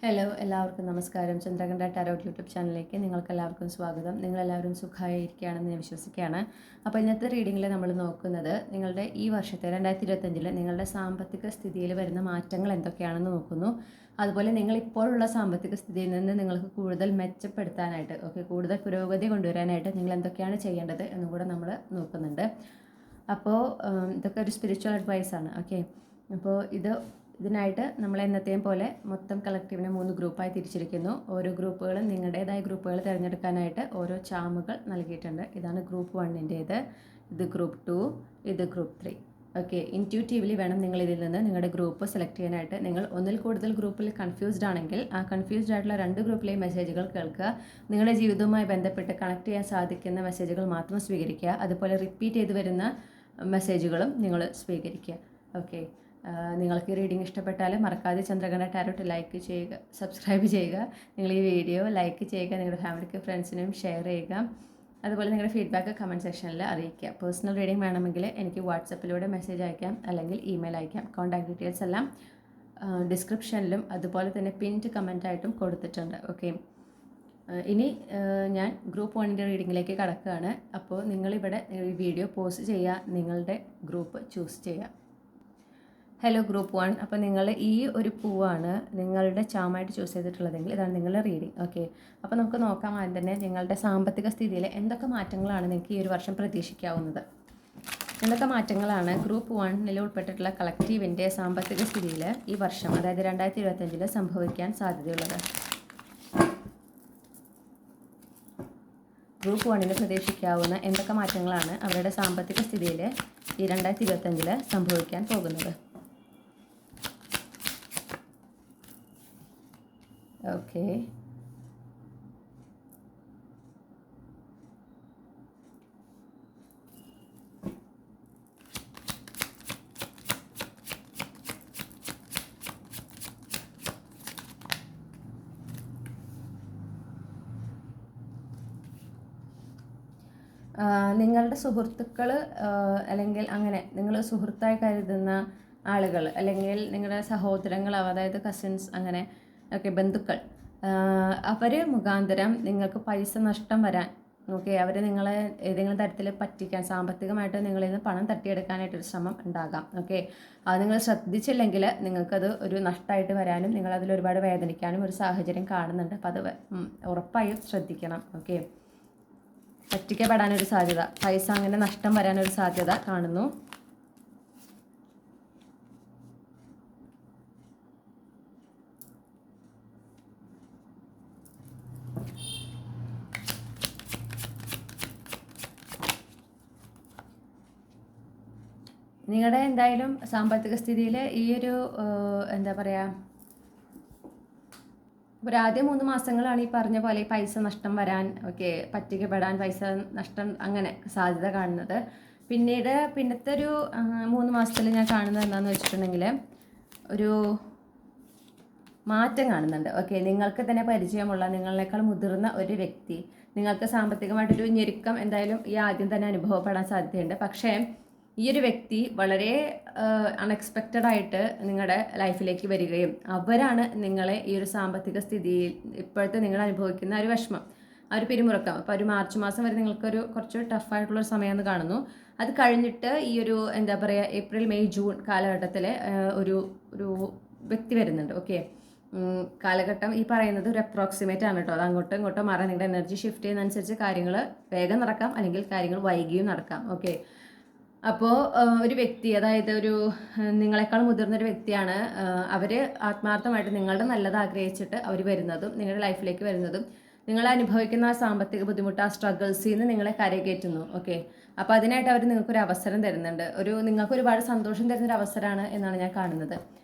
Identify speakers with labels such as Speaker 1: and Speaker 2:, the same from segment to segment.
Speaker 1: Hello എല്ലാവർക്കും നമസ്കാരം. Chandrakantha tarot YouTube ചാനലിലേക്ക് നിങ്ങൾക്കെല്ലാവർക്കും സ്വാഗതം. നിങ്ങളെല്ലാവരും സുഖമായിരിക്കുകയാണെന്ന് ഞാൻ വിശ്വസിക്കുകയാണ്. അപ്പോൾ ഇന്നത്തെ റീഡിങ്ങിൽ നമ്മൾ നോക്കുന്നത് നിങ്ങളുടെ ഈ വർഷത്തെ 2025 നിങ്ങളുടെ സാമ്പത്തിക സ്ഥിതിയിൽ വരുന്ന മാറ്റങ്ങൾ എന്തൊക്കെയാണെന്ന് നോക്കുന്നു. അതുപോലെ നിങ്ങളിപ്പോഴുള്ള സാമ്പത്തിക സ്ഥിതിയിൽ നിന്ന് നിങ്ങൾക്ക് കൂടുതൽ മെച്ചപ്പെടുത്താനായിട്ട് കൂടുതൽ പുരോഗതി കൊണ്ടുവരാനായിട്ട് നിങ്ങൾ എന്തൊക്കെയാണ് ചെയ്യേണ്ടത് എന്നും കൂടെ നമ്മൾ നോക്കുന്നുണ്ട്. അപ്പോൾ ഇതൊക്കെ ഒരു സ്പിരിച്വൽ അഡ്വൈസാണ്. അപ്പോൾ ഇതിനായിട്ട് നമ്മൾ എന്നത്തെയും പോലെ മൊത്തം കളക്റ്റീവിനെ 3 ഗ്രൂപ്പായി തിരിച്ചിരിക്കുന്നു. ഓരോ ഗ്രൂപ്പുകളും നിങ്ങളുടേതായ ഗ്രൂപ്പുകൾ തിരഞ്ഞെടുക്കാനായിട്ട് ഓരോ ചാമുകൾ നൽകിയിട്ടുണ്ട്. ഇതാണ് ഗ്രൂപ്പ് 1-ൻ്റേത്, ഇത് ഗ്രൂപ്പ് 2, ഇത് ഗ്രൂപ്പ് 3. ഇൻറ്റ്യൂട്ടീവ്ലി വേണം നിങ്ങൾ ഇതിൽ നിന്ന് നിങ്ങളുടെ ഗ്രൂപ്പ് സെലക്ട് ചെയ്യാനായിട്ട്. നിങ്ങൾ ഒന്നിൽ കൂടുതൽ ഗ്രൂപ്പിൽ കൺഫ്യൂസ്ഡ് ആണെങ്കിൽ ആ കൺഫ്യൂസ്ഡ് ആയിട്ടുള്ള 2 ഗ്രൂപ്പിലെയും മെസ്സേജുകൾ കേൾക്കുക. നിങ്ങളുടെ ജീവിതവുമായി ബന്ധപ്പെട്ട് കണക്ട് ചെയ്യാൻ സാധിക്കുന്ന മെസ്സേജുകൾ മാത്രം സ്വീകരിക്കുക. അതുപോലെ റിപ്പീറ്റ് ചെയ്ത് വരുന്ന മെസ്സേജുകളും നിങ്ങൾ സ്വീകരിക്കുക. നിങ്ങൾക്ക് ഈ റീഡിംഗ് ഇഷ്ടപ്പെട്ടാൽ മറക്കാതെ ചന്ദ്രകണ്ഠ ടാരോട്ട് ലൈക്ക് ചെയ്യുക, സബ്സ്ക്രൈബ് ചെയ്യുക. നിങ്ങൾ ഈ വീഡിയോ ലൈക്ക് ചെയ്യുക, നിങ്ങളുടെ ഫാമിലിക്ക് ഫ്രണ്ട്സിനും ഷെയർ ചെയ്യുക. അതുപോലെ നിങ്ങളുടെ ഫീഡ്ബാക്ക് കമൻറ്റ് സെക്ഷനിൽ അറിയിക്കുക. പേഴ്സണൽ റീഡിംഗ് വേണമെങ്കിൽ എനിക്ക് വാട്സപ്പിലൂടെ മെസ്സേജ് അയക്കാം, അല്ലെങ്കിൽ ഇമെയിൽ അയക്കാം. കോൺടാക്ട് ഡീറ്റെയിൽസ് എല്ലാം ഡിസ്ക്രിപ്ഷനിലും അതുപോലെ തന്നെ പിൻഡ് കമൻറ്റായിട്ടും കൊടുത്തിട്ടുണ്ട്. ഇനി ഞാൻ ഗ്രൂപ്പ് 1-ൻ്റെ റീഡിങ്ങിലേക്ക് കടക്കുകയാണ്. അപ്പോൾ നിങ്ങളിവിടെ ഈ വീഡിയോ പോസ്റ്റ് ചെയ്യുക, നിങ്ങളുടെ ഗ്രൂപ്പ് ചൂസ് ചെയ്യുക. Hello group 1. അപ്പോൾ നിങ്ങൾ ഈ ഒരു പൂവാണ് നിങ്ങളുടെ ചാമായിട്ട് ചൂസ് ചെയ്തിട്ടുള്ളതെങ്കിൽ ഇതാണ് നിങ്ങളുടെ റീഡിംഗ്. അപ്പോൾ നമുക്ക് നോക്കാം ആദ്യം തന്നെ നിങ്ങളുടെ സാമ്പത്തിക സ്ഥിതിയിൽ എന്തൊക്കെ മാറ്റങ്ങളാണ് നിങ്ങൾക്ക് ഈ ഒരു വർഷം പ്രതീക്ഷിക്കാവുന്നത്. എന്തൊക്കെ മാറ്റങ്ങളാണ് ഗ്രൂപ്പ് 1-ൽ ഉൾപ്പെട്ടിട്ടുള്ള കളക്റ്റീവിൻ്റെ സാമ്പത്തിക സ്ഥിതിയിൽ ഈ വർഷം, അതായത് 2025 സംഭവിക്കാൻ സാധ്യതയുള്ളത്. ഗ്രൂപ്പ് 1-ന് പ്രതീക്ഷിക്കാവുന്ന എന്തൊക്കെ മാറ്റങ്ങളാണ് അവരുടെ സാമ്പത്തിക സ്ഥിതിയിൽ ഈ 2025 സംഭവിക്കാൻ പോകുന്നത്. നിങ്ങളുടെ സുഹൃത്തുക്കൾ, അല്ലെങ്കിൽ അങ്ങനെ നിങ്ങൾ സുഹൃത്തായി കരുതുന്ന ആളുകൾ, അല്ലെങ്കിൽ നിങ്ങളുടെ സഹോദരങ്ങൾ, അതായത് കസിൻസ്, അങ്ങനെ ബന്ധുക്കൾ, അവർ മുഖാന്തരം നിങ്ങൾക്ക് പൈസ നഷ്ടം വരാൻ, അവർ നിങ്ങളെ ഏതെങ്കിലും തരത്തിൽ പറ്റിക്കാൻ, സാമ്പത്തികമായിട്ട് നിങ്ങളിൽ നിന്ന് പണം തട്ടിയെടുക്കാനായിട്ടൊരു ശ്രമം ഉണ്ടാകാം. അത് നിങ്ങൾ ശ്രദ്ധിച്ചില്ലെങ്കിൽ നിങ്ങൾക്കത് ഒരു നഷ്ടമായിട്ട് വരാനും നിങ്ങളതിൽ ഒരുപാട് വേദനിക്കാനും ഒരു സാഹചര്യം കാണുന്നുണ്ട്. അപ്പോൾ അത് ഉറപ്പായും ശ്രദ്ധിക്കണം. പറ്റിക്കപ്പെടാനൊരു സാധ്യത, പൈസ അങ്ങനെ നഷ്ടം വരാനൊരു സാധ്യത കാണുന്നു. നിങ്ങളുടെ എന്തായാലും സാമ്പത്തിക സ്ഥിതിയിൽ ഈ ഒരു എന്താ പറയുക, ഒരു ആദ്യം 3 മാസങ്ങളാണ് ഈ പറഞ്ഞ പോലെ പൈസ നഷ്ടം വരാൻ, പറ്റിക്കപ്പെടാൻ, പൈസ നഷ്ടം അങ്ങനെ സാധ്യത കാണുന്നത്. പിന്നത്തെ ഒരു 3 മാസത്തിൽ ഞാൻ കാണുന്നത് എന്താണെന്ന് വെച്ചിട്ടുണ്ടെങ്കിൽ ഒരു മാറ്റം കാണുന്നുണ്ട്. നിങ്ങൾക്ക് തന്നെ പരിചയമുള്ള, നിങ്ങളെക്കാൾ മുതിർന്ന ഒരു വ്യക്തി നിങ്ങൾക്ക് സാമ്പത്തികമായിട്ടൊരു ഞെരുക്കം എന്തായാലും ഈ ആദ്യം തന്നെ അനുഭവപ്പെടാൻ സാധ്യതയുണ്ട്. പക്ഷേ ഈ ഒരു വ്യക്തി വളരെ അൺഎക്സ്പെക്റ്റഡ് ആയിട്ട് നിങ്ങളുടെ ലൈഫിലേക്ക് വരികയും അവരാണ് നിങ്ങളെ ഈ ഒരു സാമ്പത്തിക സ്ഥിതിയിൽ ഇപ്പോഴത്തെ നിങ്ങൾ അനുഭവിക്കുന്ന ഒരു വിഷമം, ആ ഒരു പിരിമുറുക്കം, അപ്പോൾ ഒരു മാർച്ച് മാസം വരെ നിങ്ങൾക്കൊരു കുറച്ച് ടഫായിട്ടുള്ളൊരു സമയമെന്ന് കാണുന്നു. അത് കഴിഞ്ഞിട്ട് ഈ ഒരു എന്താ പറയുക, ഏപ്രിൽ മെയ് ജൂൺ കാലഘട്ടത്തിൽ ഒരു വ്യക്തി വരുന്നുണ്ട്. കാലഘട്ടം ഈ പറയുന്നത് ഒരു അപ്രോക്സിമേറ്റ് ആണ് കേട്ടോ. അത് അങ്ങോട്ടും ഇങ്ങോട്ടും മാറാൻ നിങ്ങളുടെ എനർജി ഷിഫ്റ്റ് ചെയ്യുന്നതനുസരിച്ച് കാര്യങ്ങൾ വേഗം നടക്കാം, അല്ലെങ്കിൽ കാര്യങ്ങൾ വൈകിയും നടക്കാം. അപ്പോൾ ഒരു വ്യക്തി, അതായത് ഒരു നിങ്ങളെക്കാൾ മുതിർന്നൊരു വ്യക്തിയാണ്, അവർ ആത്മാർത്ഥമായിട്ട് നിങ്ങളുടെ നല്ലത് ആഗ്രഹിച്ചിട്ട് അവർ വരുന്നതും നിങ്ങളുടെ ലൈഫിലേക്ക് വരുന്നതും നിങ്ങൾ അനുഭവിക്കുന്ന ആ സാമ്പത്തിക ബുദ്ധിമുട്ട്, ആ സ്ട്രഗിൾസിൽ നിന്ന് നിങ്ങളെ കരകയറ്റുന്നു. അപ്പോൾ അതിനായിട്ട് അവർ നിങ്ങൾക്കൊരു അവസരം തരുന്നുണ്ട്. നിങ്ങൾക്ക് ഒരുപാട് സന്തോഷം തരുന്നൊരു അവസരമാണ് എന്നാണ് ഞാൻ കാണുന്നത്.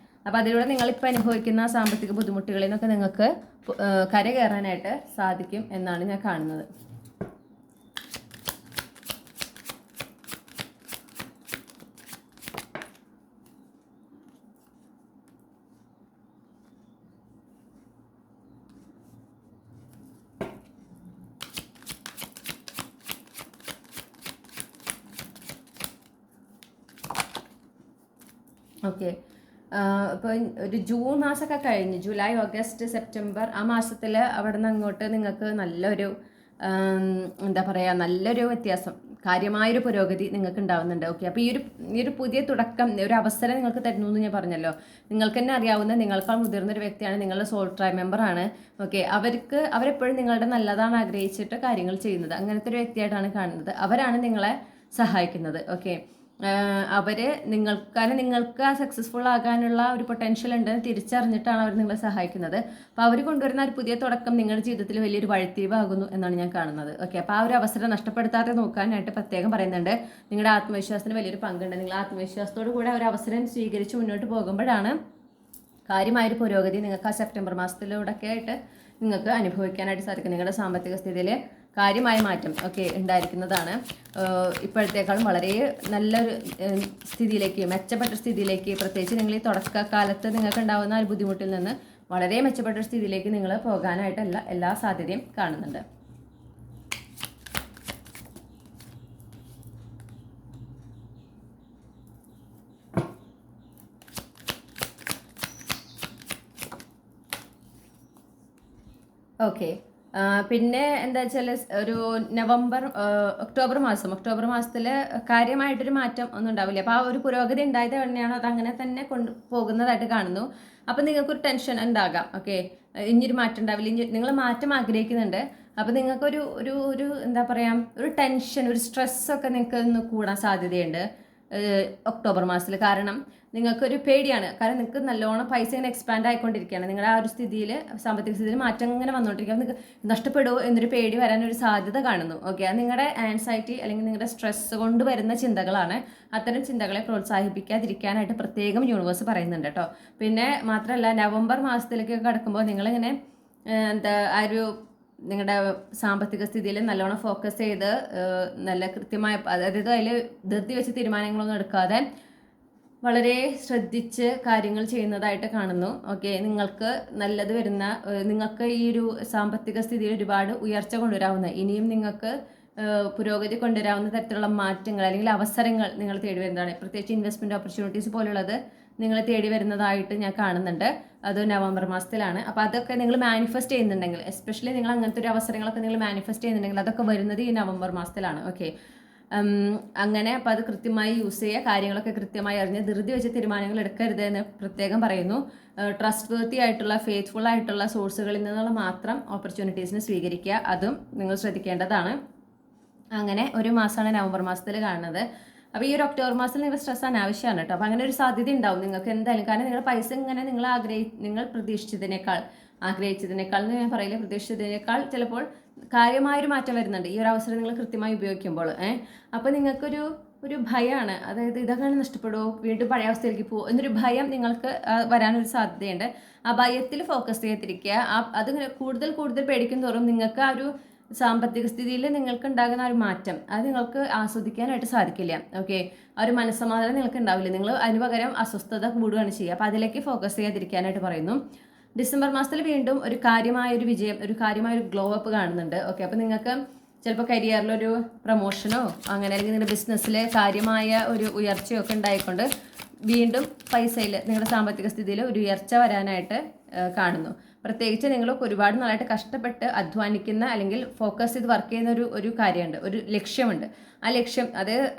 Speaker 1: അപ്പോൾ അതിലൂടെ നിങ്ങളിപ്പോൾ അനുഭവിക്കുന്ന സാമ്പത്തിക ബുദ്ധിമുട്ടുകളിൽ നിന്നൊക്കെ നിങ്ങൾക്ക് കരകയറാനായിട്ട് സാധിക്കും എന്നാണ് ഞാൻ കാണുന്നത്. ഇപ്പോൾ ഒരു ജൂൺ മാസമൊക്കെ കഴിഞ്ഞ് ജൂലൈ ഓഗസ്റ്റ് സെപ്റ്റംബർ ആ മാസത്തിൽ അവിടെ നിന്ന് അങ്ങോട്ട് നിങ്ങൾക്ക് നല്ലൊരു എന്താ പറയുക നല്ലൊരു വ്യത്യാസം കാര്യമായൊരു പുരോഗതി നിങ്ങൾക്ക് ഉണ്ടാവുന്നുണ്ട്. ഓക്കെ, അപ്പോൾ ഈ ഒരു പുതിയ തുടക്കം ഒരു അവസരം നിങ്ങൾക്ക് തരുന്നു എന്ന് ഞാൻ പറഞ്ഞല്ലോ. നിങ്ങൾക്ക് തന്നെ അറിയാവുന്ന നിങ്ങളെക്കാൾ മുതിർന്നൊരു വ്യക്തിയാണ്, നിങ്ങളുടെ സോൾ ട്രൈബ് മെമ്പറാണ്. ഓക്കെ, അവരെപ്പോഴും നിങ്ങളുടെ നല്ലതാണ് ആഗ്രഹിച്ചിട്ട് കാര്യങ്ങൾ ചെയ്യുന്നത്. അങ്ങനത്തെ ഒരു വ്യക്തിയായിട്ടാണ് കാണുന്നത്. അവരാണ് നിങ്ങളെ സഹായിക്കുന്നത്. ഓക്കെ, കാരണം നിങ്ങൾക്ക് ആ സക്സസ്ഫുൾ ആകാനുള്ള ഒരു പൊട്ടൻഷ്യൽ ഉണ്ടെന്ന് തിരിച്ചറിഞ്ഞിട്ടാണ് അവർ നിങ്ങളെ സഹായിക്കുന്നത്. അപ്പോൾ അവർ കൊണ്ടുവരുന്ന ഒരു പുതിയ തുടക്കം നിങ്ങളുടെ ജീവിതത്തിൽ വലിയൊരു വഴിത്തിരിവാകുന്നു എന്നാണ് ഞാൻ കാണുന്നത്. ഓക്കെ, അപ്പോൾ ആ ഒരു അവസരം നഷ്ടപ്പെടുത്താതെ നോക്കാനായിട്ട് പ്രത്യേകം പറയുന്നുണ്ട്. നിങ്ങളുടെ ആത്മവിശ്വാസത്തിന് വലിയൊരു പങ്കുണ്ട്. നിങ്ങൾ ആത്മവിശ്വാസത്തോടു കൂടെ ഒരു അവസരം സ്വീകരിച്ച് മുന്നോട്ട് പോകുമ്പോഴാണ് കാര്യമായൊരു പുരോഗതി നിങ്ങൾക്ക് ആ സെപ്റ്റംബർ മാസത്തിലൂടെയൊക്കെ ആയിട്ട് നിങ്ങൾക്ക് അനുഭവിക്കാനായിട്ട് സാധിക്കും. നിങ്ങളുടെ സാമ്പത്തിക സ്ഥിതിയിൽ കാര്യമായ മാറ്റം ഒക്കെ ഉണ്ടായിരിക്കുന്നതാണ്. ഇപ്പോഴത്തേക്കാളും വളരെ നല്ലൊരു സ്ഥിതിയിലേക്ക്, മെച്ചപ്പെട്ട സ്ഥിതിയിലേക്ക്, പ്രത്യേകിച്ച് നിങ്ങൾ ഈ തുടക്കകാലത്ത് നിങ്ങൾക്ക് ഉണ്ടാകുന്ന ഒരു ബുദ്ധിമുട്ടിൽ നിന്ന് വളരെ മെച്ചപ്പെട്ട സ്ഥിതിയിലേക്ക് നിങ്ങൾ പോകാനായിട്ടല്ല എല്ലാ സാധ്യതയും കാണുന്നുണ്ട്. ഓക്കെ, പിന്നെ എന്താ വെച്ചാൽ ഒരു ഒക്ടോബർ മാസത്തിൽ കാര്യമായിട്ടൊരു മാറ്റം ഒന്നും ഉണ്ടാവില്ല. അപ്പോൾ ആ ഒരു പുരോഗതി ഉണ്ടായത് തന്നെയാണ് അത് അങ്ങനെ തന്നെ പോകുന്നതായിട്ട് കാണുന്നു. അപ്പം നിങ്ങൾക്കൊരു ടെൻഷൻ ഉണ്ടാകാം. ഓക്കെ, ഇനിയൊരു മാറ്റം ഉണ്ടാവില്ല, നിങ്ങൾ മാറ്റം ആഗ്രഹിക്കുന്നുണ്ട്. അപ്പോൾ നിങ്ങൾക്കൊരു ഒരു ഒരു എന്താ പറയുക, ഒരു ടെൻഷൻ, ഒരു സ്ട്രെസ്സൊക്കെ നിങ്ങൾക്ക് ഒന്ന് കൂടാൻ സാധ്യതയുണ്ട് ഒക്ടോബർ മാസത്തിൽ. കാരണം നിങ്ങൾക്കൊരു പേടിയാണ്. കാരണം നിങ്ങൾക്ക് നല്ലോണം പൈസ ഇങ്ങനെ എക്സ്പാൻഡ് ആയിക്കൊണ്ടിരിക്കുകയാണ്. നിങ്ങളുടെ ആ ഒരു സ്ഥിതിയിൽ, സാമ്പത്തിക സ്ഥിതിയിൽ മാറ്റം ഇങ്ങനെ വന്നുകൊണ്ടിരിക്കുക. നിങ്ങൾക്ക് നഷ്ടപ്പെടുമോ എന്നൊരു പേടി വരാനൊരു സാധ്യത കാണുന്നു. ഓക്കെ, അത് നിങ്ങളുടെ ആൻസൈറ്റി അല്ലെങ്കിൽ നിങ്ങളുടെ സ്ട്രെസ് കൊണ്ട് വരുന്ന ചിന്തകളാണ്. അത്തരം ചിന്തകളെ പ്രോത്സാഹിപ്പിക്കാതിരിക്കാനായിട്ട് പ്രത്യേകം യൂണിവേഴ്സ് പറയുന്നുണ്ട് കേട്ടോ. പിന്നെ മാത്രമല്ല, നവംബർ മാസത്തിലേക്കൊക്കെ കടക്കുമ്പോൾ നിങ്ങളിങ്ങനെ നിങ്ങളുടെ സാമ്പത്തിക സ്ഥിതിയിൽ നല്ലോണം ഫോക്കസ് ചെയ്ത് നല്ല കൃത്യമായ, അതായത് അതിൽ ധൃതി വെച്ച് തീരുമാനങ്ങളൊന്നും എടുക്കാതെ വളരെ ശ്രദ്ധിച്ച് കാര്യങ്ങൾ ചെയ്യുന്നതായിട്ട് കാണുന്നു. ഓക്കെ, നിങ്ങൾക്ക് നല്ലത് വരുന്ന, നിങ്ങൾക്ക് ഈ ഒരു സാമ്പത്തിക സ്ഥിതിയിൽ ഒരുപാട് ഉയർച്ച കൊണ്ടുവരാവുന്ന, ഇനിയും നിങ്ങൾക്ക് പുരോഗതി കൊണ്ടുവരാവുന്ന തരത്തിലുള്ള മാറ്റങ്ങൾ അല്ലെങ്കിൽ അവസരങ്ങൾ നിങ്ങൾ തേടി വരുന്നതാണ്. പ്രത്യേകിച്ച് ഇൻവെസ്റ്റ്മെൻറ്റ് ഓപ്പർച്യൂണിറ്റീസ് പോലുള്ളത് നിങ്ങൾ തേടി വരുന്നതായിട്ട് ഞാൻ കാണുന്നുണ്ട്. അത് നവംബർ മാസത്തിലാണ്. അപ്പോൾ അതൊക്കെ നിങ്ങൾ മാനിഫെസ്റ്റ് ചെയ്യുന്നുണ്ടെങ്കിൽ, എസ്പെഷ്യലി നിങ്ങൾ അങ്ങനത്തെ ഒരു അവസരങ്ങളൊക്കെ നിങ്ങൾ മാനിഫെസ്റ്റ് ചെയ്യുന്നുണ്ടെങ്കിൽ അതൊക്കെ വരുന്നത് ഈ നവംബർ മാസത്തിലാണ്. ഓക്കെ, അങ്ങനെ അപ്പോൾ അത് കൃത്യമായി യൂസ് ചെയ്യുക, കാര്യങ്ങളൊക്കെ കൃത്യമായി അറിഞ്ഞ് ധൃതി വെച്ച് തീരുമാനങ്ങൾ എടുക്കരുത് എന്ന് പ്രത്യേകം പറയുന്നു. ട്രസ്റ്റ് വർത്തി ആയിട്ടുള്ള, ഫെയ്ത്ത്ഫുൾ ആയിട്ടുള്ള സോഴ്സുകളിൽ നിന്നുള്ള മാത്രം ഓപ്പർച്യൂണിറ്റീസിനെ സ്വീകരിക്കുക, അതും നിങ്ങൾ ശ്രദ്ധിക്കേണ്ടതാണ്. അങ്ങനെ ഒരു മാസമാണ് നവംബർ മാസത്തിൽ കാണുന്നത്. അപ്പോൾ ഈ ഒരു ഒക്ടോബർ മാസത്തിൽ നിങ്ങൾ സ്ട്രെസ് അനാവശ്യമാണ് കേട്ടോ. അപ്പോൾ അങ്ങനെ ഒരു സാധ്യത ഉണ്ടാവും നിങ്ങൾക്ക് എന്തായാലും. കാരണം നിങ്ങളുടെ പൈസ ഇങ്ങനെ നിങ്ങൾ പ്രതീക്ഷിച്ചതിനേക്കാൾ എന്ന് ഞാൻ പറയില്ല, പ്രതീക്ഷിച്ചതിനേക്കാൾ ചിലപ്പോൾ കാര്യമായൊരു മാറ്റം വരുന്നുണ്ട് ഈ ഒരു അവസരം നിങ്ങൾ കൃത്യമായി ഉപയോഗിക്കുമ്പോൾ. അപ്പോൾ നിങ്ങൾക്കൊരു ഭയമാണ്, അതായത് ഇതൊക്കെ നഷ്ടപ്പെടുമോ, വീണ്ടും പഴയ അവസ്ഥയിലേക്ക് പോകുമോ എന്നൊരു ഭയം നിങ്ങൾക്ക് വരാനൊരു സാധ്യതയുണ്ട്. ആ ഭയത്തിൽ ഫോക്കസ് ചെയ്തിരിക്കുക. അതിങ്ങനെ കൂടുതൽ പേടിക്കും തോറും നിങ്ങൾക്ക് ആ ഒരു സാമ്പത്തിക സ്ഥിതിയിൽ നിങ്ങൾക്ക് ഉണ്ടാകുന്ന ഒരു മാറ്റം അത് നിങ്ങൾക്ക് ആസ്വദിക്കാനായിട്ട് സാധിക്കില്ല. ഓക്കെ, ആ ഒരു മനസ്സമാധാനം നിങ്ങൾക്ക് ഉണ്ടാവില്ല. നിങ്ങൾ അതിന് പകരം അസ്വസ്ഥത കൂടുകയാണ് ചെയ്യുക. അപ്പോൾ അതിലേക്ക് ഫോക്കസ് ചെയ്യാതിരിക്കാനായിട്ട് പറയുന്നു. ഡിസംബർ മാസത്തിൽ വീണ്ടും ഒരു കാര്യമായൊരു വിജയം, ഒരു കാര്യമായൊരു ഗ്ലോ അപ്പ് കാണുന്നുണ്ട്. ഓക്കെ, അപ്പോൾ നിങ്ങൾക്ക് ചിലപ്പോൾ കരിയറിലൊരു പ്രൊമോഷനോ അങ്ങനെ അല്ലെങ്കിൽ നിങ്ങളുടെ ബിസിനസ്സിൽ കാര്യമായ ഒരു ഉയർച്ചയോ ഒക്കെ ഉണ്ടായിക്കൊണ്ട് വീണ്ടും പൈസയിൽ നിങ്ങളുടെ സാമ്പത്തിക സ്ഥിതിയിൽ ഒരു ഉയർച്ച വരാനായിട്ട് കാണുന്നു. പ്രത്യേകിച്ച് നിങ്ങൾ ഒരുപാട് നാളായിട്ട് കഷ്ടപ്പെട്ട് അധ്വാനിക്കുന്ന അല്ലെങ്കിൽ ഫോക്കസ് ചെയ്ത് വർക്ക് ചെയ്യുന്ന ഒരു കാര്യമുണ്ട്, ഒരു ലക്ഷ്യമുണ്ട്. ആ ലക്ഷ്യം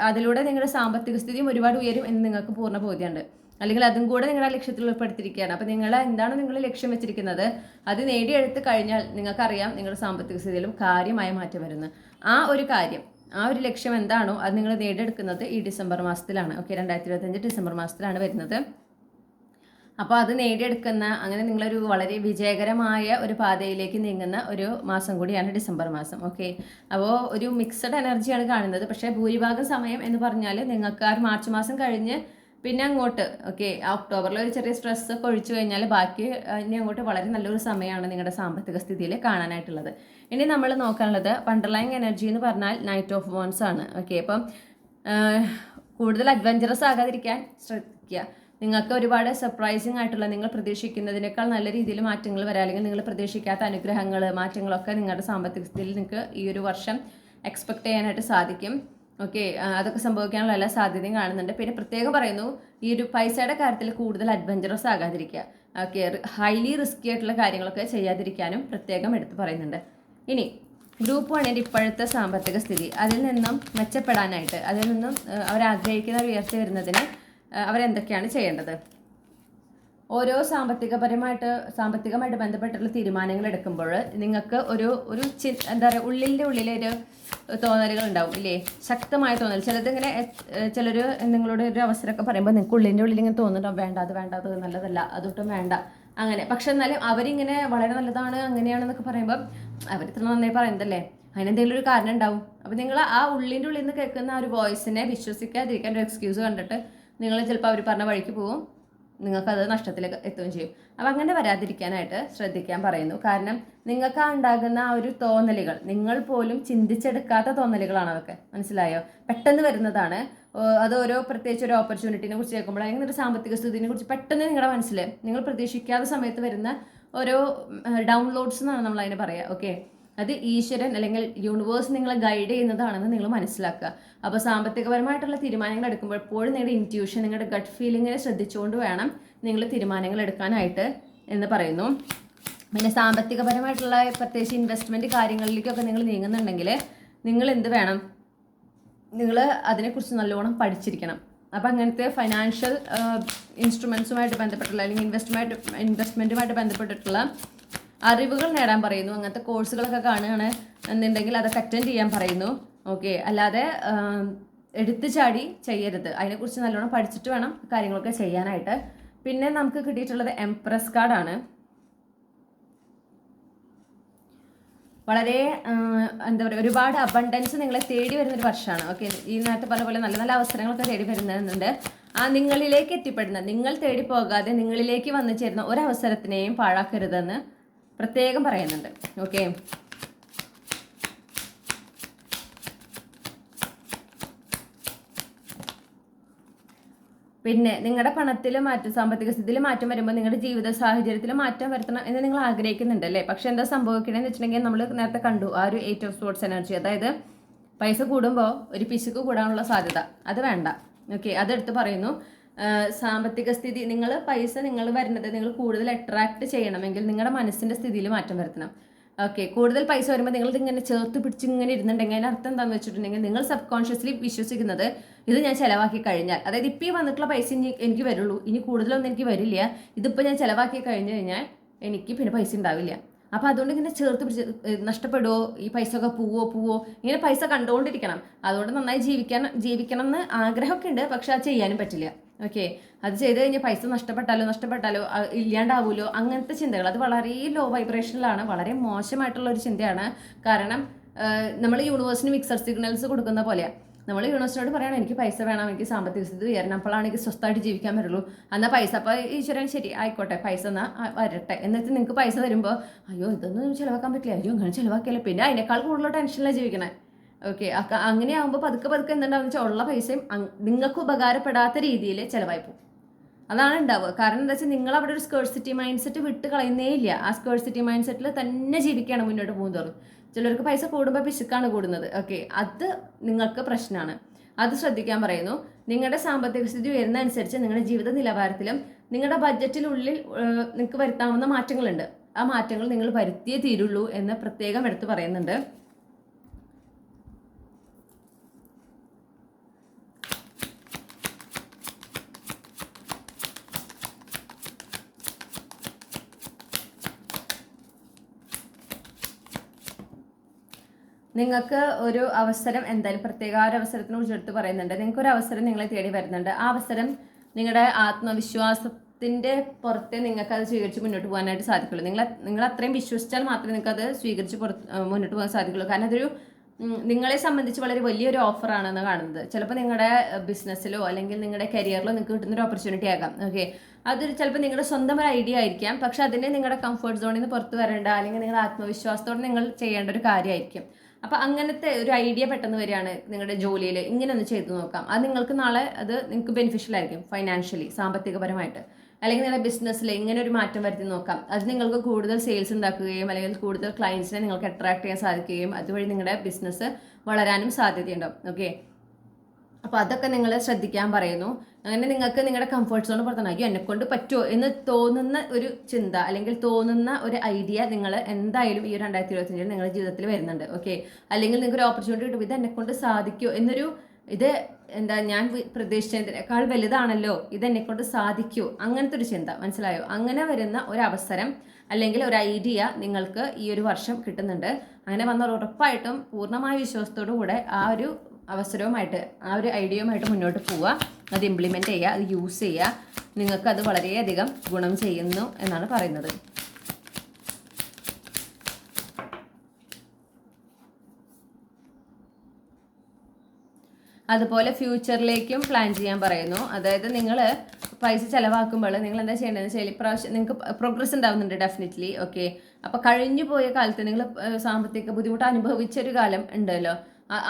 Speaker 1: അതിലൂടെ നിങ്ങളുടെ സാമ്പത്തിക സ്ഥിതിയും ഒരുപാട് ഉയരും എന്ന് നിങ്ങൾക്ക് പൂർണ്ണ ബോധ്യമുണ്ട്. അല്ലെങ്കിൽ അതും കൂടെ നിങ്ങളുടെ ആ ലക്ഷ്യത്തിൽ ഉൾപ്പെടുത്തിയിരിക്കുകയാണ്. അപ്പോൾ എന്താണ് നിങ്ങൾ ലക്ഷ്യം വെച്ചിരിക്കുന്നത്, അത് നേടിയെടുത്ത് കഴിഞ്ഞാൽ നിങ്ങൾക്കറിയാം നിങ്ങളുടെ സാമ്പത്തിക സ്ഥിതിയിലും കാര്യമായ മാറ്റം വരുന്നു. ആ ഒരു ലക്ഷ്യം എന്താണോ അത് നിങ്ങൾ നേടിയെടുക്കുന്നത് ഈ ഡിസംബർ മാസത്തിലാണ്. ഓക്കെ, 2025 ഡിസംബർ മാസത്തിലാണ് വരുന്നത്. അപ്പോൾ അത് നേടിയെടുക്കുന്ന, അങ്ങനെ നിങ്ങളൊരു വളരെ വിജയകരമായ ഒരു പാതയിലേക്ക് നീങ്ങുന്ന ഒരു മാസം കൂടിയാണ് ഡിസംബർ മാസം. ഓക്കെ, അപ്പോൾ ഒരു മിക്സഡ് എനർജിയാണ് കാണുന്നത്. പക്ഷേ ഭൂരിഭാഗം സമയം എന്ന് പറഞ്ഞാൽ നിങ്ങൾക്ക് ആ മാർച്ച് മാസം കഴിഞ്ഞ് പിന്നെ അങ്ങോട്ട്, ഓക്കെ, ഒക്ടോബറിൽ ഒരു ചെറിയ സ്ട്രെസ് ഒക്കെ ഒഴിച്ചു കഴിഞ്ഞാൽ ബാക്കി ഇനി അങ്ങോട്ട് വളരെ നല്ലൊരു സമയമാണ് നിങ്ങളുടെ സാമ്പത്തിക സ്ഥിതിയിൽ കാണാനായിട്ടുള്ളത്. ഇനി നമ്മൾ നോക്കാനുള്ളത് അണ്ടർലൈങ് എനർജി എന്ന് പറഞ്ഞാൽ നൈറ്റ് ഓഫ് വോൺസ് ആണ്. ഓക്കെ, അപ്പം കൂടുതൽ അഡ്വഞ്ചറസ് ആകാതിരിക്കാൻ ശ്രദ്ധിക്കുക. നിങ്ങൾക്ക് ഒരുപാട് സർപ്രൈസിങ് ആയിട്ടുള്ള, നിങ്ങൾ പ്രതീക്ഷിക്കുന്നതിനേക്കാൾ നല്ല രീതിയിൽ മാറ്റങ്ങൾ വരാം, അല്ലെങ്കിൽ നിങ്ങൾ പ്രതീക്ഷിക്കാത്ത അനുഗ്രഹങ്ങൾ, മാറ്റങ്ങളൊക്കെ നിങ്ങളുടെ സാമ്പത്തിക സ്ഥിതിയിൽ നിങ്ങൾക്ക് ഈ ഒരു വർഷം എക്സ്പെക്ട് ചെയ്യാനായിട്ട് സാധിക്കും. ഓക്കെ, അതൊക്കെ സംഭവിക്കാനുള്ള എല്ലാ സാധ്യതയും കാണുന്നുണ്ട്. പിന്നെ പ്രത്യേകം പറയുന്നു, ഈ ഒരു പൈസയുടെ കാര്യത്തിൽ കൂടുതൽ അഡ്വഞ്ചറസ് ആകാതിരിക്കുക. ഓക്കെ, ഹൈലി റിസ്കി ആയിട്ടുള്ള കാര്യങ്ങളൊക്കെ ചെയ്യാതിരിക്കാനും പ്രത്യേകം എടുത്ത് പറയുന്നുണ്ട്. ഇനി ഗ്രൂപ്പ് 1ൻ്റെ ഇപ്പോഴത്തെ സാമ്പത്തിക സ്ഥിതി, അതിൽ നിന്നും മെച്ചപ്പെടാനായിട്ട്, അതിൽ നിന്നും അവരാഗ്രഹിക്കുന്ന ഉയർത്തി വരുന്നതിന് അവരെന്തൊക്കെയാണ് ചെയ്യേണ്ടത്? ഓരോ സാമ്പത്തികമായിട്ട് ബന്ധപ്പെട്ടുള്ള തീരുമാനങ്ങൾ എടുക്കുമ്പോൾ നിങ്ങൾക്ക് ഒരു എന്താ പറയുക, ഉള്ളിലൊരു തോന്നലുകൾ ഉണ്ടാവും ഇല്ലേ, ശക്തമായ തോന്നൽ. ചിലർ നിങ്ങളോട് ഒരു അവസരമൊക്കെ പറയുമ്പോൾ നിങ്ങൾക്ക് ഉള്ളിൻ്റെ ഉള്ളിൽ ഇങ്ങനെ തോന്നുന്നുണ്ടാവും, വേണ്ട അത് നല്ലതല്ല, അതൊട്ടും വേണ്ട അങ്ങനെ. പക്ഷെ എന്നാലും അവരിങ്ങനെ വളരെ നല്ലതാണ് അങ്ങനെയാണെന്നൊക്കെ പറയുമ്പോൾ അവർ ഇത്ര നന്നായി പറയുന്നതല്ലേ, അതിനെന്തെങ്കിലും ഒരു കാരണം ഉണ്ടാവും. അപ്പോൾ നിങ്ങൾ ആ ഉള്ളിൻ്റെ ഉള്ളിൽ നിന്ന് കേൾക്കുന്ന ആ ഒരു വോയിസിനെ വിശ്വസിക്കാതിരിക്കാൻ ഒരു എക്സ്ക്യൂസ് കണ്ടിട്ട് നിങ്ങൾ ചിലപ്പോൾ അവർ പറഞ്ഞ വഴിക്ക് പോവും, നിങ്ങൾക്കത് നഷ്ടത്തിലേക്ക് എത്തുകയും ചെയ്യും. അപ്പം അങ്ങനെ വരാതിരിക്കാനായിട്ട് ശ്രദ്ധിക്കാൻ പറയുന്നു. കാരണം നിങ്ങൾക്ക് ഉണ്ടാകുന്ന ആ ഒരു തോന്നലുകൾ നിങ്ങൾ പോലും ചിന്തിച്ചെടുക്കാത്ത തോന്നലുകളാണ് അതൊക്കെ, മനസ്സിലായോ? പെട്ടെന്ന് വരുന്നതാണ്. അത് പ്രത്യേകിച്ച് ഒരു ഓപ്പർച്യൂണിറ്റിനെ കുറിച്ച് കേൾക്കുമ്പോൾ, അല്ലെങ്കിൽ ഒരു സാമ്പത്തിക സ്ഥിതിനെ കുറിച്ച് പെട്ടെന്ന് നിങ്ങളുടെ മനസ്സിൽ നിങ്ങൾ പ്രതീക്ഷിക്കാത്ത സമയത്ത് വരുന്ന ഓരോ ഡൗൺലോഡ്സ് എന്നാണ് നമ്മൾ അതിനെ പറയുക. ഓക്കെ, അത് ഈശ്വരൻ അല്ലെങ്കിൽ യൂണിവേഴ്സ് നിങ്ങളെ ഗൈഡ് ചെയ്യുന്നതാണെന്ന് നിങ്ങൾ മനസ്സിലാക്കുക. അപ്പോൾ സാമ്പത്തികപരമായിട്ടുള്ള തീരുമാനങ്ങൾ എടുക്കുമ്പോൾ എപ്പോഴും നിങ്ങളുടെ ഇൻറ്റ്യൂഷൻ, നിങ്ങളുടെ ഗട്ട് ഫീലിങ്ങിനെ ശ്രദ്ധിച്ചുകൊണ്ട് വേണം നിങ്ങൾ തീരുമാനങ്ങൾ എടുക്കാനായിട്ട് എന്ന് പറയുന്നു. പിന്നെ സാമ്പത്തികപരമായിട്ടുള്ള പ്രത്യേകിച്ച് ഇൻവെസ്റ്റ്മെൻറ്റ് കാര്യങ്ങളിലേക്കൊക്കെ നിങ്ങൾ നീങ്ങുന്നുണ്ടെങ്കിൽ നിങ്ങൾ എന്ത് വേണം, നിങ്ങൾ അതിനെക്കുറിച്ച് നല്ലോണം പഠിച്ചിരിക്കണം. അപ്പോൾ അങ്ങനത്തെ ഫൈനാൻഷ്യൽ ഇൻസ്ട്രുമെൻസുമായിട്ട് ബന്ധപ്പെട്ടുള്ള അല്ലെങ്കിൽ ഇൻവെസ്റ്റ്മെൻറ്റുമായിട്ട് ബന്ധപ്പെട്ടിട്ടുള്ള അറിവുകൾ നേടാൻ പറയുന്നു. അങ്ങനത്തെ കോഴ്സുകളൊക്കെ കാണുകയാണ് എന്നുണ്ടെങ്കിൽ അതൊക്കെ അറ്റൻഡ് ചെയ്യാൻ പറയുന്നു. ഓക്കെ, അല്ലാതെ എടുത്തു ചാടി ചെയ്യരുത്. അതിനെക്കുറിച്ച് നല്ലോണം പഠിച്ചിട്ട് വേണം കാര്യങ്ങളൊക്കെ ചെയ്യാനായിട്ട്. പിന്നെ നമുക്ക് കിട്ടിയിട്ടുള്ളത് എംപ്രസ് കാർഡാണ്. വളരെ എന്താ പറയുക, ഒരുപാട് അബണ്ടൻസ് നിങ്ങളെ തേടി വരുന്നൊരു വർഷമാണ്. ഓക്കെ, ഈ നേരത്തെ പോലെ നല്ല നല്ല അവസരങ്ങളൊക്കെ തേടി വരുന്നുണ്ട്. ആ നിങ്ങളിലേക്ക് എത്തിപ്പെടുന്ന, നിങ്ങൾ തേടി പോകാതെ നിങ്ങളിലേക്ക് വന്നു ചേരുന്ന ഒരവസരത്തിനെയും പാഴാക്കരുതെന്ന് പ്രത്യേകം പറയുന്നുണ്ട്. ഓക്കെ, പിന്നെ നിങ്ങളുടെ പണത്തിൽ മാറ്റം, സാമ്പത്തിക സ്ഥിതിയിൽ മാറ്റം വരുമ്പോൾ നിങ്ങളുടെ ജീവിത സാഹചര്യത്തിൽ മാറ്റം വരുത്തണം എന്ന് നിങ്ങൾ ആഗ്രഹിക്കുന്നുണ്ട് അല്ലേ? പക്ഷെ എന്താ സംഭവിക്കണമെന്ന് വെച്ചിട്ടുണ്ടെങ്കിൽ നമ്മൾ നേരത്തെ കണ്ടു ആ ഒരു 8 ഓഫ് സ്പോർട്സ് എനർജി, അതായത് പൈസ കൂടുമ്പോൾ ഒരു പിശുക്ക് കൂടാനുള്ള സാധ്യത, അത് വേണ്ട. ഓക്കെ, അതെടുത്ത് പറയുന്നു. സാമ്പത്തിക സ്ഥിതി, പൈസ വരുന്നത് നിങ്ങൾ കൂടുതൽ അട്രാക്ട് ചെയ്യണമെങ്കിൽ നിങ്ങളുടെ മനസ്സിൻ്റെ സ്ഥിതിയിൽ മാറ്റം വരുത്തണം. ഓക്കെ, കൂടുതൽ പൈസ വരുമ്പോൾ നിങ്ങൾ ഇങ്ങനെ ചേർത്ത് പിടിച്ച് ഇങ്ങനെ ഇരുന്നുണ്ടെങ്കിൽ അതിന് അർത്ഥം എന്താണെന്ന് വെച്ചിട്ടുണ്ടെങ്കിൽ നിങ്ങൾ സബ് കോൺഷ്യസ്ലി വിശ്വസിക്കുന്നത് ഇത് ഞാൻ ചിലവാക്കി കഴിഞ്ഞാൽ, അതായത് ഇപ്പോൾ ഈ വന്നിട്ടുള്ള പൈസ എനിക്ക് വരുള്ളൂ, ഇനി കൂടുതലൊന്നും എനിക്ക് വരില്ല, ഇതിപ്പോൾ ഞാൻ ചിലവാക്കി കഴിഞ്ഞു കഴിഞ്ഞാൽ എനിക്ക് പിന്നെ പൈസ ഉണ്ടാവില്ല. അപ്പോൾ അതുകൊണ്ട് ഇങ്ങനെ ചേർത്ത് പിടിച്ച് നഷ്ടപ്പെടുമോ, ഈ പൈസ ഒക്കെ പോവോ ഇങ്ങനെ പൈസ കണ്ടുകൊണ്ടിരിക്കണം. അതുകൊണ്ട് നന്നായി ജീവിക്കണം എന്ന് ആഗ്രഹമൊക്കെ ഉണ്ട്, പക്ഷെ അത് ചെയ്യാനും പറ്റില്ല. ഓക്കെ, അത് ചെയ്ത് കഴിഞ്ഞാൽ പൈസ നഷ്ടപ്പെട്ടാലോ ഇല്ലാണ്ടാവുമല്ലോ, അങ്ങനത്തെ ചിന്തകൾ, അത് വളരെ ലോ വൈബ്രേഷനിലാണ്, വളരെ മോശമായിട്ടുള്ള ഒരു ചിന്തയാണ്. കാരണം നമ്മൾ യൂണിവേഴ്സിന് മിക്സഡ് സിഗ്നൽസ് കൊടുക്കുന്ന പോലെയാണ്. നമ്മൾ യൂണിവേഴ്സിനോട് പറയണം എനിക്ക് പൈസ വേണം, എനിക്ക് സാമ്പത്തിക സ്ഥിതി ഉയരണം, അപ്പോഴാണ് എനിക്ക് സ്വസ്ഥമായിട്ട് ജീവിക്കാൻ പറ്റുള്ളൂ. എന്നാൽ പൈസ, അപ്പോൾ ഈശ്വരൻ ശരി ആയിക്കോട്ടെ പൈസ എന്നാൽ വരട്ടെ, എന്നിട്ട് നിങ്ങൾക്ക് പൈസ തരുമ്പോൾ അയ്യോ ഇതൊന്നും ചിലവാക്കാൻ പറ്റില്ല, അയ്യോ അങ്ങനെ ചിലവാക്കിയല്ലോ, പിന്നെ അതിനേക്കാൾ കൂടുതൽ ടെൻഷനിലാണ് ജീവിക്കണേ. ഓക്കെ, അങ്ങനെയാകുമ്പോൾ പതുക്കെ എന്തുണ്ടാവുന്ന വെച്ചാൽ ഉള്ള പൈസയും നിങ്ങൾക്ക് ഉപകാരപ്പെടാത്ത രീതിയിൽ ചിലവായി പോകും. അതാണ് ഉണ്ടാവുക. കാരണം എന്താ വെച്ചാൽ നിങ്ങൾ അവിടെ ഒരു സ്കേഴ്സിറ്റി മൈൻഡ് സെറ്റ് വിട്ട് കളയുന്നേ ഇല്ല. ആ സ്കേഴ്സിറ്റി മൈൻഡ് സെറ്റിൽ തന്നെ ജീവിക്കുകയാണ് മുന്നോട്ട് പോകുന്നതോറും. ചിലർക്ക് പൈസ കൂടുമ്പോൾ പിശുക്കാണ് കൂടുന്നത്. ഓക്കെ, അത് നിങ്ങൾക്ക് പ്രശ്നമാണ്, അത് ശ്രദ്ധിക്കാൻ പറയുന്നു. നിങ്ങളുടെ സാമ്പത്തിക സ്ഥിതി ഉയരുന്ന അനുസരിച്ച് നിങ്ങളുടെ ജീവിത നിലവാരത്തിലും നിങ്ങളുടെ ബഡ്ജറ്റിനുള്ളിൽ നിങ്ങൾക്ക് വരുത്താവുന്ന മാറ്റങ്ങളുണ്ട്. ആ മാറ്റങ്ങൾ നിങ്ങൾ വരുത്തിയേ തീരുള്ളൂ എന്ന് പ്രത്യേകം എടുത്ത് പറയുന്നുണ്ട്. നിങ്ങൾക്ക് ഒരു അവസരം എന്തായാലും പ്രത്യേക ഒരു അവസരത്തിനെ കുറിച്ച് എടുത്ത് പറയുന്നുണ്ട്. നിങ്ങൾക്കൊരു അവസരം നിങ്ങളെ തേടി വരുന്നുണ്ട്. ആ അവസരം നിങ്ങളുടെ ആത്മവിശ്വാസത്തിൻ്റെ പുറത്തെ നിങ്ങൾക്ക് അത് സ്വീകരിച്ച് മുന്നോട്ട് പോകാനായിട്ട് സാധിക്കുള്ളൂ. നിങ്ങൾ അത്രയും വിശ്വസിച്ചാൽ മാത്രമേ നിങ്ങൾക്ക് അത് സ്വീകരിച്ച് മുന്നോട്ട് പോകാൻ സാധിക്കുള്ളൂ. കാരണം അതൊരു നിങ്ങളെ സംബന്ധിച്ച് വളരെ വലിയൊരു ഓഫറാണെന്ന് കാണുന്നത്. ചിലപ്പോൾ നിങ്ങളുടെ ബിസിനസ്സിലോ അല്ലെങ്കിൽ നിങ്ങളുടെ കരിയറിലോ നിങ്ങൾക്ക് കിട്ടുന്നൊരു ഓപ്പർച്യൂണിറ്റി ആകാം. ഓക്കെ, അതൊരു ചിലപ്പോൾ നിങ്ങളുടെ സ്വന്തം ഒരു ഐഡിയ ആയിരിക്കാം, പക്ഷെ അതിനെ നിങ്ങളുടെ കംഫർട്ട് സോണിൽ നിന്ന് പുറത്ത് വരേണ്ട അല്ലെങ്കിൽ നിങ്ങളുടെ ആത്മവിശ്വാസത്തോടെ നിങ്ങൾ ചെയ്യേണ്ട ഒരു കാര്യമായിരിക്കും. അപ്പോൾ അങ്ങനത്തെ ഒരു ഐഡിയ പെട്ടെന്ന് വരികയാണ് നിങ്ങളുടെ ജോലിയിൽ, ഇങ്ങനെ ഒന്ന് ചെയ്തു നോക്കാം, അത് നിങ്ങൾക്ക് നാളെ അത് നിങ്ങൾക്ക് ബെനിഫിഷ്യൽ ആയിരിക്കും ഫൈനാൻഷ്യലി, സാമ്പത്തികപരമായിട്ട്. അല്ലെങ്കിൽ നിങ്ങളുടെ ബിസിനസ്സിൽ ഇങ്ങനെ ഒരു മാറ്റം വരുത്തി നോക്കാം, അത് നിങ്ങൾക്ക് കൂടുതൽ സെയിൽസ് ഉണ്ടാക്കുകയും അല്ലെങ്കിൽ കൂടുതൽ ക്ലയൻസിനെ നിങ്ങൾക്ക് അട്രാക്ട് ചെയ്യാൻ സാധിക്കുകയും അതുവഴി നിങ്ങളുടെ ബിസിനസ് വളരാനും സാധ്യതയുണ്ടാവും. ഓക്കെ, അപ്പോൾ അതൊക്കെ നിങ്ങൾ ശ്രദ്ധിക്കാൻ പറയുന്നു. അങ്ങനെ നിങ്ങൾക്ക് നിങ്ങളുടെ കംഫർട്ട് സോൺ പുറത്താണ്, അയ്യോ എന്നെക്കൊണ്ട് പറ്റുമോ എന്ന് തോന്നുന്ന ഒരു ചിന്ത അല്ലെങ്കിൽ തോന്നുന്ന ഒരു ഐഡിയ നിങ്ങൾ എന്തായാലും ഈ 2025 നിങ്ങളുടെ ജീവിതത്തിൽ വരുന്നുണ്ട്. ഓക്കെ, അല്ലെങ്കിൽ നിങ്ങൾക്ക് ഒരു ഓപ്പർച്യൂണിറ്റി കിട്ടും, ഇത് എന്നെക്കൊണ്ട് സാധിക്കുമോ എന്നൊരു, ഇത് എന്താ ഞാൻ പ്രതീക്ഷിച്ചതിനേക്കാൾ വലുതാണല്ലോ, ഇതെന്നെക്കൊണ്ട് സാധിക്കുമോ, അങ്ങനത്തെ ഒരു ചിന്ത, മനസ്സിലായോ? അങ്ങനെ വരുന്ന ഒരു അവസരം അല്ലെങ്കിൽ ഒരു ഐഡിയ നിങ്ങൾക്ക് ഈ ഒരു വർഷം കിട്ടുന്നുണ്ട്. അങ്ങനെ വന്നാൽ ഉറപ്പായിട്ടും പൂർണ്ണമായ വിശ്വാസത്തോടു കൂടെ ആ ഒരു അവസരവുമായിട്ട് ആ ഒരു ഐഡിയയുമായിട്ട് മുന്നോട്ട് പോവുക, അത് ഇംപ്ലിമെൻ്റ് ചെയ്യുക, അത് യൂസ് ചെയ്യുക. നിങ്ങൾക്കത് വളരെയധികം ഗുണം ചെയ്യുന്നു എന്നാണ് പറയുന്നത്. അതുപോലെ ഫ്യൂച്ചറിലേക്കും പ്ലാൻ ചെയ്യാൻ പറയുന്നു. അതായത് നിങ്ങൾ പൈസ ചിലവാക്കുമ്പോൾ നിങ്ങൾ എന്താ ചെയ്യേണ്ടതെന്ന് വെച്ചാൽ ഇപ്രാവശ്യം നിങ്ങൾക്ക് പ്രോഗ്രസ് ഉണ്ടാവുന്നുണ്ട് ഡെഫിനറ്റ്ലി. ഓക്കെ, അപ്പോൾ കഴിഞ്ഞു പോയ കാലത്ത് നിങ്ങൾ സാമ്പത്തിക ബുദ്ധിമുട്ട് അനുഭവിച്ചൊരു കാലം ഉണ്ടല്ലോ,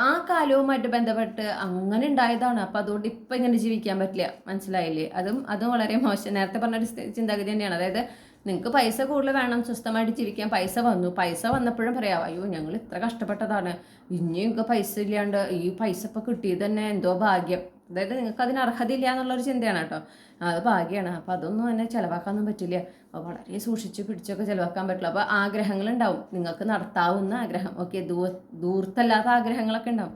Speaker 1: ആ കാലവുമായിട്ട് ബന്ധപ്പെട്ട് അങ്ങനെ ഉണ്ടായതാണ്. അപ്പം അതുകൊണ്ട് ഇപ്പം ഇങ്ങനെ ജീവിക്കാൻ പറ്റില്ല, മനസ്സിലായില്ലേ? അതും വളരെ മോശം, നേരത്തെ പറഞ്ഞൊരു ചിന്താഗതി തന്നെയാണ്. അതായത് നിങ്ങൾക്ക് പൈസ കൂടുതൽ വേണം, സ്വസ്ഥമായിട്ട് ജീവിക്കാൻ പൈസ വന്നു, പൈസ വന്നപ്പോഴും പറയാം അയ്യോ ഞങ്ങൾ ഇത്ര കഷ്ടപ്പെട്ടതാണ്, ഇനിയും നിങ്ങൾക്ക് പൈസ ഇല്ലാണ്ട് ഈ പൈസ ഇപ്പോൾ കിട്ടിയത് തന്നെ എന്തോ ഭാഗ്യം. അതായത് നിങ്ങൾക്ക് അതിന് അർഹതയില്ല എന്നുള്ളൊരു ചിന്തയാണ് കേട്ടോ, അത് ഭാഗ്യമാണ്. അപ്പോൾ അതൊന്നും തന്നെ ചിലവാക്കാനൊന്നും പറ്റില്ല, അപ്പോൾ വളരെ സൂക്ഷിച്ച് പിടിച്ചൊക്കെ ചിലവാക്കാൻ പറ്റില്ല. അപ്പോൾ ആഗ്രഹങ്ങളുണ്ടാവും, നിങ്ങൾക്ക് നടത്താവുന്ന ആഗ്രഹം, ഓക്കെ, ദൂർത്തല്ലാത്ത ആഗ്രഹങ്ങളൊക്കെ ഉണ്ടാവും,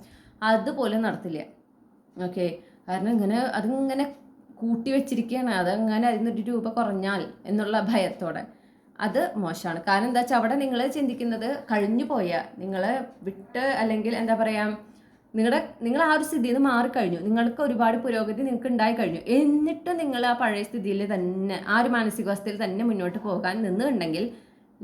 Speaker 1: അതുപോലെ നടത്തില്ല. ഓക്കെ, കാരണം അതിങ്ങനെ കൂട്ടി വെച്ചിരിക്കുകയാണ്, അതങ്ങനെ അതിനൊരു രൂപ കുറഞ്ഞാൽ എന്നുള്ള ഭയത്തോടെ. അത് മോശമാണ്. കാരണം എന്താ വെച്ചാൽ അവിടെ നിങ്ങൾ ചിന്തിക്കുന്നത് കഴിഞ്ഞു പോയ നിങ്ങളെ വിട്ട്, അല്ലെങ്കിൽ എന്താ പറയുക, നിങ്ങൾ ആ ഒരു സ്ഥിതിയിൽ നിന്ന് മാറിക്കഴിഞ്ഞു, നിങ്ങൾക്ക് ഒരുപാട് പുരോഗതി നിങ്ങൾക്ക് ഉണ്ടായി കഴിഞ്ഞു, എന്നിട്ട് നിങ്ങൾ ആ പഴയ സ്ഥിതിയിൽ തന്നെ ആ ഒരു മാനസികാവസ്ഥയിൽ തന്നെ മുന്നോട്ട് പോകാൻ നിന്നുണ്ടെങ്കിൽ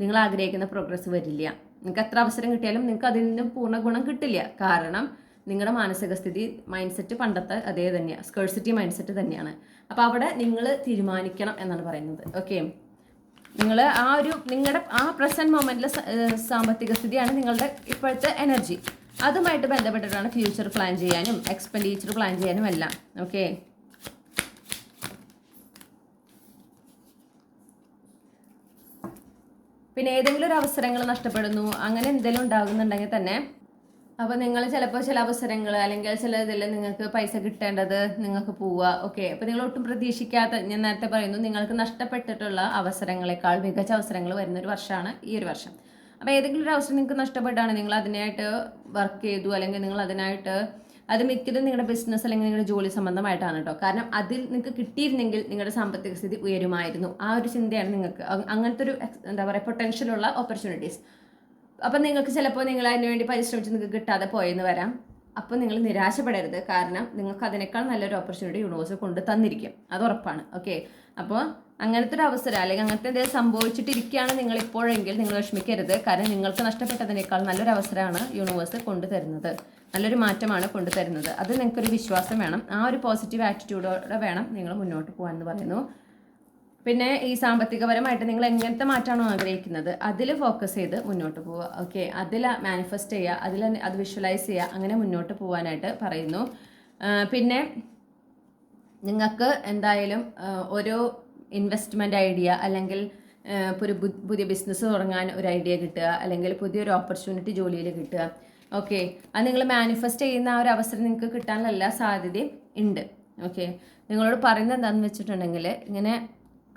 Speaker 1: നിങ്ങൾ ആഗ്രഹിക്കുന്ന പ്രോഗ്രസ് വരില്ല. നിങ്ങൾക്ക് എത്ര അവസരം കിട്ടിയാലും നിങ്ങൾക്ക് അതിൽ നിന്ന് പൂർണ്ണ ഗുണം കിട്ടില്ല. കാരണം നിങ്ങളുടെ മാനസിക സ്ഥിതി മൈൻഡ് സെറ്റ് പണ്ടത്തെ അതേ തന്നെയാണ്, സ്കേഴ്സിറ്റി മൈൻഡ് സെറ്റ് തന്നെയാണ്. അപ്പോൾ അവിടെ നിങ്ങൾ തീരുമാനിക്കണം എന്നാണ് പറയുന്നത്. ഓക്കെ, നിങ്ങൾ നിങ്ങളുടെ ആ പ്രസന്റ് മൊമെന്റിലെ സാമ്പത്തിക സ്ഥിതിയാണ് നിങ്ങളുടെ ഇപ്പോഴത്തെ എനർജി, അതുമായിട്ട് ബന്ധപ്പെട്ടിട്ടാണ് ഫ്യൂച്ചർ പ്ലാൻ ചെയ്യാനും എക്സ്പെൻഡിച്ചർ പ്ലാൻ ചെയ്യാനും എല്ലാം. ഓക്കെ, പിന്നെ ഏതെങ്കിലും ഒരു അവസരങ്ങൾ നഷ്ടപ്പെടുന്നു, അങ്ങനെ എന്തെങ്കിലും ഉണ്ടാകുന്നുണ്ടെങ്കിൽ തന്നെ, അപ്പോൾ നിങ്ങൾ ചിലപ്പോൾ ചില അവസരങ്ങൾ അല്ലെങ്കിൽ ചില ഇതിൽ നിങ്ങൾക്ക് പൈസ കിട്ടേണ്ടത് നിങ്ങൾക്ക് പോവുക. ഓക്കെ, അപ്പോൾ നിങ്ങൾ ഒട്ടും പ്രതീക്ഷിക്കാത്ത, ഞാൻ നേരത്തെ പറയുന്നു, നിങ്ങൾക്ക് നഷ്ടപ്പെട്ടിട്ടുള്ള അവസരങ്ങളെക്കാൾ മികച്ച അവസരങ്ങൾ വരുന്നൊരു വർഷമാണ് ഈ ഒരു വർഷം. അപ്പോൾ ഏതെങ്കിലും ഒരു അവസരം നിങ്ങൾക്ക് നഷ്ടപ്പെട്ടാണ്, നിങ്ങൾ അതിനായിട്ട് വർക്ക് ചെയ്തു, അല്ലെങ്കിൽ നിങ്ങൾ അതിനായിട്ട് അത് മിക്കതും നിങ്ങളുടെ ബിസിനസ് അല്ലെങ്കിൽ നിങ്ങളുടെ ജോലി സംബന്ധമായിട്ടാണ് കേട്ടോ. കാരണം അതിൽ നിങ്ങൾക്ക് കിട്ടിയിരുന്നെങ്കിൽ നിങ്ങളുടെ സാമ്പത്തിക സ്ഥിതി ഉയരുമായിരുന്നു, ആ ഒരു ചിന്തയാണ് നിങ്ങൾക്ക്. അങ്ങനത്തെ ഒരു എന്താ പറയുക പൊട്ടൻഷ്യലുള്ള ഓപ്പർച്യൂണിറ്റീസ്. അപ്പം നിങ്ങൾക്ക് ചിലപ്പോൾ നിങ്ങൾ അതിന് വേണ്ടി പരിശ്രമിച്ച് നിങ്ങൾക്ക് കിട്ടാതെ പോയെന്ന് വരാം. അപ്പോൾ നിങ്ങൾ നിരാശപ്പെടരുത്, കാരണം നിങ്ങൾക്ക് അതിനേക്കാൾ നല്ലൊരു ഓപ്പർച്യൂണിറ്റി യൂണിവേഴ്സ് കൊണ്ട് തന്നിരിക്കും, അത് ഉറപ്പാണ്. ഓക്കെ, അപ്പോൾ അങ്ങനത്തെ ഒരു അവസരം അല്ലെങ്കിൽ അങ്ങനത്തെ എന്തെങ്കിലും സംഭവിച്ചിട്ടിരിക്കുകയാണ് നിങ്ങൾ ഇപ്പോഴെങ്കിൽ നിങ്ങൾ വിഷമിക്കരുത്. കാരണം നിങ്ങൾക്ക് നഷ്ടപ്പെട്ടതിനേക്കാൾ നല്ലൊരു അവസരമാണ് യൂണിവേഴ്സ് കൊണ്ടുതരുന്നത്, നല്ലൊരു മാറ്റമാണ് കൊണ്ടുതരുന്നത്. അത് നിങ്ങൾക്കൊരു വിശ്വാസം വേണം, ആ ഒരു പോസിറ്റീവ് ആറ്റിറ്റ്യൂഡോടെ വേണം നിങ്ങൾ മുന്നോട്ട് പോകാൻ എന്ന് പറയുന്നു. പിന്നെ ഈ സാമ്പത്തികപരമായിട്ട് നിങ്ങൾ എങ്ങനത്തെ മാറ്റമാണോ ആഗ്രഹിക്കുന്നത് അതിൽ ഫോക്കസ് ചെയ്ത് മുന്നോട്ട് പോവുക. ഓക്കെ, അതിൽ മാനിഫെസ്റ്റ് ചെയ്യുക, അത് വിഷ്വലൈസ് ചെയ്യുക, അങ്ങനെ മുന്നോട്ട് പോകാനായിട്ട് പറയുന്നു. പിന്നെ നിങ്ങൾക്ക് എന്തായാലും ഒരു ഇൻവെസ്റ്റ്മെൻറ്റ് ഐഡിയ അല്ലെങ്കിൽ ഒരു പുതിയ ബിസിനസ് തുടങ്ങാൻ ഒരു ഐഡിയ കിട്ടുക, അല്ലെങ്കിൽ പുതിയൊരു ഓപ്പർച്യൂണിറ്റി ജോലിയിൽ കിട്ടുക. ഓക്കെ, അത് നിങ്ങൾ മാനിഫെസ്റ്റ് ചെയ്യുന്ന ആ ഒരു അവസരം നിങ്ങൾക്ക് കിട്ടാനുള്ള എല്ലാ സാധ്യതയും ഉണ്ട്. ഓക്കെ, നിങ്ങളോട് പറയുന്നത് എന്താണെന്ന് വെച്ചിട്ടുണ്ടെങ്കിൽ ഇങ്ങനെ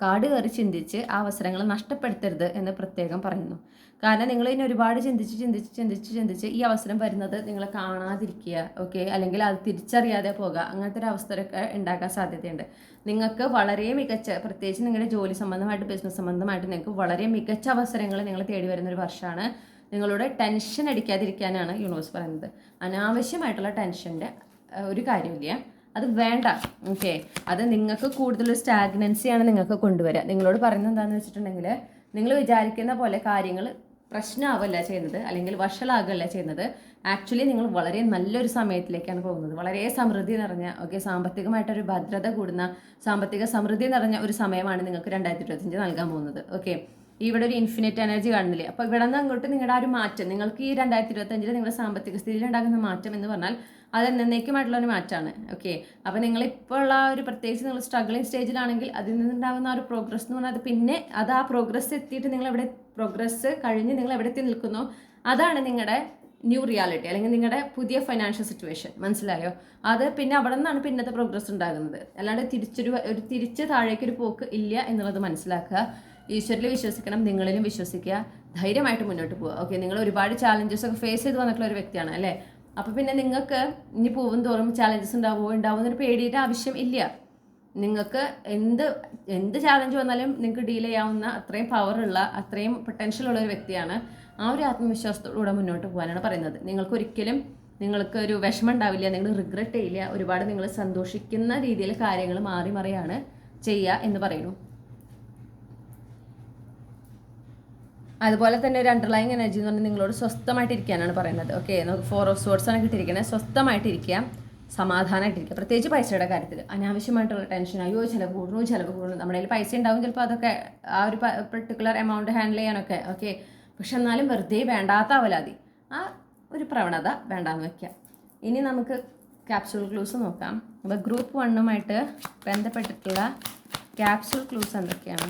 Speaker 1: കാട് കയറി ചിന്തിച്ച് ആ അവസരങ്ങൾ നഷ്ടപ്പെടുത്തരുത് എന്ന് പ്രത്യേകം പറയുന്നു. കാരണം നിങ്ങൾ ഇനി ഒരുപാട് ചിന്തിച്ച് ഈ അവസരം വരുന്നത് നിങ്ങൾ കാണാതിരിക്കുക. ഓക്കെ, അല്ലെങ്കിൽ അത് തിരിച്ചറിയാതെ പോകുക, അങ്ങനത്തെ ഒരു അവസരമൊക്കെ ഉണ്ടാക്കാൻ സാധ്യതയുണ്ട്. നിങ്ങൾക്ക് വളരെ മികച്ച, പ്രത്യേകിച്ച് നിങ്ങളുടെ ജോലി സംബന്ധമായിട്ട് ബിസിനസ് സംബന്ധമായിട്ട് നിങ്ങൾക്ക് വളരെ മികച്ച അവസരങ്ങൾ നിങ്ങൾ തേടി വരുന്നൊരു വർഷമാണ്. നിങ്ങളോട് ടെൻഷൻ അടിക്കാതിരിക്കാനാണ് യൂണിവേഴ്സ് പറയുന്നത്. അനാവശ്യമായിട്ടുള്ള ടെൻഷൻ്റെ ഒരു കാര്യമില്ല, അത് വേണ്ട. ഓക്കെ, അത് നിങ്ങൾക്ക് കൂടുതലൊരു സ്റ്റാഗ്നൻസിയാണ് നിങ്ങൾക്ക് കൊണ്ടുവരിക. നിങ്ങളോട് പറയുന്നത് എന്താണെന്ന് വെച്ചിട്ടുണ്ടെങ്കിൽ നിങ്ങൾ വിചാരിക്കുന്ന പോലെ കാര്യങ്ങൾ പ്രശ്നമാവല്ല ചെയ്യുന്നത്, അല്ലെങ്കിൽ വഷളാകല്ല ചെയ്യുന്നത്. ആക്ച്വലി നിങ്ങൾ വളരെ നല്ലൊരു സമയത്തിലേക്കാണ് പോകുന്നത്, വളരെ സമൃദ്ധി നിറഞ്ഞ, ഓക്കെ, സാമ്പത്തികമായിട്ടൊരു ഭദ്രത കൂടുന്ന, സാമ്പത്തിക സമൃദ്ധി നിറഞ്ഞ ഒരു സമയമാണ് നിങ്ങൾക്ക് 2025 നൽകാൻ പോകുന്നത്. ഓക്കെ, ഇവിടെ ഒരു ഇൻഫിനിറ്റ് എനർജി കാണുന്നില്ലേ? അപ്പോൾ ഇവിടെ നിന്ന് അങ്ങോട്ട് നിങ്ങളുടെ ആ ഒരു മാറ്റം, നിങ്ങൾക്ക് ഈ 2025 നിങ്ങളുടെ സാമ്പത്തിക സ്ഥിതിയിൽ ഉണ്ടാകുന്ന മാറ്റം എന്ന് പറഞ്ഞാൽ അത് എന്നേക്കുമായിട്ടുള്ള ഒരു മാറ്റമാണ്. ഓക്കെ, അപ്പോൾ നിങ്ങളിപ്പോൾ ഉള്ള ഒരു പ്രത്യേകിച്ച് നിങ്ങൾ സ്ട്രഗ്ലിംഗ് സ്റ്റേജിലാണെങ്കിൽ അതിൽ നിന്നുണ്ടാകുന്ന ആ ഒരു പ്രോഗ്രസ് എന്ന് പറഞ്ഞാൽ അത് പിന്നെ അത് ആ പ്രോഗ്രസ് എത്തിയിട്ട് നിങ്ങൾ എവിടെ, പ്രോഗ്രസ് കഴിഞ്ഞ് നിങ്ങൾ എവിടെ എത്തി നിൽക്കുന്നോ അതാണ് നിങ്ങളുടെ ന്യൂ റിയാലിറ്റി അല്ലെങ്കിൽ നിങ്ങളുടെ പുതിയ ഫൈനാൻഷ്യൽ സിറ്റുവേഷൻ, മനസ്സിലായോ? അത് പിന്നെ അവിടെ നിന്നാണ് പിന്നത്തെ പ്രോഗ്രസ് ഉണ്ടാകുന്നത്. അല്ലാണ്ട് തിരിച്ച് താഴേക്കൊരു പോക്ക് ഇല്ല എന്നുള്ളത് മനസ്സിലാക്കുക. ഈശ്വരിൽ വിശ്വസിക്കണം, നിങ്ങളിലും വിശ്വസിക്കുക, ധൈര്യമായിട്ട് മുന്നോട്ട് പോവുക. ഓക്കെ, നിങ്ങൾ ഒരുപാട് ചാലഞ്ചസ് ഒക്കെ ഫേസ് ചെയ്ത് വന്നിട്ടുള്ള ഒരു വ്യക്തിയാണ് അല്ലേ? അപ്പോൾ പിന്നെ നിങ്ങൾക്ക് ഇനി പോകും തോറും ചാലഞ്ചസ് ഉണ്ടാവുമെന്നൊരു പേടിയുടെ ആവശ്യം ഇല്ല. നിങ്ങൾക്ക് എന്ത് ചാലഞ്ച് വന്നാലും നിങ്ങൾക്ക് ഡീൽ ചെയ്യാവുന്ന അത്രയും പവറുള്ള, അത്രയും പൊട്ടൻഷ്യൽ ഉള്ള ഒരു വ്യക്തിയാണ്. ആ ഒരു ആത്മവിശ്വാസത്തോടുകൂടെ മുന്നോട്ട് പോകാനാണ് പറയുന്നത്. നിങ്ങൾക്ക് ഒരു വിഷമം ഉണ്ടാവില്ല, നിങ്ങൾ റിഗ്രറ്റ് ചെയ്യില്ല, ഒരുപാട് നിങ്ങൾ സന്തോഷിക്കുന്ന രീതിയിൽ കാര്യങ്ങൾ മാറി മറിയാണ് ചെയ്യുക എന്ന് പറയുന്നു. അതുപോലെ തന്നെ ഒരു അണ്ടർലൈങ് എനർജി എന്ന് പറഞ്ഞാൽ നിങ്ങളോട് സ്വസ്ഥമായിട്ടിരിക്കാനാണ് പറയുന്നത്. ഓക്കെ, നമുക്ക് 4 ഓഫ് സോർഡ്സ് ആണ് കിട്ടിയിരിക്കുന്നത്. സ്വസ്ഥമായിട്ടിരിക്കുക, സമാധാനമായിട്ടിരിക്കുക. പ്രത്യേകിച്ച് പൈസയുടെ കാര്യത്തിൽ അനാവശ്യമായിട്ടുള്ള ടെൻഷൻ, അയ്യോ ചിലവ് കൂടുന്നു. നമ്മുടെ കയ്യിൽ പൈസ ഉണ്ടാവും ചിലപ്പോൾ, അതൊക്കെ ആ ഒരു പെർട്ടിക്കുലർ എമൗണ്ട് ഹാൻഡിൽ ചെയ്യാനൊക്കെ ഓക്കെ. പക്ഷെ എന്നാലും വെറുതെ വേണ്ടാത്ത അവലാതി, ആ ഒരു പ്രവണത വേണ്ടാന്ന് വെക്കുക. ഇനി നമുക്ക് ക്യാപ്സ്യൂൾ ക്ലൂസ് നോക്കാം. അപ്പോൾ ഗ്രൂപ്പ് 1 ബന്ധപ്പെട്ടിട്ടുള്ള ക്യാപ്സ്യൂൾ ക്ലൂസ് എന്തൊക്കെയാണ്?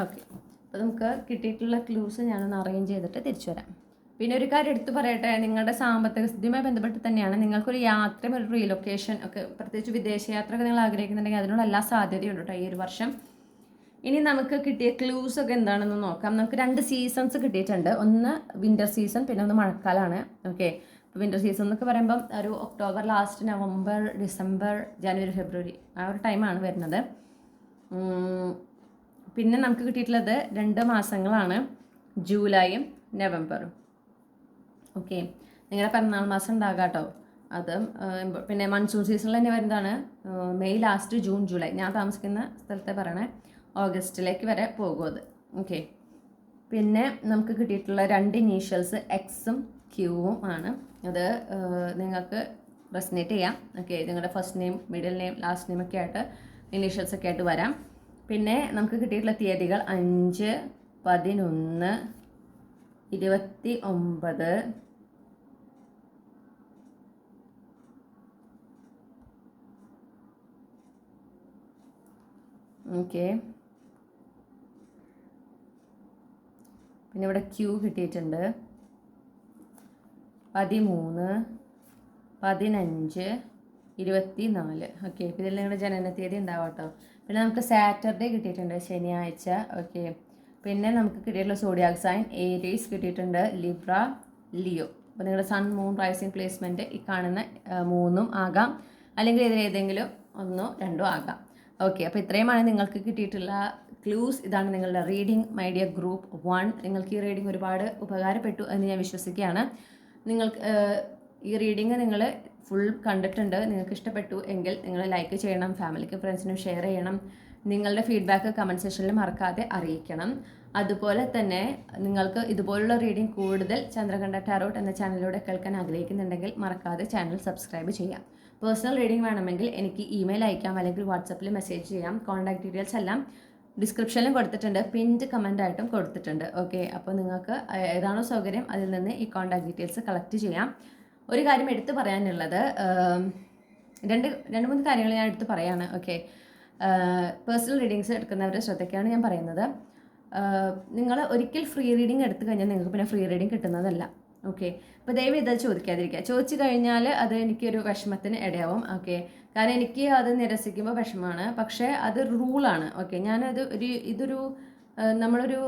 Speaker 1: ഓക്കെ, അപ്പോൾ നമുക്ക് കിട്ടിയിട്ടുള്ള ക്ലൂസ് ഞാനൊന്ന് അറേഞ്ച് ചെയ്തിട്ട് തിരിച്ചു വരാം. പിന്നെ ഒരു കാര്യം എടുത്തു പറയട്ടെ, നിങ്ങളുടെ സാമ്പത്തിക സ്ഥിതിയുമായി ബന്ധപ്പെട്ട് തന്നെയാണ് നിങ്ങൾക്കൊരു യാത്രയും ഒരു റീലൊക്കേഷൻ ഒക്കെ, പ്രത്യേകിച്ച് വിദേശയാത്ര ഒക്കെ നിങ്ങൾ ആഗ്രഹിക്കുന്നുണ്ടെങ്കിൽ അതിനുള്ള എല്ലാ സാധ്യതയുണ്ട് കേട്ടോ ഈ ഒരു വർഷം. ഇനി നമുക്ക് കിട്ടിയ ക്ലൂസ് ഒക്കെ എന്താണെന്ന് നോക്കാം. നമുക്ക് 2 സീസൺസ് കിട്ടിയിട്ടുണ്ട്. ഒന്ന് വിൻ്റർ സീസൺ, പിന്നെ ഒന്ന് മഴക്കാലമാണ്. ഓക്കെ, ഇപ്പോൾ വിൻ്റർ സീസൺ എന്നൊക്കെ പറയുമ്പം ഒരു ഒക്ടോബർ ലാസ്റ്റ്, നവംബർ, ഡിസംബർ, ജനുവരി, ഫെബ്രുവരി ആ ഒരു ടൈമാണ് വരുന്നത്. പിന്നെ നമുക്ക് കിട്ടിയിട്ടുള്ളത് 2 മാസങ്ങളാണ്, ജൂലൈയും നവംബറും. ഓക്കെ, നിങ്ങളുടെ പിറന്നാൾ മാസം ഉണ്ടാകാം കേട്ടോ. അത് പിന്നെ മൺസൂൺ സീസണിൽ തന്നെ വരുന്നതാണ്, മെയ് ലാസ്റ്റ്, ജൂൺ, ജൂലൈ. ഞാൻ താമസിക്കുന്ന സ്ഥലത്തെ പറയണേ, ഓഗസ്റ്റിലേക്ക് വരെ പോകും അത്. ഓക്കെ, പിന്നെ നമുക്ക് കിട്ടിയിട്ടുള്ള 2 ഇനീഷ്യൽസ് എക്സും ക്യൂവും ആണ്. അത് നിങ്ങൾക്ക് റെസനേറ്റ് ചെയ്യാം. ഓക്കെ, നിങ്ങളുടെ first name, middle name, last name ഒക്കെ ആയിട്ട് ഇനീഷ്യൽസ് ഒക്കെ ആയിട്ട് വരാം. പിന്നെ നമുക്ക് കിട്ടിയിട്ടുള്ള തീയതികൾ 5, 11, 29, ഓക്കെ. പിന്നെ ഇവിടെ ക്യൂ കിട്ടിയിട്ടുണ്ട് 13, 15, 24. ഓക്കെ, ഇപ്പോൾ ഇതിൽ നിങ്ങളുടെ ജനനത്തീയതി ഉണ്ടാവും കേട്ടോ. പിന്നെ നമുക്ക് സാറ്റർഡേ കിട്ടിയിട്ടുണ്ട്, ശനിയാഴ്ച. ഓക്കെ, പിന്നെ നമുക്ക് കിട്ടിയിട്ടുള്ള സോഡിയാക് സൈൻ ഏരീസ് കിട്ടിയിട്ടുണ്ട്, ലിബ്ര, ലിയോ. അപ്പോൾ നിങ്ങളുടെ സൺ, മൂൺ, റൈസിങ് പ്ലേസ്മെൻറ്റ് ഈ കാണുന്ന 3 ആകാം, അല്ലെങ്കിൽ ഇതിലേതെങ്കിലും 1, 2 ആകാം. ഓക്കെ, അപ്പോൾ ഇത്രയുമാണ് നിങ്ങൾക്ക് കിട്ടിയിട്ടുള്ള ക്ലൂസ്. ഇതാണ് നിങ്ങളുടെ റീഡിംഗ്, മൈ ഡിയർ ഗ്രൂപ്പ് 1. നിങ്ങൾക്ക് ഈ റീഡിംഗ് ഒരുപാട് ഉപകാരപ്പെട്ടു എന്ന് ഞാൻ വിശ്വസിക്കുകയാണ്. നിങ്ങൾക്ക് ഈ റീഡിംഗ് നിങ്ങൾ ഫുൾ കണ്ടിട്ടുണ്ട്, നിങ്ങൾക്ക് ഇഷ്ടപ്പെട്ടു എങ്കിൽ നിങ്ങൾ ലൈക്ക് ചെയ്യണം, ഫാമിലിക്കും ഫ്രണ്ട്സിനും ഷെയർ ചെയ്യണം. നിങ്ങളുടെ ഫീഡ്ബാക്ക് കമൻറ്റ് സെക്ഷനിൽ മറക്കാതെ അറിയിക്കണം. അതുപോലെ തന്നെ നിങ്ങൾക്ക് ഇതുപോലുള്ള റീഡിംഗ് കൂടുതൽ ചന്ദ്രകണ്ഠ ടാരോട്ട് എന്ന ചാനലിലൂടെ കേൾക്കാൻ ആഗ്രഹിക്കുന്നുണ്ടെങ്കിൽ മറക്കാതെ ചാനൽ സബ്സ്ക്രൈബ് ചെയ്യാം. പേഴ്സണൽ റീഡിംഗ് വേണമെങ്കിൽ എനിക്ക് ഇമെയിൽ അയക്കാം, അല്ലെങ്കിൽ വാട്സപ്പിൽ മെസ്സേജ് ചെയ്യാം. കോൺടാക്ട് ഡീറ്റെയിൽസ് എല്ലാം ഡിസ്ക്രിപ്ഷനിലും കൊടുത്തിട്ടുണ്ട്, പിൻഡ് കമൻ്റ് ആയിട്ടും കൊടുത്തിട്ടുണ്ട്. ഓക്കെ, അപ്പോൾ നിങ്ങൾക്ക് ഏതാണോ സൗകര്യം അതിൽ നിന്ന് ഈ കോൺടാക്ട് ഡീറ്റെയിൽസ് കളക്ട് ചെയ്യാം. ഒരു കാര്യം എടുത്തു പറയാനുള്ളത്, 2-3 കാര്യങ്ങൾ ഞാൻ എടുത്ത് പറയാണ്. ഓക്കെ, പേഴ്സണൽ റീഡിങ്സ് എടുക്കുന്നവരുടെ ശ്രദ്ധയ്ക്കാണ് ഞാൻ പറയുന്നത്. നിങ്ങൾ ഒരിക്കൽ ഫ്രീ റീഡിംഗ് എടുത്തു കഴിഞ്ഞാൽ നിങ്ങൾക്ക് പിന്നെ ഫ്രീ റീഡിംഗ് കിട്ടുന്നതല്ല. ഓക്കെ, അപ്പോൾ ദയവ് ഇത് ചോദിക്കാതിരിക്കുക. ചോദിച്ചു കഴിഞ്ഞാൽ അത് എനിക്കൊരു വിഷമത്തിന് ഇടയാവും. ഓക്കെ, കാരണം എനിക്ക് അത് നിരസിക്കുമ്പോൾ വിഷമമാണ്, പക്ഷേ അത് റൂളാണ്. ഓക്കെ, ഞാനത് ഇതൊരു നമ്മളൊരു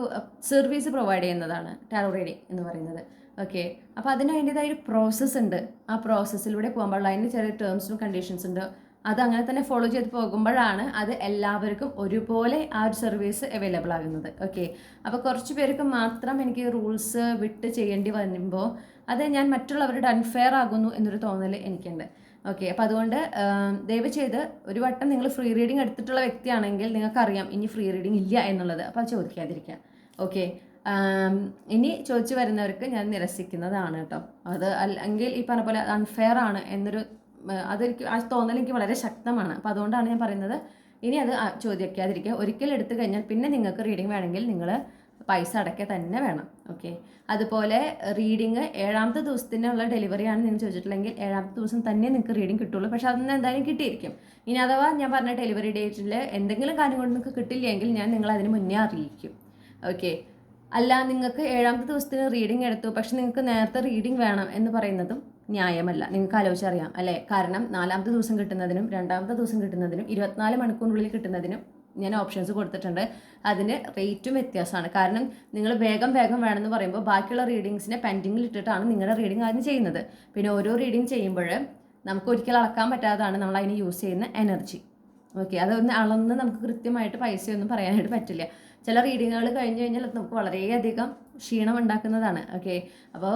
Speaker 1: സർവീസ് പ്രൊവൈഡ് ചെയ്യുന്നതാണ് ടാരോ റീഡിംഗ് എന്ന് പറയുന്നത്. ഓക്കെ, അപ്പോൾ അതിന് അതിൻ്റെതായ ഒരു പ്രോസസ്സ് ഉണ്ട്. ആ പ്രോസസ്സിലൂടെ പോകുമ്പോൾ അതിന് ചെറിയ ടേംസും കണ്ടീഷൻസ് ഉണ്ട്. അത് അങ്ങനെ തന്നെ ഫോളോ ചെയ്ത് പോകുമ്പോഴാണ് അത് എല്ലാവർക്കും ഒരുപോലെ ആ ഒരു സർവീസ് അവൈലബിൾ ആകുന്നത്. ഓക്കെ, അപ്പോൾ കുറച്ച് പേർക്ക് മാത്രം എനിക്ക് റൂൾസ് വിട്ട് ചെയ്യേണ്ടി വരുമ്പോൾ അത് ഞാൻ മറ്റുള്ളവരുടെ അൺഫെയർ ആകുന്നു എന്നൊരു തോന്നൽ എനിക്കുണ്ട്. ഓക്കെ, അപ്പോൾ അതുകൊണ്ട് ദയവ് ചെയ്ത് ഒരു വട്ടം നിങ്ങൾ ഫ്രീ റീഡിംഗ് എടുത്തിട്ടുള്ള വ്യക്തിയാണെങ്കിൽ നിങ്ങൾക്കറിയാം ഇനി ഫ്രീ റീഡിംഗ് ഇല്ല എന്നുള്ളത്. അപ്പോൾ അത് ചോദിക്കാതിരിക്കുക. ഓക്കെ, ഇനി ചോദിച്ചു വരുന്നവർക്ക് ഞാൻ നിരസിക്കുന്നതാണ് കേട്ടോ. അത് അല്ലെങ്കിൽ ഈ പറഞ്ഞ പോലെ അൺഫെയർ ആണ് എന്നൊരു അതെനിക്ക് ആ തോന്നൽ എനിക്ക് വളരെ ശക്തമാണ്. അപ്പോൾ അതുകൊണ്ടാണ് ഞാൻ പറയുന്നത്, ഇനി അത് ചോദിക്കാതിരിക്കുക. ഒരിക്കൽ എടുത്തു കഴിഞ്ഞാൽ പിന്നെ നിങ്ങൾക്ക് റീഡിംഗ് വേണമെങ്കിൽ നിങ്ങൾ പൈസ അടയ്ക്കുക തന്നെ വേണം. ഓക്കെ, അതുപോലെ റീഡിങ് 7ാമത്തെ ദിവസത്തിനുള്ള ഡെലിവറിയാണ് നിങ്ങൾ ചോദിച്ചിട്ടുണ്ടെങ്കിൽ 7ാമത്തെ ദിവസം തന്നെ നിങ്ങൾക്ക് റീഡിങ് കിട്ടുള്ളൂ. പക്ഷെ അതൊന്നും എന്തായാലും കിട്ടിയിരിക്കും. ഇനി അഥവാ ഞാൻ പറഞ്ഞ ഡെലിവറി ഡേറ്റിൽ എന്തെങ്കിലും കാര്യം കൊണ്ട് നിങ്ങൾക്ക് കിട്ടില്ലെങ്കിൽ ഞാൻ നിങ്ങൾ അതിന് മുന്നേ അറിയിക്കും. ഓക്കെ, അല്ല നിങ്ങൾക്ക് 7ാമത്തെ ദിവസത്തിന് റീഡിംഗ് എടുത്തു പക്ഷെ നിങ്ങൾക്ക് നേരത്തെ റീഡിംഗ് വേണം എന്ന് പറയുന്നതും ന്യായമല്ല. നിങ്ങൾക്ക് ആലോചിച്ചറിയാം അല്ലേ? കാരണം 4ാമത്തെ ദിവസം കിട്ടുന്നതിനും 2ാമത്തെ ദിവസം കിട്ടുന്നതിനും 24 മണിക്കൂറിനുള്ളിൽ കിട്ടുന്നതിനും ഞാൻ ഓപ്ഷൻസ് കൊടുത്തിട്ടുണ്ട്. അതിന് റേറ്റും വ്യത്യാസമാണ്. കാരണം നിങ്ങൾ വേഗം വേണമെന്ന് പറയുമ്പോൾ ബാക്കിയുള്ള റീഡിങ്സിനെ പെൻഡിങ്ങിൽ ഇട്ടിട്ടാണ് നിങ്ങളുടെ റീഡിങ് ആദ്യം ചെയ്യുന്നത്. പിന്നെ ഓരോ റീഡിങ് ചെയ്യുമ്പോൾ നമുക്ക് ഒരിക്കലും അളക്കാൻ പറ്റാത്തതാണ് നമ്മൾ അതിന് യൂസ് ചെയ്യുന്ന എനർജി. ഓക്കെ, അതൊന്ന് അളന്ന് നമുക്ക് കൃത്യമായിട്ട് പൈസയൊന്നും പറയാനായിട്ട് പറ്റില്ല. ചില റീഡിങ്ങുകൾ കഴിഞ്ഞ് കഴിഞ്ഞാൽ നമുക്ക് വളരെയധികം ക്ഷീണം ഉണ്ടാക്കുന്നതാണ്. ഓക്കെ, അപ്പോൾ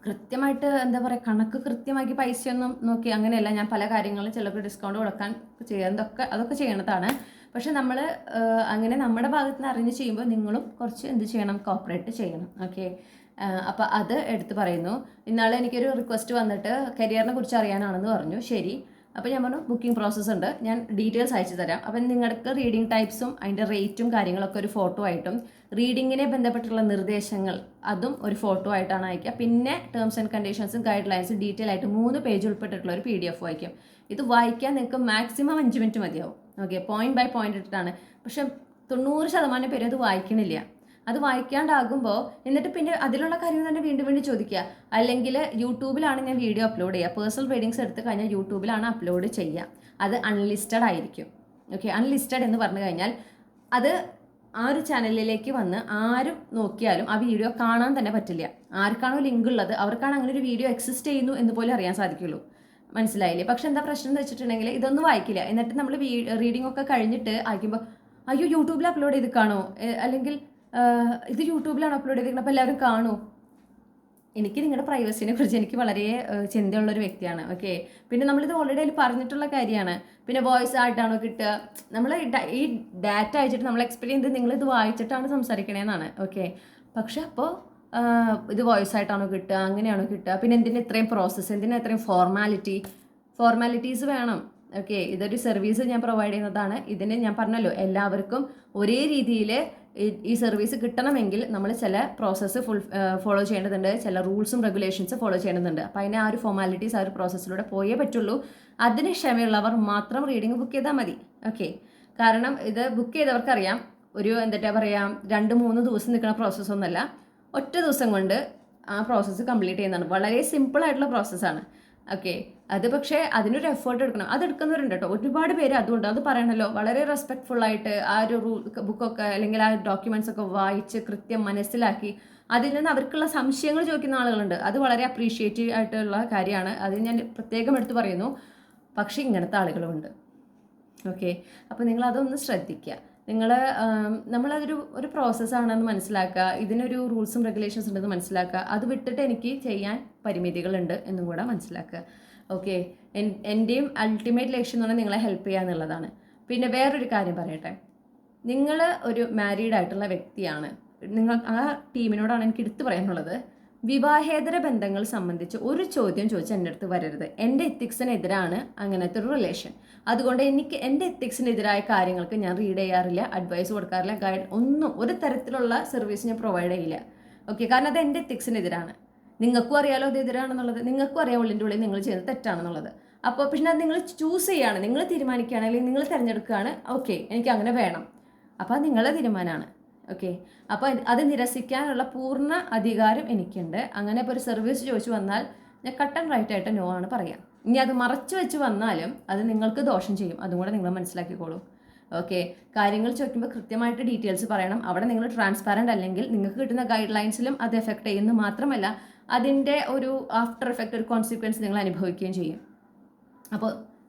Speaker 1: കൃത്യമായിട്ട് എന്താ പറയുക, കണക്ക് കൃത്യമാക്കി പൈസയൊന്നും നോക്കി അങ്ങനെയല്ല. ഞാൻ പല കാര്യങ്ങളും ചിലർക്ക് ഡിസ്കൗണ്ട് കൊടുക്കാൻ ചെയ്യുന്നതൊക്കെ അതൊക്കെ ചെയ്യണതാണ്. പക്ഷെ നമ്മൾ അങ്ങനെ നമ്മുടെ ഭാഗത്ത് നിന്ന് അറിഞ്ഞ് ചെയ്യുമ്പോൾ നിങ്ങളും കുറച്ച് എന്ത് ചെയ്യണം, കോപ്പറേറ്റ് ചെയ്യണം. ഓക്കെ, അപ്പോൾ അത് എടുത്ത് പറയുന്നു. ഇന്നാളെ എനിക്കൊരു റിക്വസ്റ്റ് വന്നിട്ട് കരിയറിനെ കുറിച്ച് അറിയാനാണെന്ന് പറഞ്ഞു. ശരി, അപ്പോൾ ഞാൻ പറഞ്ഞു ബുക്കിംഗ് പ്രോസസ്സ് ഉണ്ട്, ഞാൻ ഡീറ്റെയിൽസ് അയച്ചു തരാം. അപ്പം നിങ്ങൾക്ക് റീഡിംഗ് ടൈപ്സും അതിൻ്റെ റേറ്റും കാര്യങ്ങളൊക്കെ ഒരു ഫോട്ടോ ആയിട്ടും റീഡിങ്ങിനെ ബന്ധപ്പെട്ടുള്ള നിർദ്ദേശങ്ങൾ അതും ഒരു ഫോട്ടോ ആയിട്ടാണ് അയക്കുക. പിന്നെ ടേംസ് ആൻഡ് കണ്ടീഷൻസും ഗൈഡ് ലൈൻസും ഡീറ്റെയിൽ ആയിട്ട് 3 പേജ് ഉൾപ്പെട്ടിട്ടുള്ള ഒരു PDF വായിക്കും. ഇത് വായിക്കാൻ നിങ്ങൾക്ക് മാക്സിമം 5 മിനിറ്റ് മതിയാവും. ഓക്കെ, പോയിന്റ് ബൈ പോയിന്റ് ഇട്ടിട്ടാണ്. പക്ഷെ 90% പേര് അത് വായിക്കണില്ല. അത് വായിക്കാണ്ടാകുമ്പോൾ എന്നിട്ട് പിന്നെ അതിലുള്ള കാര്യങ്ങൾ തന്നെ വീണ്ടും ചോദിക്കുക. അല്ലെങ്കിൽ യൂട്യൂബിലാണ് ഞാൻ വീഡിയോ അപ്ലോഡ് ചെയ്യുക. പേഴ്സണൽ റീഡിങ്സ് എടുത്ത് കഴിഞ്ഞാൽ യൂട്യൂബിലാണ് അപ്ലോഡ് ചെയ്യുക. അത് അൺലിസ്റ്റഡ് ആയിരിക്കും. ഓക്കെ, അൺലിസ്റ്റഡ് എന്ന് പറഞ്ഞു കഴിഞ്ഞാൽ അത് ആ ഒരു ചാനലിലേക്ക് വന്ന് ആരും നോക്കിയാലും ആ വീഡിയോ കാണാൻ തന്നെ പറ്റില്ല. ആർക്കാണോ ലിങ്ക് ഉള്ളത് അവർക്കാണ് അങ്ങനെ ഒരു വീഡിയോ എക്സിസ്റ്റ് ചെയ്യുന്നു എന്ന് പോലും അറിയാൻ സാധിക്കുള്ളൂ. മനസ്സിലായില്ലേ? പക്ഷെ എന്താ പ്രശ്നം എന്ന് വെച്ചിട്ടുണ്ടെങ്കിൽ ഇതൊന്നും വായിക്കില്ല. എന്നിട്ട് നമ്മൾ റീഡിംഗ് ഒക്കെ കഴിഞ്ഞിട്ട് അയക്കുമ്പോൾ അയ്യോ യൂട്യൂബിൽ അപ്ലോഡ് ചെയ്ത് കാണോ, അല്ലെങ്കിൽ ഇത് യൂട്യൂബിലാണ് അപ്ലോഡ് ചെയ്തിരിക്കുന്നത് അപ്പോൾ എല്ലാവരും കാണൂ. എനിക്ക് നിങ്ങളുടെ പ്രൈവസിനെ കുറിച്ച് എനിക്ക് വളരെ ചിന്തയുള്ളൊരു വ്യക്തിയാണ്. ഓക്കെ, പിന്നെ നമ്മളിത് ഓൾറെഡി അതിൽ പറഞ്ഞിട്ടുള്ള കാര്യമാണ്. പിന്നെ വോയിസ് ആയിട്ടാണോ കിട്ടുക, നമ്മൾ ഈ ഡാറ്റ അയച്ചിട്ട് നമ്മൾ എക്സ്പെക്ട് ചെയ്യുന്നത് നിങ്ങളിത് വായിച്ചിട്ടാണ് സംസാരിക്കണേന്നാണ്. ഓക്കെ, പക്ഷെ അപ്പോൾ ഇത് വോയിസ് ആയിട്ടാണോ കിട്ടുക, അങ്ങനെയാണോ കിട്ടുക, പിന്നെ എന്തിന് ഇത്രയും പ്രോസസ്സ്, എന്തിനാ ഇത്രയും ഫോർമാലിറ്റീസ് വേണം. ഓക്കെ, ഇതൊരു സർവീസ് ഞാൻ പ്രൊവൈഡ് ചെയ്യുന്നതാണ്. ഇതിന് ഞാൻ പറഞ്ഞല്ലോ എല്ലാവർക്കും ഒരേ രീതിയിൽ ഈ സർവീസ് കിട്ടണമെങ്കിൽ നമ്മൾ ചില പ്രോസസ്സ് ഫോളോ ചെയ്യേണ്ടതുണ്ട്, ചില റൂൾസും റെഗുലേഷൻസ് ഫോളോ ചെയ്യേണ്ടതുണ്ട്. അപ്പോൾ അതിനെ ആ ഒരു ഫോർമാലിറ്റീസ് ആ ഒരു പ്രോസസ്സിലൂടെ പോയേ പറ്റുള്ളൂ. അതിന് ക്ഷമയുള്ളവർ മാത്രം റീഡിങ് ബുക്ക് ചെയ്താൽ മതി. ഓക്കെ, കാരണം ഇത് ബുക്ക് ചെയ്തവർക്കറിയാം ഒരു എന്താ പറയുക 2-3 ദിവസം നിൽക്കുന്ന പ്രോസസ്സൊന്നുമല്ല, ഒറ്റ ദിവസം കൊണ്ട് ആ പ്രോസസ്സ് കംപ്ലീറ്റ് ചെയ്യുന്നതാണ്. വളരെ സിമ്പിളായിട്ടുള്ള പ്രോസസ്സാണ്. ഓക്കെ, അത് പക്ഷേ അതിനൊരു എഫേർട്ട് എടുക്കണം. അതെടുക്കുന്നവരുണ്ട് കേട്ടോ, ഒരുപാട് പേര്. അതുകൊണ്ട് അത് പറയണല്ലോ, വളരെ റെസ്പെക്ട്ഫുള്ളായിട്ട് ആ ഒരു ബുക്കൊക്കെ അല്ലെങ്കിൽ ആ ഡോക്യുമെൻറ്റ്സ് ഒക്കെ വായിച്ച് കൃത്യം മനസ്സിലാക്കി അതിൽ നിന്ന് അവർക്കുള്ള സംശയങ്ങൾ ചോദിക്കുന്ന ആളുകളുണ്ട്. അത് വളരെ അപ്രീഷിയേറ്റീവ് ആയിട്ടുള്ള കാര്യമാണ്. അത് ഞാൻ പ്രത്യേകം എടുത്ത് പറയുന്നു. പക്ഷേ ഇങ്ങനത്തെ ആളുകളുമുണ്ട്. ഓക്കെ, അപ്പോൾ നിങ്ങളതൊന്ന് ശ്രദ്ധിക്കുക. നമ്മളതൊരു പ്രോസസ്സാണെന്ന് മനസ്സിലാക്കുക. ഇതിനൊരു റൂൾസും റെഗുലേഷൻസ് ഉണ്ടെന്ന് മനസ്സിലാക്കുക. അത് വിട്ടിട്ട് എനിക്ക് ചെയ്യാൻ പരിമിതികളുണ്ട് എന്നും കൂടെ മനസ്സിലാക്കുക. ഓക്കെ, എൻ്റെയും അൾട്ടിമേറ്റ് ലക്ഷ്യം എന്ന് പറഞ്ഞാൽ നിങ്ങളെ ഹെൽപ്പ് ചെയ്യുക എന്നുള്ളതാണ്. പിന്നെ വേറൊരു കാര്യം പറയട്ടെ, നിങ്ങൾ ഒരു മാരീഡ് ആയിട്ടുള്ള വ്യക്തിയാണ്. നിങ്ങൾ ആ ടീമിനോടാണ് എനിക്ക് എടുത്തു പറയാനുള്ളത്, വിവാഹേതര ബന്ധങ്ങൾ സംബന്ധിച്ച് ഒരു ചോദ്യം ചോദിച്ച് എൻ്റെ അടുത്ത് വരരുത്. എൻ്റെ എത്തിക്സിനെതിരാണ് അങ്ങനത്തെ ഒരു റിലേഷൻ. അതുകൊണ്ട് എൻ്റെ എത്തിക്സിനെതിരായ കാര്യങ്ങൾക്ക് ഞാൻ റീഡ് ചെയ്യാറില്ല, അഡ്വൈസ് കൊടുക്കാറില്ല, ഗൈഡ് ഒന്നും ഒരു തരത്തിലുള്ള സർവീസ് ഞാൻ പ്രൊവൈഡ് ചെയ്യില്ല. ഓക്കെ, കാരണം അത് എൻ്റെ എത്തിക്സിനെതിരാണ്. നിങ്ങൾക്കും അറിയാലോ അത് എതിരാണെന്നുള്ളത്. നിങ്ങൾക്കും അറിയാം ഉള്ളിൻ്റെ ഉള്ളിൽ നിങ്ങൾ ചെയ്യുന്നത് തെറ്റാണെന്നുള്ളത്. അപ്പോൾ പിന്നെ അത് നിങ്ങൾ ചൂസ് ചെയ്യുകയാണ്, നിങ്ങൾ തീരുമാനിക്കുകയാണ്, അല്ലെങ്കിൽ നിങ്ങൾ തിരഞ്ഞെടുക്കുകയാണ്. ഓക്കെ, എനിക്ക് അങ്ങനെ വേണം, അപ്പോൾ അത് നിങ്ങളുടെ തീരുമാനമാണ്. ഓക്കെ, അപ്പോൾ അത് നിരസിക്കാനുള്ള പൂർണ്ണ അധികാരം എനിക്കുണ്ട്. അങ്ങനെ ഇപ്പോൾ ഒരു സർവീസ് ചോദിച്ചു വന്നാൽ ഞാൻ കട്ട് ആൻഡ് റൈറ്റ് ആയിട്ട് നോ ആണ് പറയാം. ഇനി അത് മറച്ചു വെച്ച് വന്നാലും അത് നിങ്ങൾക്ക് ദോഷം ചെയ്യും. അതും കൂടെ നിങ്ങൾ മനസ്സിലാക്കിക്കോളൂ. ഓക്കെ, കാര്യങ്ങൾ ചോദിക്കുമ്പോൾ കൃത്യമായിട്ട് ഡീറ്റെയിൽസ് പറയണം. അവിടെ നിങ്ങൾ ട്രാൻസ്പാരൻ്റ് അല്ലെങ്കിൽ നിങ്ങൾക്ക് കിട്ടുന്ന ഗൈഡ് ലൈൻസിലും അത് എഫക്റ്റ് ചെയ്യുന്നു മാത്രമല്ല അതിൻ്റെ ഒരു ആഫ്റ്റർ എഫക്റ്റ്, ഒരു കോൺസിക്വൻസ് നിങ്ങൾ അനുഭവിക്കുകയും ചെയ്യും. അപ്പോൾ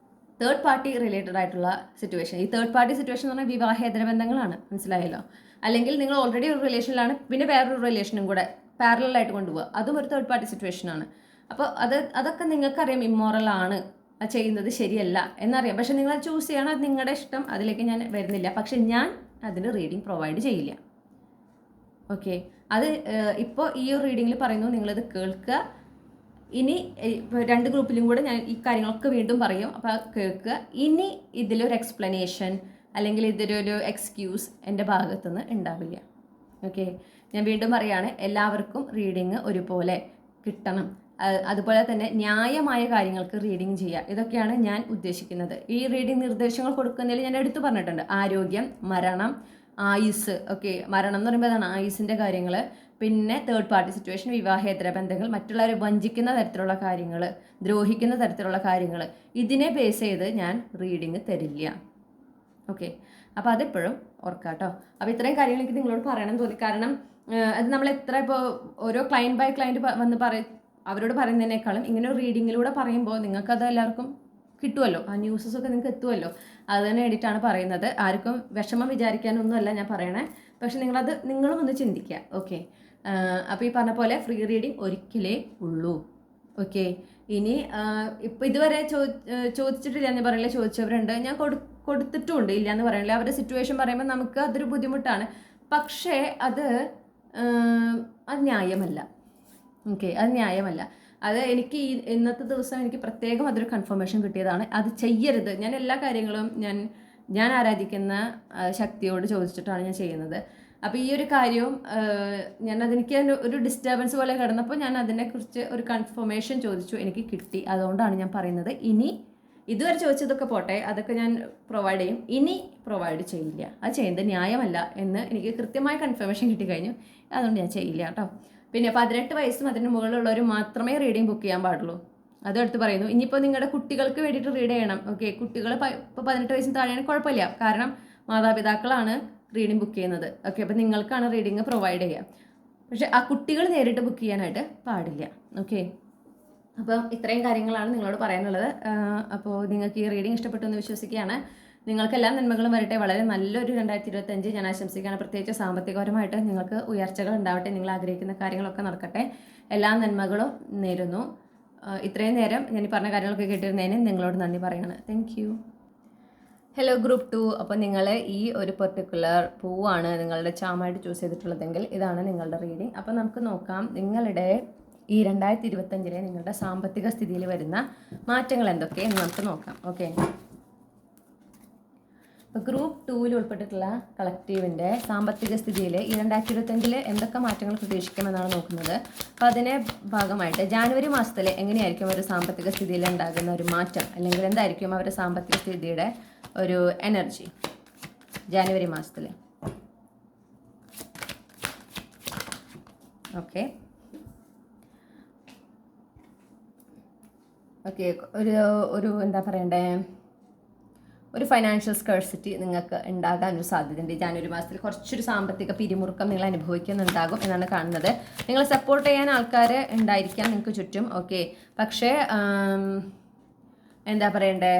Speaker 1: തേർഡ് പാർട്ടി റിലേറ്റഡ് ആയിട്ടുള്ള സിറ്റുവേഷൻ, ഈ തേർഡ് പാർട്ടി സിറ്റുവേഷൻ എന്ന് പറഞ്ഞാൽ വിവാഹേതര ബന്ധങ്ങളാണ്. മനസ്സിലായല്ലോ? അല്ലെങ്കിൽ നിങ്ങൾ ഓൾറെഡി ഒരു റിലേഷനിലാണ്, പിന്നെ വേറൊരു റിലേഷനും കൂടെ പാരലായിട്ട് കൊണ്ടുപോകുക, അതും ഒരു തേർഡ് പാർട്ടി സിറ്റുവേഷനാണ്. അപ്പോൾ അതൊക്കെ നിങ്ങൾക്കറിയാം ഇമ്മോറലാണ്, ചെയ്യുന്നത് ശരിയല്ല എന്നറിയാം. പക്ഷെ നിങ്ങൾ ചൂസ് ചെയ്യണം, അത് നിങ്ങളുടെ ഇഷ്ടം, അതിലേക്ക് ഞാൻ വരുന്നില്ല. പക്ഷെ ഞാൻ അതിന് റീഡിങ് പ്രൊവൈഡ് ചെയ്യില്ല. ഓക്കെ, അത് ഇപ്പോൾ ഈ ഒരു റീഡിങ്ങിൽ പറയുന്നു, നിങ്ങളിത് കേൾക്കുക. ഇനി രണ്ട് ഗ്രൂപ്പിലും കൂടെ ഞാൻ ഈ കാര്യങ്ങളൊക്കെ വീണ്ടും പറയും. അപ്പോൾ കേൾക്കുക. ഇനി ഇതിലൊരു എക്സ്പ്ലനേഷൻ അല്ലെങ്കിൽ ഇതിലൊരു എക്സ്ക്യൂസ് എൻ്റെ ഭാഗത്തുനിന്ന് ഉണ്ടാവില്ല. ഓക്കെ, ഞാൻ വീണ്ടും പറയുകയാണ്, എല്ലാവർക്കും റീഡിങ് ഒരുപോലെ കിട്ടണം. അതുപോലെ തന്നെ ന്യായമായ കാര്യങ്ങൾക്ക് റീഡിങ് ചെയ്യുക. ഇതൊക്കെയാണ് ഞാൻ ഉദ്ദേശിക്കുന്നത്. ഈ റീഡിങ് നിർദ്ദേശങ്ങൾ കൊടുക്കുന്നതിൽ ഞാൻ എടുത്തു പറഞ്ഞിട്ടുണ്ട്. ആരോഗ്യം, മരണം, ആയുസ്. ഓക്കെ, മരണം എന്ന് പറയുമ്പോൾ അതാണ് ആയുസിൻ്റെ കാര്യങ്ങൾ. പിന്നെ തേർഡ് പാർട്ടി സിറ്റുവേഷൻ, വിവാഹേതര ബന്ധങ്ങൾ, മറ്റുള്ളവരെ വഞ്ചിക്കുന്ന തരത്തിലുള്ള കാര്യങ്ങൾ, ദ്രോഹിക്കുന്ന തരത്തിലുള്ള കാര്യങ്ങൾ, ഇതിനെ ബേസ് ചെയ്ത് ഞാൻ റീഡിങ് തരില്ല. ഓക്കെ, അപ്പോൾ അതെപ്പോഴും ഓർക്കാം കേട്ടോ. അപ്പോൾ ഇത്രയും കാര്യങ്ങൾ എനിക്ക് നിങ്ങളോട് പറയണം തോന്നി. കാരണം അത് നമ്മൾ എത്ര ഇപ്പോൾ ഓരോ ക്ലയൻറ്റ് ബൈ ക്ലയൻറ്റ് വന്ന് അവരോട് പറയുന്നതിനേക്കാളും ഇങ്ങനെ ഒരു റീഡിങ്ങിലൂടെ പറയുമ്പോൾ നിങ്ങൾക്കത് എല്ലാവർക്കും കിട്ടുമല്ലോ, ആ ന്യൂസസൊക്കെ നിങ്ങൾക്ക് എത്തുമല്ലോ. അത് തന്നെ വേണ്ടിയിട്ടാണ് പറയുന്നത്. ആർക്കും വിഷമം വിചാരിക്കാനൊന്നുമല്ല ഞാൻ പറയണേ. പക്ഷെ നിങ്ങളും ഒന്ന് ചിന്തിക്കുക. ഓക്കെ, അപ്പോൾ ഈ പറഞ്ഞ പോലെ ഫ്രീ റീഡിങ് ഒരിക്കലേ ഉള്ളൂ. ഓക്കെ, ഇനി ഇപ്പോൾ ഇതുവരെ ചോദിച്ചിട്ടില്ല എന്ന് പറയില്ല, ചോദിച്ചവരുണ്ട്. ഞാൻ കൊടുത്തിട്ടുമുണ്ട്, ഇല്ല എന്ന് പറയണില്ല. അവരുടെ സിറ്റുവേഷൻ പറയുമ്പോൾ നമുക്ക് അതൊരു ബുദ്ധിമുട്ടാണ്. പക്ഷേ അത് ന്യായമല്ല. ഓക്കെ, അത് ന്യായമല്ല. അത് എനിക്ക് ഇന്നത്തെ ദിവസം എനിക്ക് പ്രത്യേകം അതൊരു കൺഫർമേഷൻ കിട്ടിയതാണ്. അത് ചെയ്യരുത്. ഞാൻ എല്ലാ കാര്യങ്ങളും ഞാൻ ആരാധിക്കുന്ന ശക്തിയോട് ചോദിച്ചിട്ടാണ് ഞാൻ ചെയ്യുന്നത്. അപ്പോൾ ഈ ഒരു കാര്യവും അതെനിക്ക് ഒരു ഡിസ്റ്റർബൻസ് പോലെ കിടന്നപ്പോൾ ഞാൻ അതിനെക്കുറിച്ച് ഒരു കൺഫർമേഷൻ ചോദിച്ചു, എനിക്ക് കിട്ടി. അതുകൊണ്ടാണ് ഞാൻ പറയുന്നത്. ഇനി ഇതുവരെ ചോദിച്ചതൊക്കെ പോട്ടെ, അതൊക്കെ ഞാൻ പ്രൊവൈഡ് ചെയ്യും. ഇനി പ്രൊവൈഡ് ചെയ്യില്ല. അത് ചെയ്യുന്നത് ന്യായമല്ല എന്ന് എനിക്ക് കൃത്യമായ കൺഫർമേഷൻ കിട്ടിക്കഴിഞ്ഞു. അതുകൊണ്ട് ഞാൻ ചെയ്യില്ല കേട്ടോ. പിന്നെ 18 വയസ്സും അതിന് മുകളിലുള്ളവർ മാത്രമേ റീഡിങ് ബുക്ക് ചെയ്യാൻ പാടുള്ളൂ. അതെടുത്ത് പറയുന്നു. ഇനിയിപ്പോൾ നിങ്ങളുടെ കുട്ടികൾക്ക് വേണ്ടിയിട്ട് റീഡ് ചെയ്യണം. ഓക്കെ, കുട്ടികൾ ഇപ്പോൾ 18 വയസ്സിന് താഴെയാണ് കുഴപ്പമില്ല. കാരണം മാതാപിതാക്കളാണ് റീഡിങ് ബുക്ക് ചെയ്യുന്നത്. ഓക്കെ, അപ്പോൾ നിങ്ങൾക്കാണ് റീഡിങ് പ്രൊവൈഡ് ചെയ്യുക. പക്ഷേ ആ കുട്ടികൾ നേരിട്ട് ബുക്ക് ചെയ്യാനായിട്ട് പാടില്ല. ഓക്കെ, അപ്പം ഇത്രയും കാര്യങ്ങളാണ് നിങ്ങളോട് പറയാനുള്ളത്. അപ്പോൾ നിങ്ങൾക്ക് ഈ റീഡിങ് ഇഷ്ടപ്പെട്ടു എന്ന് വിശ്വസിക്കുകയാണ്. നിങ്ങൾക്കെല്ലാം നന്മകളും വരട്ടെ. വളരെ നല്ലൊരു 2025 ഞാൻ ആശംസിക്കുകയാണ്. പ്രത്യേകിച്ച് സാമ്പത്തികപരമായിട്ട് നിങ്ങൾക്ക് ഉയർച്ചകൾ ഉണ്ടാവട്ടെ. നിങ്ങൾ ആഗ്രഹിക്കുന്ന കാര്യങ്ങളൊക്കെ നടക്കട്ടെ. എല്ലാ നന്മകളും നേരുന്നു. ഇത്രയും നേരം ഞാൻ പറഞ്ഞ കാര്യങ്ങളൊക്കെ കേട്ടിരുന്നതിന് നിങ്ങളോട് നന്ദി പറയാണ്. Thank you. Hello group 2. അപ്പോൾ നിങ്ങൾ ഈ ഒരു പെർട്ടിക്കുലർ പൂവാണ് നിങ്ങളുടെ ചാമായിട്ട് ചൂസ് ചെയ്തിട്ടുള്ളതെങ്കിൽ ഇതാണ് നിങ്ങളുടെ റീഡിങ്. അപ്പോൾ നമുക്ക് നോക്കാം നിങ്ങളുടെ ഈ 2025 നിങ്ങളുടെ സാമ്പത്തിക സ്ഥിതിയിൽ വരുന്ന മാറ്റങ്ങൾ എന്തൊക്കെയെന്ന് നമുക്ക് നോക്കാം. ഓക്കെ, ഇപ്പോൾ ഗ്രൂപ്പ് 2 ഉൾപ്പെട്ടിട്ടുള്ള കളക്റ്റീവിൻ്റെ സാമ്പത്തിക സ്ഥിതിയിൽ ഈ 2025 എന്തൊക്കെ മാറ്റങ്ങൾ പ്രതീക്ഷിക്കുമെന്നാണ് നോക്കുന്നത്. അപ്പോൾ അതിൻ്റെ ഭാഗമായിട്ട് ജാനുവരി മാസത്തിൽ എങ്ങനെയായിരിക്കും ഒരു സാമ്പത്തിക സ്ഥിതിയിൽ ഉണ്ടാകുന്ന ഒരു മാറ്റം, അല്ലെങ്കിൽ എന്തായിരിക്കും അവരുടെ സാമ്പത്തിക സ്ഥിതിയുടെ ഒരു എനർജി ജാനുവരി മാസത്തിൽ. ഓക്കെ, ഒരു എന്താ പറയണ്ടേ, ഒരു ഫൈനാൻഷ്യൽ സ്കേഴ്സിറ്റി നിങ്ങൾക്ക് ഉണ്ടാകാനൊരു സാധ്യതയുണ്ട്. ജാനുവരി മാസത്തിൽ കുറച്ചൊരു സാമ്പത്തിക പിരിമുറുക്കം നിങ്ങൾ അനുഭവിക്കുന്നുണ്ടാകും എന്നാണ് കാണുന്നത്. നിങ്ങളെ സപ്പോർട്ട് ചെയ്യാൻ ആൾക്കാർ ഉണ്ടായിരിക്കാം നിങ്ങൾക്ക് ചുറ്റും. ഓക്കെ, പക്ഷേ എന്താ പറയണ്ടേ,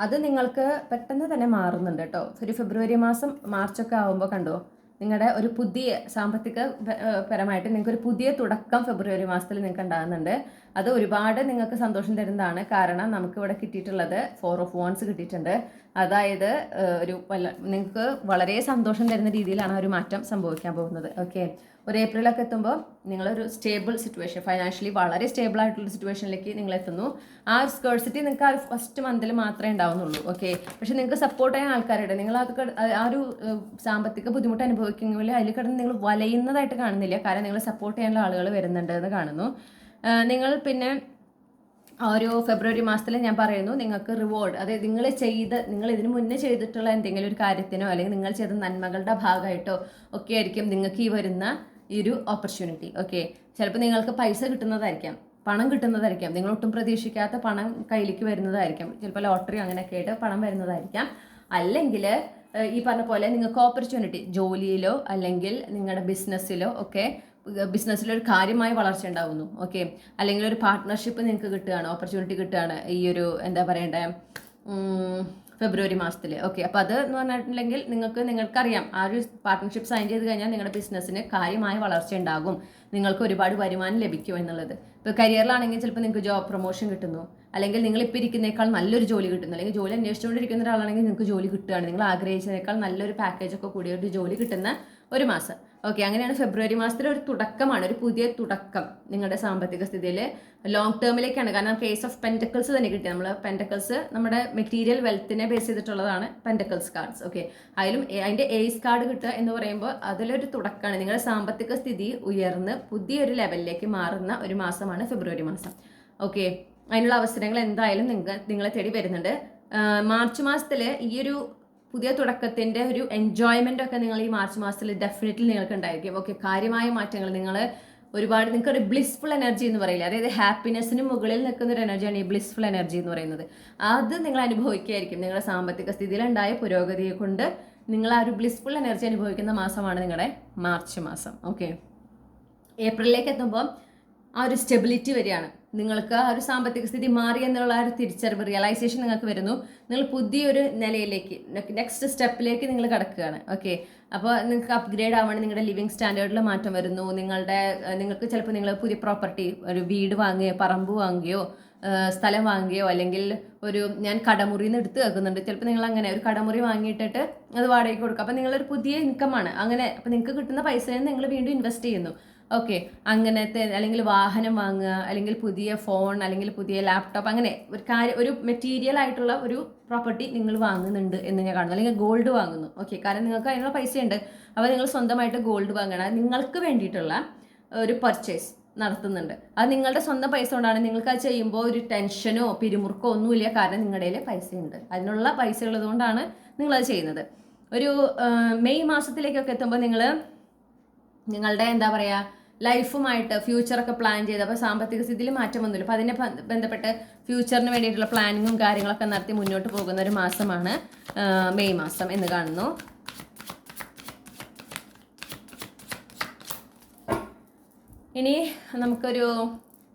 Speaker 1: അത് നിങ്ങൾക്ക് പെട്ടെന്ന് തന്നെ മാറുന്നുണ്ട് കേട്ടോ. ഒരു ഫെബ്രുവരി മാസം മാർച്ചൊക്കെ ആകുമ്പോൾ കണ്ടോ, നിങ്ങളുടെ ഒരു പുതിയ സാമ്പത്തിക പരമായിട്ട് നിങ്ങൾക്കൊരു പുതിയ തുടക്കം ഫെബ്രുവരി മാസത്തിൽ നിങ്ങൾക്ക് ഉണ്ടാകുന്നുണ്ട്. അത് ഒരുപാട് നിങ്ങൾക്ക് സന്തോഷം തരുന്നതാണ്. കാരണം നമുക്കിവിടെ കിട്ടിയിട്ടുള്ളത് 4 of Wands കിട്ടിയിട്ടുണ്ട്. അതായത് നിങ്ങൾക്ക് വളരെ സന്തോഷം തരുന്ന രീതിയിലാണ് ഒരു മാറ്റം സംഭവിക്കാൻ പോകുന്നത്. ഓക്കെ, ഒരു ഏപ്രിലൊക്കെ എത്തുമ്പോൾ നിങ്ങളൊരു സ്റ്റേബിൾ സിറ്റുവേഷൻ, ഫൈനാൻഷ്യലി വളരെ സ്റ്റേബിൾ ആയിട്ടുള്ള സിറ്റുവേഷനിലേക്ക് നിങ്ങൾ എത്തുന്നു. ആ ഒരു സ്കേഴ്സിറ്റി നിങ്ങൾക്ക് ആ ഒരു ഫസ്റ്റ് മന്തിൽ മാത്രമേ ഉണ്ടാവുന്നുള്ളൂ. ഓക്കെ, പക്ഷേ നിങ്ങൾക്ക് സപ്പോർട്ട് ചെയ്യാൻ ആൾക്കാരുണ്ട്. നിങ്ങൾ ആ ഒരു സാമ്പത്തിക ബുദ്ധിമുട്ട് അനുഭവിക്കുമെങ്കിൽ അതിൽ കിടന്ന് നിങ്ങൾ വലയുന്നതായിട്ട് കാണുന്നില്ല. കാരണം നിങ്ങൾ സപ്പോർട്ട് ചെയ്യാനുള്ള ആളുകൾ വരുന്നുണ്ട് എന്ന് കാണുന്നു. നിങ്ങൾ പിന്നെ ഒരു ഫെബ്രുവരി മാസത്തിൽ ഞാൻ പറയുന്നു നിങ്ങൾക്ക് റിവാർഡ്, അതായത് നിങ്ങൾ ഇതിനു മുന്നേ ചെയ്തിട്ടുള്ള എന്തെങ്കിലും ഒരു കാര്യത്തിനോ അല്ലെങ്കിൽ നിങ്ങൾ ചെയ്ത നന്മകളുടെ ഭാഗമായിട്ടോ ഒക്കെ ആയിരിക്കും നിങ്ങൾക്ക് ഈ വരുന്ന ഈ ഒരു ഓപ്പർച്യൂണിറ്റി. ഓക്കെ, ചിലപ്പോൾ നിങ്ങൾക്ക് പൈസ കിട്ടുന്നതായിരിക്കാം, പണം കിട്ടുന്നതായിരിക്കാം, നിങ്ങൾ ഒട്ടും പ്രതീക്ഷിക്കാത്ത പണം കയ്യിലേക്ക് വരുന്നതായിരിക്കാം. ചിലപ്പോൾ ലോട്ടറി അങ്ങനെയൊക്കെ ആയിട്ട് പണം വരുന്നതായിരിക്കാം. അല്ലെങ്കിൽ ഈ പറഞ്ഞ പോലെ നിങ്ങൾക്ക് ഓപ്പർച്യൂണിറ്റി ജോലിയിലോ അല്ലെങ്കിൽ നിങ്ങളുടെ ബിസിനസ്സിലോ ഒക്കെ, ബിസിനസ്സിലൊരു കാര്യമായ വളർച്ച ഉണ്ടാകുന്നു. ഓക്കെ, അല്ലെങ്കിൽ ഒരു പാർട്ട്ണർഷിപ്പ് നിങ്ങൾക്ക് കിട്ടുകയാണ്, ഓപ്പർച്യൂണിറ്റി കിട്ടുകയാണ് ഈ ഒരു എന്താ പറയണ്ടേ ഫെബ്രുവരി മാസത്തിൽ. ഓക്കെ, അപ്പോൾ അത് എന്ന് പറഞ്ഞിട്ടുണ്ടെങ്കിൽ നിങ്ങൾക്കറിയാം ആ ഒരു പാർട്ട്ണർഷിപ്പ് സൈൻ ചെയ്ത് കഴിഞ്ഞാൽ നിങ്ങളുടെ ബിസിനസ്സിന് കാര്യമായ വളർച്ച ഉണ്ടാകും, നിങ്ങൾക്ക് ഒരുപാട് വരുമാനം ലഭിക്കും എന്നുള്ളത്. ഇപ്പോൾ കരിയറിലാണെങ്കിൽ ചിലപ്പോൾ നിങ്ങൾക്ക് ജോബ് പ്രൊമോഷൻ കിട്ടുന്നു, അല്ലെങ്കിൽ നിങ്ങൾ ഇപ്പോൾ ഇരിക്കുന്നേക്കാൾ നല്ലൊരു ജോലി കിട്ടുന്നു, അല്ലെങ്കിൽ ജോലി അന്വേഷിച്ചുകൊണ്ടിരിക്കുന്ന ഒരാളാണെങ്കിൽ നിങ്ങൾക്ക് ജോലി കിട്ടുകയാണ്, നിങ്ങൾ ആഗ്രഹിച്ചതിനേക്കാൾ നല്ലൊരു പാക്കേജൊക്കെ കൂടിയ ഒരു ജോലി കിട്ടുന്ന ഒരു മാസം. ഓക്കെ, അങ്ങനെയാണ് ഫെബ്രുവരി മാസത്തിലെ ഒരു തുടക്കമാണ്, ഒരു പുതിയ തുടക്കം നിങ്ങളുടെ സാമ്പത്തിക സ്ഥിതിയിൽ ലോങ് ടേമിലേക്കാണ്. കാരണം കേസ് ഓഫ് പെൻറ്റക്കിൾസ് തന്നെ കിട്ടി. നമ്മൾ പെൻറ്റക്കിൾസ് നമ്മുടെ മെറ്റീരിയൽ വെൽത്തിനെ ബേസ് ചെയ്തിട്ടുള്ളതാണ് പെൻറ്റക്കിൾസ് കാർഡ്സ്. ഓക്കെ, അതിൻ്റെ ഏസ് കാർഡ് കിട്ടുക എന്ന് പറയുമ്പോൾ അതിലൊരു തുടക്കമാണ്. നിങ്ങളുടെ സാമ്പത്തിക സ്ഥിതി ഉയർന്ന് പുതിയൊരു ലെവലിലേക്ക് മാറുന്ന ഒരു മാസമാണ് ഫെബ്രുവരി മാസം. ഓക്കെ, അതിനുള്ള അവസരങ്ങൾ എന്തായാലും നിങ്ങളെ തേടി വരുന്നുണ്ട്. മാർച്ച് മാസത്തിൽ ഈ ഒരു പുതിയ തുടക്കത്തിൻ്റെ ഒരു എൻജോയ്മെൻ്റ് ഒക്കെ നിങ്ങൾ ഈ മാർച്ച് മാസത്തിൽ ഡെഫിനറ്റ്ലി നിങ്ങൾക്ക് ഉണ്ടായിരിക്കും. ഓക്കെ, കാര്യമായ മാറ്റങ്ങൾ നിങ്ങൾ ഒരുപാട്, നിങ്ങൾക്കൊരു ബ്ലിസ്ഫുൾ എനർജി എന്ന് പറയില്ല, അതായത് ഹാപ്പിനെസ്സിന് മുകളിൽ നിൽക്കുന്ന ഒരു എനർജിയാണ് ഈ ബ്ലിസ്ഫുൾ എനർജി എന്ന് പറയുന്നത്. അത് നിങ്ങൾ അനുഭവിക്കുകയായിരിക്കും. നിങ്ങളുടെ സാമ്പത്തിക സ്ഥിതിയിലുണ്ടായ പുരോഗതിയെ കൊണ്ട് നിങ്ങൾ ആ ഒരു ബ്ലിസ്ഫുൾ എനർജി അനുഭവിക്കുന്ന മാസമാണ് നിങ്ങളുടെ മാർച്ച് മാസം. ഓക്കെ, ഏപ്രിലിലേക്ക് എത്തുമ്പോൾ ആ ഒരു സ്റ്റെബിലിറ്റി വരികയാണ്. നിങ്ങൾക്ക് ആ ഒരു സാമ്പത്തിക സ്ഥിതി മാറി എന്നുള്ള ആ ഒരു തിരിച്ചറിവ്, റിയലൈസേഷൻ നിങ്ങൾക്ക് വരുന്നു. നിങ്ങൾ പുതിയൊരു നിലയിലേക്ക്, നെക്സ്റ്റ് സ്റ്റെപ്പിലേക്ക് നിങ്ങൾ കടക്കുകയാണ്. ഓക്കെ, അപ്പോൾ നിങ്ങൾക്ക് അപ്ഗ്രേഡ് ആവുകയാണ്, നിങ്ങളുടെ ലിവിങ് സ്റ്റാൻഡേർഡിൽ മാറ്റം വരുന്നു. നിങ്ങൾക്ക് ചിലപ്പോൾ നിങ്ങൾ പുതിയ പ്രോപ്പർട്ടി, ഒരു വീട് വാങ്ങുകയോ പറമ്പ് വാങ്ങുകയോ സ്ഥലം വാങ്ങുകയോ, അല്ലെങ്കിൽ ഞാൻ കടമുറിയിൽ നിന്ന് എടുത്ത് വെക്കുന്നുണ്ട്, ചിലപ്പോൾ നിങ്ങൾ അങ്ങനെ ഒരു കടമുറി വാങ്ങിയിട്ടിട്ട് അത് വാടകയ്ക്ക് കൊടുക്കുക. അപ്പോൾ നിങ്ങളൊരു പുതിയ ഇൻകമാണ് അങ്ങനെ. അപ്പോൾ നിങ്ങൾക്ക് കിട്ടുന്ന പൈസയിൽ നിങ്ങൾ വീണ്ടും ഇൻവെസ്റ്റ് ചെയ്യുന്നു. ഓക്കെ, അങ്ങനത്തെ, അല്ലെങ്കിൽ വാഹനം വാങ്ങുക, അല്ലെങ്കിൽ പുതിയ ഫോൺ, അല്ലെങ്കിൽ പുതിയ ലാപ്ടോപ്പ്, അങ്ങനെ ഒരു മെറ്റീരിയൽ ആയിട്ടുള്ള ഒരു പ്രോപ്പർട്ടി നിങ്ങൾ വാങ്ങുന്നുണ്ട് എന്ന് ഞാൻ കാണുന്നു. അല്ലെങ്കിൽ ഗോൾഡ് വാങ്ങുന്നു. ഓക്കെ, കാരണം നിങ്ങൾക്ക് അതിനുള്ള പൈസയുണ്ട്. അപ്പോൾ നിങ്ങൾ സ്വന്തമായിട്ട് ഗോൾഡ് വാങ്ങണം. നിങ്ങൾക്ക് വേണ്ടിയിട്ടുള്ള ഒരു പർച്ചേസ് നടത്തുന്നുണ്ട്. അത് നിങ്ങളുടെ സ്വന്തം പൈസ കൊണ്ടാണ്. നിങ്ങൾക്ക് അത് ചെയ്യുമ്പോൾ ഒരു ടെൻഷനോ പിരിമുറുക്കോ ഒന്നുമില്ല. കാരണം നിങ്ങളുടെ കയ്യിൽ പൈസയുണ്ട്. അതിനുള്ള പൈസ ഉള്ളതുകൊണ്ടാണ് നിങ്ങളത് ചെയ്യുന്നത്. ഒരു മെയ് മാസത്തിലേക്കൊക്കെ എത്തുമ്പോൾ നിങ്ങളുടെ എന്താ പറയുക, ലൈഫുമായിട്ട് ഫ്യൂച്ചറൊക്കെ പ്ലാൻ ചെയ്ത്, അപ്പോൾ സാമ്പത്തിക സ്ഥിതിയിൽ മാറ്റം വന്നില്ല. അപ്പോൾ അതിനെ ബന്ധപ്പെട്ട് ഫ്യൂച്ചറിന് വേണ്ടിയിട്ടുള്ള പ്ലാനിങ്ങും കാര്യങ്ങളൊക്കെ നടത്തി മുന്നോട്ട് പോകുന്ന ഒരു മാസമാണ് മെയ് മാസം എന്ന് കാണുന്നു. ഇനി നമുക്കൊരു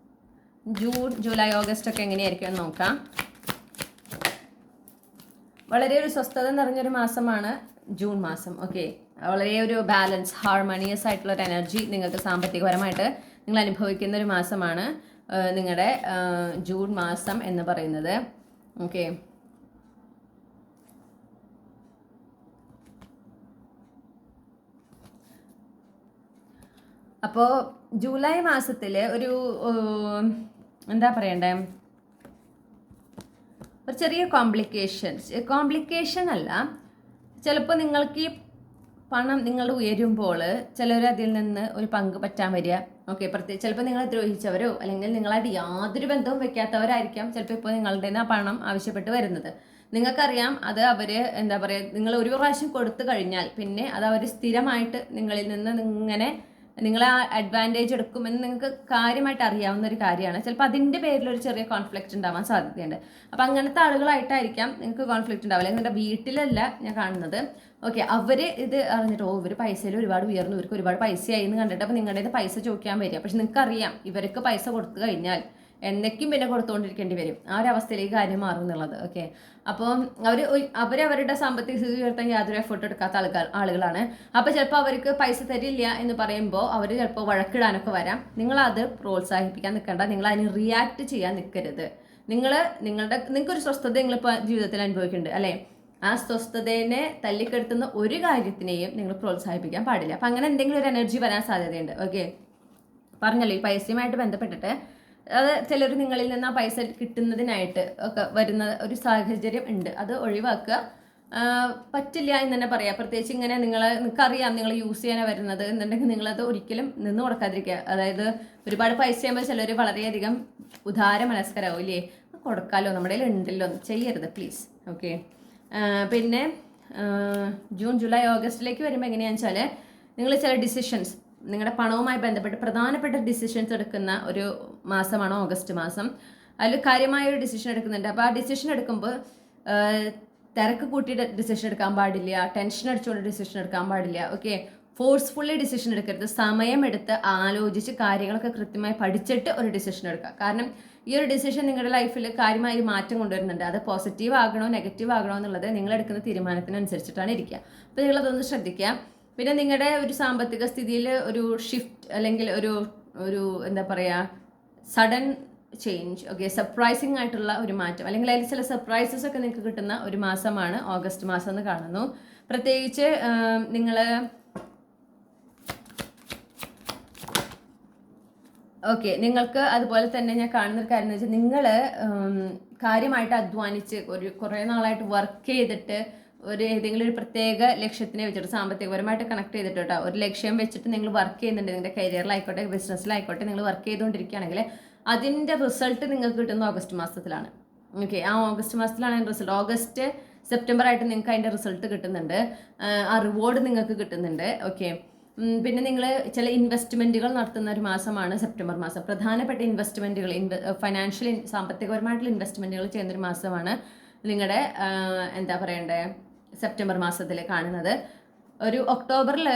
Speaker 1: ജൂൺ, ജൂലൈ, ഓഗസ്റ്റ് ഒക്കെ എങ്ങനെയായിരിക്കും എന്ന് നോക്കാം. വളരെ ഒരു സ്വസ്ഥത നിറഞ്ഞൊരു മാസമാണ് ജൂൺ മാസം. ഓക്കെ, വളരെ ഒരു ബാലൻസ്, ഹാർമോണിയസ് ആയിട്ടുള്ള ഒരു എനർജി നിങ്ങൾക്ക് സാമ്പത്തികപരമായിട്ട് നിങ്ങൾ അനുഭവിക്കുന്ന ഒരു മാസമാണ് നിങ്ങളുടെ ജൂൺ മാസം എന്ന് പറയുന്നത്. ഓക്കെ, അപ്പോൾ ജൂലൈ മാസത്തിൽ ഒരു എന്താ പറയണ്ടേ, ഒരു ചെറിയ കോംപ്ലിക്കേഷൻ അല്ല, ചിലപ്പോൾ നിങ്ങൾക്ക് ഈ പണം നിങ്ങൾ ഉയരുമ്പോൾ ചിലർ അതിൽ നിന്ന് ഒരു പങ്ക് പറ്റാൻ വരിക. ഓക്കെ, പ്രത്യേകിച്ച് ചിലപ്പോൾ നിങ്ങളെ ദ്രോഹിച്ചവരോ അല്ലെങ്കിൽ നിങ്ങളായിട്ട് യാതൊരു ബന്ധവും വെക്കാത്തവരായിരിക്കാം ചിലപ്പോൾ ഇപ്പോൾ നിങ്ങളുടെ ആ പണം ആവശ്യപ്പെട്ട് വരുന്നത്. നിങ്ങൾക്കറിയാം അത് അവർ എന്താ പറയുക, നിങ്ങൾ ഒരു പ്രാവശ്യം കൊടുത്തു കഴിഞ്ഞാൽ പിന്നെ അത് അവർ സ്ഥിരമായിട്ട് നിങ്ങളിൽ നിന്ന് ഇങ്ങനെ നിങ്ങളെ ആ അഡ്വാൻറ്റേജ് എടുക്കുമെന്ന് നിങ്ങൾക്ക് കാര്യമായിട്ട് അറിയാവുന്ന ഒരു കാര്യമാണ്. ചിലപ്പോൾ അതിൻ്റെ പേരിൽ ഒരു ചെറിയ കോൺഫ്ലിക്റ്റ് ഉണ്ടാവാൻ സാധ്യതയുണ്ട്. അപ്പോൾ അങ്ങനത്തെ ആളുകളായിട്ടായിരിക്കാം നിങ്ങൾക്ക് കോൺഫ്ലിക്റ്റ് ഉണ്ടാവില്ല. നിങ്ങളുടെ വീട്ടിലല്ല ഞാൻ കാണുന്നത്. ഓക്കെ, അവർ ഇത് അറിഞ്ഞിട്ട് ഇവർ പൈസയിൽ ഒരുപാട് ഉയർന്നു, ഇവർക്ക് ഒരുപാട് പൈസയായി എന്ന് കണ്ടിട്ട് അപ്പോൾ നിങ്ങളുടെ പൈസ ചോദിക്കാൻ വരിക. പക്ഷെ നിങ്ങൾക്കറിയാം ഇവർക്ക് പൈസ കൊടുത്തു കഴിഞ്ഞാൽ എന്നേക്കും പിന്നെ കൊടുത്തുകൊണ്ടിരിക്കേണ്ടി വരും. ആ ഒരു അവസ്ഥയിലേക്ക് കാര്യം മാറും എന്നുള്ളത്. ഓക്കെ, അപ്പോൾ അവരവരുടെ സാമ്പത്തിക സ്ഥിതി ഉയർത്താൻ യാതൊരു എഫേർട്ട് എടുക്കാത്ത ആളുകളാണ്. അപ്പോൾ ചിലപ്പോൾ അവർക്ക് പൈസ തരില്ല എന്ന് പറയുമ്പോൾ അവർ ചിലപ്പോൾ വഴക്കിടാനൊക്കെ വരാം. നിങ്ങളത് പ്രോത്സാഹിപ്പിക്കാൻ നിൽക്കേണ്ട, നിങ്ങൾ അതിന് റിയാക്ട് ചെയ്യാൻ നിൽക്കരുത്. നിങ്ങൾക്കൊരു സ്വസ്ഥത നിങ്ങളിപ്പോൾ ജീവിതത്തിൽ അനുഭവിക്കുന്നുണ്ട് അല്ലേ, ആ സ്വസ്ഥതയെ തല്ലിക്കെടുത്തുന്ന ഒരു കാര്യത്തിനെയും നിങ്ങൾ പ്രോത്സാഹിപ്പിക്കാൻ പാടില്ല. അപ്പം അങ്ങനെ എന്തെങ്കിലും ഒരു എനർജി വരാൻ സാധ്യതയുണ്ട്. ഓക്കെ, പറഞ്ഞല്ലോ ഈ പൈസയുമായിട്ട് ബന്ധപ്പെട്ടിട്ട് അത് ചിലർ നിങ്ങളിൽ നിന്ന് ആ പൈസ കിട്ടുന്നതിനായിട്ട് ഒക്കെ വരുന്ന ഒരു സാഹചര്യം ഉണ്ട്. അത് ഒഴിവാക്കുക. പറ്റില്ല എന്ന് തന്നെ പറയാം. പ്രത്യേകിച്ച് ഇങ്ങനെ നിങ്ങൾക്കറിയാം നിങ്ങൾ യൂസ് ചെയ്യാനാണ് വരുന്നത് എന്നുണ്ടെങ്കിൽ നിങ്ങളത് ഒരിക്കലും നിന്ന് കൊടുക്കാതിരിക്കുക. അതായത് ഒരുപാട് പൈസ ചെയ്യുമ്പോൾ ചിലർ വളരെയധികം ഉദാര മനസ്കരാവും, ഇല്ലേ, കൊടുക്കാമല്ലോ നമ്മുടെ കയ്യിൽ ഉണ്ടല്ലോ, ചെയ്യരുത് പ്ലീസ്. ഓക്കെ, പിന്നെ ജൂൺ, ജൂലൈ, ഓഗസ്റ്റിലേക്ക് വരുമ്പോൾ എങ്ങനെയാണെന്ന് വെച്ചാൽ നിങ്ങൾ ചില ഡിസിഷൻസ്, നിങ്ങളുടെ പണവുമായി ബന്ധപ്പെട്ട് പ്രധാനപ്പെട്ട ഡിസിഷൻസ് എടുക്കുന്ന ഒരു മാസമാണ് ഓഗസ്റ്റ് മാസം. അതിൽ കാര്യമായ ഒരു ഡിസിഷൻ എടുക്കുന്നുണ്ട്. അപ്പോൾ ആ ഡിസിഷൻ എടുക്കുമ്പോൾ തിരക്ക് കൂട്ടിയിട്ട് ഡിസിഷൻ എടുക്കാൻ പാടില്ല, ടെൻഷൻ അടിച്ചുകൊണ്ട് ഡിസിഷൻ എടുക്കാൻ പാടില്ല. ഓക്കെ, ഫോഴ്സ്ഫുള്ളി ഡിസിഷൻ എടുക്കരുത്. സമയമെടുത്ത് ആലോചിച്ച് കാര്യങ്ങളൊക്കെ കൃത്യമായി പഠിച്ചിട്ട് ഒരു ഡിസിഷൻ എടുക്കുക. കാരണം ഈ ഒരു ഡിസിഷൻ നിങ്ങളുടെ ലൈഫിൽ കാര്യമായി മാറ്റം കൊണ്ടുവരുന്നുണ്ട്. അത് പോസിറ്റീവ് ആകണോ നെഗറ്റീവ് ആകണോ എന്നുള്ളത് നിങ്ങളെടുക്കുന്ന തീരുമാനത്തിനനുസരിച്ചിട്ടാണ് ഇരിക്കുക. അപ്പോൾ നിങ്ങളതൊന്ന് ശ്രദ്ധിക്കുക. പിന്നെ നിങ്ങളുടെ ഒരു സാമ്പത്തിക സ്ഥിതിയിൽ ഒരു ഷിഫ്റ്റ് അല്ലെങ്കിൽ ഒരു എന്താ പറയുക, സഡൻ ചേഞ്ച്, ഓക്കെ, സർപ്രൈസിങ് ആയിട്ടുള്ള ഒരു മാറ്റം, അല്ലെങ്കിൽ അതിൽ ചില സർപ്രൈസസ് ഒക്കെ നിങ്ങൾക്ക് കിട്ടുന്ന ഒരു മാസമാണ് ഓഗസ്റ്റ് മാസം എന്ന് കാണുന്നു. പ്രത്യേകിച്ച് നിങ്ങൾ ഓക്കെ, നിങ്ങൾക്ക് അതുപോലെ തന്നെ ഞാൻ കാണുന്നൊരു കാര്യം എന്ന് വെച്ചാൽ നിങ്ങൾ കാര്യമായിട്ട് അധ്വാനിച്ച് കുറേ നാളായിട്ട് വർക്ക് ചെയ്തിട്ട് ഏതെങ്കിലും ഒരു പ്രത്യേക ലക്ഷ്യത്തിനെ വെച്ചിട്ട് സാമ്പത്തികപരമായിട്ട് കണക്ട് ചെയ്തിട്ട് കേട്ടോ, ഒരു ലക്ഷ്യം വെച്ചിട്ട് നിങ്ങൾ വർക്ക് ചെയ്യുന്നുണ്ട്, നിങ്ങളുടെ കരിയറിലായിക്കോട്ടെ ബിസിനസ്സിലായിക്കോട്ടെ നിങ്ങൾ വർക്ക് ചെയ്തുകൊണ്ടിരിക്കുകയാണെങ്കിൽ അതിൻ്റെ റിസൾട്ട് നിങ്ങൾക്ക് കിട്ടുന്ന ഓഗസ്റ്റ് മാസത്തിലാണ്. ഓക്കെ, ആ ഓഗസ്റ്റ് മാസത്തിലാണ് അതിൻ്റെ റിസൾട്ട്. ഓഗസ്റ്റ് സെപ്റ്റംബർ ആയിട്ട് നിങ്ങൾക്ക് അതിൻ്റെ റിസൾട്ട് കിട്ടുന്നുണ്ട്, ആ റിവാർഡ് നിങ്ങൾക്ക് കിട്ടുന്നുണ്ട്. ഓക്കെ, പിന്നെ നിങ്ങൾ ചില ഇൻവെസ്റ്റ്മെൻറ്റുകൾ നടത്തുന്ന ഒരു മാസമാണ് സെപ്റ്റംബർ മാസം. പ്രധാനപ്പെട്ട ഇൻവെസ്റ്റ്മെൻറ്റുകൾ ഫൈനാൻഷ്യൽ സാമ്പത്തികപരമായിട്ടുള്ള ഇൻവെസ്റ്റ്മെൻറ്റുകൾ ചെയ്യുന്നൊരു മാസമാണ് നിങ്ങളുടെ എന്താ പറയണ്ടേ സെപ്റ്റംബർ മാസത്തിൽ കാണുന്നത്. ഒരു ഒക്ടോബറിൽ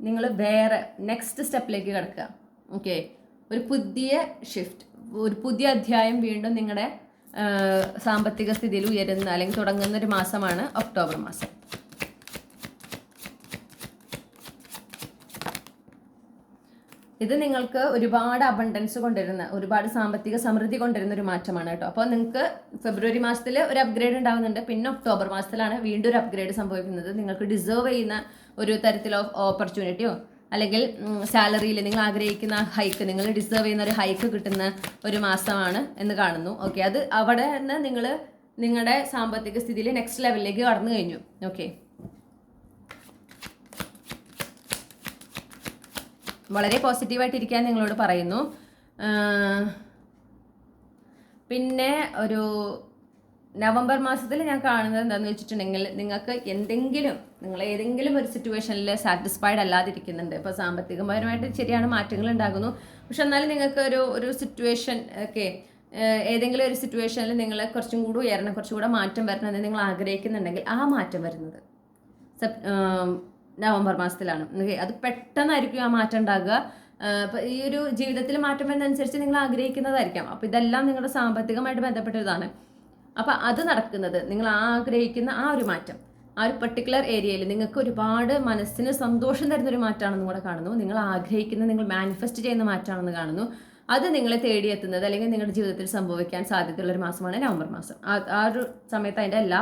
Speaker 1: നിങ്ങൾ വേറെ നെക്സ്റ്റ് സ്റ്റെപ്പിലേക്ക് കിടക്കുക. ഓക്കെ, ഒരു പുതിയ ഷിഫ്റ്റ്, ഒരു പുതിയ അധ്യായം വീണ്ടും നിങ്ങളുടെ സാമ്പത്തിക സ്ഥിതിയിൽ ഉയരുന്ന അല്ലെങ്കിൽ തുടങ്ങുന്ന ഒരു മാസമാണ് ഒക്ടോബർ മാസം. ഇത് നിങ്ങൾക്ക് ഒരുപാട് അബണ്ടൻസ് കൊണ്ടുവരുന്ന, ഒരുപാട് സാമ്പത്തിക സമൃദ്ധി കൊണ്ടുവരുന്ന ഒരു മാറ്റമാണ് കേട്ടോ. അപ്പോൾ നിങ്ങൾക്ക് ഫെബ്രുവരി മാസത്തിൽ ഒരു അപ്ഗ്രേഡ് ഉണ്ടാകുന്നുണ്ട്, പിന്നെ ഒക്ടോബർ മാസത്തിലാണ് വീണ്ടും ഒരു അപ്ഗ്രേഡ് സംഭവിക്കുന്നത്. നിങ്ങൾക്ക് ഡിസേർവ് ചെയ്യുന്ന ഒരു തരത്തിലോ ഓപ്പർച്യൂണിറ്റിയോ അല്ലെങ്കിൽ സാലറിയിൽ നിങ്ങൾ ആഗ്രഹിക്കുന്ന ഹൈക്ക്, നിങ്ങൾ ഡിസേർവ് ചെയ്യുന്ന ഒരു ഹൈക്ക് കിട്ടുന്ന ഒരു മാസമാണ് എന്ന് കാണുന്നു. ഓക്കെ, അത് അവിടെ നിന്ന് നിങ്ങൾ നിങ്ങളുടെ സാമ്പത്തിക സ്ഥിതിയിൽ നെക്സ്റ്റ് ലെവലിലേക്ക് കടന്നു കഴിഞ്ഞു. ഓക്കെ, വളരെ പോസിറ്റീവായിട്ടിരിക്കാൻ നിങ്ങളോട് പറയുന്നു. പിന്നെ ഒരു നവംബർ മാസത്തിൽ ഞാൻ കാണുന്നത് എന്താണെന്ന് വെച്ചിട്ടുണ്ടെങ്കിൽ നിങ്ങൾക്ക് നിങ്ങൾ ഏതെങ്കിലും ഒരു സിറ്റുവേഷനിൽ സാറ്റിസ്ഫൈഡ് അല്ലാതിരിക്കുന്നുണ്ട്. ഇപ്പോൾ സാമ്പത്തികപരമായിട്ട് ശരിയാണ് മാറ്റങ്ങൾ ഉണ്ടാകുന്നു, പക്ഷെ എന്നാലും നിങ്ങൾക്ക് ഒരു സിറ്റുവേഷൻ ഒക്കെ ഏതെങ്കിലും ഒരു സിറ്റുവേഷനിൽ നിങ്ങൾ കുറച്ചും കൂടി ഉയരണം, കുറച്ചും കൂടെ മാറ്റം വരണമെന്ന് നിങ്ങൾ ആഗ്രഹിക്കുന്നുണ്ടെങ്കിൽ ആ മാറ്റം വരുന്നത് നവംബർ മാസത്തിലാണ്. അത് പെട്ടെന്നായിരിക്കും ആ മാറ്റം ഉണ്ടാകുക. അപ്പോൾ ഈ ഒരു ജീവിതത്തിൽ മാറ്റം വരുന്നതനുസരിച്ച് നിങ്ങൾ ആഗ്രഹിക്കുന്നതായിരിക്കാം. അപ്പോൾ ഇതെല്ലാം നിങ്ങളുടെ സാമ്പത്തികമായിട്ട് ബന്ധപ്പെട്ടതാണ്. അപ്പോൾ അത് നടക്കുന്നത് നിങ്ങൾ ആഗ്രഹിക്കുന്ന ആ ഒരു മാറ്റം, ആ ഒരു പെർട്ടിക്കുലർ ഏരിയയിൽ നിങ്ങൾക്ക് ഒരുപാട് മനസ്സിന് സന്തോഷം തരുന്നൊരു മാറ്റമാണെന്ന് കൂടെ കാണുന്നു. നിങ്ങൾ ആഗ്രഹിക്കുന്ന, നിങ്ങൾ മാനിഫെസ്റ്റ് ചെയ്യുന്ന മാറ്റമാണെന്ന് കാണുന്നു. അത് നിങ്ങളെ തേടിയെത്തുന്നത് അല്ലെങ്കിൽ നിങ്ങളുടെ ജീവിതത്തിൽ സംഭവിക്കാൻ സാധ്യതയുള്ളൊരു മാസമാണ് നവംബർ മാസം. ആ ഒരു സമയത്ത് അതിൻ്റെ എല്ലാ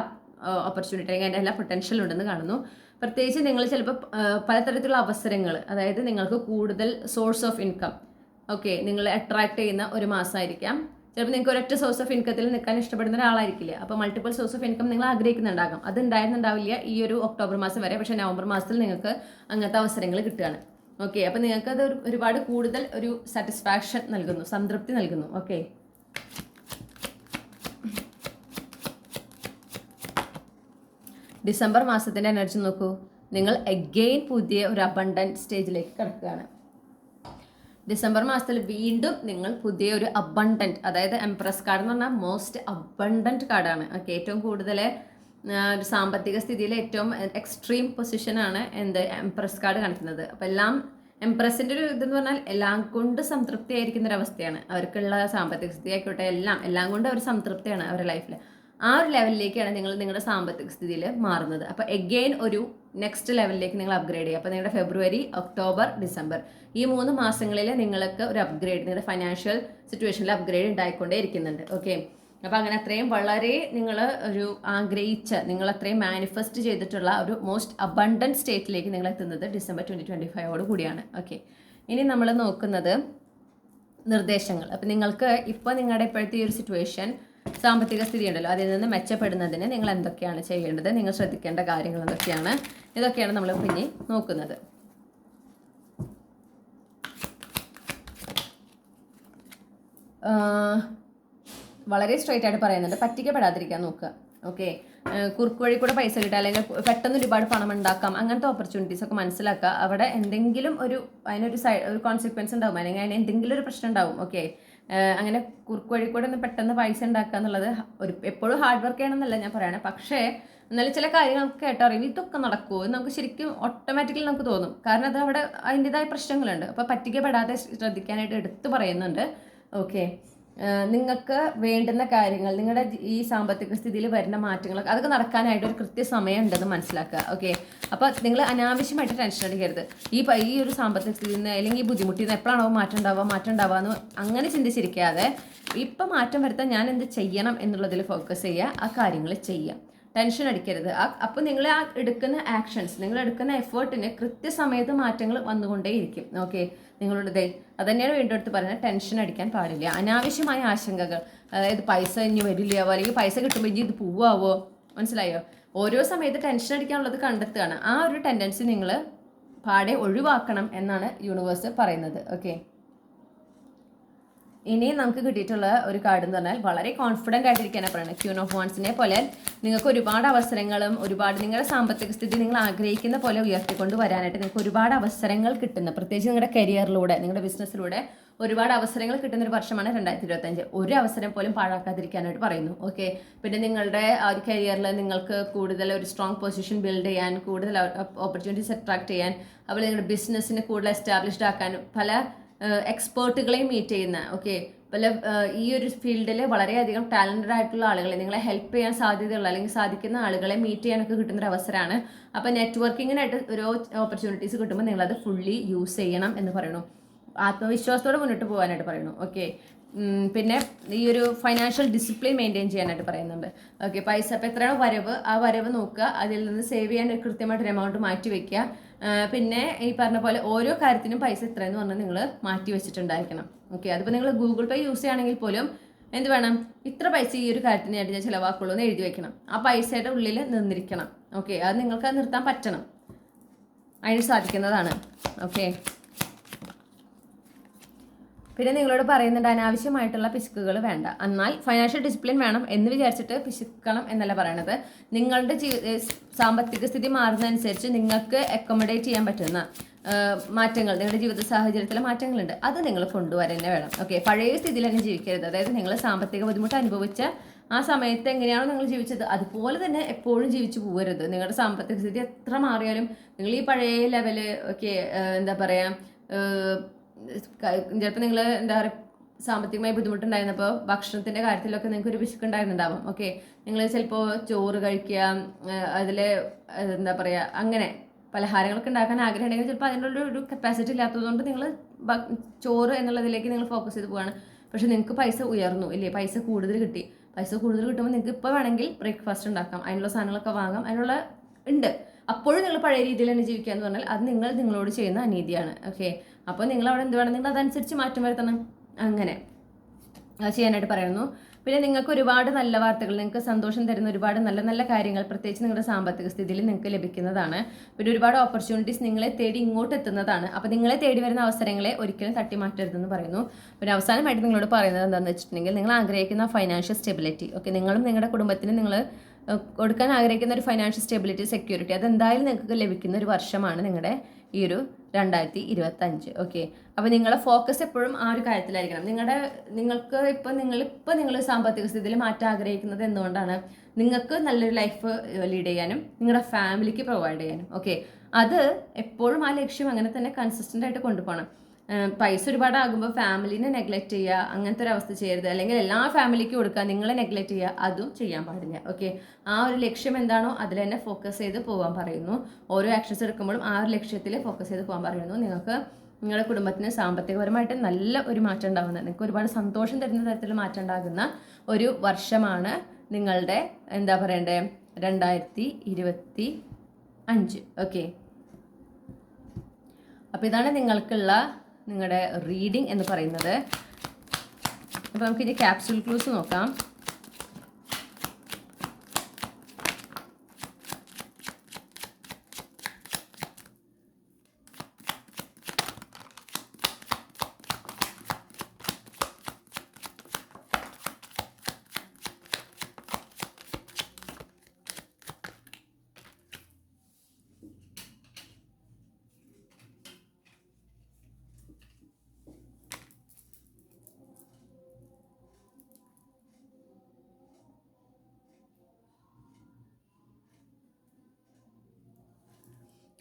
Speaker 1: ഓപ്പർച്യൂണിറ്റി അല്ലെങ്കിൽ അതിൻ്റെ എല്ലാ പൊട്ടൻഷ്യൽ ഉണ്ടെന്ന് കാണുന്നു. പ്രത്യേകിച്ച് നിങ്ങൾ ചിലപ്പോൾ പലതരത്തിലുള്ള അവസരങ്ങൾ, അതായത് നിങ്ങൾക്ക് കൂടുതൽ സോഴ്സ് ഓഫ് ഇൻകം നിങ്ങൾ അട്രാക്ട് ചെയ്യുന്ന ഒരു മാസമായിരിക്കാം. ചിലപ്പോൾ നിങ്ങൾക്ക് ഒരൊറ്റ സോഴ്സ് ഓഫ് ഇൻകത്തിൽ നിൽക്കാൻ ഇഷ്ടപ്പെടുന്ന ഒരാളായിരിക്കില്ല. അപ്പോൾ മൾട്ടിപ്പിൾ സോഴ്സ് ഓഫ് ഇൻകം നിങ്ങൾ ആഗ്രഹിക്കുന്നുണ്ടാകാം. അത് ഉണ്ടായിരുന്നുണ്ടാവില്ല ഈ ഒരു ഒക്ടോബർ മാസം വരെ, പക്ഷേ നവംബർ മാസത്തിൽ നിങ്ങൾക്ക് അങ്ങനത്തെ അവസരങ്ങൾ കിട്ടുകയാണ്. ഓക്കെ, അപ്പോൾ നിങ്ങൾക്ക് അത് ഒരുപാട് കൂടുതൽ ഒരു സാറ്റിസ്ഫാക്ഷൻ നൽകുന്നു, സംതൃപ്തി നൽകുന്നു. ഓക്കെ, ഡിസംബർ മാസത്തിൻ്റെ എനർജി നോക്കൂ. നിങ്ങൾ അഗെയിൻ പുതിയ ഒരു അബണ്ടൻറ്റ് സ്റ്റേജിലേക്ക് കിടക്കുകയാണ്. ഡിസംബർ മാസത്തിൽ വീണ്ടും നിങ്ങൾ പുതിയ ഒരു അബണ്ടൻറ്റ്, അതായത് എംപ്രസ് കാർഡ് എന്ന് പറഞ്ഞാൽ മോസ്റ്റ് അബണ്ടൻറ്റ് കാർഡാണ്. ഓക്കെ, ഏറ്റവും കൂടുതൽ സാമ്പത്തിക സ്ഥിതിയിൽ ഏറ്റവും എക്സ്ട്രീം പൊസിഷനാണ് എംപ്രസ് കാർഡ് കാണിക്കുന്നത്. അപ്പോൾ എല്ലാം എംപ്രസിൻ്റെ ഒരു ഇതെന്ന് പറഞ്ഞാൽ എല്ലാം കൊണ്ട് സംതൃപ്തി ആയിരിക്കുന്ന ഒരു അവസ്ഥയാണ്. അവർക്കുള്ള സാമ്പത്തിക സ്ഥിതി ആയിക്കോട്ടെ എല്ലാം കൊണ്ട് അവർ സംതൃപ്തിയാണ് അവരുടെ ലൈഫിൽ. ആ ഒരു ലെവലിലേക്കാണ് നിങ്ങൾ നിങ്ങളുടെ സാമ്പത്തിക സ്ഥിതിയിൽ മാറുന്നത്. അപ്പോൾ എഗെയിൻ ഒരു നെക്സ്റ്റ് ലെവലിലേക്ക് നിങ്ങൾ അപ്ഗ്രേഡ് ചെയ്യുക. അപ്പോൾ നിങ്ങളുടെ ഫെബ്രുവരി, ഒക്ടോബർ, ഡിസംബർ ഈ 3 മാസങ്ങളിൽ നിങ്ങൾക്ക് ഒരു അപ്ഗ്രേഡ്, നിങ്ങളുടെ ഫൈനാൻഷ്യൽ സിറ്റുവേഷനിൽ അപ്ഗ്രേഡ് ഉണ്ടായിക്കൊണ്ടേ ഇരിക്കുന്നുണ്ട്. ഓക്കെ, അപ്പോൾ അങ്ങനെ അത്രയും വളരെ നിങ്ങൾ ഒരു ആഗ്രഹിച്ച, നിങ്ങൾ അത്രയും മാനിഫെസ്റ്റ് ചെയ്തിട്ടുള്ള ഒരു മോസ്റ്റ് അബണ്ടൻറ്റ് സ്റ്റേറ്റിലേക്ക് നിങ്ങൾ എത്തുന്നത് ഡിസംബർ 2025 കൂടിയാണ്. ഓക്കെ, ഇനി നമ്മൾ നോക്കുന്നത് നിർദ്ദേശങ്ങൾ. അപ്പോൾ നിങ്ങൾക്ക് ഇപ്പോൾ നിങ്ങളുടെ ഇപ്പോഴത്തെ ഈ ഒരു സിറ്റുവേഷൻ, സാമ്പത്തിക സ്ഥിതി ഉണ്ടല്ലോ, അതിൽ നിന്ന് മെച്ചപ്പെടുന്നതിന് നിങ്ങൾ എന്തൊക്കെയാണ് ചെയ്യേണ്ടത്, നിങ്ങൾ ശ്രദ്ധിക്കേണ്ട കാര്യങ്ങൾ എന്തൊക്കെയാണ്, ഇതൊക്കെയാണ് നമ്മൾ പിന്നെ നോക്കുന്നത്. വളരെ സ്ട്രൈറ്റ് ആയിട്ട് പറയുന്നുണ്ട്, പറ്റിക്കപ്പെടാതിരിക്കാൻ നോക്കുക. ഓക്കെ, കുറുക്ക് വഴി കൂടെ പൈസ കിട്ടുക അല്ലെങ്കിൽ പെട്ടെന്ന് ഒരുപാട് പണം ഉണ്ടാക്കാം, അങ്ങനത്തെ ഓപ്പർച്യൂണിറ്റീസ് ഒക്കെ മനസ്സിലാക്കുക. അവിടെ എന്തെങ്കിലും അതിനൊരു ഒരു കോൺസിക്വൻസ് ഉണ്ടാവും, അല്ലെങ്കിൽ അതിന് എന്തെങ്കിലും ഒരു പ്രശ്നം ഉണ്ടാവും. ഓക്കെ, അങ്ങനെ കുറുക്ക് വഴി കൂടെ ഒന്ന് പെട്ടെന്ന് പൈസ ഉണ്ടാക്കുക എന്നുള്ളത് എപ്പോഴും ഹാർഡ് വർക്ക് ചെയ്യണമെന്നല്ല ഞാൻ പറയണേ, പക്ഷേ എന്നാലും ചില കാര്യങ്ങൾ നമുക്ക് കേട്ടറിയും, ഇതൊക്കെ നടക്കുമോ എന്ന് നമുക്ക് ശരിക്കും ഓട്ടോമാറ്റിക്കലി നമുക്ക് തോന്നും. കാരണം അത് അവിടെ അതിൻ്റെതായ പ്രശ്നങ്ങളുണ്ട്. അപ്പോൾ പറ്റിക്കപ്പെടാതെ ശ്രദ്ധിക്കാനായിട്ട് എടുത്തു പറയുന്നുണ്ട്. ഓക്കെ, നിങ്ങൾക്ക് വേണ്ടുന്ന കാര്യങ്ങൾ, നിങ്ങളുടെ ഈ സാമ്പത്തിക സ്ഥിതിയിൽ വരുന്ന മാറ്റങ്ങളൊക്കെ അതൊക്കെ നടക്കാനായിട്ട് ഒരു കൃത്യസമയം ഉണ്ടെന്ന് മനസ്സിലാക്കുക. ഓക്കെ, അപ്പോൾ നിങ്ങൾ അനാവശ്യമായിട്ട് ടെൻഷൻ അടിക്കരുത്. ഈ ഒരു സാമ്പത്തിക സ്ഥിതിയിൽ നിന്ന് അല്ലെങ്കിൽ ഈ ബുദ്ധിമുട്ടിൽ നിന്ന് എപ്പോഴാണോ മാറ്റം ഉണ്ടാവുക എന്ന് അങ്ങനെ ചിന്തിച്ചിരിക്കാതെ ഇപ്പം മാറ്റം വരുത്താൻ ഞാൻ എന്ത് ചെയ്യണം എന്നുള്ളതിൽ ഫോക്കസ് ചെയ്യുക, ആ കാര്യങ്ങൾ ചെയ്യുക. ടെൻഷൻ അടിക്കരുത്. അപ്പോൾ നിങ്ങൾ ആ എടുക്കുന്ന ആക്ഷൻസ്, നിങ്ങൾ എടുക്കുന്ന എഫേർട്ടിന് കൃത്യസമയത്ത് മാറ്റങ്ങൾ വന്നുകൊണ്ടേയിരിക്കും. ഓക്കെ, നിങ്ങളുടെ അത് തന്നെയാണ് വീണ്ടും എടുത്ത് പറയുന്നത്. ടെൻഷൻ അടിക്കാൻ പാടില്ല. അനാവശ്യമായ ആശങ്കകൾ, അതായത് പൈസ ഇനി വരില്ല, അല്ലെങ്കിൽ പൈസ കിട്ടുമ്പോൾ ഇനി ഇത് പോവാവോ, മനസ്സിലായോ? ഓരോ സമയത്ത് ടെൻഷൻ അടിക്കാനുള്ളത് കണ്ടെത്തുകയാണ്. ആ ഒരു ടെൻഡൻസി നിങ്ങൾ പാടെ ഒഴിവാക്കണം എന്നാണ് യൂണിവേഴ്സ് പറയുന്നത്. ഓക്കെ, ഇനി നമുക്ക് കിട്ടിയിട്ടുള്ള ഒരു കാർഡ് എന്ന് പറഞ്ഞാൽ വളരെ കോൺഫിഡൻ്റ് ആയിട്ടിരിക്കാനാണ് പറയുന്നത്. ക്യൂൻ ഓഫ് വാൻസിനെ പോലെ നിങ്ങൾക്ക് ഒരുപാട് അവസരങ്ങളും നിങ്ങളുടെ സാമ്പത്തിക സ്ഥിതി നിങ്ങൾ ആഗ്രഹിക്കുന്ന പോലെ ഉയർത്തിക്കൊണ്ട് വരാനായിട്ട് നിങ്ങൾക്ക് ഒരുപാട് അവസരങ്ങൾ കിട്ടുന്ന, പ്രത്യേകിച്ച് നിങ്ങളുടെ കരിയറിലൂടെ, നിങ്ങളുടെ ബിസിനസ്സിലൂടെ ഒരുപാട് അവസരങ്ങൾ കിട്ടുന്ന ഒരു വർഷമാണ് 2025. ഒരു അവസരം പോലും പാഴാക്കാതിരിക്കാനായിട്ട് പറയുന്നു. ഓക്കെ, പിന്നെ നിങ്ങളുടെ ആ ഒരു കരിയറിൽ നിങ്ങൾക്ക് കൂടുതൽ ഒരു സ്ട്രോങ് പൊസിഷൻ ബിൽഡ് ചെയ്യാൻ, കൂടുതൽ ഓപ്പർച്യൂണിറ്റീസ് അട്രാക്ട് ചെയ്യാൻ, അതുപോലെ നിങ്ങളുടെ ബിസിനസ്സിനെ കൂടുതൽ എസ്റ്റാബ്ലിഷ്ഡ് ആക്കാൻ പല എക്സ്പേർട്ടുകളെയും മീറ്റ് ചെയ്യുന്ന, ഓക്കെ, പല ഈ ഒരു ഫീൽഡിൽ വളരെയധികം ടാലൻറ്റഡ് ആയിട്ടുള്ള ആളുകളെ, നിങ്ങളെ ഹെൽപ്പ് ചെയ്യാൻ സാധ്യതയുള്ള അല്ലെങ്കിൽ സാധിക്കുന്ന ആളുകളെ മീറ്റ് ചെയ്യാനൊക്കെ കിട്ടുന്നൊരു അവസരമാണ്. അപ്പോൾ നെറ്റ്വർക്കിങ്ങിനായിട്ട് ഓരോ ഓപ്പർച്യൂണിറ്റീസ് കിട്ടുമ്പോൾ നിങ്ങളത് ഫുള്ളി യൂസ് ചെയ്യണം എന്ന് പറയുന്നു. ആത്മവിശ്വാസത്തോടെ മുന്നോട്ട് പോകാനായിട്ട് പറയുന്നു. ഓക്കെ, പിന്നെ ഈ ഒരു ഫൈനാൻഷ്യൽ ഡിസിപ്ലിൻ മെയിൻറ്റെയിൻ ചെയ്യാനായിട്ട് പറയുന്നുണ്ട്. ഓക്കെ, പൈസ ഇപ്പോൾ എത്രയാണോ വരവ്, ആ വരവ് നോക്കുക, അതിൽ നിന്ന് സേവ് ചെയ്യാൻ കൃത്യമായിട്ടൊരു എമൗണ്ട് മാറ്റി വെക്കുക. പിന്നെ ഈ പറഞ്ഞ പോലെ ഓരോ കാര്യത്തിനും പൈസ ഇത്രയെന്ന് പറഞ്ഞാൽ നിങ്ങൾ മാറ്റി വെച്ചിട്ടുണ്ടായിരിക്കണം. ഓക്കെ, അതിപ്പോൾ നിങ്ങൾ ഗൂഗിൾ പേ യൂസ് ചെയ്യുകയാണെങ്കിൽ പോലും എന്ത് വേണം, ഇത്ര പൈസ ഈ ഒരു കാര്യത്തിനായിട്ട് ഞാൻ ചിലവാക്കുള്ളൂ എന്ന് എഴുതി വെക്കണം. ആ പൈസയുടെ ഉള്ളിൽ നിന്നിരിക്കണം. ഓക്കെ, അത് നിങ്ങൾക്ക് അത് നിർത്താൻ പറ്റണം, അതിന് സാധിക്കുന്നതാണ്. ഓക്കെ, പിന്നെ നിങ്ങളോട് പറയുന്നുണ്ട് അനാവശ്യമായിട്ടുള്ള പിശുക്കുകൾ വേണ്ട. എന്നാൽ ഫൈനാൻഷ്യൽ ഡിസിപ്ലിൻ വേണം എന്ന് വിചാരിച്ചിട്ട് പിശുക്കണം എന്നല്ല പറയണത്. നിങ്ങളുടെ സാമ്പത്തിക സ്ഥിതി മാറുന്നതനുസരിച്ച് നിങ്ങൾക്ക് അക്കോമഡേറ്റ് ചെയ്യാൻ പറ്റുന്ന മാറ്റങ്ങൾ, നിങ്ങളുടെ ജീവിത സാഹചര്യത്തിലെ മാറ്റങ്ങളുണ്ട്, അത് നിങ്ങൾ കൊണ്ടുവരാൻ തന്നെ വേണം. ഓക്കെ, പഴയ സ്ഥിതിയിൽ തന്നെ ജീവിക്കരുത്. അതായത് നിങ്ങൾ സാമ്പത്തിക ബുദ്ധിമുട്ട് അനുഭവിച്ച ആ സമയത്ത് എങ്ങനെയാണോ നിങ്ങൾ ജീവിച്ചത് അതുപോലെ തന്നെ എപ്പോഴും ജീവിച്ചു പോകരുത്. നിങ്ങളുടെ സാമ്പത്തിക സ്ഥിതി എത്ര മാറിയാലും നിങ്ങൾ ഈ പഴയ ലെവല്, ഓക്കെ, എന്താ പറയുക, ചിലപ്പോൾ നിങ്ങൾ എന്താ പറയുക സാമ്പത്തികമായി ബുദ്ധിമുട്ടുണ്ടായിരുന്നപ്പോൾ ഭക്ഷണത്തിൻ്റെ കാര്യത്തിലൊക്കെ നിങ്ങൾക്ക് ഒരു പിശുക്കുണ്ടായിരുന്നുണ്ടാവും. ഓക്കെ, നിങ്ങൾ ചിലപ്പോൾ ചോറ് കഴിക്കുക, അതിൽ എന്താ പറയുക, അങ്ങനെ പലഹാരങ്ങളൊക്കെ ഉണ്ടാക്കാൻ ആഗ്രഹം ഉണ്ടെങ്കിൽ ചിലപ്പോൾ അതിനുള്ള ഒരു കപ്പാസിറ്റി ഇല്ലാത്തതുകൊണ്ട് നിങ്ങൾ ചോറ് എന്നുള്ളതിലേക്ക് നിങ്ങൾ ഫോക്കസ് ചെയ്ത് പോവാണ്. പക്ഷെ നിങ്ങൾക്ക് പൈസ ഉയർന്നു ഇല്ലേ, പൈസ കൂടുതൽ കിട്ടി. പൈസ കൂടുതൽ കിട്ടുമ്പോൾ നിങ്ങൾക്ക് ഇപ്പോൾ വേണമെങ്കിൽ ബ്രേക്ക്ഫാസ്റ്റ് ഉണ്ടാക്കാം, അതിനുള്ള സാധനങ്ങളൊക്കെ വാങ്ങാം, അതിനുള്ള ഉണ്ട്. അപ്പോഴും നിങ്ങൾ പഴയ രീതിയിൽ തന്നെ ജീവിക്കുക എന്ന് പറഞ്ഞാൽ അത് നിങ്ങളോട് ചെയ്യുന്ന അനീതിയാണ്. ഓക്കെ, അപ്പോൾ നിങ്ങൾ അവിടെ എന്ത് വേണം, നിങ്ങൾ അതനുസരിച്ച് മാറ്റം വരുത്തണം. അങ്ങനെ ചെയ്യാനായിട്ട് പറയുന്നു. പിന്നെ നിങ്ങൾക്ക് ഒരുപാട് നല്ല വാർത്തകൾ, നിങ്ങൾക്ക് സന്തോഷം തരുന്ന ഒരുപാട് നല്ല നല്ല കാര്യങ്ങൾ പ്രത്യേകിച്ച് നിങ്ങളുടെ സാമ്പത്തിക സ്ഥിതിയിൽ നിങ്ങൾക്ക് ലഭിക്കുന്നതാണ്. പിന്നെ ഒരുപാട് ഓപ്പർച്യൂണിറ്റീസ് നിങ്ങളെ തേടി ഇങ്ങോട്ട് എത്തുന്നതാണ്. അപ്പോൾ നിങ്ങളെ തേടി വരുന്ന അവസരങ്ങളെ ഒരിക്കലും തട്ടി മാറ്റരുതെന്ന് പറയുന്നു. പിന്നെ അവസാനമായിട്ട് നിങ്ങളോട് പറയുന്നത് എന്താണെന്ന് വെച്ചിട്ടുണ്ടെങ്കിൽ നിങ്ങൾ ആഗ്രഹിക്കുന്ന ഫൈനാൻഷ്യൽ സ്റ്റെബിലിറ്റി, ഓക്കെ, നിങ്ങളും നിങ്ങളുടെ കുടുംബത്തിന് നിങ്ങൾ കൊടുക്കാൻ ആഗ്രഹിക്കുന്ന ഒരു ഫൈനാൻഷ്യൽ സ്റ്റെബിലിറ്റി, സെക്യൂരിറ്റി, അതെന്തായാലും നിങ്ങൾക്ക് ലഭിക്കുന്ന ഒരു വർഷമാണ് നിങ്ങളുടെ ഈ ഒരു 2025. ഓക്കെ, അപ്പോൾ നിങ്ങളുടെ ഫോക്കസ് എപ്പോഴും ആ ഒരു കാര്യത്തിലായിരിക്കണം. നിങ്ങൾ സാമ്പത്തിക സ്ഥിതിയിൽ മാറ്റാൻ ആഗ്രഹിക്കുന്നത് എന്തുകൊണ്ടാണ്? നിങ്ങൾക്ക് നല്ലൊരു ലൈഫ് ലീഡ് ചെയ്യാനും നിങ്ങളുടെ ഫാമിലിക്ക് പ്രൊവൈഡ് ചെയ്യാനും. ഓക്കെ, അത് എപ്പോഴും ആ ലക്ഷ്യം അങ്ങനെ തന്നെ കൺസിസ്റ്റൻ്റ് ആയിട്ട് കൊണ്ടുപോകണം. പൈസ ഒരുപാടാകുമ്പോൾ ഫാമിലിനെ നെഗ്ലക്റ്റ് ചെയ്യുക, അങ്ങനത്തെ ഒരു അവസ്ഥ ചെയ്യരുത്. അല്ലെങ്കിൽ എല്ലാ ഫാമിലിക്കും കൊടുക്കുക, നിങ്ങളെ നെഗ്ലക്റ്റ് ചെയ്യുക, അതും ചെയ്യാൻ പാടില്ല. ഓക്കെ, ആ ഒരു ലക്ഷ്യം എന്താണോ അതിൽ തന്നെ ഫോക്കസ് ചെയ്ത് പോകാൻ പറയുന്നു. ഓരോ ആക്ഷൻസ് എടുക്കുമ്പോഴും ആ ഒരു ലക്ഷ്യത്തിൽ ഫോക്കസ് ചെയ്ത് പോകാൻ പറയുന്നു. നിങ്ങൾക്ക് നിങ്ങളുടെ കുടുംബത്തിന് സാമ്പത്തികപരമായിട്ട് നല്ല ഒരു മാറ്റം ഉണ്ടാകുന്ന, നിങ്ങൾക്ക് ഒരുപാട് സന്തോഷം തരുന്ന തരത്തിൽ മാറ്റം ഉണ്ടാകുന്ന ഒരു വർഷമാണ് നിങ്ങളുടെ എന്താ പറയണ്ടേ 2025. ഓക്കെ, അപ്പോൾ ഇതാണ് നിങ്ങൾക്കുള്ള നിങ്ങളുടെ റീഡിംഗ് എന്ന് പറയുന്നത്. അപ്പോൾ നമുക്കിനി ക്യാപ്സ്യൂൾ ക്ലൂസ് നോക്കാം.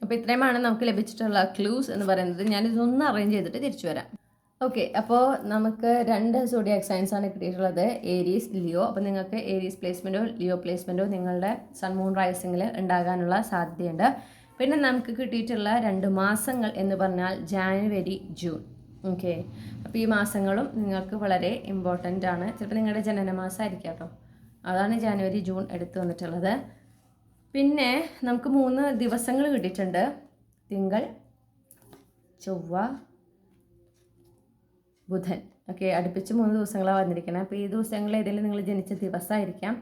Speaker 1: അപ്പോൾ ഇത്രയുമാണ് നമുക്ക് ലഭിച്ചിട്ടുള്ള ക്ലൂസ് എന്ന് പറയുന്നത്. ഞാനിതൊന്ന് അറേഞ്ച് ചെയ്തിട്ട് തിരിച്ചു വരാം. ഓക്കെ, അപ്പോൾ നമുക്ക് 2 സോഡിയാക് സൈൻസ് ആണ് കിട്ടിയിട്ടുള്ളത്, ഏരീസ്, ലിയോ. അപ്പോൾ നിങ്ങൾക്ക് ഏരീസ് പ്ലേസ്മെൻറ്റോ ലിയോ പ്ലേസ്മെൻറ്റോ നിങ്ങളുടെ സൺ മൂൺ റൈസിങ്ങിൽ ഉണ്ടാകാനുള്ള സാധ്യതയുണ്ട്. പിന്നെ നമുക്ക് കിട്ടിയിട്ടുള്ള 2 മാസങ്ങൾ എന്ന് പറഞ്ഞാൽ ജാനുവരി, ജൂൺ. ഓക്കെ, അപ്പോൾ ഈ മാസങ്ങളും നിങ്ങൾക്ക് വളരെ ഇമ്പോർട്ടൻ്റ് ആണ്. ചിലപ്പോൾ നിങ്ങളുടെ ജനനമാസമായിരിക്കാം കേട്ടോ. അതാണ് ജാനുവരി, ജൂൺ എടുത്തു വന്നിട്ടുള്ളത്. പിന്നെ നമുക്ക് 3 ദിവസങ്ങൾ കിട്ടിയിട്ടുണ്ട്. തിങ്കൾ, ചൊവ്വ, ബുധൻ. ഓക്കെ, അടുപ്പിച്ച് 3 ദിവസങ്ങളാണ് വന്നിരിക്കുന്നത്. അപ്പോൾ ഈ ദിവസങ്ങളിൽ ഏതെങ്കിലും നിങ്ങൾ ജനിച്ച ദിവസമായിരിക്കാം,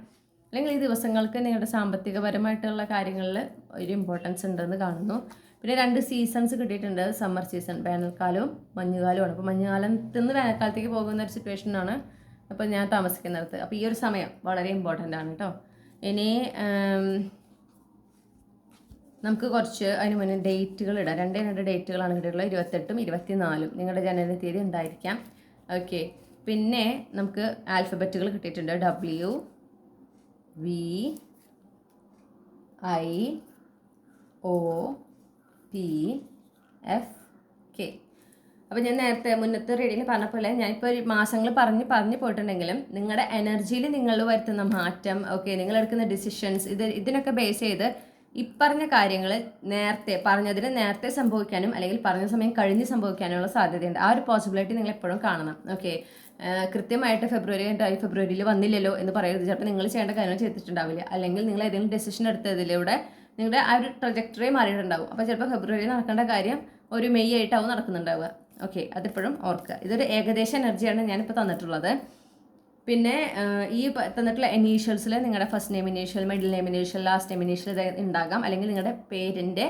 Speaker 1: അല്ലെങ്കിൽ ഈ ദിവസങ്ങൾക്ക് നിങ്ങളുടെ സാമ്പത്തികപരമായിട്ടുള്ള കാര്യങ്ങളിൽ ഒരു ഇമ്പോർട്ടൻസ് ഉണ്ടെന്ന് കാണുന്നു. പിന്നെ 2 സീസൺസ് കിട്ടിയിട്ടുണ്ട്. സമ്മർ സീസൺ, വേനൽക്കാലവും മഞ്ഞുകാലവുമാണ്. അപ്പോൾ മഞ്ഞുകാലത്ത് നിന്ന് വേനൽക്കാലത്തേക്ക് പോകുന്ന ഒരു സിറ്റുവേഷനാണ് അപ്പോൾ ഞാൻ താമസിക്കുന്നിടത്ത്. അപ്പോൾ ഈ ഒരു സമയം വളരെ ഇമ്പോർട്ടൻ്റ് ആണ് കേട്ടോ. ഇനി നമുക്ക് കുറച്ച് അതിന് മുന്നേ ഡേറ്റുകൾ ഇടാം. 2 ഡേറ്റുകളാണ് കിട്ടിയിട്ടുള്ളത്, 28ഉം 24ഉം നിങ്ങളുടെ ജനന തീയതി ഉണ്ടായിരിക്കാം. ഓക്കെ, പിന്നെ നമുക്ക് ആൽഫബറ്റുകൾ കിട്ടിയിട്ടുണ്ട്. W, V, I, O, P, F, K. അപ്പോൾ ഞാൻ നേരത്തെ മുന്നത്തെ റീഡിങ്ങിൽ പറഞ്ഞ പോലെ ഞാനിപ്പോൾ ഒരു മാസങ്ങൾ പറഞ്ഞു പോയിട്ടുണ്ടെങ്കിലും നിങ്ങളുടെ എനർജിയിൽ നിങ്ങൾ വരുത്തുന്ന മാറ്റം, ഓക്കെ, നിങ്ങളെടുക്കുന്ന ഡിസിഷൻസ്, ഇതിനൊക്കെ ബേസ് ചെയ്ത് ഇപ്പറഞ്ഞ കാര്യങ്ങൾ പറഞ്ഞതിന് നേരത്തെ സംഭവിക്കാനും അല്ലെങ്കിൽ പറഞ്ഞ സമയം കഴിഞ്ഞ് സംഭവിക്കാനുള്ള സാധ്യതയുണ്ട്. ആ ഒരു പോസിബിലിറ്റി നിങ്ങൾ എപ്പോഴും കാണണം. ഓക്കെ, കൃത്യമായിട്ട് ഫെബ്രുവരിയിൽ വന്നില്ലല്ലോ എന്ന് പറയരുത്. ചിലപ്പോൾ നിങ്ങൾ ചെയ്യേണ്ട കാര്യങ്ങൾ ചെയ്തിട്ടുണ്ടാവില്ല, അല്ലെങ്കിൽ നിങ്ങൾ ഏതെങ്കിലും ഡെസിഷൻ എടുത്തതിലൂടെ നിങ്ങളുടെ ആ ഒരു ട്രജക്ടറി മാറിയിട്ടുണ്ടാവും. അപ്പോൾ ചിലപ്പോൾ ഫെബ്രുവരിയിൽ നടക്കേണ്ട കാര്യം ഒരു മെയ് ആയിട്ടാവും നടക്കുന്നുണ്ടാവുക. ഓക്കെ, അതെപ്പോഴും ഓർക്കുക. ഇതൊരു ഏകദേശ എനർജിയാണ് ഞാനിപ്പോൾ തന്നിട്ടുള്ളത്. പിന്നെ ഈ തന്നിട്ടുള്ള ഇനീഷ്യൽസിൽ നിങ്ങളുടെ first name initial, middle name initial, last name initial ഉണ്ടാകാം, അല്ലെങ്കിൽ നിങ്ങളുടെ പേരിൻ്റെ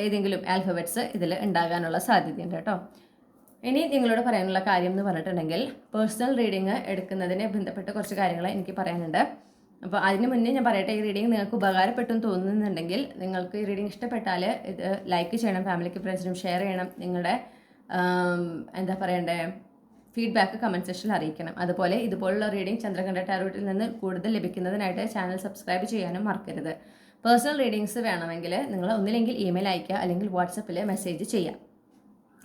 Speaker 1: ഏതെങ്കിലും ആൽഫബറ്റ്സ് ഇതിൽ ഉണ്ടാകാനുള്ള സാധ്യതയുണ്ട് കേട്ടോ. ഇനി നിങ്ങളോട് പറയാനുള്ള കാര്യം എന്ന് പറഞ്ഞിട്ടുണ്ടെങ്കിൽ പേഴ്സണൽ റീഡിങ് എടുക്കുന്നതിനെ ബന്ധപ്പെട്ട് കുറച്ച് കാര്യങ്ങൾ എനിക്ക് പറയാനുണ്ട്. അപ്പോൾ അതിന് മുന്നേ ഞാൻ പറയട്ടെ, ഈ റീഡിങ് നിങ്ങൾക്ക് ഉപകാരപ്പെട്ടു എന്ന് തോന്നുന്നുണ്ടെങ്കിൽ നിങ്ങൾക്ക് ഈ റീഡിങ് ഇഷ്ടപ്പെട്ടാൽ ഇത് ലൈക്ക് ചെയ്യണം, ഫാമിലിക്ക് ഫ്രണ്ട്സിനും ഷെയർ ചെയ്യണം, നിങ്ങളുടെ എന്താ പറയണ്ടേ ഫീഡ്ബാക്ക് കമൻറ്റ് സെക്ഷനിൽ അറിയിക്കണം. അതുപോലെ ഇതുപോലുള്ള റീഡിംഗ് ചന്ദ്രകണ്ഠ ടാരോട്ടിൽ നിന്ന് കൂടുതൽ ലഭിക്കുന്നതിനായിട്ട് ചാനൽ സബ്സ്ക്രൈബ് ചെയ്യാനും മറക്കരുത്. പേഴ്സണൽ റീഡിങ്സ് വേണമെങ്കിൽ നിങ്ങൾ ഒന്നില്ലെങ്കിൽ ഇമെയിൽ അയയ്ക്കുക, അല്ലെങ്കിൽ വാട്സപ്പിൽ മെസ്സേജ് ചെയ്യുക.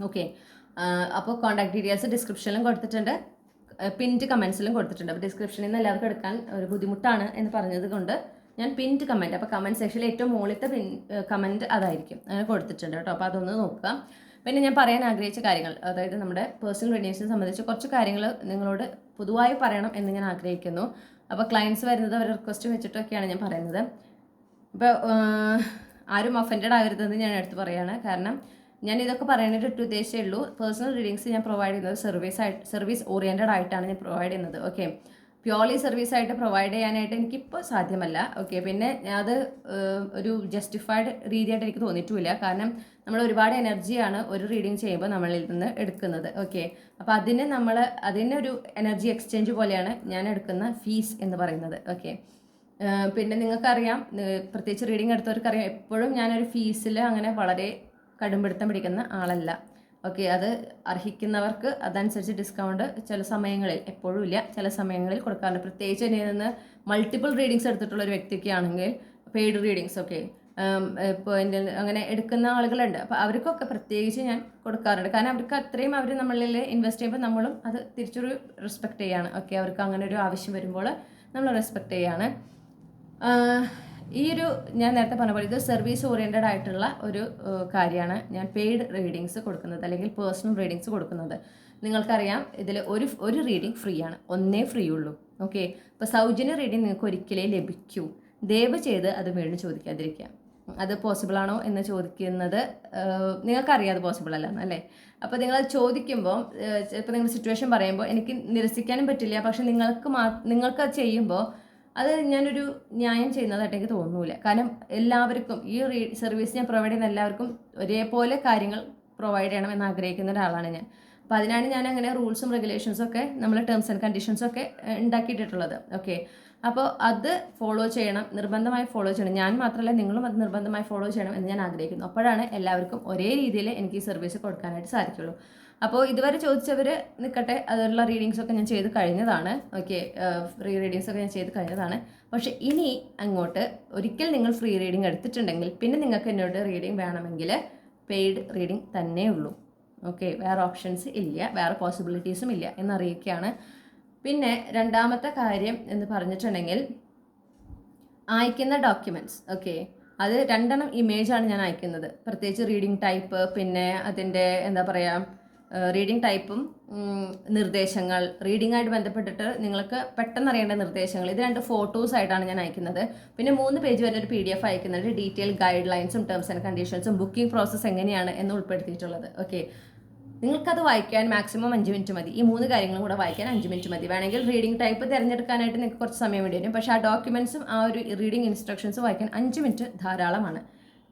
Speaker 1: ഓക്കെ, അപ്പോൾ കോൺടാക്ട് ഡീറ്റെയിൽസ് ഡിസ്ക്രിപ്ഷനിലും കൊടുത്തിട്ടുണ്ട്, പിൻഡ് കമൻസിലും കൊടുത്തിട്ടുണ്ട്. അപ്പോൾ ഡിസ്ക്രിപ്ഷനിൽ നിന്ന് എല്ലാവർക്കും എടുക്കാൻ ഒരു ബുദ്ധിമുട്ടാണ് എന്ന് പറഞ്ഞത് കൊണ്ട് ഞാൻ പിൻഡ് കമൻറ്റ്, അപ്പോൾ കമൻറ്റ് സെക്ഷനിൽ ഏറ്റവും മുകളിലത്തെ കമൻറ്റ് അതായിരിക്കും, അങ്ങനെ കൊടുത്തിട്ടുണ്ട് കേട്ടോ. അപ്പോൾ അതൊന്ന് നോക്കുക. പിന്നെ ഞാൻ പറയാൻ ആഗ്രഹിച്ച കാര്യങ്ങൾ, അതായത് നമ്മുടെ പേഴ്സണൽ റീഡിങ്സിനെ സംബന്ധിച്ച് കുറച്ച് കാര്യങ്ങൾ നിങ്ങളോട് പൊതുവായി പറയണം എന്ന് ഞാൻ ആഗ്രഹിക്കുന്നു. അപ്പോൾ ക്ലയൻസ് വരുന്നത് അവരുടെ റിക്വസ്റ്റ് വെച്ചിട്ടൊക്കെയാണ് ഞാൻ പറയുന്നത്. ഇപ്പോൾ ആരും ഒഫൻഡഡ് ആകരുതെന്ന് ഞാൻ എടുത്ത് പറയുകയാണ്. കാരണം ഞാൻ ഇതൊക്കെ പറയാനായിട്ട് ഉദ്ദേശിച്ചേ ഉള്ളൂ. പേഴ്സണൽ റീഡിങ്സ് ഞാൻ പ്രൊവൈഡ് ചെയ്യുന്നത് സർവീസ് ഓറിയൻറ്റഡ് ആയിട്ടാണ് ഞാൻ പ്രൊവൈഡ് ചെയ്യുന്നത്. ഓക്കെ, പ്യോർലി സർവീസായിട്ട് പ്രൊവൈഡ് ചെയ്യാനായിട്ട് എനിക്കിപ്പോൾ സാധ്യമല്ല. ഓക്കെ, പിന്നെ അത് ഒരു ജസ്റ്റിഫൈഡ് രീതിയായിട്ട് എനിക്ക് തോന്നിയിട്ടുമില്ല. കാരണം നമ്മൾ ഒരുപാട് എനർജിയാണ് ഒരു റീഡിങ് ചെയ്യുമ്പോൾ നമ്മളിൽ നിന്ന് എടുക്കുന്നത്. ഓക്കെ, അപ്പോൾ അതിനൊരു എനർജി എക്സ്ചേഞ്ച് പോലെയാണ് ഞാൻ എടുക്കുന്ന ഫീസ് എന്ന് പറയുന്നത്. ഓക്കെ, പിന്നെ നിങ്ങൾക്കറിയാം, പ്രത്യേകിച്ച് റീഡിങ് എടുത്തവർക്കറിയാം, എപ്പോഴും ഞാനൊരു ഫീസിൽ അങ്ങനെ വളരെ കടുംപിടുത്തം പിടിക്കുന്ന ആളല്ല. ഓക്കെ, അത് അർഹിക്കുന്നവർക്ക് അതനുസരിച്ച് ഡിസ്കൗണ്ട് ചില സമയങ്ങളിൽ, എപ്പോഴും ഇല്ല, ചില സമയങ്ങളിൽ കൊടുക്കാറുണ്ട്. പ്രത്യേകിച്ച് എന്നിൽ നിന്ന് മൾട്ടിപ്പിൾ റീഡിങ്സ് എടുത്തിട്ടുള്ള ഒരു വ്യക്തിക്ക് ആണെങ്കിൽ പെയ്ഡ് റീഡിങ്സ് ഒക്കെ ഇപ്പോൾ എൻ്റെ അങ്ങനെ എടുക്കുന്ന ആളുകളുണ്ട്. അപ്പോൾ അവർക്കൊക്കെ പ്രത്യേകിച്ച് ഞാൻ കൊടുക്കാറുണ്ട്. കാരണം അവർക്ക് അത്രയും അവർ നമ്മളിൽ ഇൻവെസ്റ്റ് ചെയ്യുമ്പോൾ നമ്മളും അത് തിരിച്ചൊരു റെസ്പെക്റ്റ് ചെയ്യാണ്. ഓക്കെ, അവർക്ക് അങ്ങനെ ഒരു ആവശ്യം വരുമ്പോൾ നമ്മൾ റെസ്പെക്റ്റ് ചെയ്യാണ്. ഈ ഒരു ഞാൻ നേരത്തെ പറഞ്ഞ പോലെ ഇത് സർവീസ് ഓറിയൻറ്റഡ് ആയിട്ടുള്ള ഒരു കാര്യമാണ് ഞാൻ പെയ്ഡ് റീഡിങ്സ് കൊടുക്കുന്നത്, അല്ലെങ്കിൽ പേഴ്സണൽ റീഡിങ്സ് കൊടുക്കുന്നത്. നിങ്ങൾക്കറിയാം, ഇതിൽ ഒരു റീഡിങ് ഫ്രീ ആണ്, ഒന്നേ ഫ്രീ ഉള്ളൂ. ഓക്കെ, ഇപ്പോൾ സൗജന്യ റീഡിങ് നിങ്ങൾക്ക് ഒരിക്കലേ ലഭിക്കൂ. ദയവ് ചെയ്ത് അത് വീണ്ടും ചോദിക്കാതിരിക്കുക. അത് പോസിബിൾ ആണോ എന്ന് ചോദിക്കുന്നത് നിങ്ങൾക്കറിയാം അത് പോസിബിൾ അല്ല അല്ലേ. അപ്പോൾ നിങ്ങളത് ചോദിക്കുമ്പോൾ ചിലപ്പോൾ നിങ്ങൾ സിറ്റുവേഷൻ പറയുമ്പോൾ എനിക്ക് നിരസിക്കാനും പറ്റില്ല. പക്ഷെ നിങ്ങൾക്കത് ചെയ്യുമ്പോൾ അത് ഞാനൊരു ന്യായം ചെയ്യുന്നതായിട്ട് എനിക്ക് തോന്നൂല. കാരണം എല്ലാവർക്കും ഈ സർവീസ് ഞാൻ പ്രൊവൈഡ് ചെയ്യുന്ന എല്ലാവർക്കും ഒരേപോലെ കാര്യങ്ങൾ പ്രൊവൈഡ് ചെയ്യണം എന്ന് ആഗ്രഹിക്കുന്ന ഒരാളാണ് ഞാൻ. അപ്പോൾ അതിനാണ് ഞാൻ അങ്ങനെ റൂൾസും റെഗുലേഷൻസും ഒക്കെ നമ്മൾ ടേംസ് ആൻഡ് കണ്ടീഷൻസും ഒക്കെ ഉണ്ടാക്കിയിട്ടുള്ളത്. ഓക്കെ, അപ്പോൾ അത് ഫോളോ ചെയ്യണം, നിർബന്ധമായി ഫോളോ ചെയ്യണം. ഞാൻ മാത്രമല്ല, നിങ്ങളും അത് നിർബന്ധമായി ഫോളോ ചെയ്യണം എന്ന് ഞാൻ ആഗ്രഹിക്കുന്നു. അപ്പോഴാണ് എല്ലാവർക്കും ഒരേ രീതിയിൽ എനിക്ക് ഈ സർവീസ് കൊടുക്കാനായിട്ട് സാധിക്കുള്ളൂ. അപ്പോൾ ഇതുവരെ ചോദിച്ചവർ നിൽക്കട്ടെ, അതിലുള്ള റീഡിങ്സൊക്കെ ഞാൻ ചെയ്ത് കഴിഞ്ഞതാണ്. ഓക്കെ, ഫ്രീ റീഡിങ്സൊക്കെ ഞാൻ ചെയ്ത് കഴിഞ്ഞതാണ്. പക്ഷേ ഇനി അങ്ങോട്ട് ഒരിക്കൽ നിങ്ങൾ ഫ്രീ റീഡിങ് എടുത്തിട്ടുണ്ടെങ്കിൽ പിന്നെ നിങ്ങൾക്ക് എന്നോട് റീഡിങ് വേണമെങ്കിൽ പെയ്ഡ് റീഡിങ് തന്നെ ഉള്ളൂ. ഓക്കെ, വേറെ ഓപ്ഷൻസ് ഇല്ല, വേറെ പോസിബിലിറ്റീസും ഇല്ല എന്നറിയിക്കുകയാണ്. പിന്നെ രണ്ടാമത്തെ കാര്യം എന്ന് പറഞ്ഞിട്ടുണ്ടെങ്കിൽ അയക്കുന്ന ഡോക്യുമെൻറ്റ്സ്. ഓക്കെ, അത് 2 ഇമേജാണ് ഞാൻ അയക്കുന്നത്. പ്രത്യേകിച്ച് റീഡിങ് ടൈപ്പ്, പിന്നെ അതിൻ്റെ എന്താ പറയുക റീഡിംഗ് ടൈപ്പും നിർദ്ദേശങ്ങൾ, റീഡിങ്ങായിട്ട് ബന്ധപ്പെട്ടിട്ട് നിങ്ങൾക്ക് പെട്ടെന്ന് അറിയേണ്ട നിർദ്ദേശങ്ങൾ, ഇത് 2 ഫോട്ടോസ് ആയിട്ടാണ് ഞാൻ അയക്കുന്നത്. പിന്നെ 3 പേജ് വരെ ഒരു PDF അയക്കുന്നുണ്ട്, ഡീറ്റെയിൽ ഗൈഡ് ലൈൻസും ടേംസ് ആൻഡ് കണ്ടീഷൻസും ബുക്കിംഗ് പ്രോസസ്സ് എങ്ങനെയാണ് എന്ന് ഉൾപ്പെടുത്തിയിട്ടുള്ളത്. ഓക്കെ, നിങ്ങൾക്കത് വായിക്കാൻ മാക്സിമം 5 മിനിറ്റ് മതി. ഈ 3 കാര്യങ്ങളും കൂടെ വായിക്കാൻ 5 മിനിറ്റ് മതി. വേണമെങ്കിൽ റീഡിംഗ് ടൈപ്പ് തിരഞ്ഞെടുക്കാനായിട്ട് നിങ്ങൾക്ക് കുറച്ച് സമയം വേണ്ടി വരും. പക്ഷേ ആ ഡോക്യുമെൻറ്റ്സും ആ ഒരു റീഡിംഗ് ഇൻസ്ട്രക്ഷൻസും വായിക്കാൻ 5 മിനിറ്റ് ധാരാളമാണ്.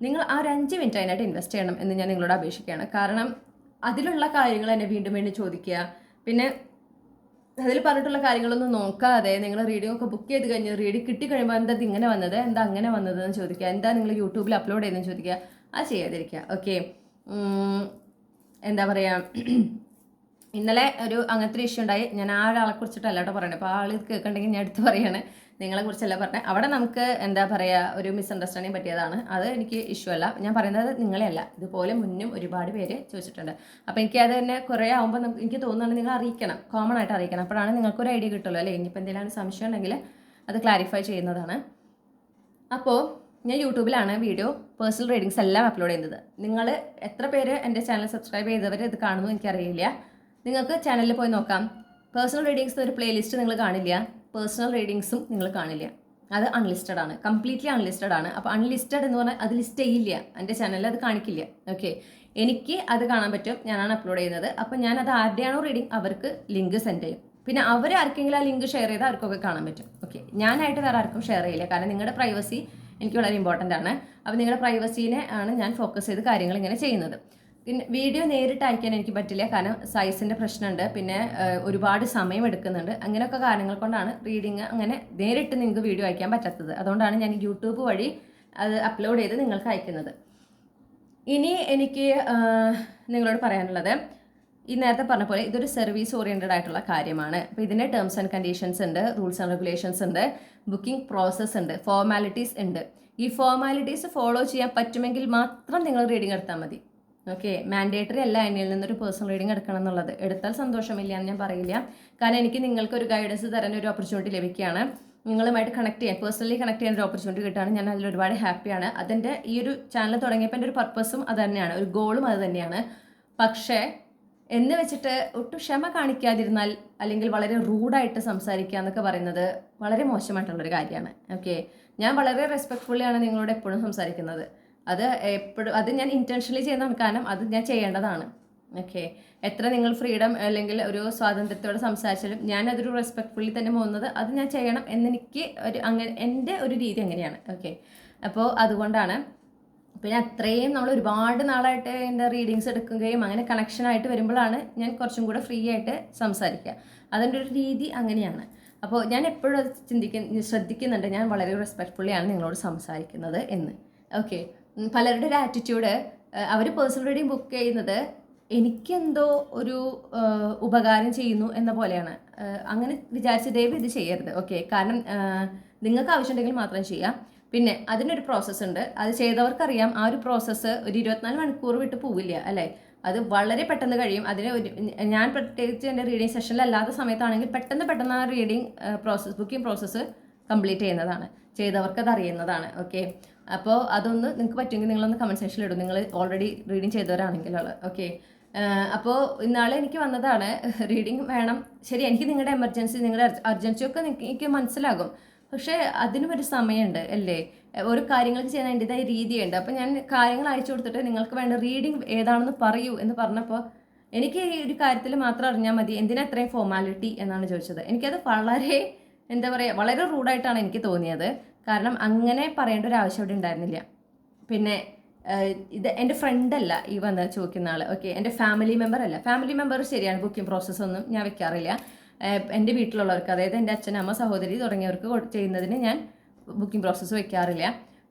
Speaker 1: നിങ്ങൾ ആ ഒരു 5 മിനിറ്റ് അതിനായിട്ട് ഇൻവെസ്റ്റ് ചെയ്യണം എന്ന് ഞാൻ നിങ്ങളോട് അപേക്ഷിക്കുകയാണ്. കാരണം അതിലുള്ള കാര്യങ്ങൾ എന്നെ വീണ്ടും വീണ്ടും ചോദിക്കുക, പിന്നെ അതിൽ പറഞ്ഞിട്ടുള്ള കാര്യങ്ങളൊന്നും നോക്കാതെ നിങ്ങൾ റീഡിംഗ് ഒക്കെ ബുക്ക് ചെയ്ത് കഴിഞ്ഞ് റീഡിംഗ് കിട്ടി കഴിയുമ്പോൾ എന്താ ഇങ്ങനെ വന്നത്, എന്താ അങ്ങനെ വന്നതെന്ന് ചോദിക്കുക, എന്താ നിങ്ങൾ യൂട്യൂബിൽ അപ്ലോഡ് ചെയ്തെന്ന് ചോദിക്കുക. അത് ചെയ്യാതിരിക്കുക. ഓക്കെ, എന്താ പറയുക, ഇന്നലെ അങ്ങനത്തെ ഒരു ഇഷ്യൂ ഉണ്ടായി. ഞാൻ ആ ഒരാളെ കുറിച്ചിട്ടല്ല കേട്ടോ പറയണേ. അപ്പോൾ ആൾ ഇത് കേൾക്കണ്ടെങ്കിൽ ഞാൻ എടുത്ത് പറയാണ്, നിങ്ങളെ കുറിച്ചല്ല പറഞ്ഞത്. അവിടെ നമുക്ക് എന്താ പറയുക, ഒരു മിസ്അണ്ടർസ്റ്റാൻഡിങ് പറ്റിയതാണ്. അത് എനിക്ക് ഇഷ്യൂ അല്ല. ഞാൻ പറയുന്നത് നിങ്ങളെ അല്ല, ഇതുപോലെ മുന്നും ഒരുപാട് പേര് ചോദിച്ചിട്ടുണ്ട്. അപ്പോൾ എനിക്ക് അത് തന്നെ കുറേ ആകുമ്പോൾ എനിക്ക് തോന്നുന്നത് നിങ്ങൾ അറിയിക്കണം, കോമൺ ആയിട്ട് അറിയിക്കണം. അപ്പോഴാണ് നിങ്ങൾക്കൊരു ഐഡിയ കിട്ടുള്ളൂ അല്ലേ. ഇനിയിപ്പോൾ എന്തെങ്കിലും സംശയം ഉണ്ടെങ്കിൽ അത് ക്ലാരിഫൈ ചെയ്യുന്നതാണ്. അപ്പോൾ ഞാൻ യൂട്യൂബിലാണ് വീഡിയോ പേഴ്സണൽ റീഡിങ്സ് എല്ലാം അപ്ലോഡ് ചെയ്യുന്നത്. നിങ്ങൾ എത്ര പേര് എൻ്റെ ചാനൽ സബ്സ്ക്രൈബ് ചെയ്തവർ ഇത് കാണുന്നു എനിക്കറിയില്ല. നിങ്ങൾക്ക് ചാനലിൽ പോയി നോക്കാം. പേഴ്സണൽ റീഡിങ്സ് ഒരു പ്ലേലിസ്റ്റ് നിങ്ങൾ കാണില്ല, പേഴ്സണൽ റീഡിങ്സും നിങ്ങൾ കാണില്ല. അത് അൺലിസ്റ്റഡ് ആണ്, കംപ്ലീറ്റ്ലി അൺലിസ്റ്റഡ് ആണ്. അപ്പോൾ അൺലിസ്റ്റഡ് എന്ന് പറഞ്ഞാൽ അത് ലിസ്റ്റ് ചെയ്യില്ല, എൻ്റെ ചാനലിൽ അത് കാണിക്കില്ല. ഓക്കെ, എനിക്ക് അത് കാണാൻ പറ്റും, ഞാനാണ് അപ്ലോഡ് ചെയ്യുന്നത്. അപ്പോൾ ഞാൻ അത് ആരുടെയാണോ റീഡിങ് അവർക്ക് ലിങ്ക് സെൻഡ് ചെയ്യും. പിന്നെ അവർ ആർക്കെങ്കിലും ആ ലിങ്ക് ഷെയർ ചെയ്താൽ അവർക്കൊക്കെ കാണാൻ പറ്റും. ഓക്കെ, ഞാനായിട്ട് വേറെ ആർക്കും ഷെയർ ചെയ്യില്ല. കാരണം നിങ്ങളുടെ പ്രൈവസി എനിക്ക് വളരെ ഇമ്പോർട്ടൻ്റ് ആണ്. അപ്പോൾ നിങ്ങളുടെ പ്രൈവസീനെ ആണ് ഞാൻ ഫോക്കസ് ചെയ്ത് കാര്യങ്ങൾ ഇങ്ങനെ ചെയ്യുന്നത്. പിന്നെ വീഡിയോ നേരിട്ട് അയക്കാൻ എനിക്ക് പറ്റില്ല, കാരണം സൈസിൻ്റെ പ്രശ്നമുണ്ട്, പിന്നെ ഒരുപാട് സമയം എടുക്കുന്നുണ്ട്. അങ്ങനെയൊക്കെ കാരണങ്ങൾ കൊണ്ടാണ് റീഡിങ് അങ്ങനെ നേരിട്ട് നിങ്ങൾക്ക് വീഡിയോ അയക്കാൻ പറ്റാത്തത്. അതുകൊണ്ടാണ് ഞാൻ യൂട്യൂബ് വഴി അത് അപ്ലോഡ് ചെയ്ത് നിങ്ങൾക്ക് അയക്കുന്നത്. ഇനി എനിക്ക് നിങ്ങളോട് പറയാനുള്ളത്, ഈ നേരത്തെ പറഞ്ഞ പോലെ ഇതൊരു സർവീസ് ഓറിയൻറ്റഡ് ആയിട്ടുള്ള കാര്യമാണ്. അപ്പോൾ ഇതിൻ്റെ ടേംസ് ആൻഡ് കണ്ടീഷൻസ് ഉണ്ട്, റൂൾസ് ആൻഡ് റെഗുലേഷൻസ് ഉണ്ട്, ബുക്കിംഗ് പ്രോസസ്സ് ഉണ്ട്, ഫോർമാലിറ്റീസ് ഉണ്ട്. ഈ ഫോർമാലിറ്റീസ് ഫോളോ ചെയ്യാൻ പറ്റുമെങ്കിൽ മാത്രം നിങ്ങൾ റീഡിംഗ് എടുത്താൽ മതി. ഓക്കെ, മാൻഡേറ്ററി അല്ല എന്നിൽ നിന്നൊരു പേഴ്സണൽ റീഡിംഗ് എടുക്കണം എന്നുള്ളത്. എടുത്താൽ സന്തോഷമില്ല എന്ന് ഞാൻ പറയില്ല, കാരണം എനിക്ക് നിങ്ങൾക്ക് ഒരു ഗൈഡൻസ് തരാൻ ഒരു ഓപ്പർച്യൂണിറ്റി ലഭിക്കുകയാണ്, നിങ്ങളുമായിട്ട് കണക്ട് ചെയ്യാൻ, പേഴ്സണലി കണക്ട് ചെയ്യാൻ ഒരു ഓപ്പർച്യൂണിറ്റി കിട്ടുകയാണ്. ഞാൻ അതിൽ ഒരുപാട് ഹാപ്പിയാണ്. അതിൻ്റെ ഈ ഒരു ചാനൽ തുടങ്ങിയപ്പോൾ എൻ്റെ ഒരു പർപ്പസും അത് തന്നെയാണ്, ഒരു ഗോളും അത് തന്നെയാണ്. പക്ഷേ എന്ന് വെച്ചിട്ട് ഒട്ടും ക്ഷമ കാണിക്കാതിരുന്നാൽ, അല്ലെങ്കിൽ വളരെ റൂഡായിട്ട് സംസാരിക്കുക എന്നൊക്കെ പറയുന്നത് വളരെ മോശമായിട്ടുള്ളൊരു കാര്യമാണ്. ഓക്കെ, ഞാൻ വളരെ റെസ്പെക്ട്ഫുള്ളിയാണ് നിങ്ങളോട് എപ്പോഴും സംസാരിക്കുന്നത്. അത് ഞാൻ ഇൻറ്റൻഷനലി ചെയ്യുന്നതാണ്, കാരണം അത് ഞാൻ ചെയ്യേണ്ടതാണ്. ഓക്കെ, എത്ര നിങ്ങൾ ഫ്രീഡം അല്ലെങ്കിൽ ഒരു സ്വാതന്ത്ര്യത്തോടെ സംസാരിച്ചാലും ഞാനതൊരു റെസ്പെക്ട്ഫുള്ളി തന്നെ പോകുന്നത്, അത് ഞാൻ ചെയ്യണം എന്നെനിക്ക് എൻ്റെ ഒരു രീതി അങ്ങനെയാണ്. ഓക്കെ, അപ്പോൾ അതുകൊണ്ടാണ്. പിന്നെ അത്രയും നമ്മൾ ഒരുപാട് നാളായിട്ട് എൻ്റെ റീഡിങ്സ് എടുക്കുകയും അങ്ങനെ കണക്ഷനായിട്ട് വരുമ്പോഴാണ് ഞാൻ കുറച്ചും കൂടെ ഫ്രീ ആയിട്ട് സംസാരിക്കുക. അതിൻ്റെ ഒരു രീതി അങ്ങനെയാണ്. അപ്പോൾ ഞാൻ എപ്പോഴും അത് ശ്രദ്ധിക്കുന്നുണ്ട്, ഞാൻ വളരെ റെസ്പെക്ട്ഫുള്ളിയാണ് നിങ്ങളോട് സംസാരിക്കുന്നത് എന്ന്. ഓക്കെ, പലരുടെ ഒരു ആറ്റിറ്റ്യൂഡ്, അവർ പേഴ്സണൽ റീഡിങ് ബുക്ക് ചെയ്യുന്നത് എനിക്കെന്തോ ഒരു ഉപകാരം ചെയ്യുന്നു എന്ന പോലെയാണ്. അങ്ങനെ വിചാരിച്ച് ദയവ് ഇത് ചെയ്യരുത്. ഓക്കെ, കാരണം നിങ്ങൾക്ക് ആവശ്യമുണ്ടെങ്കിൽ മാത്രം ചെയ്യാം. പിന്നെ അതിനൊരു പ്രോസസ്സ് ഉണ്ട്, അത് ചെയ്തവർക്കറിയാം. ആ ഒരു പ്രോസസ്സ് ഒരു 24 മണിക്കൂർ വിട്ട് പോവില്ല അല്ലേ, അത് വളരെ പെട്ടെന്ന് കഴിയും. അതിന് ഞാൻ പ്രത്യേകിച്ച് എൻ്റെ റീഡിങ് സെഷനിലല്ലാത്ത സമയത്താണെങ്കിൽ പെട്ടെന്ന് ആ റീഡിങ് ബുക്കിംഗ് പ്രോസസ്സ് കംപ്ലീറ്റ് ചെയ്യുന്നതാണ്, ചെയ്തവർക്കത് അറിയുന്നതാണ്. ഓക്കെ, അപ്പോൾ അതൊന്ന് നിങ്ങൾക്ക് പറ്റുമെങ്കിൽ നിങ്ങളൊന്ന് കമൻറ്റ് സെക്ഷനിൽ ഇടും, നിങ്ങൾ ഓൾറെഡി റീഡിങ് ചെയ്തവരാണെങ്കിലുള്ള. ഓക്കെ, അപ്പോൾ ഇന്നാളെ എനിക്ക് വന്നതാണ്, റീഡിങ് വേണം. ശരി, എനിക്ക് നിങ്ങളുടെ എമർജൻസി, നിങ്ങളുടെ അർജൻസി ഒക്കെ എനിക്ക് മനസ്സിലാകും. പക്ഷേ അതിനും ഒരു സമയമുണ്ട് അല്ലേ, ഒരു കാര്യങ്ങൾക്ക് ചെയ്യാൻ അതിൻ്റെതായ രീതിയുണ്ട്. അപ്പോൾ ഞാൻ കാര്യങ്ങൾ അയച്ചു കൊടുത്തിട്ട് നിങ്ങൾക്ക് വേണ്ട റീഡിങ് ഏതാണെന്ന് പറയൂ എന്ന് പറഞ്ഞപ്പോൾ എനിക്ക് ഈ ഒരു കാര്യത്തിൽ മാത്രം അറിഞ്ഞാൽ മതി, എന്തിനാ അത്രയും ഫോർമാലിറ്റി എന്നാണ് ചോദിച്ചത്. എനിക്കത് വളരെ എന്താ പറയുക, വളരെ റൂഡായിട്ടാണ് എനിക്ക് തോന്നിയത്. കാരണം അങ്ങനെ പറയേണ്ട ഒരു ആവശ്യം അവിടെ ഉണ്ടായിരുന്നില്ല. പിന്നെ ഇത് എൻ്റെ ഫ്രണ്ടല്ല ഈ വന്ന് ചോദിക്കുന്ന ആൾ. ഓക്കെ, എൻ്റെ ഫാമിലി മെമ്പർ അല്ല. ഫാമിലി മെമ്പർ ശരിയാണ്, ബുക്കിംഗ് പ്രോസസ്സൊന്നും ഞാൻ വെക്കാറില്ല. എൻ്റെ വീട്ടിലുള്ളവർക്ക്, അതായത് എൻ്റെ അച്ഛൻ, അമ്മ, സഹോദരി തുടങ്ങിയവർക്ക് ചെയ്യുന്നതിന് ഞാൻ ബുക്കിംഗ് പ്രോസസ്സ് വെക്കാറില്ല.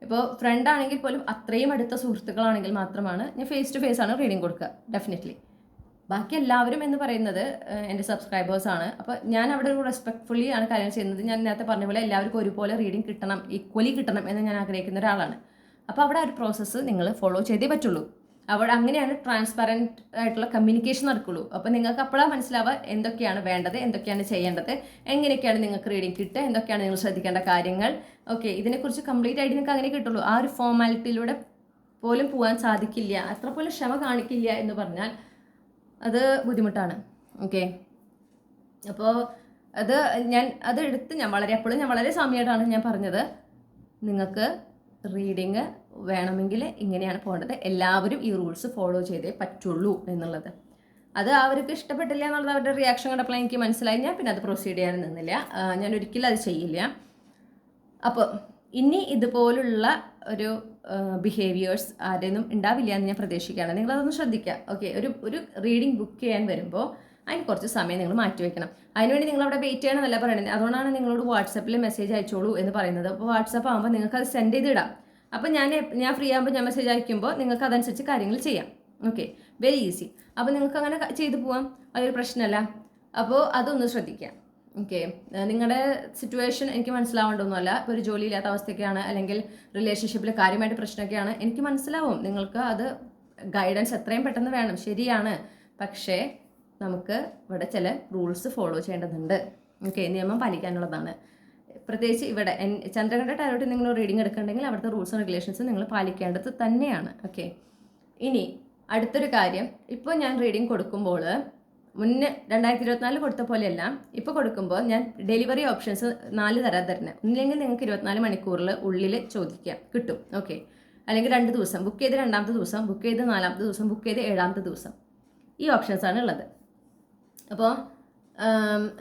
Speaker 1: ഇപ്പോൾ ഫ്രണ്ട് ആണെങ്കിൽ പോലും അത്രയും അടുത്ത സുഹൃത്തുക്കളാണെങ്കിൽ മാത്രമാണ് ഞാൻ ഫേസ് ടു ഫേസ് ആണ് റീഡിങ് കൊടുക്കുക, ഡെഫിനറ്റ്ലി. ബാക്കി എല്ലാവരും എന്ന് പറയുന്നത് എൻ്റെ സബ്സ്ക്രൈബേഴ്സാണ്. അപ്പോൾ ഞാൻ അവിടെ ഒരു റെസ്പെക്ട്ഫുള്ളി ആണ് കാര്യങ്ങൾ ചെയ്യുന്നത്. ഞാൻ നേരത്തെ പറഞ്ഞ പോലെ എല്ലാവർക്കും ഒരുപോലെ റീഡിങ് കിട്ടണം, ഈക്വലി കിട്ടണം എന്ന് ഞാൻ ആഗ്രഹിക്കുന്ന ഒരാളാണ്. അപ്പോൾ അവിടെ ഒരു പ്രോസസ്സ് നിങ്ങൾ ഫോളോ ചെയ്തേ പറ്റുള്ളൂ. അവിടെ അങ്ങനെയാണ് ട്രാൻസ്പെറൻറ്റ് ആയിട്ടുള്ള കമ്മ്യൂണിക്കേഷൻ നടക്കുള്ളൂ. അപ്പോൾ നിങ്ങൾക്ക് അപ്പോഴാണ് മനസ്സിലാവുക എന്തൊക്കെയാണ് വേണ്ടത്, എന്തൊക്കെയാണ് ചെയ്യേണ്ടത്, എങ്ങനെയൊക്കെയാണ് നിങ്ങൾക്ക് റീഡിങ് കിട്ടുക, എന്തൊക്കെയാണ് നിങ്ങൾ ശ്രദ്ധിക്കേണ്ട കാര്യങ്ങൾ. ഓക്കെ, ഇതിനെക്കുറിച്ച് കംപ്ലീറ്റ് ആയിട്ട് നിങ്ങൾക്ക് അങ്ങനെ കിട്ടുള്ളൂ. ആ ഒരു ഫോർമാലിറ്റിയിലൂടെ പോലും പോകാൻ സാധിക്കില്ല, അത്ര പോലും ക്ഷമ കാണിക്കില്ല എന്ന് പറഞ്ഞാൽ അത് ബുദ്ധിമുട്ടാണ്. ഓക്കെ, അപ്പോൾ ഞാൻ വളരെ സാമ്യമായിട്ടാണ് ഞാൻ പറഞ്ഞത്. നിങ്ങൾക്ക് റീഡിങ് വേണമെങ്കിൽ ഇങ്ങനെയാണ് പോകേണ്ടത്, എല്ലാവരും ഈ റൂൾസ് ഫോളോ ചെയ്തേ പറ്റുള്ളൂ എന്നുള്ളത്. അത് അവർക്ക് ഇഷ്ടപ്പെട്ടില്ല എന്നുള്ളത് അവരുടെ റിയാക്ഷൻ കണ്ടപ്പോൾ എനിക്ക് മനസ്സിലായി. ഞാൻ പിന്നെ അത് പ്രൊസീഡ് ചെയ്യാൻ നിന്നില്ല, ഞാൻ ഒരിക്കലും അത് ചെയ്യില്ല. അപ്പോൾ ഇനി ഇതുപോലുള്ള ഒരു ബിഹേവിയേഴ്സ് ആരെയൊന്നും ഉണ്ടാവില്ല എന്ന് ഞാൻ പ്രതീക്ഷിക്കുകയാണ്. നിങ്ങളതൊന്ന് ശ്രദ്ധിക്കുക. ഓക്കെ, ഒരു റീഡിംഗ് ബുക്ക് ചെയ്യാൻ വരുമ്പോൾ അതിന് കുറച്ച് സമയം നിങ്ങൾ മാറ്റിവെക്കണം. അതിനുവേണ്ടി നിങ്ങൾ അവിടെ വെയിറ്റ് ചെയ്യണമെന്നല്ല പറയുന്നത്. അതുകൊണ്ടാണ് നിങ്ങളോട് വാട്സപ്പിൽ മെസ്സേജ് അയച്ചോളൂ എന്ന് പറയുന്നത്. അപ്പോൾ വാട്സപ്പ് ആകുമ്പോൾ നിങ്ങൾക്ക് അത് സെൻഡ് ചെയ്തിടാം. അപ്പോൾ ഞാൻ ഫ്രീ ആകുമ്പോൾ ഞാൻ മെസ്സേജ് അയക്കുമ്പോൾ നിങ്ങൾക്ക് അതനുസരിച്ച് കാര്യങ്ങൾ ചെയ്യാം. Okay, very easy. അപ്പോൾ നിങ്ങൾക്ക് അങ്ങനെ ചെയ്തു പോവാം, അതൊരു പ്രശ്നമല്ല. അപ്പോൾ അതൊന്ന് ശ്രദ്ധിക്കാം. ഓക്കെ, നിങ്ങളുടെ സിറ്റുവേഷൻ എനിക്ക് മനസ്സിലാവേണ്ടതൊന്നുമല്ല. ഇപ്പോൾ ഒരു ജോലിയില്ലാത്ത അവസ്ഥയൊക്കെയാണ്, അല്ലെങ്കിൽ റിലേഷൻഷിപ്പിൽ കാര്യമായിട്ട് പ്രശ്നമൊക്കെയാണ്, എനിക്ക് മനസ്സിലാവും. നിങ്ങൾക്ക് അത് ഗൈഡൻസ് എത്രയും പെട്ടെന്ന് വേണം, ശരിയാണ്. പക്ഷേ നമുക്ക് ഇവിടെ ചില റൂൾസ് ഫോളോ ചെയ്യേണ്ടതുണ്ട്. ഓക്കെ, നിയമം പാലിക്കാനുള്ളതാണ്. പ്രത്യേകിച്ച് ഇവിടെ ചന്ദ്രകണ്ഠ ടാരോട്ടിൽ നിങ്ങൾ റീഡിംഗ് എടുക്കുന്നുണ്ടെങ്കിൽ അവിടുത്തെ റൂൾസ് ആൻഡ് റെഗുലേഷൻസ് നിങ്ങൾ പാലിക്കേണ്ടത് തന്നെയാണ്. ഓക്കെ, ഇനി അടുത്തൊരു കാര്യം, ഇപ്പോൾ ഞാൻ റീഡിംഗ് കൊടുക്കുമ്പോൾ മുന്നേ 2024 കൊടുത്ത പോലെയല്ല, ഇപ്പോൾ കൊടുക്കുമ്പോൾ ഞാൻ ഡെലിവറി ഓപ്ഷൻസ് 4 തരാൻ തരുന്നത്. ഒന്നില്ലെങ്കിൽ നിങ്ങൾക്ക് 24 മണിക്കൂറിൽ ഉള്ളിൽ ചോദിക്കാം, കിട്ടും. ഓക്കെ, അല്ലെങ്കിൽ 2 ദിവസം ബുക്ക് ചെയ്ത് 2ാമത്തെ ദിവസം, ബുക്ക് ചെയ്ത് 4ാമത്തെ ദിവസം, ബുക്ക് ചെയ്ത് 7ാമത്തെ ദിവസം, ഈ ഓപ്ഷൻസാണ് ഉള്ളത്. അപ്പോൾ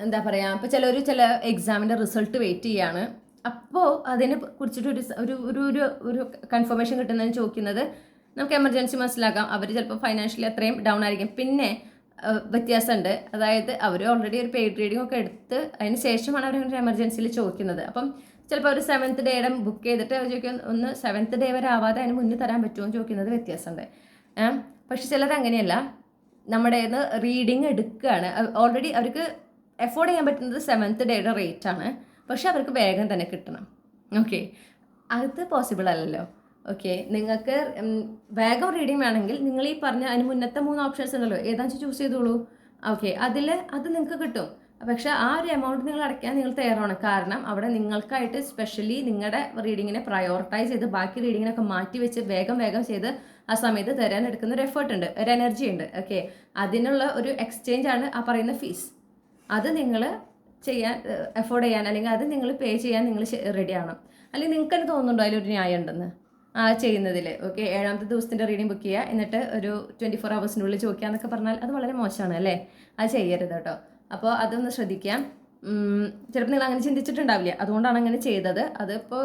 Speaker 1: എന്താ പറയുക, ഇപ്പോൾ ചില എക്സാമിൻ്റെ റിസൾട്ട് വെയിറ്റ് ചെയ്യാണ്. അപ്പോൾ അതിനെ കുറിച്ചിട്ട് ഒരു കൺഫർമേഷൻ കിട്ടുന്നതിന് ചോദിക്കുന്നത് നമുക്ക് എമർജൻസി മനസ്സിലാക്കാം. അവർ ചിലപ്പോൾ ഫൈനാൻഷ്യലി അത്രയും ഡൗൺ ആയിരിക്കും. പിന്നെ വ്യത്യാസമുണ്ട്, അതായത് അവർ ഓൾറെഡി ഒരു പെയ്ഡ് റീഡിംഗ് ഒക്കെ എടുത്ത് അതിന് ശേഷമാണ് അവർ എമർജൻസിയിൽ ചോദിക്കുന്നത്. അപ്പം ചിലപ്പോൾ ഒരു 7th ഡേയുടെ ബുക്ക് ചെയ്തിട്ട് അവർ ചോദിക്കും, ഒന്ന് 7th ഡേ വരെ ആവാതെ അതിന് മുന്നിൽ തരാൻ പറ്റുമോ എന്ന് ചോദിക്കുന്നത് വ്യത്യാസമുണ്ട്. പക്ഷെ ചിലർ അങ്ങനെയല്ല, നമ്മുടെ റീഡിങ് എടുക്കുകയാണ്, ഓൾറെഡി അവർക്ക് എഫോർഡ് ചെയ്യാൻ പറ്റുന്നത് 7th ഡേയുടെ റേറ്റ് ആണ്, പക്ഷെ അവർക്ക് വേഗം തന്നെ കിട്ടണം. ഓക്കെ, അത് പോസിബിൾ അല്ലല്ലോ. ഓക്കെ, നിങ്ങൾക്ക് വേഗം റീഡിംഗ് വേണമെങ്കിൽ നിങ്ങൾ ഈ പറഞ്ഞ അതിന് മുന്നത്തെ 3 ഓപ്ഷൻസ് ഉണ്ടല്ലോ, ഏതാണെന്ന് ചൂസ് ചെയ്തോളൂ. ഓക്കെ, അത് നിങ്ങൾക്ക് കിട്ടും. പക്ഷെ ആ ഒരു എമൗണ്ട് നിങ്ങൾ അടയ്ക്കാൻ നിങ്ങൾ തയ്യാറാണ്. കാരണം അവിടെ നിങ്ങൾക്കായിട്ട് സ്പെഷ്യലി നിങ്ങളുടെ റീഡിങ്ങിനെ പ്രയോറിറ്റൈസ് ചെയ്ത് ബാക്കി റീഡിങ്ങിനൊക്കെ മാറ്റി വെച്ച് വേഗം ചെയ്ത് ആ സമയത്ത് തരാൻ എടുക്കുന്ന ഒരു എഫേർട്ട് ഉണ്ട്, ഒരു എനർജി ഉണ്ട്. ഓക്കെ, അതിനുള്ള ഒരു എക്സ്ചേഞ്ച് ആണ് ആ പറയുന്ന ഫീസ്. അത് നിങ്ങൾ എഫോർഡ് ചെയ്യാൻ, അല്ലെങ്കിൽ അത് നിങ്ങൾ പേ ചെയ്യാൻ നിങ്ങൾ റെഡി ആവണം. അല്ലെങ്കിൽ നിങ്ങൾക്ക് തന്നെ തോന്നുന്നുണ്ടോ അതിലൊരു ന്യായം ഉണ്ടെന്ന് ചെയ്യുന്നതിൽ? ഓക്കെ, 7ാമത്തെ ദിവസത്തിൻ്റെ റീഡിംഗ് ബുക്ക് ചെയ്യുക, എന്നിട്ട് ഒരു 24 ഹവേഴ്സിനുള്ളിൽ ചോദിക്കുക എന്നൊക്കെ പറഞ്ഞാൽ അത് വളരെ മോശമാണ് അല്ലേ? അത് ചെയ്യരുത് കേട്ടോ. അപ്പോൾ അതൊന്ന് ശ്രദ്ധിക്കാം. ചിലപ്പോൾ നിങ്ങൾ അങ്ങനെ ചിന്തിച്ചിട്ടുണ്ടാവില്ല, അതുകൊണ്ടാണ് അങ്ങനെ ചെയ്തത്. അതിപ്പോൾ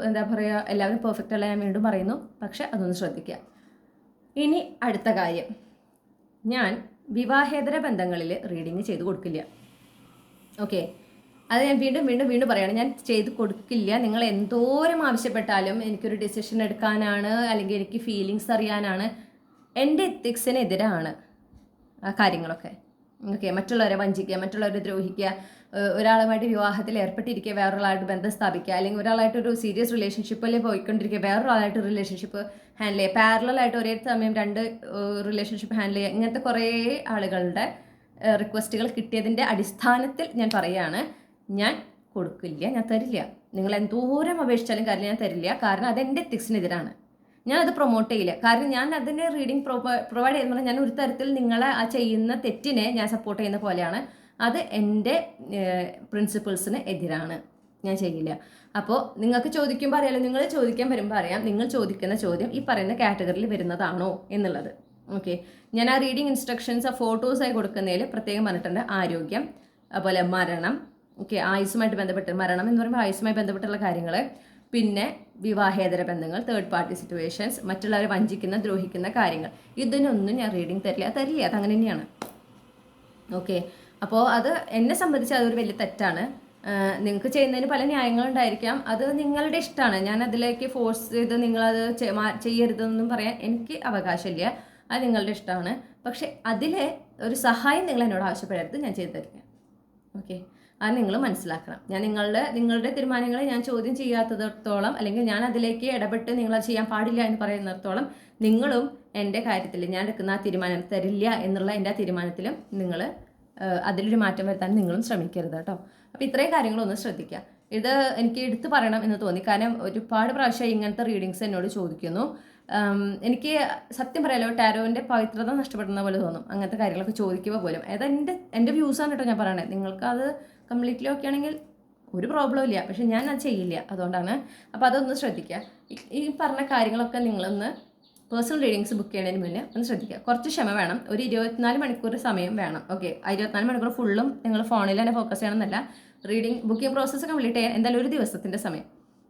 Speaker 1: എന്താ പറയുക, എല്ലാവരും പെർഫെക്റ്റ് അല്ല, ഞാൻ വീണ്ടും പറയുന്നു. പക്ഷെ അതൊന്ന് ശ്രദ്ധിക്കുക. ഇനി അടുത്ത കാര്യം, ഞാൻ വിവാഹേതര ബന്ധങ്ങളിൽ റീഡിങ് ചെയ്ത് കൊടുക്കില്ല. ഓക്കെ, അത് ഞാൻ വീണ്ടും പറയുകയാണ്, ഞാൻ ചെയ്ത് കൊടുക്കില്ല. നിങ്ങൾ എന്തോരം ആവശ്യപ്പെട്ടാലും, എനിക്കൊരു ഡിസിഷൻ എടുക്കാനാണ്, അല്ലെങ്കിൽ എനിക്ക് ഫീലിങ്സ് അറിയാനാണ്, എൻ്റെ എത്തിക്സിനെതിരാണ് ആ കാര്യങ്ങളൊക്കെ. ഓക്കെ, മറ്റുള്ളവരെ വഞ്ചിക്കുക, മറ്റുള്ളവരെ ദ്രോഹിക്കുക, ഒരാളുമായിട്ട് വിവാഹത്തിൽ ഏർപ്പെട്ടിരിക്കുക, വേറൊരാളായിട്ട് ബന്ധം സ്ഥാപിക്കുക, അല്ലെങ്കിൽ ഒരാളായിട്ടൊരു സീരിയസ് റിലേഷൻഷിപ്പിൽ പോയിക്കൊണ്ടിരിക്കുക, വേറൊരാളായിട്ട് റിലേഷൻഷിപ്പ് ഹാൻഡിൽ ചെയ്യുക, പാരലായിട്ട് ഒരേ സമയം 2 റിലേഷൻഷിപ്പ് ഹാൻഡിൽ ചെയ്യുക, ഇങ്ങനത്തെ കുറേ ആളുകളുടെ റിക്വസ്റ്റുകൾ കിട്ടിയതിൻ്റെ അടിസ്ഥാനത്തിൽ ഞാൻ പറയുകയാണ്, ഞാൻ കൊടുക്കില്ല, ഞാൻ തരില്ല. നിങ്ങൾ എന്തോരം അപേക്ഷിച്ചാലും കാര്യം ഞാൻ തരില്ല. കാരണം അതെൻ്റെ എത്തിക്സിനെതിരാണ്. ഞാനത് പ്രൊമോട്ട് ചെയ്യില്ല. കാരണം ഞാൻ അതിന് റീഡിങ് പ്രൊവൈഡ് ചെയ്യുന്നത് ഞാൻ ഒരു തരത്തിൽ നിങ്ങളെ ആ ചെയ്യുന്ന തെറ്റിനെ ഞാൻ സപ്പോർട്ട് ചെയ്യുന്ന പോലെയാണ്. അത് എൻ്റെ പ്രിൻസിപ്പിൾസിന് എതിരാണ്, ഞാൻ ചെയ്യില്ല. അപ്പോൾ നിങ്ങൾക്ക് ചോദിക്കുമ്പോൾ അറിയാലോ, നിങ്ങൾ ചോദിക്കാൻ വരുമ്പോൾ അറിയാം നിങ്ങൾ ചോദിക്കുന്ന ചോദ്യം ഈ പറയുന്ന കാറ്റഗറിയിൽ വരുന്നതാണോ എന്നുള്ളത്. ഓക്കെ, ഞാൻ ആ റീഡിങ് ഇൻസ്ട്രക്ഷൻസ് ആ ഫോട്ടോസായി കൊടുക്കുന്നതിൽ പ്രത്യേകം പറഞ്ഞിട്ടുണ്ട്. ആരോഗ്യം, അതുപോലെ മരണം, ഓക്കെ, ആയുസ്സുമായിട്ട് ബന്ധപ്പെട്ട്, മരണം എന്ന് പറയുമ്പോൾ ആയുസ്സുമായി ബന്ധപ്പെട്ടുള്ള കാര്യങ്ങൾ, പിന്നെ വിവാഹേതര ബന്ധങ്ങൾ, തേർഡ് പാർട്ടി സിറ്റുവേഷൻസ്, മറ്റുള്ളവരെ വഞ്ചിക്കുന്ന ദ്രോഹിക്കുന്ന കാര്യങ്ങൾ, ഇതിനൊന്നും ഞാൻ റീഡിങ് തരില്ല. അത് അങ്ങനെ തന്നെയാണ്. ഓക്കെ, അപ്പോൾ അത് എന്നെ സംബന്ധിച്ച് അതൊരു വലിയ തെറ്റാണ്. നിങ്ങൾക്ക് ചെയ്യുന്നതിന് പല ന്യായങ്ങളുണ്ടായിരിക്കാം, അത് നിങ്ങളുടെ ഇഷ്ടമാണ്. ഞാൻ അതിലേക്ക് ഫോഴ്സ് ചെയ്ത് നിങ്ങളത് ചെയ്യരുതെന്നും പറയാൻ എനിക്ക് അവകാശമില്ല. അത് നിങ്ങളുടെ ഇഷ്ടമാണ്. പക്ഷെ അതിലെ ഒരു സഹായം നിങ്ങൾ എന്നോട് ആവശ്യപ്പെടരുത്, ഞാൻ ചെയ്തു തരില്ല. ഓക്കെ, അത് നിങ്ങൾ മനസ്സിലാക്കണം. ഞാൻ നിങ്ങളുടെ തീരുമാനങ്ങളെ ഞാൻ ചോദ്യം ചെയ്യാത്തടത്തോളം, അല്ലെങ്കിൽ ഞാൻ അതിലേക്ക് ഇടപെട്ട് നിങ്ങളത് ചെയ്യാൻ പാടില്ല എന്ന് പറയുന്നിടത്തോളം, നിങ്ങളും എൻ്റെ കാര്യത്തിൽ ഞാൻ എടുക്കുന്ന ആ തീരുമാനം തരില്ല എന്നുള്ള എൻ്റെ ആ തീരുമാനത്തിലും നിങ്ങൾ അതിലൊരു മാറ്റം വരുത്താൻ നിങ്ങളും ശ്രമിക്കരുത് കേട്ടോ. അപ്പോൾ ഇത്രയും കാര്യങ്ങളൊന്ന് ശ്രദ്ധിക്കുക. ഇത് എനിക്ക് എടുത്തു പറയണം എന്ന് തോന്നി. കാരണം ഒരുപാട് പ്രാവശ്യം ഇങ്ങനത്തെ റീഡിങ്സ് എന്നോട് ചോദിക്കുന്നു. എനിക്ക് സത്യം പറയാലോ ടാരോൻ്റെ പവിത്രത നഷ്ടപ്പെടുന്ന പോലെ തോന്നും അങ്ങനത്തെ കാര്യങ്ങളൊക്കെ ചോദിക്കുമ്പോൾ പോലും. അതായത് എൻ്റെ വ്യൂസാണ് കേട്ടോ ഞാൻ പറയണത്. നിങ്ങൾക്ക് അത് കംപ്ലീറ്റ്ലി ഓക്കെ ആണെങ്കിൽ ഒരു പ്രോബ്ലം ഇല്ല, പക്ഷെ ഞാൻ അത് ചെയ്യില്ല, അതുകൊണ്ടാണ്. അപ്പോൾ അതൊന്ന് ശ്രദ്ധിക്കുക. ഈ പറഞ്ഞ കാര്യങ്ങളൊക്കെ നിങ്ങളൊന്ന് പേഴ്സണൽ റീഡിങ്സ് ബുക്ക് ചെയ്യുന്നതിന് മുന്നേ ഒന്ന് ശ്രദ്ധിക്കുക. കുറച്ച് ക്ഷമ വേണം, ഒരു 24 മണിക്കൂർ സമയം വേണം. ഓക്കെ, 24 മണിക്കൂർ ഫുള്ളും നിങ്ങൾ ഫോണിൽ തന്നെ ഫോക്കസ് ചെയ്യണമെന്നല്ല. ബുക്കിംഗ് പ്രോസസ്സ് കംപ്ലീറ്റ് ചെയ്യാൻ എന്തായാലും ഒരു ദിവസത്തിൻ്റെ സമയം.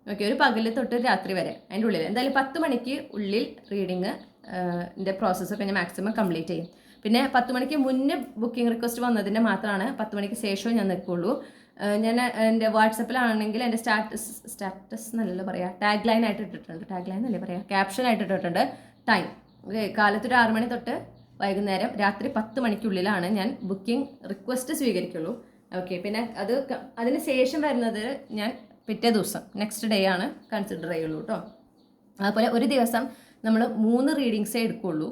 Speaker 1: ഓക്കെ, ഒരു പകൽ തൊട്ട് രാത്രി വരെ അതിൻ്റെ ഉള്ളിൽ എന്തായാലും 10 മണിക്ക് ഉള്ളിൽ റീഡിങ്ങിൻ്റെ പ്രോസസ്സൊക്കെ ഞാൻ മാക്സിമം കംപ്ലീറ്റ് ചെയ്യും. പിന്നെ 10 മണിക്ക് മുന്നേ ബുക്കിംഗ് റിക്വസ്റ്റ് വന്നതിൻ്റെ മാത്രമാണ് 10 മണിക്ക് ശേഷവും ഞാൻ നിൽക്കുള്ളൂ. ഞാൻ എൻ്റെ വാട്സപ്പിലാണെങ്കിൽ എൻ്റെ സ്റ്റാറ്റസ് എന്നല്ലല്ലോ പറയുക, ടാഗ് ലൈൻ ആയിട്ട് ഇട്ടിട്ടുണ്ട്. ടാഗ് ലൈൻ എന്നല്ലേ പറയുക, ക്യാപ്ഷൻ ആയിട്ട് ഇട്ടിട്ടുണ്ട് ടൈം. ഓക്കെ, കാലത്തൊരു 6 മണി തൊട്ട് വൈകുന്നേരം രാത്രി 10 മണിക്കുള്ളിലാണ് ഞാൻ ബുക്കിംഗ് റിക്വസ്റ്റ് സ്വീകരിക്കുള്ളൂ. ഓക്കെ, പിന്നെ അതിന് ശേഷം വരുന്നത് ഞാൻ പിറ്റേ ദിവസം നെക്സ്റ്റ് ഡേ ആണ് കൺസിഡർ ചെയ്യുള്ളൂ കേട്ടോ. അതുപോലെ ഒരു ദിവസം നമ്മൾ 3 റീഡിങ്സേ എടുക്കുള്ളൂ.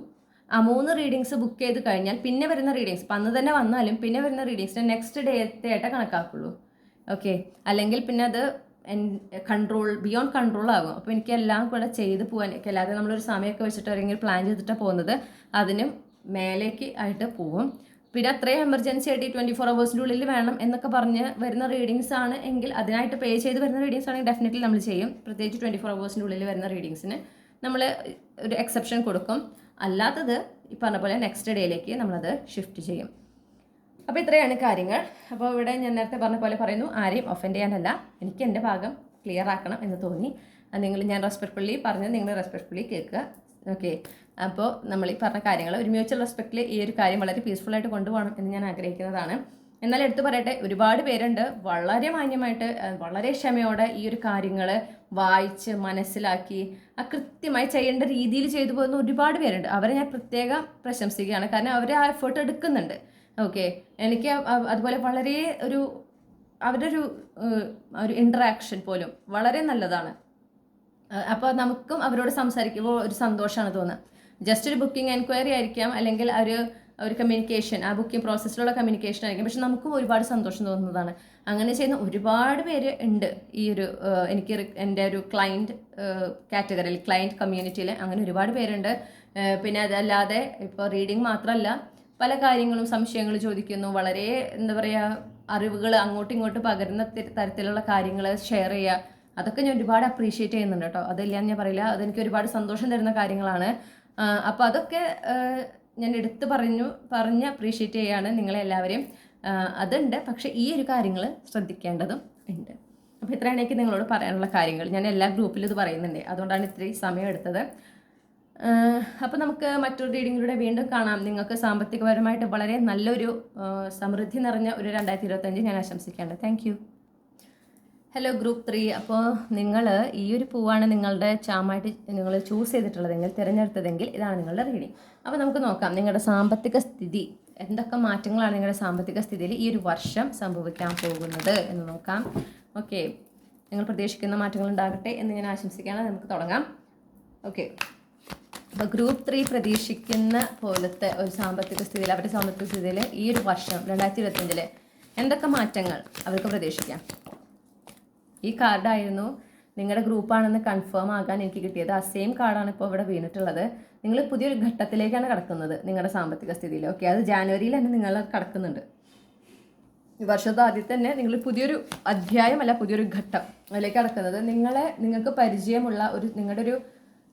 Speaker 1: ആ 3 റീഡിങ്സ് ബുക്ക് ചെയ്ത് കഴിഞ്ഞാൽ പിന്നെ വരുന്ന റീഡിങ്സ് അന്ന് തന്നെ വന്നാലും പിന്നെ വരുന്ന റീഡിങ്സിന് നെക്സ്റ്റ് ഡേത്തെ ആയിട്ട് കണക്കാക്കുള്ളൂ. ഓക്കെ, അല്ലെങ്കിൽ പിന്നെ അത് ബിയോണ്ട് കൺട്രോൾ ആകും. അപ്പോൾ എനിക്ക് എല്ലാം കൂടെ ചെയ്ത് പോകാൻ അല്ലാതെ നമ്മളൊരു സമയമൊക്കെ വെച്ചിട്ട് അല്ലെങ്കിൽ പ്ലാൻ ചെയ്തിട്ടാണ് പോകുന്നത്, അതിനും മേലേക്ക് ആയിട്ട് പോവും. പിന്നെ അത്രയും എമർജൻസി ആയിട്ട് 24 hours ഉള്ളിൽ വേണം എന്നൊക്കെ പറഞ്ഞ് വരുന്ന റീഡിങ്സ് ആണ് എങ്കിൽ, അതിനായിട്ട് പേ ചെയ്ത് വരുന്ന റീഡിങ്സ് ആണെങ്കിൽ ഡെഫിനറ്റ്ലി നമ്മൾ ചെയ്യും. പ്രത്യേകിച്ച് 24 hours ഉള്ളിൽ വരുന്ന റീഡിങ്സിന് നമ്മൾ ഒരു എക്സെപ്ഷൻ കൊടുക്കും. അല്ലാത്തത് ഈ പറഞ്ഞ പോലെ നെക്സ്റ്റ് ഡേയിലേക്ക് നമ്മളത് ഷിഫ്റ്റ് ചെയ്യും. അപ്പോൾ ഇത്രയാണ് കാര്യങ്ങൾ. അപ്പോൾ ഇവിടെ ഞാൻ നേരത്തെ പറഞ്ഞ പോലെ പറയുന്നു, ആരെയും ഒഫൻഡ് ചെയ്യാനല്ല, എനിക്ക് എൻ്റെ ഭാഗം ക്ലിയർ ആക്കണം എന്ന് തോന്നി. ഞാൻ റെസ്പെക്ട്ഫുള്ളി പറഞ്ഞത് നിങ്ങൾ റെസ്പെക്ട്ഫുള്ളി കേൾക്കുക. ഓക്കെ, അപ്പോൾ നമ്മൾ ഈ പറഞ്ഞ കാര്യങ്ങൾ ഒരു മ്യൂച്വൽ റെസ്പെക്റ്റിൽ ഈ ഒരു കാര്യം വളരെ പീസ്ഫുള്ളായിട്ട് കൊണ്ടുപോകണം എന്ന് ഞാൻ ആഗ്രഹിക്കുന്നതാണ്. എന്നാൽ എടുത്തു പറയട്ടെ, ഒരുപാട് പേരുണ്ട് വളരെ മാന്യമായിട്ട് വളരെ ക്ഷമയോടെ ഈ ഒരു കാര്യങ്ങൾ വായിച്ച് മനസ്സിലാക്കി കൃത്യമായി ചെയ്യേണ്ട രീതിയിൽ ചെയ്തു പോകുന്ന ഒരുപാട് പേരുണ്ട്. അവരെ ഞാൻ പ്രത്യേകം പ്രശംസിക്കുകയാണ്, കാരണം അവർ ആ എഫേർട്ട് എടുക്കുന്നുണ്ട്. ഓക്കെ, എനിക്ക് അതുപോലെ വളരെ അവരുടെ ഒരു ഇൻട്രാക്ഷൻ പോലും വളരെ നല്ലതാണ്. അപ്പോൾ നമുക്കും അവരോട് സംസാരിക്കുമ്പോൾ ഒരു സന്തോഷമാണ് തോന്നുക. ജസ്റ്റ് ഒരു ബുക്കിംഗ് എൻക്വയറി ആയിരിക്കാം, അല്ലെങ്കിൽ ഒരു കമ്മ്യൂണിക്കേഷൻ, ആ ബുക്കിംഗ് പ്രോസസ്സിലുള്ള കമ്മ്യൂണിക്കേഷൻ ആയിരിക്കും, പക്ഷെ നമുക്കും ഒരുപാട് സന്തോഷം തോന്നുന്നതാണ്. അങ്ങനെ ചെയ്യുന്ന ഒരുപാട് പേര് ഉണ്ട് ഈ എനിക്ക് എൻ്റെ ഒരു ക്ലയൻറ്റ് കാറ്റഗറിയിൽ, ക്ലയൻറ്റ് കമ്മ്യൂണിറ്റിയിൽ അങ്ങനെ ഒരുപാട് പേരുണ്ട്. പിന്നെ അതല്ലാതെ ഇപ്പോൾ റീഡിങ് മാത്രമല്ല, പല കാര്യങ്ങളും സംശയങ്ങൾ ചോദിക്കുന്നു, വളരെ എന്താ പറയുക അറിവുകൾ അങ്ങോട്ടും ഇങ്ങോട്ടും പകരുന്ന തരത്തിലുള്ള കാര്യങ്ങൾ ഷെയർ ചെയ്യുക. അതൊക്കെ ഞാൻ ഒരുപാട് അപ്രീഷിയേറ്റ് ചെയ്യുന്നുണ്ട് കേട്ടോ, അതില്ലാന്ന് ഞാൻ പറയില്ല. അതെനിക്ക് ഒരുപാട് സന്തോഷം തരുന്ന കാര്യങ്ങളാണ്. അപ്പോൾ അതൊക്കെ ഞാൻ എടുത്ത് പറഞ്ഞ് അപ്രീഷിയേറ്റ് ചെയ്യുകയാണ് നിങ്ങളെല്ലാവരെയും. അതുണ്ട്, പക്ഷേ ഈ ഒരു കാര്യങ്ങൾ ശ്രദ്ധിക്കേണ്ടതും ഉണ്ട്. അപ്പോൾ ഇത്രയാണ് എനിക്ക് നിങ്ങളോട് പറയാനുള്ള കാര്യങ്ങൾ. ഞാൻ എല്ലാ ഗ്രൂപ്പിലും ഇത് പറയുന്നുണ്ട്, അതുകൊണ്ടാണ് ഇത്രയും സമയം എടുത്തത്. അപ്പോൾ നമുക്ക് മറ്റൊരു റീഡിങ്ങിലൂടെ വീണ്ടും കാണാം. നിങ്ങൾക്ക് സാമ്പത്തികപരമായിട്ട് വളരെ നല്ലൊരു സമൃദ്ധി നിറഞ്ഞ ഒരു 2025 ഞാൻ ആശംസിക്കുകയാണ്. Thank you. Hello group 3. അപ്പോൾ നിങ്ങൾ ഈ ഒരു പൂവാണ് നിങ്ങളുടെ ചാമായിട്ട് നിങ്ങൾ ചൂസ് ചെയ്തിട്ടുള്ളതെങ്കിൽ, തിരഞ്ഞെടുത്തതെങ്കിൽ ഇതാണ് നിങ്ങളുടെ റീഡിങ്. അപ്പോൾ നമുക്ക് നോക്കാം നിങ്ങളുടെ സാമ്പത്തിക സ്ഥിതി, എന്തൊക്കെ മാറ്റങ്ങളാണ് നിങ്ങളുടെ സാമ്പത്തിക സ്ഥിതിയിൽ ഈ ഒരു വർഷം സംഭവിക്കാൻ പോകുന്നത് എന്ന് നോക്കാം. ഓക്കെ, നിങ്ങൾ പ്രതീക്ഷിക്കുന്ന മാറ്റങ്ങൾ ഉണ്ടാകട്ടെ എന്ന് ഞാൻ ആശംസിക്കുകയാണ്. നമുക്ക് തുടങ്ങാം. ഓക്കെ, അപ്പോൾ ഗ്രൂപ്പ് 3 പ്രതീക്ഷിക്കുന്ന പോലത്തെ ഒരു സാമ്പത്തിക സ്ഥിതിയിൽ, അവരുടെ സാമ്പത്തിക സ്ഥിതിയിൽ ഈ ഒരു വർഷം 2025 എന്തൊക്കെ മാറ്റങ്ങൾ അവർക്ക് പ്രതീക്ഷിക്കാം. ഈ കാർഡായിരുന്നു നിങ്ങളുടെ ഗ്രൂപ്പാണെന്ന് കൺഫേം ആകാൻ എനിക്ക് കിട്ടിയത്. ആ സെയിം കാർഡാണ് ഇപ്പോൾ ഇവിടെ വീണിട്ടുള്ളത്. നിങ്ങൾ പുതിയൊരു ഘട്ടത്തിലേക്കാണ് കടക്കുന്നത് നിങ്ങളുടെ സാമ്പത്തിക സ്ഥിതിയിൽ. ഓക്കെ, അത് ജാനുവരിയിൽ തന്നെ നിങ്ങൾ കടക്കുന്നുണ്ട്. ഈ വർഷത്തെ ആദ്യത്തെ തന്നെ നിങ്ങൾ പുതിയൊരു അധ്യായമല്ല, പുതിയൊരു ഘട്ടം അതിലേക്ക് കടക്കുന്നത്. നിങ്ങൾക്ക് പരിചയമുള്ള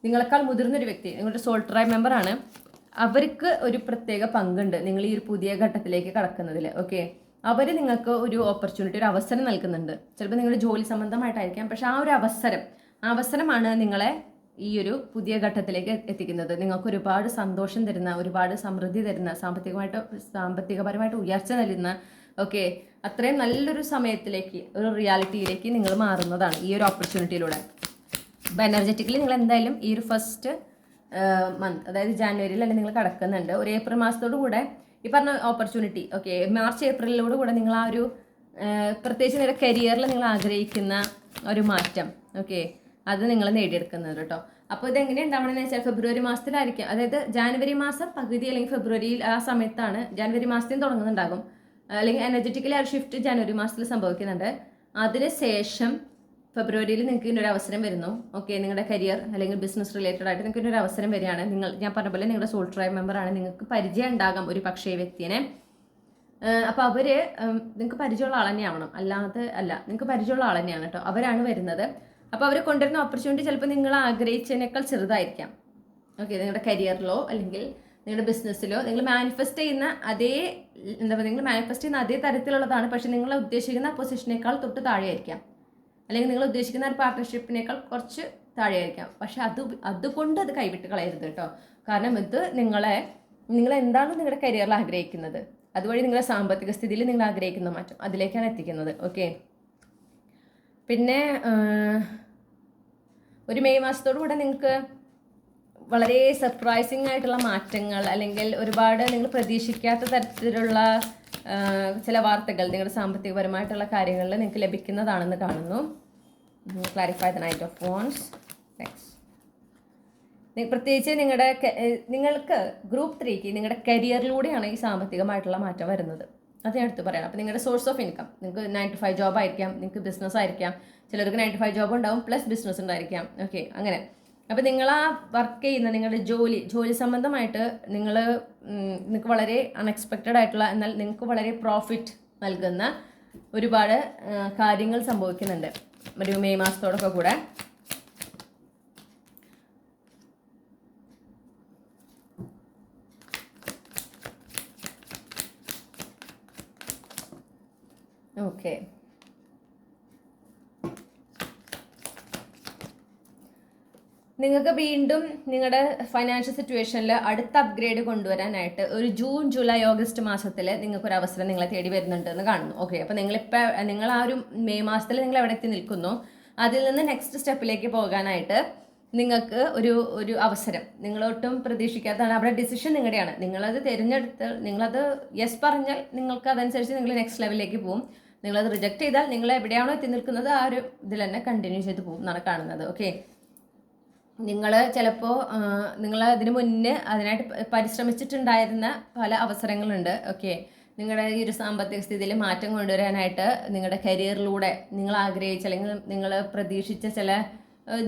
Speaker 1: നിങ്ങളെക്കാൾ മുതിർന്നൊരു വ്യക്തി, നിങ്ങളുടെ സോൾ ട്രൈബ് മെമ്പറാണ്, അവർക്ക് ഒരു പ്രത്യേക പങ്കുണ്ട് നിങ്ങൾ ഈ ഒരു പുതിയ ഘട്ടത്തിലേക്ക് കടക്കുന്നതിൽ. ഓക്കെ, അവർ നിങ്ങൾക്ക് ഒരു ഓപ്പർച്യൂണിറ്റി, ഒരു അവസരം നൽകുന്നുണ്ട്. ചിലപ്പോൾ നിങ്ങളുടെ ജോലി സംബന്ധമായിട്ടായിരിക്കാം, പക്ഷെ ആ ഒരു അവസരമാണ് നിങ്ങളെ ഈ ഒരു പുതിയ ഘട്ടത്തിലേക്ക് എത്തിക്കുന്നത്. നിങ്ങൾക്ക് ഒരുപാട് സന്തോഷം തരുന്ന, ഒരുപാട് സമൃദ്ധി തരുന്ന, സാമ്പത്തികപരമായിട്ട് ഉയർച്ച നൽകുന്ന, ഓക്കെ, അത്രയും നല്ലൊരു സമയത്തിലേക്ക്, ഒരു റിയാലിറ്റിയിലേക്ക് നിങ്ങൾ മാറുന്നതാണ് ഈ ഒരു ഓപ്പർച്യൂണിറ്റിയിലൂടെ. അപ്പോൾ എനർജറ്റിക്കലി നിങ്ങൾ എന്തായാലും ഈ ഒരു ഫസ്റ്റ് മന്ത്, അതായത് ജാനുവരിയിൽ തന്നെ നിങ്ങൾ കടക്കുന്നുണ്ട്. ഒരു ഏപ്രിൽ മാസത്തോടു കൂടെ ഈ പറഞ്ഞ ഓപ്പർച്യൂണിറ്റി, ഓക്കെ, മാർച്ച് ഏപ്രിലിലോട് കൂടെ നിങ്ങൾ ആ ഒരു പ്രത്യേകിച്ച് നിങ്ങളുടെ കരിയറിൽ നിങ്ങൾ ആഗ്രഹിക്കുന്ന ഒരു മാറ്റം, ഓക്കെ, അത് നിങ്ങൾ നേടിയെടുക്കുന്നത് കേട്ടോ. അപ്പോൾ ഇതെങ്ങനെ ഉണ്ടാവണമെന്ന് വെച്ചാൽ ഫെബ്രുവരി മാസത്തിലായിരിക്കും, അതായത് ജാനുവരി മാസം പകുതി അല്ലെങ്കിൽ ഫെബ്രുവരിയിൽ ആ സമയത്താണ്, ജാനുവരി മാസത്തിൽ തുടങ്ങുന്നുണ്ടാകും. അല്ലെങ്കിൽ എനർജറ്റിക്കലി ആ ഷിഫ്റ്റ് ജാനുവരി മാസത്തിൽ സംഭവിക്കുന്നുണ്ട്. അതിനുശേഷം ഫെബ്രുവരിയിൽ നിങ്ങൾക്ക് ഇതിനൊരു അവസരം വരുന്നു. ഓക്കെ, നിങ്ങളുടെ കരിയർ അല്ലെങ്കിൽ ബിസിനസ് റിലേറ്റഡ് ആയിട്ട് നിങ്ങൾക്ക് ഇതിനൊരു അവസരം വരികയാണ്. ഞാൻ പറഞ്ഞ പോലെ നിങ്ങളുടെ സോൾ ട്രൈബ് മെമ്പറാണ്. നിങ്ങൾക്ക് പരിചയം ഉണ്ടാകാം ഒരു പക്ഷേ വ്യക്തിനെ. അപ്പോൾ അവർ നിങ്ങൾക്ക് പരിചയമുള്ള ആൾ തന്നെയാവണം, അല്ലാതെ അല്ല, നിങ്ങൾക്ക് പരിചയമുള്ള ആൾ തന്നെയാണ് കേട്ടോ. അവരാണ് വരുന്നത്. അപ്പോൾ അവർ കൊണ്ടുവരുന്ന ഓപ്പർച്യൂണിറ്റി ചിലപ്പോൾ നിങ്ങൾ ആഗ്രഹിച്ചതിനേക്കാൾ ചെറുതായിരിക്കാം. ഓക്കെ, നിങ്ങളുടെ കരിയറിലോ അല്ലെങ്കിൽ നിങ്ങളുടെ ബിസിനസ്സിലോ നിങ്ങൾ മാനിഫെസ്റ്റ് ചെയ്യുന്ന അതേ നിങ്ങൾ മാനിഫെസ്റ്റ് ചെയ്യുന്ന അതേ തരത്തിലുള്ളതാണ്. പക്ഷെ നിങ്ങൾ ഉദ്ദേശിക്കുന്ന പൊസിഷനേക്കാൾ തൊട്ട് താഴെയായിരിക്കാം, അല്ലെങ്കിൽ നിങ്ങൾ ഉദ്ദേശിക്കുന്ന ഒരു പാർട്ട്ണർഷിപ്പിനേക്കാൾ കുറച്ച് താഴെയായിരിക്കാം. പക്ഷെ അതുകൊണ്ട് അത് കൈവിട്ട് കളയരുത് കേട്ടോ. കാരണം ഇത് നിങ്ങൾ എന്താണ് നിങ്ങളുടെ കരിയറിൽ ആഗ്രഹിക്കുന്നത്, അതുവഴി നിങ്ങളുടെ സാമ്പത്തിക സ്ഥിതിയിൽ നിങ്ങൾ ആഗ്രഹിക്കുന്ന മാറ്റം അതിലേക്കാണ് എത്തിക്കുന്നത്. ഓക്കെ, പിന്നെ ഒരു മെയ് മാസത്തോടു കൂടെ നിങ്ങൾക്ക് വളരെ സർപ്രൈസിങ് ആയിട്ടുള്ള മാറ്റങ്ങൾ അല്ലെങ്കിൽ ഒരുപാട് നിങ്ങൾ പ്രതീക്ഷിക്കാത്ത തരത്തിലുള്ള ചില വാർത്തകൾ നിങ്ങളുടെ സാമ്പത്തികപരമായിട്ടുള്ള കാര്യങ്ങളിൽ നിങ്ങൾക്ക് ലഭിക്കുന്നതാണെന്ന് കാണുന്നു. Clarify the knight of wands. Next, പ്രത്യേകിച്ച് നിങ്ങൾക്ക് ഗ്രൂപ്പ് 3ക്ക് നിങ്ങളുടെ കരിയറിലൂടെയാണ് ഈ സാമ്പത്തികമായിട്ടുള്ള മാറ്റം വരുന്നത്. അത് ഞാൻ എടുത്ത് പറയണം. അപ്പോൾ നിങ്ങളുടെ സോഴ്സ് ഓഫ് ഇൻകം നിങ്ങൾക്ക് 9 to 5 ജോബ് ആയിരിക്കാം, നിങ്ങൾക്ക് ബിസിനസ് ആയിരിക്കാം. ചിലർക്ക് 9 to 5 ജോബ് ഉണ്ടാവും പ്ലസ് ബിസിനസ് ഉണ്ടായിരിക്കാം. ഓക്കെ, അങ്ങനെ. അപ്പോൾ നിങ്ങൾ ആ വർക്ക് ചെയ്യുന്ന നിങ്ങളുടെ ജോലി സംബന്ധമായിട്ട് നിങ്ങൾക്ക് വളരെ അൺഎക്സ്പെക്റ്റഡ് ആയിട്ടുള്ള എന്നാൽ നിങ്ങൾക്ക് വളരെ പ്രോഫിറ്റ് നൽകുന്ന ഒരുപാട് കാര്യങ്ങൾ സംഭവിക്കുന്നുണ്ട് ഒരു മെയ് മാസത്തോടൊക്കെ കൂടെ. ഓക്കെ, നിങ്ങൾക്ക് വീണ്ടും നിങ്ങളുടെ ഫൈനാൻഷ്യൽ സിറ്റുവേഷനിൽ അടുത്ത അപ്ഗ്രേഡ് കൊണ്ടുവരാനായിട്ട് ഒരു ജൂൺ ജൂലൈ ഓഗസ്റ്റ് മാസത്തിൽ നിങ്ങൾക്കൊരു അവസരം നിങ്ങളെ തേടി വരുന്നുണ്ടെന്ന് കാണുന്നു. ഓക്കെ, അപ്പോൾ നിങ്ങൾ ആ ഒരു മെയ് മാസത്തിൽ നിങ്ങൾ എവിടെ എത്തി നിൽക്കുന്നു അതിൽ നിന്ന് നെക്സ്റ്റ് സ്റ്റെപ്പിലേക്ക് പോകാനായിട്ട് നിങ്ങൾക്ക് ഒരു അവസരം നിങ്ങളൊട്ടും പ്രതീക്ഷിക്കാത്തതാണ്. അവിടെ ഡിസിഷൻ നിങ്ങളുടെയാണ്. നിങ്ങളത് തിരഞ്ഞെടുത്ത് നിങ്ങളത് യെസ് പറഞ്ഞാൽ നിങ്ങൾക്ക് അതനുസരിച്ച് നിങ്ങൾ നെക്സ്റ്റ് ലെവലിലേക്ക് പോകും. നിങ്ങളത് റിജക്റ്റ് ചെയ്താൽ നിങ്ങൾ എവിടെയാണോ എത്തി നിൽക്കുന്നത് ആ ഒരു ഇതിൽ തന്നെ കണ്ടിന്യൂ ചെയ്ത് പോകും എന്നാണ് കാണുന്നത്. ഓക്കെ, നിങ്ങൾ ചിലപ്പോൾ നിങ്ങൾ അതിന് മുന്നേ അതിനായിട്ട് പരിശ്രമിച്ചിട്ടുണ്ടായിരുന്ന പല അവസരങ്ങളുണ്ട്. ഓക്കെ, നിങ്ങളുടെ ഈ ഒരു സാമ്പത്തിക സ്ഥിതിയിൽ മാറ്റം കൊണ്ടുവരാനായിട്ട് നിങ്ങളുടെ കരിയറിലൂടെ നിങ്ങൾ ആഗ്രഹിച്ച അല്ലെങ്കിൽ നിങ്ങൾ പ്രതീക്ഷിച്ച ചില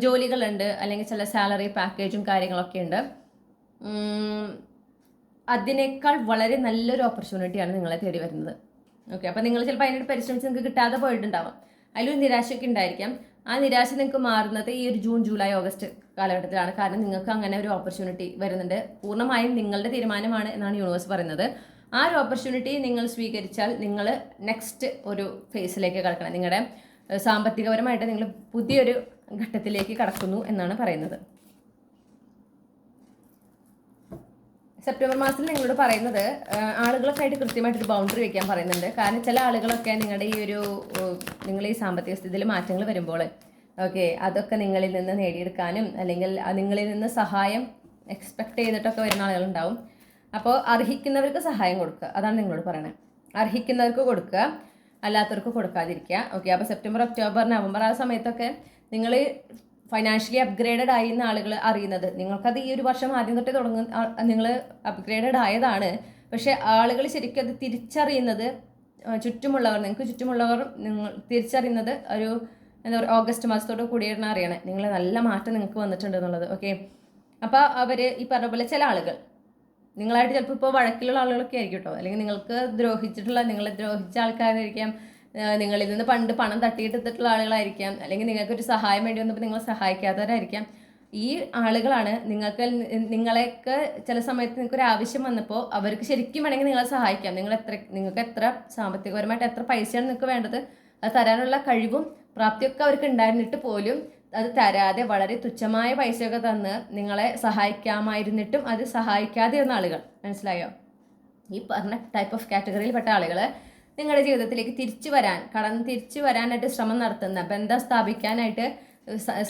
Speaker 1: ജോലികളുണ്ട്, അല്ലെങ്കിൽ ചില സാലറി പാക്കേജും കാര്യങ്ങളൊക്കെ ഉണ്ട്. അതിനേക്കാൾ വളരെ നല്ലൊരു ഓപ്പർച്യൂണിറ്റിയാണ് നിങ്ങളെ തേടി വരുന്നത്. ഓക്കെ, അപ്പോൾ നിങ്ങൾ ചിലപ്പോൾ അതിനായിട്ട് പരിശ്രമിച്ച് നിങ്ങൾക്ക് കിട്ടാതെ പോയിട്ടുണ്ടാവാം. അതിലൊരു നിരാശയൊക്കെ ഉണ്ടായിരിക്കാം. ആ നിരാശ നിങ്ങൾക്ക് മാറുന്നത് ഈ ഒരു ജൂൺ ജൂലൈ ഓഗസ്റ്റ് കാലഘട്ടത്തിലാണ്. കാരണം നിങ്ങൾക്ക് അങ്ങനെ ഒരു ഓപ്പർച്യൂണിറ്റി വരുന്നുണ്ട്. പൂർണ്ണമായും നിങ്ങളുടെ തീരുമാനമാണ് എന്നാണ് യൂണിവേഴ്സ് പറയുന്നത്. ആ ഒരു ഓപ്പർച്യൂണിറ്റി നിങ്ങൾ സ്വീകരിച്ചാൽ നിങ്ങൾ നെക്സ്റ്റ് ഒരു ഫേസിലേക്ക് കടക്കണം. നിങ്ങളുടെ സാമ്പത്തികപരമായിട്ട് നിങ്ങൾ പുതിയൊരു ഘട്ടത്തിലേക്ക് കടക്കുന്നു എന്നാണ് പറയുന്നത്. സെപ്റ്റംബർ മാസത്തിൽ നിങ്ങളോട് പറയുന്നത് ആളുകളൊക്കെ ആയിട്ട് കൃത്യമായിട്ടൊരു ബൗണ്ടറി വയ്ക്കാൻ പറയുന്നുണ്ട്. കാരണം ചില ആളുകളൊക്കെ നിങ്ങൾ ഈ സാമ്പത്തിക സ്ഥിതിയിൽ മാറ്റങ്ങൾ വരുമ്പോൾ ഓക്കെ അതൊക്കെ നിങ്ങളിൽ നിന്ന് നേടിയെടുക്കാനും അല്ലെങ്കിൽ നിങ്ങളിൽ നിന്ന് സഹായം എക്സ്പെക്ട് ചെയ്തിട്ടൊക്കെ വരുന്ന ആളുകളുണ്ടാവും. അപ്പോൾ അർഹിക്കുന്നവർക്ക് സഹായം കൊടുക്കുക, അതാണ് നിങ്ങളോട് പറയണത്. അർഹിക്കുന്നവർക്ക് കൊടുക്കുക, അല്ലാത്തവർക്ക് കൊടുക്കാതിരിക്കുക. ഓക്കെ, അപ്പോൾ സെപ്റ്റംബർ ഒക്ടോബർ നവംബർ ആ സമയത്തൊക്കെ നിങ്ങൾ ഫൈനാൻഷ്യലി അപ്ഗ്രേഡഡ് ആയിരുന്ന ആളുകൾ അറിയുന്നത് നിങ്ങൾക്കത് ഈ ഒരു വർഷം ആദ്യം തൊട്ടേ നിങ്ങൾ അപ്ഗ്രേഡഡ് ആയതാണ്. പക്ഷേ ആളുകൾ ശരിക്കും അത് തിരിച്ചറിയുന്നത് നിങ്ങൾക്ക് ചുറ്റുമുള്ളവർ നിങ്ങൾ തിരിച്ചറിയുന്നത് ഒരു എന്താ പറയുക ഓഗസ്റ്റ് മാസത്തോട് കൂടിയാണ് അറിയണേ നിങ്ങൾ നല്ല മാറ്റം നിങ്ങൾക്ക് വന്നിട്ടുണ്ട് എന്നുള്ളത്. ഓക്കെ, അപ്പോൾ അവർ ഈ പറഞ്ഞ പോലെ ചില ആളുകൾ നിങ്ങളായിട്ട് ചിലപ്പോൾ ഇപ്പോൾ വഴക്കിലുള്ള ആളുകളൊക്കെ ആയിരിക്കും കേട്ടോ, അല്ലെങ്കിൽ നിങ്ങളെ ദ്രോഹിച്ച ആൾക്കാരായിരിക്കാം, നിങ്ങളിൽ നിന്ന് പണ്ട് പണം തട്ടിയിട്ടിട്ടുള്ള ആളുകളായിരിക്കാം, അല്ലെങ്കിൽ നിങ്ങൾക്കൊരു സഹായം വേണ്ടി വന്നപ്പോൾ നിങ്ങളെ സഹായിക്കാത്തവരായിരിക്കാം. ഈ ആളുകളാണ് നിങ്ങളെയൊക്കെ ചില സമയത്ത് നിങ്ങൾക്കൊരു ആവശ്യം വന്നപ്പോൾ അവർക്ക് ശരിക്കും വേണമെങ്കിൽ നിങ്ങളെ സഹായിക്കാം. നിങ്ങൾക്ക് എത്ര സാമ്പത്തികപരമായിട്ട് എത്ര പൈസയാണ് നിങ്ങൾക്ക് വേണ്ടത് അത് തരാനുള്ള കഴിവും പ്രാപ്തിയൊക്കെ അവർക്ക് ഉണ്ടായിരുന്നിട്ട് പോലും അത് തരാതെ വളരെ തുച്ഛമായ പൈസയൊക്കെ തന്ന് നിങ്ങളെ സഹായിക്കാമായിരുന്നിട്ടും അത് സഹായിക്കാതെ ഇരുന്ന ആളുകൾ, മനസ്സിലായോ? ഈ പറഞ്ഞ ടൈപ്പ് ഓഫ് കാറ്റഗറിയിൽപ്പെട്ട ആളുകൾ നിങ്ങളുടെ ജീവിതത്തിലേക്ക് തിരിച്ചു വരാനായിട്ട് ശ്രമം നടത്തുന്ന, ബന്ധം സ്ഥാപിക്കാനായിട്ട്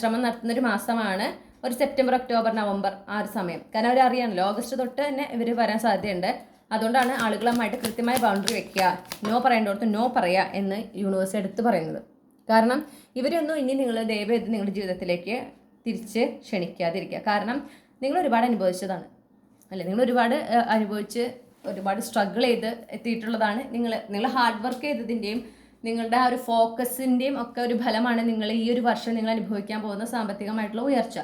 Speaker 1: ശ്രമം നടത്തുന്ന ഒരു മാസമാണ് ഒരു സെപ്റ്റംബർ ഒക്ടോബർ നവംബർ ആ ഒരു സമയം. കാരണം അവരറിയാണല്ലോ ഓഗസ്റ്റ് തൊട്ട് തന്നെ ഇവർ വരാൻ സാധ്യതയുണ്ട്. അതുകൊണ്ടാണ് ആളുകളുമായിട്ട് കൃത്യമായ ബൗണ്ടറി വെക്കുക, നോ പറയേണ്ടടുത്ത് നോ പറയുക എന്ന് യൂണിവേഴ്സ് എടുത്ത് പറയുന്നത്. കാരണം ഇവരൊന്നും ഇനി നിങ്ങൾ ദയവേത് നിങ്ങളുടെ ജീവിതത്തിലേക്ക് തിരിച്ച് ക്ഷണിക്കാതിരിക്കുക. കാരണം നിങ്ങൾ ഒരുപാട് അനുഭവിച്ചതാണ് അല്ലേ, നിങ്ങൾ ഒരുപാട് സ്ട്രഗിൾ ചെയ്ത് എത്തിയിട്ടുള്ളതാണ്. നിങ്ങൾ ഹാർഡ് വർക്ക് ചെയ്തതിൻ്റെയും നിങ്ങളുടെ ആ ഒരു ഫോക്കസിൻ്റെയും ഒക്കെ ഒരു ഫലമാണ് നിങ്ങൾ ഈ ഒരു വർഷം നിങ്ങൾ അനുഭവിക്കാൻ പോകുന്ന സാമ്പത്തികമായിട്ടുള്ള ഉയർച്ച.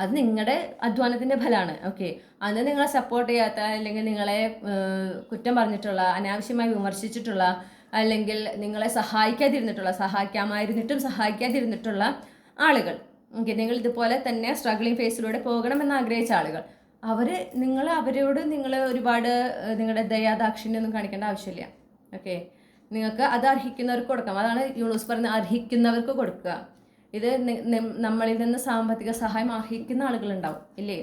Speaker 1: അത് നിങ്ങളുടെ അധ്വാനത്തിൻ്റെ ഫലമാണ്. ഓക്കെ, അത് നിങ്ങളെ സപ്പോർട്ട് ചെയ്യാത്ത, അല്ലെങ്കിൽ നിങ്ങളെ കുറ്റം പറഞ്ഞിട്ടുള്ള, അനാവശ്യമായി വിമർശിച്ചിട്ടുള്ള, അല്ലെങ്കിൽ നിങ്ങളെ സഹായിക്കാമായിരുന്നിട്ടും സഹായിക്കാതിരുന്നിട്ടുള്ള ആളുകൾ, ഓക്കെ, നിങ്ങൾ ഇതുപോലെ തന്നെ സ്ട്രഗ്ലിംഗ് ഫേസിലൂടെ പോകണമെന്ന് ആഗ്രഹിച്ച ആളുകൾ, അവരോട് നിങ്ങൾ ഒരുപാട് നിങ്ങളുടെ ദയാദാക്ഷിണ്യൊന്നും കാണിക്കേണ്ട ആവശ്യമില്ല. ഓക്കെ, നിങ്ങൾക്ക് അത് അർഹിക്കുന്നവർക്ക് കൊടുക്കാം. അതാണ് യൂണിവേഴ്സ് പറയുന്നത്, അർഹിക്കുന്നവർക്ക് കൊടുക്കുക. ഇത് നമ്മളിൽ നിന്ന് സാമ്പത്തിക സഹായം അർഹിക്കുന്ന ആളുകളുണ്ടാവും ഇല്ലേ,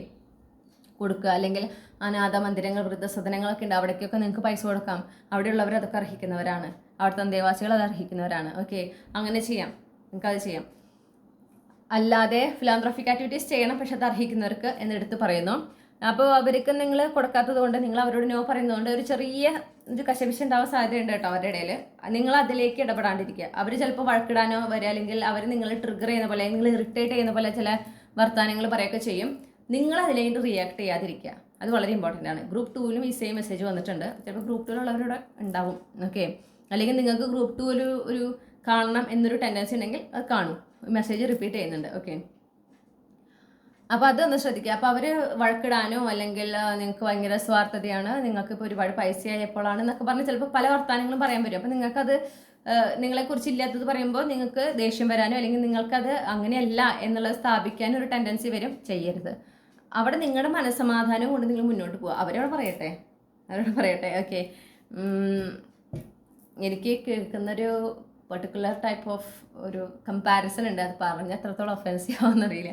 Speaker 1: കൊടുക്കുക. അല്ലെങ്കിൽ അനാഥ മന്ദിരങ്ങൾ, വൃദ്ധസദനങ്ങളൊക്കെ ഉണ്ട്, അവിടേക്കൊക്കെ നിങ്ങൾക്ക് പൈസ കൊടുക്കാം. അവിടെയുള്ളവർ അതൊക്കെ അർഹിക്കുന്നവരാണ്, അവിടുത്തെ അന്തേവാസികൾ അത് അർഹിക്കുന്നവരാണ്. ഓക്കെ, അങ്ങനെ ചെയ്യാം, നിങ്ങൾക്കത് ചെയ്യാം. അല്ലാതെ ഫിലാന്ത്രോഫിക് ആക്ടിവിറ്റീസ് ചെയ്യണം, പക്ഷെ അത് അർഹിക്കുന്നവർക്ക് എന്നെടുത്ത് പറയുന്നു. അപ്പോൾ അവർക്ക് നിങ്ങൾ കൊടുക്കാത്തത് കൊണ്ട്, നിങ്ങൾ അവരോട് നോ പറയുന്നതുകൊണ്ട് ഒരു ചെറിയ കശപിശ ഉണ്ടാവാൻ സാധ്യതയുണ്ട് കേട്ടോ അവരുടെ ഇടയിൽ. നിങ്ങൾ അതിലേക്ക് ഇടപെടാണ്ടിരിക്കുക. അവർ ചിലപ്പോൾ വഴക്കിടാനോ വരിക, അല്ലെങ്കിൽ അവർ നിങ്ങൾ ട്രിഗർ ചെയ്യുന്ന പോലെ, നിങ്ങൾ ഇറിറ്റേറ്റ് ചെയ്യുന്ന പോലെ ചില വർത്തമാനങ്ങൾ പറയുകയൊക്കെ ചെയ്യും. നിങ്ങൾ അതിലേക്ക് റിയാക്ട് ചെയ്യാതിരിക്കുക, അത് വളരെ ഇമ്പോർട്ടൻ്റ് ആണ്. ഗ്രൂപ്പ് 2-ലും ഈ സെയിം മെസ്സേജ് വന്നിട്ടുണ്ട്. ചിലപ്പോൾ ഗ്രൂപ്പ് 2-ലുള്ളവരോട് ഉണ്ടാവും. ഓക്കെ, അല്ലെങ്കിൽ നിങ്ങൾക്ക് ഗ്രൂപ്പ് 2 ഒരു കാണണം എന്നൊരു ടെൻഡൻസി ഉണ്ടെങ്കിൽ അത് കാണും. മെസ്സേജ് റിപ്പീറ്റ് ചെയ്യുന്നുണ്ട്. ഓക്കെ, അപ്പോൾ അതൊന്ന് ശ്രദ്ധിക്കുക. അപ്പോൾ അവർ വഴക്കിടാനോ, അല്ലെങ്കിൽ നിങ്ങൾക്ക് ഭയങ്കര സ്വാർത്ഥതയാണ്, നിങ്ങൾക്ക് ഇപ്പോൾ ഒരുപാട് പൈസ ആയപ്പോഴാണ് എന്നൊക്കെ പറഞ്ഞ് ചിലപ്പോൾ പല വർത്തമാനങ്ങളും പറയാൻ വരും. അപ്പോൾ നിങ്ങൾക്കത് നിങ്ങളെക്കുറിച്ച് ഇല്ലാത്തത് പറയുമ്പോൾ നിങ്ങൾക്ക് ദേഷ്യം വരാനോ, അല്ലെങ്കിൽ നിങ്ങൾക്കത് അങ്ങനെയല്ല എന്നുള്ളത് സ്ഥാപിക്കാനോ ഒരു ടെൻഡൻസി വരും. ചെയ്യരുത്. അവിടെ നിങ്ങളുടെ മനസ്സമാധാനം കൊണ്ട് നിങ്ങൾ മുന്നോട്ട് പോവുക. അവരോട് പറയട്ടെ. ഓക്കെ, എനിക്ക് കേൾക്കുന്നൊരു പെർട്ടിക്കുലർ ടൈപ്പ് ഓഫ് ഒരു കമ്പാരിസൺ ഉണ്ട്. അത് പറഞ്ഞാൽ എത്രത്തോളം ഒഫൻസീവ് ആവുമെന്നറിയില്ല,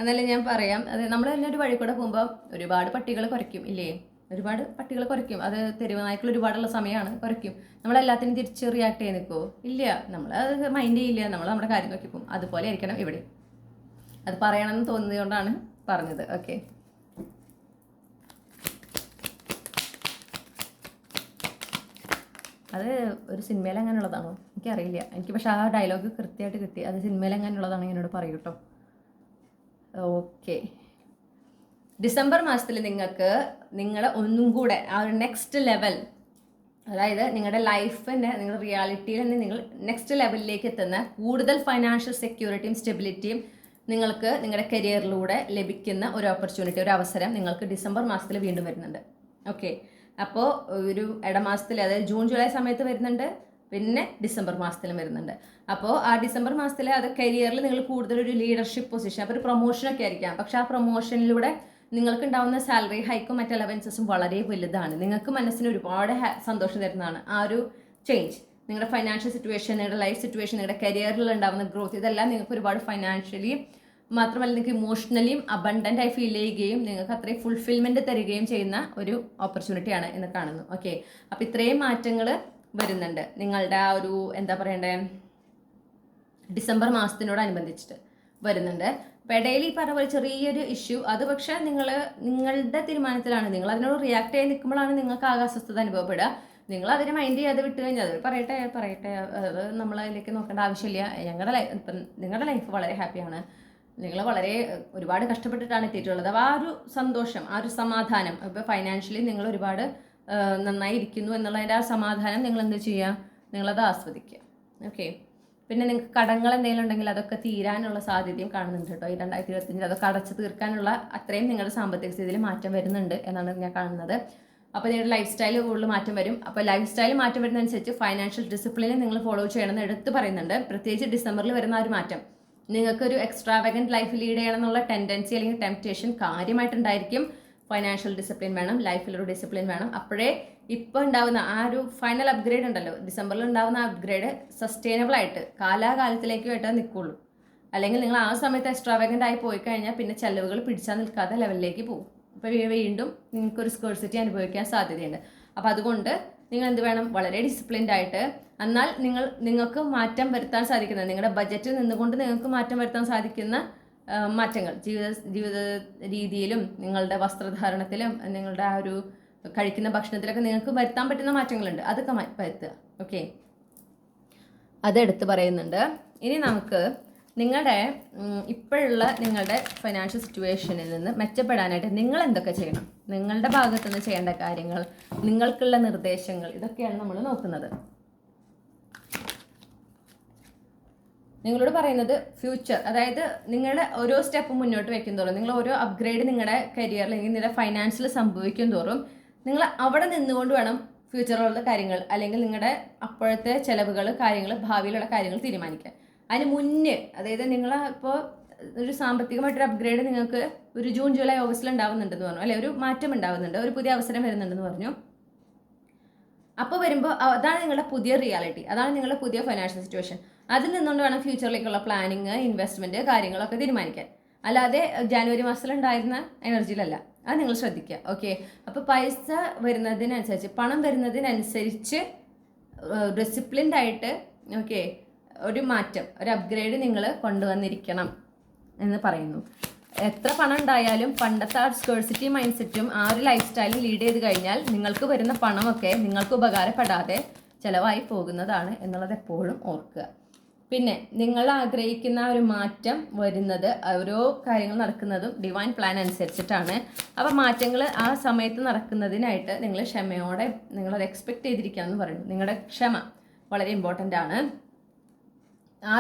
Speaker 1: എന്നാലും ഞാൻ പറയാം. അത് നമ്മൾ തന്നെ ഒരു വഴി കൂടെ പോകുമ്പോൾ ഒരുപാട് പട്ടികൾ കുരയ്ക്കും ഇല്ലേ, ഒരുപാട് പട്ടികൾ കുരയ്ക്കും. അത് തെരുവ് നായ്ക്കൾ ഒരുപാടുള്ള സമയമാണ്, കുരയ്ക്കും. നമ്മളെല്ലാത്തിനും തിരിച്ച് റിയാക്ട് ചെയ്ത് നിൽക്കുമോ? ഇല്ല, നമ്മൾ അത് മൈൻഡ് ചെയ്യില്ല, നമ്മൾ നമ്മുടെ കാര്യം നോക്കി പോകും. അതുപോലെ ആയിരിക്കണം ഇവിടെ. അത് പറയണമെന്ന് തോന്നിയതുകൊണ്ടാണ് പറഞ്ഞത്. ഓക്കെ, അത് ഒരു സിനിമയിൽ അങ്ങനെയുള്ളതാണോ എനിക്കറിയില്ല. എനിക്ക് പക്ഷെ ആ ഡയലോഗ് കൃത്യമായിട്ട് കിട്ടി. അത് സിനിമയിൽ അങ്ങനെയുള്ളതാണോ എന്നോട് പറയൂ കേട്ടോ. ഓക്കെ, ഡിസംബർ മാസത്തിൽ നിങ്ങൾക്ക് ഒന്നും കൂടെ ആ ഒരു നെക്സ്റ്റ് ലെവൽ, അതായത് നിങ്ങളുടെ ലൈഫിൻ്റെ, നിങ്ങളുടെ റിയാലിറ്റിയിൽ തന്നെ നിങ്ങൾ നെക്സ്റ്റ് ലെവലിലേക്ക് എത്തുന്ന കൂടുതൽ ഫൈനാൻഷ്യൽ സെക്യൂരിറ്റിയും സ്റ്റെബിലിറ്റിയും നിങ്ങൾക്ക് നിങ്ങളുടെ കരിയറിലൂടെ ലഭിക്കുന്ന ഒരു ഓപ്പർച്യൂണിറ്റി, ഒരു അവസരം നിങ്ങൾക്ക് ഡിസംബർ മാസത്തിൽ വീണ്ടും വരുന്നുണ്ട്. ഓക്കെ, അപ്പോൾ ഒരു ഇടമാസത്തിൽ, അതായത് ജൂൺ ജൂലൈ സമയത്ത് വരുന്നുണ്ട്, പിന്നെ ഡിസംബർ മാസത്തിലും വരുന്നുണ്ട്. അപ്പോൾ ആ ഡിസംബർ മാസത്തിൽ അത് കരിയറിൽ നിങ്ങൾ കൂടുതലൊരു ലീഡർഷിപ്പ് പൊസിഷൻ, അപ്പോൾ ഒരു പ്രൊമോഷനൊക്കെ ആയിരിക്കാം. പക്ഷെ ആ പ്രൊമോഷനിലൂടെ നിങ്ങൾക്ക് ഉണ്ടാകുന്ന സാലറി ഹൈക്കും മറ്റ് അലവൻസസും വളരെ വലുതാണ്. നിങ്ങൾക്ക് മനസ്സിന് ഒരുപാട് സന്തോഷം തരുന്നതാണ് ആ ഒരു ചേഞ്ച്. നിങ്ങളുടെ ഫൈനാൻഷ്യൽ സിറ്റുവേഷൻ, നിങ്ങളുടെ ലൈഫ് സിറ്റുവേഷൻ, നിങ്ങളുടെ കരിയറിൽ ഉണ്ടാകുന്ന ഗ്രോത്ത്, ഇതെല്ലാം നിങ്ങൾക്ക് ഒരുപാട് ഫൈനാൻഷ്യലി മാത്രമല്ല നിങ്ങൾക്ക് ഇമോഷണലിയും അബണ്ടൻ്റ് ആയി ഫീൽ ചെയ്യുകയും നിങ്ങൾക്ക് അത്രയും ഫുൾഫിൽമെൻറ്റ് തരികയും ചെയ്യുന്ന ഒരു ഓപ്പർച്യൂണിറ്റിയാണ് എന്ന് കാണുന്നു. ഓക്കെ, അപ്പോൾ ഇത്രയും മാറ്റങ്ങൾ വരുന്നുണ്ട് നിങ്ങളുടെ ആ ഒരു എന്താ പറയണ്ടേ, ഡിസംബർ മാസത്തിനോടനുബന്ധിച്ചിട്ട് വരുന്നുണ്ട്. അപ്പോൾ ഇടയിൽ ഈ പറഞ്ഞ പോലെ ചെറിയൊരു ഇഷ്യൂ, അത് പക്ഷേ നിങ്ങളുടെ തീരുമാനത്തിലാണ്. നിങ്ങൾ അതിനോട് റിയാക്ട് ചെയ്ത് നിൽക്കുമ്പോഴാണ് നിങ്ങൾക്ക് ആകെ അസ്വസ്ഥത അനുഭവപ്പെടുക. നിങ്ങൾ അതിനെ മൈൻഡ് ചെയ്യാതെ വിട്ട് കഴിഞ്ഞാൽ അത് പറയട്ടെ, അത് നമ്മൾ അതിലേക്ക് നോക്കേണ്ട ആവശ്യമില്ല. നിങ്ങളുടെ ലൈഫ് വളരെ ഹാപ്പിയാണ്, നിങ്ങൾ വളരെ ഒരുപാട് കഷ്ടപ്പെട്ടിട്ടാണ് എത്തിയിട്ടുള്ളത്. അപ്പോൾ ആ ഒരു സന്തോഷം, ആ ഒരു സമാധാനം, ഇപ്പോൾ ഫൈനാൻഷ്യലി നിങ്ങൾ ഒരുപാട് നന്നായി ഇരിക്കുന്നു എന്നുള്ളതിൻ്റെ ആ സമാധാനം നിങ്ങൾ എന്ത് ചെയ്യുക, നിങ്ങളത് ആസ്വദിക്കുക. ഓക്കെ, പിന്നെ നിങ്ങൾക്ക് കടങ്ങൾ എന്തെങ്കിലും ഉണ്ടെങ്കിൽ അതൊക്കെ തീരാനുള്ള സാധ്യതയും കാണുന്നുണ്ട് കേട്ടോ. ഈ 2025 അതൊക്കെ അടച്ചു തീർക്കാനുള്ള അത്രയും നിങ്ങളുടെ സാമ്പത്തിക സ്ഥിതിയിൽ മാറ്റം വരുന്നുണ്ട് എന്നാണ് ഞാൻ കാണുന്നത്. അപ്പോൾ നിങ്ങളുടെ ലൈഫ് സ്റ്റൈൽ കൂടുതൽ മാറ്റം വരും. അപ്പോൾ ലൈഫ് സ്റ്റൈൽ മാറ്റം വരുന്നതനുസരിച്ച് ഫൈനാൻഷ്യൽ ഡിസിപ്ലിനെ നിങ്ങൾ ഫോളോ ചെയ്യണമെന്ന് എടുത്ത് പറയുന്നുണ്ട്. പ്രത്യേകിച്ച് ഡിസംബറിൽ വരുന്ന ആ ഒരു മാറ്റം നിങ്ങൾക്കൊരു എക്സ്ട്രാവഗൻറ്റ് ലൈഫ് ലീഡ് ചെയ്യണം എന്നുള്ള ടെൻഡൻസി അല്ലെങ്കിൽ ടെംപ്റ്റേഷൻ കാര്യമായിട്ടുണ്ടായിരിക്കും. ഫൈനാൻഷ്യൽ ഡിസിപ്ലിൻ വേണം, ലൈഫിലൊരു ഡിസിപ്ലിൻ വേണം. അപ്പോഴേ ഇപ്പോൾ ഉണ്ടാകുന്ന ആ ഒരു ഫൈനൽ അപ്ഗ്രേഡ് ഉണ്ടല്ലോ, ഡിസംബറിൽ ഉണ്ടാകുന്ന അപ്ഗ്രേഡ് സസ്റ്റൈനബിൾ ആയിട്ട് കാലാകാലത്തിലേക്കുമായിട്ടേ നിൽക്കുള്ളൂ. അല്ലെങ്കിൽ നിങ്ങൾ ആ സമയത്ത് എക്സ്ട്രാവഗൻ്റ് ആയി പോയി കഴിഞ്ഞാൽ പിന്നെ ചെലവുകൾ പിടിച്ചാൽ നിൽക്കാത്ത ലെവലിലേക്ക് പോകും. അപ്പോൾ വീണ്ടും നിങ്ങൾക്കൊരു സ്കേഴ്സിറ്റി അനുഭവിക്കാൻ സാധ്യതയുണ്ട്. അപ്പോൾ അതുകൊണ്ട് നിങ്ങൾ എന്ത് വേണം, വളരെ ഡിസിപ്ലിൻഡ് ആയിട്ട്, എന്നാൽ നിങ്ങൾക്ക് മാറ്റം വരുത്താൻ സാധിക്കുന്ന, നിങ്ങളുടെ ബജറ്റിൽ നിന്നുകൊണ്ട് നിങ്ങൾക്ക് മാറ്റം വരുത്താൻ സാധിക്കുന്ന മാറ്റങ്ങൾ ജീവിത രീതിയിലും നിങ്ങളുടെ വസ്ത്രധാരണത്തിലും നിങ്ങളുടെ ആ ഒരു കഴിക്കുന്ന ഭക്ഷണത്തിലൊക്കെ നിങ്ങൾക്ക് വരുത്താൻ പറ്റുന്ന മാറ്റങ്ങളുണ്ട്, അതൊക്കെ വരുത്തുക. ഓക്കെ, അതെടുത്ത് പറയുന്നുണ്ട്. ഇനി നമുക്ക് നിങ്ങളുടെ ഇപ്പോഴുള്ള നിങ്ങളുടെ ഫൈനാൻഷ്യൽ സിറ്റുവേഷനിൽ നിന്ന് മെച്ചപ്പെടാനായിട്ട് നിങ്ങൾ എന്തൊക്കെ ചെയ്യണം, നിങ്ങളുടെ ഭാഗത്തു നിന്ന് ചെയ്യേണ്ട കാര്യങ്ങൾ, നിങ്ങൾക്കുള്ള നിർദ്ദേശങ്ങൾ, ഇതൊക്കെയാണ് നമ്മൾ നോക്കുന്നത്. നിങ്ങളോട് പറയുന്നത് ഫ്യൂച്ചർ, അതായത് നിങ്ങളുടെ ഓരോ സ്റ്റെപ്പ് മുന്നോട്ട് വെക്കും തോറും, നിങ്ങൾ ഓരോ അപ്ഗ്രേഡ് നിങ്ങളുടെ കരിയറിൽ അല്ലെങ്കിൽ നിങ്ങളുടെ ഫൈനാൻഷ്യൽ സംഭവിക്കും തോറും നിങ്ങൾ അവിടെ നിന്നുകൊണ്ട് വേണം ഫ്യൂച്ചറിലുള്ള കാര്യങ്ങൾ അല്ലെങ്കിൽ നിങ്ങളുടെ അപ്പോഴത്തെ ചിലവുകൾ, കാര്യങ്ങൾ, ഭാവിയിലുള്ള കാര്യങ്ങൾ തീരുമാനിക്കാൻ. അതിന് മുന്നേ, അതായത് നിങ്ങൾ ഇപ്പോൾ ഒരു സാമ്പത്തികമായിട്ടൊരു അപ്ഗ്രേഡ് നിങ്ങൾക്ക് ഒരു ജൂൺ ജൂലൈ ഓഗസ്റ്റിൽ ഉണ്ടാവുന്നുണ്ടെന്ന് പറഞ്ഞു, അല്ലെ, ഒരു മാറ്റം ഉണ്ടാവുന്നുണ്ട്, ഒരു പുതിയ അവസരം വരുന്നുണ്ടെന്ന് പറഞ്ഞു. അപ്പോൾ വരുമ്പോൾ അതാണ് നിങ്ങളുടെ പുതിയ റിയാലിറ്റി, അതാണ് നിങ്ങളുടെ പുതിയ ഫൈനാൻഷ്യൽ സിറ്റുവേഷൻ. അതിൽ നിന്നുകൊണ്ട് വേണം ഫ്യൂച്ചറിലേക്കുള്ള പ്ലാനിങ്, ഇൻവെസ്റ്റ്മെന്റ്, കാര്യങ്ങളൊക്കെ തീരുമാനിക്കാൻ. അല്ലാതെ ജാനുവരി മാസത്തിലുണ്ടായിരുന്ന എനർജിയിലല്ല. അത് നിങ്ങൾ ശ്രദ്ധിക്കുക. ഓക്കെ, അപ്പോൾ പൈസ വരുന്നതിനനുസരിച്ച്, പണം വരുന്നതിനനുസരിച്ച് ഡിസിപ്ലിൻഡ് ആയിട്ട് ഓക്കെ ഒരു മാറ്റം, ഒരു അപ്ഗ്രേഡ് നിങ്ങൾ കൊണ്ടുവന്നിരിക്കണം എന്ന് പറയുന്നു. എത്ര പണം ഉണ്ടായാലും പണ്ടത്തെ ആ സ്കേഴ്സിറ്റി മൈൻഡ് സെറ്റും ആ ഒരു ലൈഫ് സ്റ്റൈലും ലീഡ് ചെയ്ത് കഴിഞ്ഞാൽ നിങ്ങൾക്ക് വരുന്ന പണമൊക്കെ നിങ്ങൾക്ക് ഉപകാരപ്പെടാതെ ചിലവായി പോകുന്നതാണ് എന്നുള്ളത് എപ്പോഴും ഓർക്കുക. പിന്നെ നിങ്ങൾ ആഗ്രഹിക്കുന്ന ഒരു മാറ്റം വരുന്നത്, ഓരോ കാര്യങ്ങൾ നടക്കുന്നതും ഡിവൈൻ പ്ലാൻ അനുസരിച്ചിട്ടാണ്. അപ്പോൾ മാറ്റങ്ങൾ ആ സമയത്ത് നടക്കുന്നതിനായിട്ട് നിങ്ങൾ ക്ഷമയോടെ നിങ്ങളത് എക്സ്പെക്ട് ചെയ്തിരിക്കണം എന്ന് പറയുന്നു. നിങ്ങളുടെ ക്ഷമ വളരെ ഇമ്പോർട്ടൻ്റ് ആണ്. ആ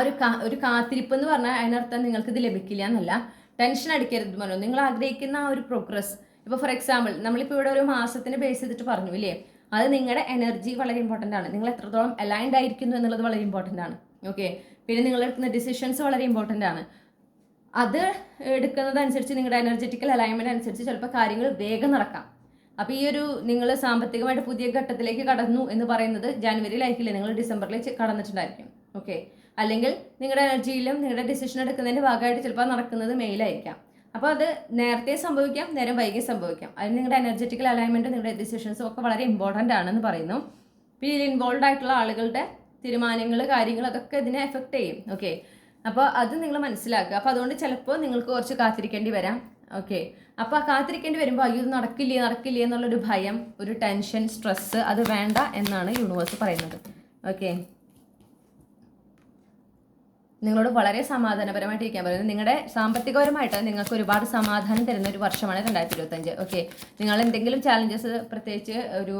Speaker 1: ഒരു കാത്തിരിപ്പ് എന്ന് പറഞ്ഞാൽ അതിനർത്ഥം നിങ്ങൾക്ക് ഇത് ലഭിക്കില്ല എന്നല്ല. ടെൻഷൻ അടിക്കരുത് പറഞ്ഞു. നിങ്ങൾ ആഗ്രഹിക്കുന്ന ആ ഒരു പ്രോഗ്രസ്, ഇപ്പോൾ ഫോർ എക്സാമ്പിൾ നമ്മളിപ്പോൾ ഇവിടെ ഒരു മാസത്തിന് ബേസ് ചെയ്തിട്ട് പറഞ്ഞു ഇല്ലേ, അത് നിങ്ങളുടെ എനർജി വളരെ ഇമ്പോർട്ടൻ്റ് ആണ്. നിങ്ങൾ എത്രത്തോളം അലൈൻഡ് ആയിരിക്കുന്നു എന്നുള്ളത് വളരെ ഇമ്പോർട്ടൻ്റ് ആണ്. ഓക്കെ, പിന്നെ നിങ്ങൾ എടുക്കുന്ന ഡിസിഷൻസ് വളരെ ഇമ്പോർട്ടൻ്റ് ആണ്. അത് എടുക്കുന്നതനുസരിച്ച് നിങ്ങളുടെ എനർജറ്റിക്കൽ അലൈൻമെൻറ്റ് അനുസരിച്ച് ചിലപ്പോൾ കാര്യങ്ങൾ വേഗം നടക്കാം. അപ്പോൾ ഈ ഒരു നിങ്ങൾ സാമ്പത്തികമായിട്ട് പുതിയ ഘട്ടത്തിലേക്ക് കടന്നു എന്ന് പറയുന്നത് ജനുവരിയിലായിരിക്കില്ലേ, നിങ്ങൾ ഡിസംബറിൽ കടന്നിട്ടുണ്ടായിരിക്കും. ഓക്കെ, അല്ലെങ്കിൽ നിങ്ങളുടെ എനർജിയിലും നിങ്ങളുടെ ഡിസിഷൻ എടുക്കുന്നതിൻ്റെ ഭാഗമായിട്ട് ചിലപ്പോൾ നടക്കുന്നത് മെയിലായിരിക്കാം. അപ്പോൾ അത് നേരത്തെ സംഭവിക്കാം, നേരം വൈകി സംഭവിക്കാം. അതിന് നിങ്ങളുടെ എനർജറ്റിക്കൽ അലൈൻമെൻറ്റ്, നിങ്ങളുടെ ഡിസിഷൻസും ഒക്കെ വളരെ ഇമ്പോർട്ടൻ്റ് ആണെന്ന് പറയുന്നു. പിന്നെ ഇതിൽ ഇൻവോൾവ് ആയിട്ടുള്ള ആളുകളുടെ തീരുമാനങ്ങൾ, കാര്യങ്ങൾ, അതൊക്കെ ഇതിനെ എഫക്റ്റ് ചെയ്യും. ഓക്കെ, അപ്പോൾ അത് നിങ്ങൾ മനസ്സിലാക്കുക. അപ്പോൾ അതുകൊണ്ട് ചിലപ്പോൾ നിങ്ങൾക്ക് കുറച്ച് കാത്തിരിക്കേണ്ടി വരാം. ഓക്കെ, അപ്പോൾ ആ കാത്തിരിക്കേണ്ടി വരുമ്പോൾ അയ്യോ ഇത് നടക്കില്ലേ എന്നുള്ളൊരു ഭയം, ഒരു ടെൻഷൻ, സ്ട്രെസ്സ്, അത് വേണ്ട എന്നാണ് യൂണിവേഴ്സ് പറയുന്നത്. ഓക്കെ, നിങ്ങളോട് വളരെ സമാധാനപരമായിട്ട് ഇരിക്കാൻ പറയുന്നത്. നിങ്ങളുടെ സാമ്പത്തികപരമായിട്ട് നിങ്ങൾക്ക് ഒരുപാട് സമാധാനം തരുന്ന ഒരു വർഷമാണ് 2025. ഓക്കെ, നിങ്ങൾ എന്തെങ്കിലും ചാലഞ്ചസ്, പ്രത്യേകിച്ച് ഒരു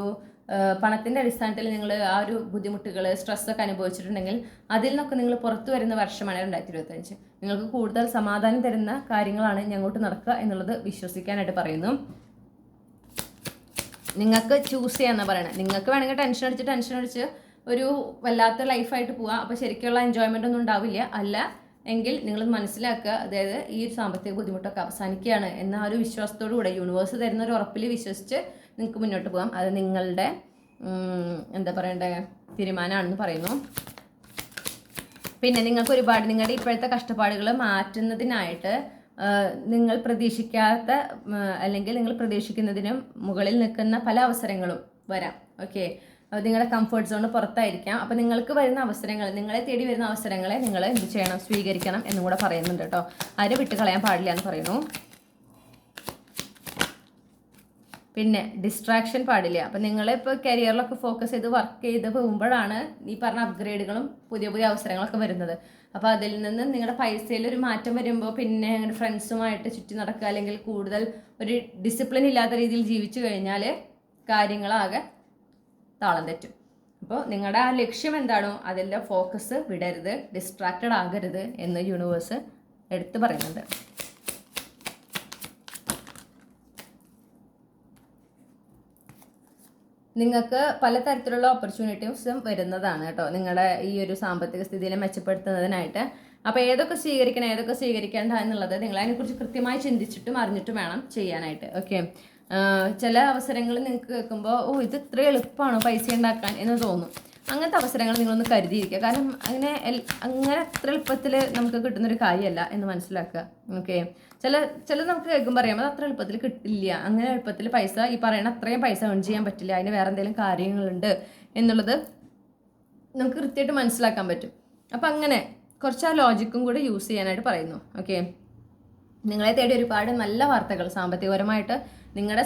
Speaker 1: പണത്തിൻ്റെ അടിസ്ഥാനത്തിൽ നിങ്ങൾ ആ ഒരു ബുദ്ധിമുട്ടുകൾ, സ്ട്രെസ്സൊക്കെ അനുഭവിച്ചിട്ടുണ്ടെങ്കിൽ അതിൽ നിന്നൊക്കെ നിങ്ങൾ പുറത്തു വരുന്ന വർഷമാണ് 2025. നിങ്ങൾക്ക് കൂടുതൽ സമാധാനം തരുന്ന കാര്യങ്ങളാണ് ഞങ്ങോട്ട് നടക്കുക എന്നുള്ളത് വിശ്വസിക്കാനായിട്ട് പറയുന്നു. നിങ്ങൾക്ക് ചൂസ് ചെയ്യാമെന്നാണ് പറയണത്. നിങ്ങൾക്ക് വേണമെങ്കിൽ ടെൻഷൻ അടിച്ച് ഒരു വല്ലാത്ത ലൈഫായിട്ട് പോവാം. അപ്പോൾ ശരിക്കുള്ള എൻജോയ്മെൻ്റ് ഒന്നും ഉണ്ടാവില്ല. അല്ല എങ്കിൽ നിങ്ങൾ മനസ്സിലാക്കുക, അതായത് ഈ ഒരു സാമ്പത്തിക ബുദ്ധിമുട്ടൊക്കെ അവസാനിക്കുകയാണ് എന്ന ഒരു വിശ്വാസത്തോടു കൂടെ, യൂണിവേഴ്സ് തരുന്ന ഒരു ഉറപ്പിൽ വിശ്വസിച്ച് നിങ്ങൾക്ക് മുന്നോട്ട് പോകാം. അത് നിങ്ങളുടെ എന്താ പറയണ്ടേ തീരുമാനമാണെന്ന് പറയുന്നു. പിന്നെ നിങ്ങൾക്ക് ഒരുപാട് നിങ്ങളുടെ ഇപ്പോഴത്തെ കഷ്ടപ്പാടുകൾ മാറ്റുന്നതിനായിട്ട് നിങ്ങൾ പ്രതീക്ഷിക്കാത്ത അല്ലെങ്കിൽ നിങ്ങൾ പ്രതീക്ഷിക്കുന്നതിനും മുകളിൽ നിൽക്കുന്ന പല അവസരങ്ങളും വരാം. ഓക്കെ, നിങ്ങളുടെ കംഫർട്ട് സോണ് പുറത്തായിരിക്കാം. അപ്പോൾ നിങ്ങൾക്ക് വരുന്ന അവസരങ്ങൾ, നിങ്ങളെ തേടി വരുന്ന അവസരങ്ങളെ നിങ്ങൾ എന്ത് ചെയ്യണം, സ്വീകരിക്കണം എന്നും കൂടെ പറയുന്നുണ്ട് കേട്ടോ. ആരും വിട്ട് കളയാൻ പാടില്ല എന്ന് പറയുന്നു. പിന്നെ ഡിസ്ട്രാക്ഷൻ പാടില്ല. അപ്പം നിങ്ങളിപ്പോൾ കരിയറിലൊക്കെ ഫോക്കസ് ചെയ്ത് വർക്ക് ചെയ്ത് പോകുമ്പോഴാണ് ഈ പറഞ്ഞ അപ്ഗ്രേഡുകളും പുതിയ അവസരങ്ങളൊക്കെ വരുന്നത്. അപ്പോൾ അതിൽ നിന്ന് നിങ്ങളുടെ പൈസയിൽ ഒരു മാറ്റം വരുമ്പോൾ പിന്നെ ഫ്രണ്ട്സുമായിട്ട് ചുറ്റി നടക്കുക, അല്ലെങ്കിൽ കൂടുതൽ ഒരു ഡിസിപ്ലിൻ ഇല്ലാത്ത രീതിയിൽ ജീവിച്ചു കഴിഞ്ഞാൽ കാര്യങ്ങളാകെ താളം തെറ്റും. അപ്പോൾ നിങ്ങളുടെ ആ ലക്ഷ്യം എന്താണോ അതിൻ്റെ ഫോക്കസ് വിടരുത്, ഡിസ്ട്രാക്റ്റഡ് ആകരുത് എന്ന് യൂണിവേഴ്സ് എടുത്തു പറയുന്നുണ്ട്. നിങ്ങൾക്ക് പലതരത്തിലുള്ള ഓപ്പർച്യൂണിറ്റീസും വരുന്നതാണ് കേട്ടോ, നിങ്ങളുടെ ഈ ഒരു സാമ്പത്തിക സ്ഥിതിയെ മെച്ചപ്പെടുത്തുന്നതിനായിട്ട്. അപ്പോൾ ഏതൊക്കെ സ്വീകരിക്കണം, ഏതൊക്കെ സ്വീകരിക്കേണ്ട എന്നുള്ളത് നിങ്ങൾ അതിനെക്കുറിച്ച് കൃത്യമായി ചിന്തിച്ചിട്ടും അറിഞ്ഞിട്ടും വേണം ചെയ്യാനായിട്ട്. ഓക്കെ, ചില അവസരങ്ങൾ നിങ്ങൾക്ക് കേൾക്കുമ്പോൾ ഇത് ഇത്ര എളുപ്പമാണോ പൈസ ഉണ്ടാക്കാൻ എന്ന് തോന്നും. അങ്ങനത്തെ അവസരങ്ങൾ നിങ്ങളൊന്ന് കരുതിയിരിക്കുക. കാരണം അങ്ങനെ അത്ര എളുപ്പത്തിൽ നമുക്ക് കിട്ടുന്നൊരു കാര്യമല്ല എന്ന് മനസ്സിലാക്കുക. ഓക്കെ, ചില നമുക്ക് കേൾക്കുമ്പോൾ അറിയാം അത് അത്ര എളുപ്പത്തിൽ കിട്ടില്ല, അങ്ങനെ എളുപ്പത്തിൽ പൈസ ഈ പറയുന്ന അത്രയും പൈസ ഏൺ ചെയ്യാൻ പറ്റില്ല, അതിന് വേറെ എന്തെങ്കിലും കാര്യങ്ങളുണ്ട് എന്നുള്ളത് നമുക്ക് കൃത്യമായിട്ട് മനസ്സിലാക്കാൻ പറ്റും. അപ്പം അങ്ങനെ കുറച്ച് ആ ലോജിക്കും കൂടി യൂസ് ചെയ്യാനായിട്ട് പറയുന്നു. ഓക്കെ, നിങ്ങളെ തേടി ഒരുപാട് നല്ല വാർത്തകൾ സാമ്പത്തികപരമായിട്ട്, നിങ്ങളുടെ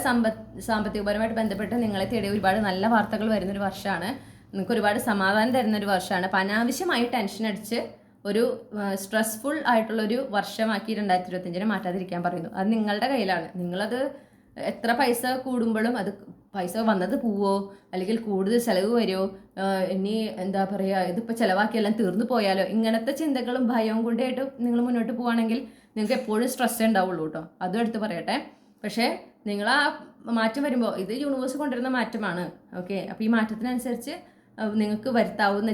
Speaker 1: സാമ്പത്തികപരമായിട്ട് ബന്ധപ്പെട്ട് നിങ്ങളെ തേടി ഒരുപാട് നല്ല വാർത്തകൾ വരുന്നൊരു വർഷമാണ്. നിങ്ങൾക്ക് ഒരുപാട് സമാധാനം തരുന്നൊരു വർഷമാണ്. അപ്പം അനാവശ്യമായി ടെൻഷൻ അടിച്ച് ഒരു സ്ട്രെസ്ഫുൾ ആയിട്ടുള്ളൊരു വർഷമാക്കി 2025 മാറ്റാതിരിക്കാൻ പറയുന്നു. അത് നിങ്ങളുടെ കയ്യിലാണ്. നിങ്ങളത് എത്ര പൈസ കൂടുമ്പോഴും അത് പൈസ വന്നത് പോവോ, അല്ലെങ്കിൽ കൂടുതൽ ചിലവ് വരുമോ, ഇനി എന്താ പറയുക, ഇതിപ്പോൾ ചിലവാക്കിയെല്ലാം തീർന്നു പോയാലോ, ഇങ്ങനത്തെ ചിന്തകളും ഭയവും കൊണ്ടായിട്ട് നിങ്ങൾ മുന്നോട്ട് പോവുകയാണെങ്കിൽ നിങ്ങൾക്ക് എപ്പോഴും സ്ട്രെസ്സേ ഉണ്ടാവുള്ളൂ കേട്ടോ. അതും എടുത്ത് പറയട്ടെ. പക്ഷേ നിങ്ങൾ ആ മാറ്റം വരുമ്പോൾ, ഇത് യൂണിവേഴ്സ് കൊണ്ടുവരുന്ന മാറ്റമാണ്. ഓക്കെ, അപ്പോൾ ഈ മാറ്റത്തിനനുസരിച്ച് നിങ്ങൾക്ക് വരുത്താവുന്ന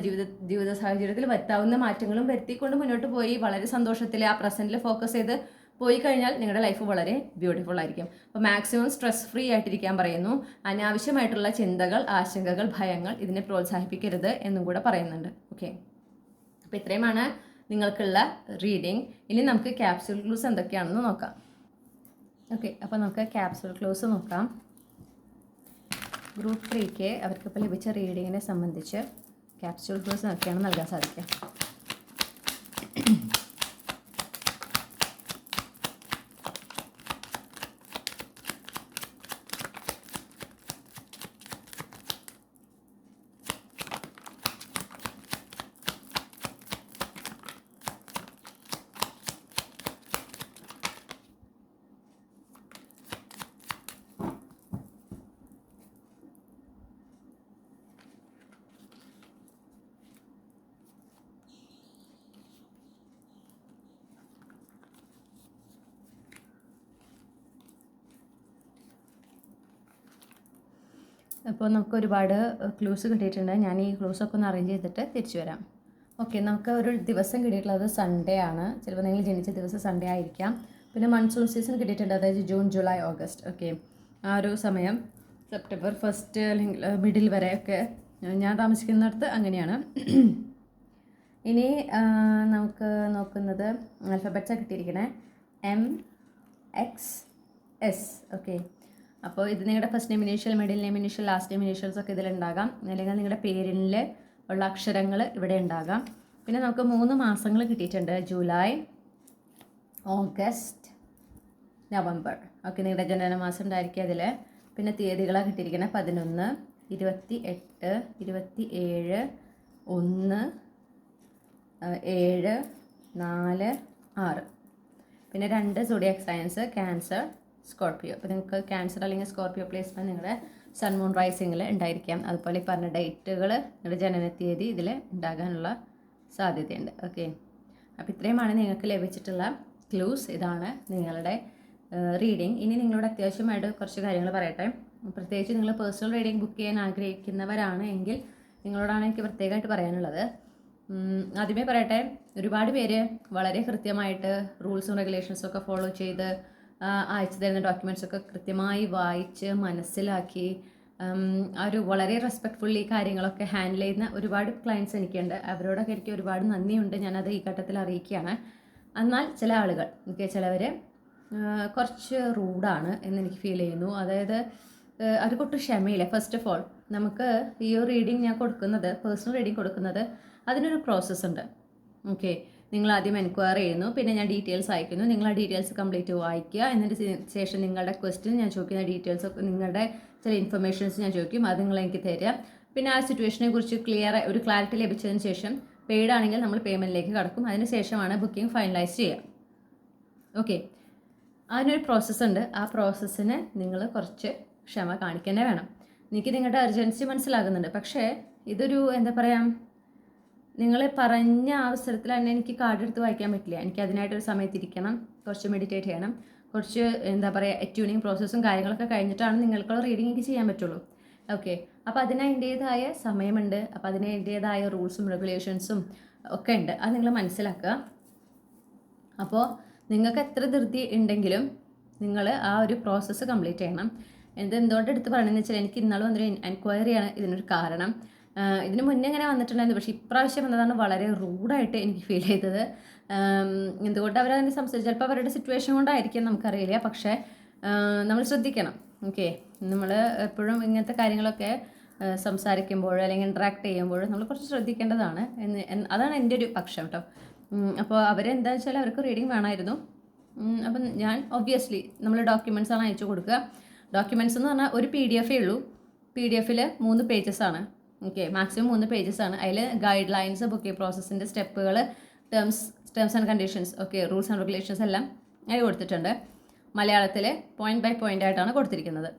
Speaker 1: ജീവിത സാഹചര്യത്തിൽ വരുത്താവുന്ന മാറ്റങ്ങളും വരുത്തിക്കൊണ്ട് മുന്നോട്ട് പോയി വളരെ സന്തോഷത്തിൽ ആ പ്രസൻറ്റിൽ ഫോക്കസ് ചെയ്ത് പോയി കഴിഞ്ഞാൽ നിങ്ങളുടെ ലൈഫ് വളരെ ബ്യൂട്ടിഫുൾ ആയിരിക്കും. അപ്പോൾ മാക്സിമം സ്ട്രെസ് ഫ്രീ ആയിട്ടിരിക്കാൻ പറയുന്നു. അനാവശ്യമായിട്ടുള്ള ചിന്തകൾ, ആശങ്കകൾ, ഭയങ്ങൾ ഇതിനെ പ്രോത്സാഹിപ്പിക്കരുത് എന്നും കൂടെ പറയുന്നുണ്ട്. ഓക്കെ, അപ്പോൾ ഇത്രയുമാണ് നിങ്ങൾക്കുള്ള റീഡിങ്. ഇനി നമുക്ക് ക്യാപ്സ്യൂൾ ക്ലൂസ് എന്തൊക്കെയാണെന്ന് നോക്കാം. ഓക്കെ, അപ്പോൾ നമുക്ക് ക്യാപ്സ്യൂൾ ക്ലൂസ് നോക്കാം. ഗ്രൂപ്പ് 3ക്ക് അവർക്കിപ്പോൾ ലഭിച്ച റീഡിങ്ങിനെ സംബന്ധിച്ച് ക്യാപ്സ്യൂൾ ക്ലൂസ് ഒക്കെയാണ് നൽകാൻ സാധിക്കുക. അപ്പോൾ നമുക്ക് ഒരുപാട് ക്ലൂസ് കിട്ടിയിട്ടുണ്ട്. ഞാൻ ഈ ക്ലൂസൊക്കെ ഒന്ന് അറേഞ്ച് ചെയ്തിട്ട് തിരിച്ചു വരാം. ഓക്കെ, നമുക്ക് ഒരു ദിവസം കിട്ടിയിട്ടുള്ളത് സൺഡേ ആണ്. ചിലപ്പോൾ നിങ്ങൾ ജനിച്ച ദിവസം സൺഡേ ആയിരിക്കാം. പിന്നെ മൺസൂൺ സീസൺ കിട്ടിയിട്ടുണ്ട്, അതായത് ജൂൺ, ജൂലൈ, ഓഗസ്റ്റ്. ഓക്കെ, ആ ഒരു സമയം സെപ്റ്റംബർ 1 അല്ലെങ്കിൽ മിഡിൽ വരെയൊക്കെ ഞാൻ താമസിക്കുന്നിടത്ത് അങ്ങനെയാണ്. ഇനി നമുക്ക് നോക്കുന്നത് ആൽഫബറ്റ്സാണ് കിട്ടിയിരിക്കണേ, MXS. ഓക്കെ, അപ്പോൾ ഇത് നിങ്ങളുടെ first name initial, middle name initial, last name initials ഒക്കെ ഇതിലുണ്ടാകാം. അല്ലെങ്കിൽ നിങ്ങളുടെ പേരിൽ ഉള്ള അക്ഷരങ്ങൾ ഇവിടെ ഉണ്ടാകാം. പിന്നെ നമുക്ക് 3 മാസങ്ങൾ കിട്ടിയിട്ടുണ്ട്, ജൂലൈ, ഓഗസ്റ്റ്, നവംബർ. ഓക്കെ, നിങ്ങളുടെ ജനനമാസം ഉണ്ടായിരിക്കും അതിൽ. പിന്നെ തീയതികളാണ് കിട്ടിയിരിക്കുന്നത് 11, 28, 27, 1, 7, 4, 6. പിന്നെ 2 സോഡിയാക് സയൻസ്, ക്യാൻസർ, സ്കോർപ്പിയോ. അപ്പോൾ നിങ്ങൾക്ക് ക്യാൻസർ അല്ലെങ്കിൽ സ്കോർപ്പിയോ പ്ലേസ്മെൻറ്റ് നിങ്ങളുടെ സൺ മൂൺ റൈസിങ്ങിൽ ഉണ്ടായിരിക്കാം. അതുപോലെ ഈ പറഞ്ഞ ഡേറ്റുകൾ, നിങ്ങളുടെ ജനനത്തീയതി ഇതിൽ ഉണ്ടാകാനുള്ള സാധ്യതയുണ്ട്. ഓക്കെ, അപ്പോൾ ഇത്രയുമാണ് നിങ്ങൾക്ക് ലഭിച്ചിട്ടുള്ള ക്ലൂസ്. ഇതാണ് നിങ്ങളുടെ റീഡിങ്. ഇനി നിങ്ങളോട് അത്യാവശ്യമായിട്ട് കുറച്ച് കാര്യങ്ങൾ പറയട്ടെ. പ്രത്യേകിച്ച് നിങ്ങൾ പേഴ്സണൽ റീഡിങ് ബുക്ക് ചെയ്യാൻ ആഗ്രഹിക്കുന്നവരാണ് എങ്കിൽ നിങ്ങളോടാണ് എനിക്ക് പ്രത്യേകമായിട്ട് പറയാനുള്ളത്. ആദ്യമേ പറയട്ടെ, ഒരുപാട് പേര് വളരെ കൃത്യമായിട്ട് റൂൾസും റെഗുലേഷൻസും ഒക്കെ ഫോളോ ചെയ്ത് അയച്ചു തരുന്ന ഡോക്യുമെൻറ്റ്സൊക്കെ കൃത്യമായി വായിച്ച് മനസ്സിലാക്കി ആ ഒരു വളരെ റെസ്പെക്റ്റ്ഫുള്ളി കാര്യങ്ങളൊക്കെ ഹാൻഡിൽ ചെയ്യുന്ന ഒരുപാട് ക്ലയൻറ്റ്സ് എനിക്കുണ്ട്. അവരോടൊക്കെ എനിക്ക് ഒരുപാട് നന്ദിയുണ്ട്, ഞാനത് ഈ ഘട്ടത്തിൽ അറിയിക്കുകയാണ്. എന്നാൽ ചില ആളുകൾ, ചിലവർ കുറച്ച് റൂഡാണ് എന്നെനിക്ക് ഫീൽ ചെയ്യുന്നു. അതായത് അവർക്കൊട്ടും ക്ഷമയില്ല. ഫസ്റ്റ് ഓഫ് ഓൾ, നമുക്ക് ഈ ഒരു റീഡിങ് ഞാൻ കൊടുക്കുന്നത്, പേഴ്സണൽ റീഡിങ് കൊടുക്കുന്നത്, അതിനൊരു പ്രോസസ്സ് ഉണ്ട്. ഓക്കെ, നിങ്ങൾ ആദ്യം എൻക്വയറി ചെയ്യുന്നു, പിന്നെ ഞാൻ ഡീറ്റെയിൽസ് അയക്കുന്നു. നിങ്ങൾ ആ ഡീറ്റെയിൽസ് കംപ്ലീറ്റ് വായിക്കുക. എന്നിട്ട് ശേഷം നിങ്ങളുടെ ക്വസ്റ്റ്യൻ ഞാൻ ചോദിക്കുന്ന ഡീറ്റെയിൽസ് ഒക്കെ, നിങ്ങളുടെ ചില ഇൻഫർമേഷൻസ് ഞാൻ ചോദിക്കും, അത് നിങ്ങൾ എനിക്ക് തരിക. പിന്നെ ആ സിറ്റുവേഷനെ കുറിച്ച് ഒരു ക്ലാരിറ്റി ലഭിച്ചതിന് ശേഷം പെയ്ഡ് ആണെങ്കിൽ നമ്മൾ പേയ്മെൻറ്റിലേക്ക് കടക്കും. അതിന് ശേഷമാണ് ബുക്കിംഗ് ഫൈനലൈസ് ചെയ്യുക. ഓക്കെ, അതിനൊരു പ്രോസസ്സ് ഉണ്ട്. ആ പ്രോസസ്സിന് നിങ്ങൾ കുറച്ച് ക്ഷമ കാണിക്കന്നെ വേണം. എനിക്ക് നിങ്ങളുടെ അർജൻസി മനസ്സിലാകുന്നുണ്ട്. പക്ഷേ ഇതൊരു എന്താ പറയുക, നിങ്ങൾ പറഞ്ഞ അവസരത്തിൽ തന്നെ എനിക്ക് കാർഡ് എടുത്ത് വായിക്കാൻ പറ്റില്ല. എനിക്ക് അതിനായിട്ടൊരു സമയത്തിരിക്കണം, കുറച്ച് മെഡിറ്റേറ്റ് ചെയ്യണം, കുറച്ച് എന്താ പറയുക ട്യൂണിങ് പ്രോസസ്സും കാര്യങ്ങളൊക്കെ കഴിഞ്ഞിട്ടാണ് നിങ്ങൾക്കുള്ള റീഡിങ് എനിക്ക് ചെയ്യാൻ പറ്റുള്ളൂ. ഓക്കെ, അപ്പോൾ അതിന് അതിൻ്റേതായ സമയമുണ്ട്. അപ്പോൾ അതിന് അതിൻ്റേതായ റൂൾസും റെഗുലേഷൻസും ഒക്കെ ഉണ്ട്. അത് നിങ്ങൾ മനസ്സിലാക്കുക. അപ്പോൾ നിങ്ങൾക്ക് എത്ര ധൃതി ഉണ്ടെങ്കിലും നിങ്ങൾ ആ ഒരു പ്രോസസ്സ് കംപ്ലീറ്റ് ചെയ്യണം. എന്തുകൊണ്ട് എടുത്ത് പറയണമെന്ന് വെച്ചാൽ, എനിക്ക് ഇന്നാളും വന്നൊരു എൻക്വയറിയാണ് ഇതിനൊരു കാരണം. ഇതിന് മുന്നേ ഇങ്ങനെ വന്നിട്ടുണ്ടായിരുന്നു, പക്ഷേ ഇപ്രാവശ്യം വന്നതാണ് വളരെ റൂഡായിട്ട് എനിക്ക് ഫീൽ ചെയ്തത്. എന്തുകൊണ്ട് അവരതിനെ സംസാരിച്ചു, ചിലപ്പോൾ അവരുടെ സിറ്റുവേഷൻ കൊണ്ടായിരിക്കും, നമുക്കറിയില്ല. പക്ഷേ നമ്മൾ ശ്രദ്ധിക്കണം. ഓക്കെ, നമ്മൾ എപ്പോഴും ഇങ്ങനത്തെ കാര്യങ്ങളൊക്കെ സംസാരിക്കുമ്പോൾ അല്ലെങ്കിൽ ഇൻട്രാക്ട് ചെയ്യുമ്പോൾ നമ്മൾ കുറച്ച് ശ്രദ്ധിക്കേണ്ടതാണ് അതാണ് എൻ്റെ ഒരു പക്ഷം കേട്ടോ. അപ്പോൾ അവരെന്താ വെച്ചാൽ അവർക്ക് റീഡിങ് വേണമായിരുന്നു. അപ്പം ഞാൻ ഒബ്വിയസ്ലി നമ്മൾ ഡോക്യുമെൻറ്റ്സാണ് അയച്ചു കൊടുക്കുക. ഡോക്യുമെൻറ്റ്സ് എന്ന് പറഞ്ഞാൽ ഒരു PDF ഉള്ളൂ. PDF 3 പേജസാണ്. ഓക്കെ, മാക്സിമം 3 പേജസാണ്. അതിൽ ഗൈഡ് ലൈൻസ്, ബുക്കിംഗ് പ്രോസസ്സിൻ്റെ സ്റ്റെപ്പുകൾ, terms and conditions, okay, rules and regulations എല്ലാം അതിൽ കൊടുത്തിട്ടുണ്ട്. മലയാളത്തിൽ പോയിന്റ് ബൈ പോയിൻ്റ് ആയിട്ടാണ് കൊടുത്തിരിക്കുന്നത്.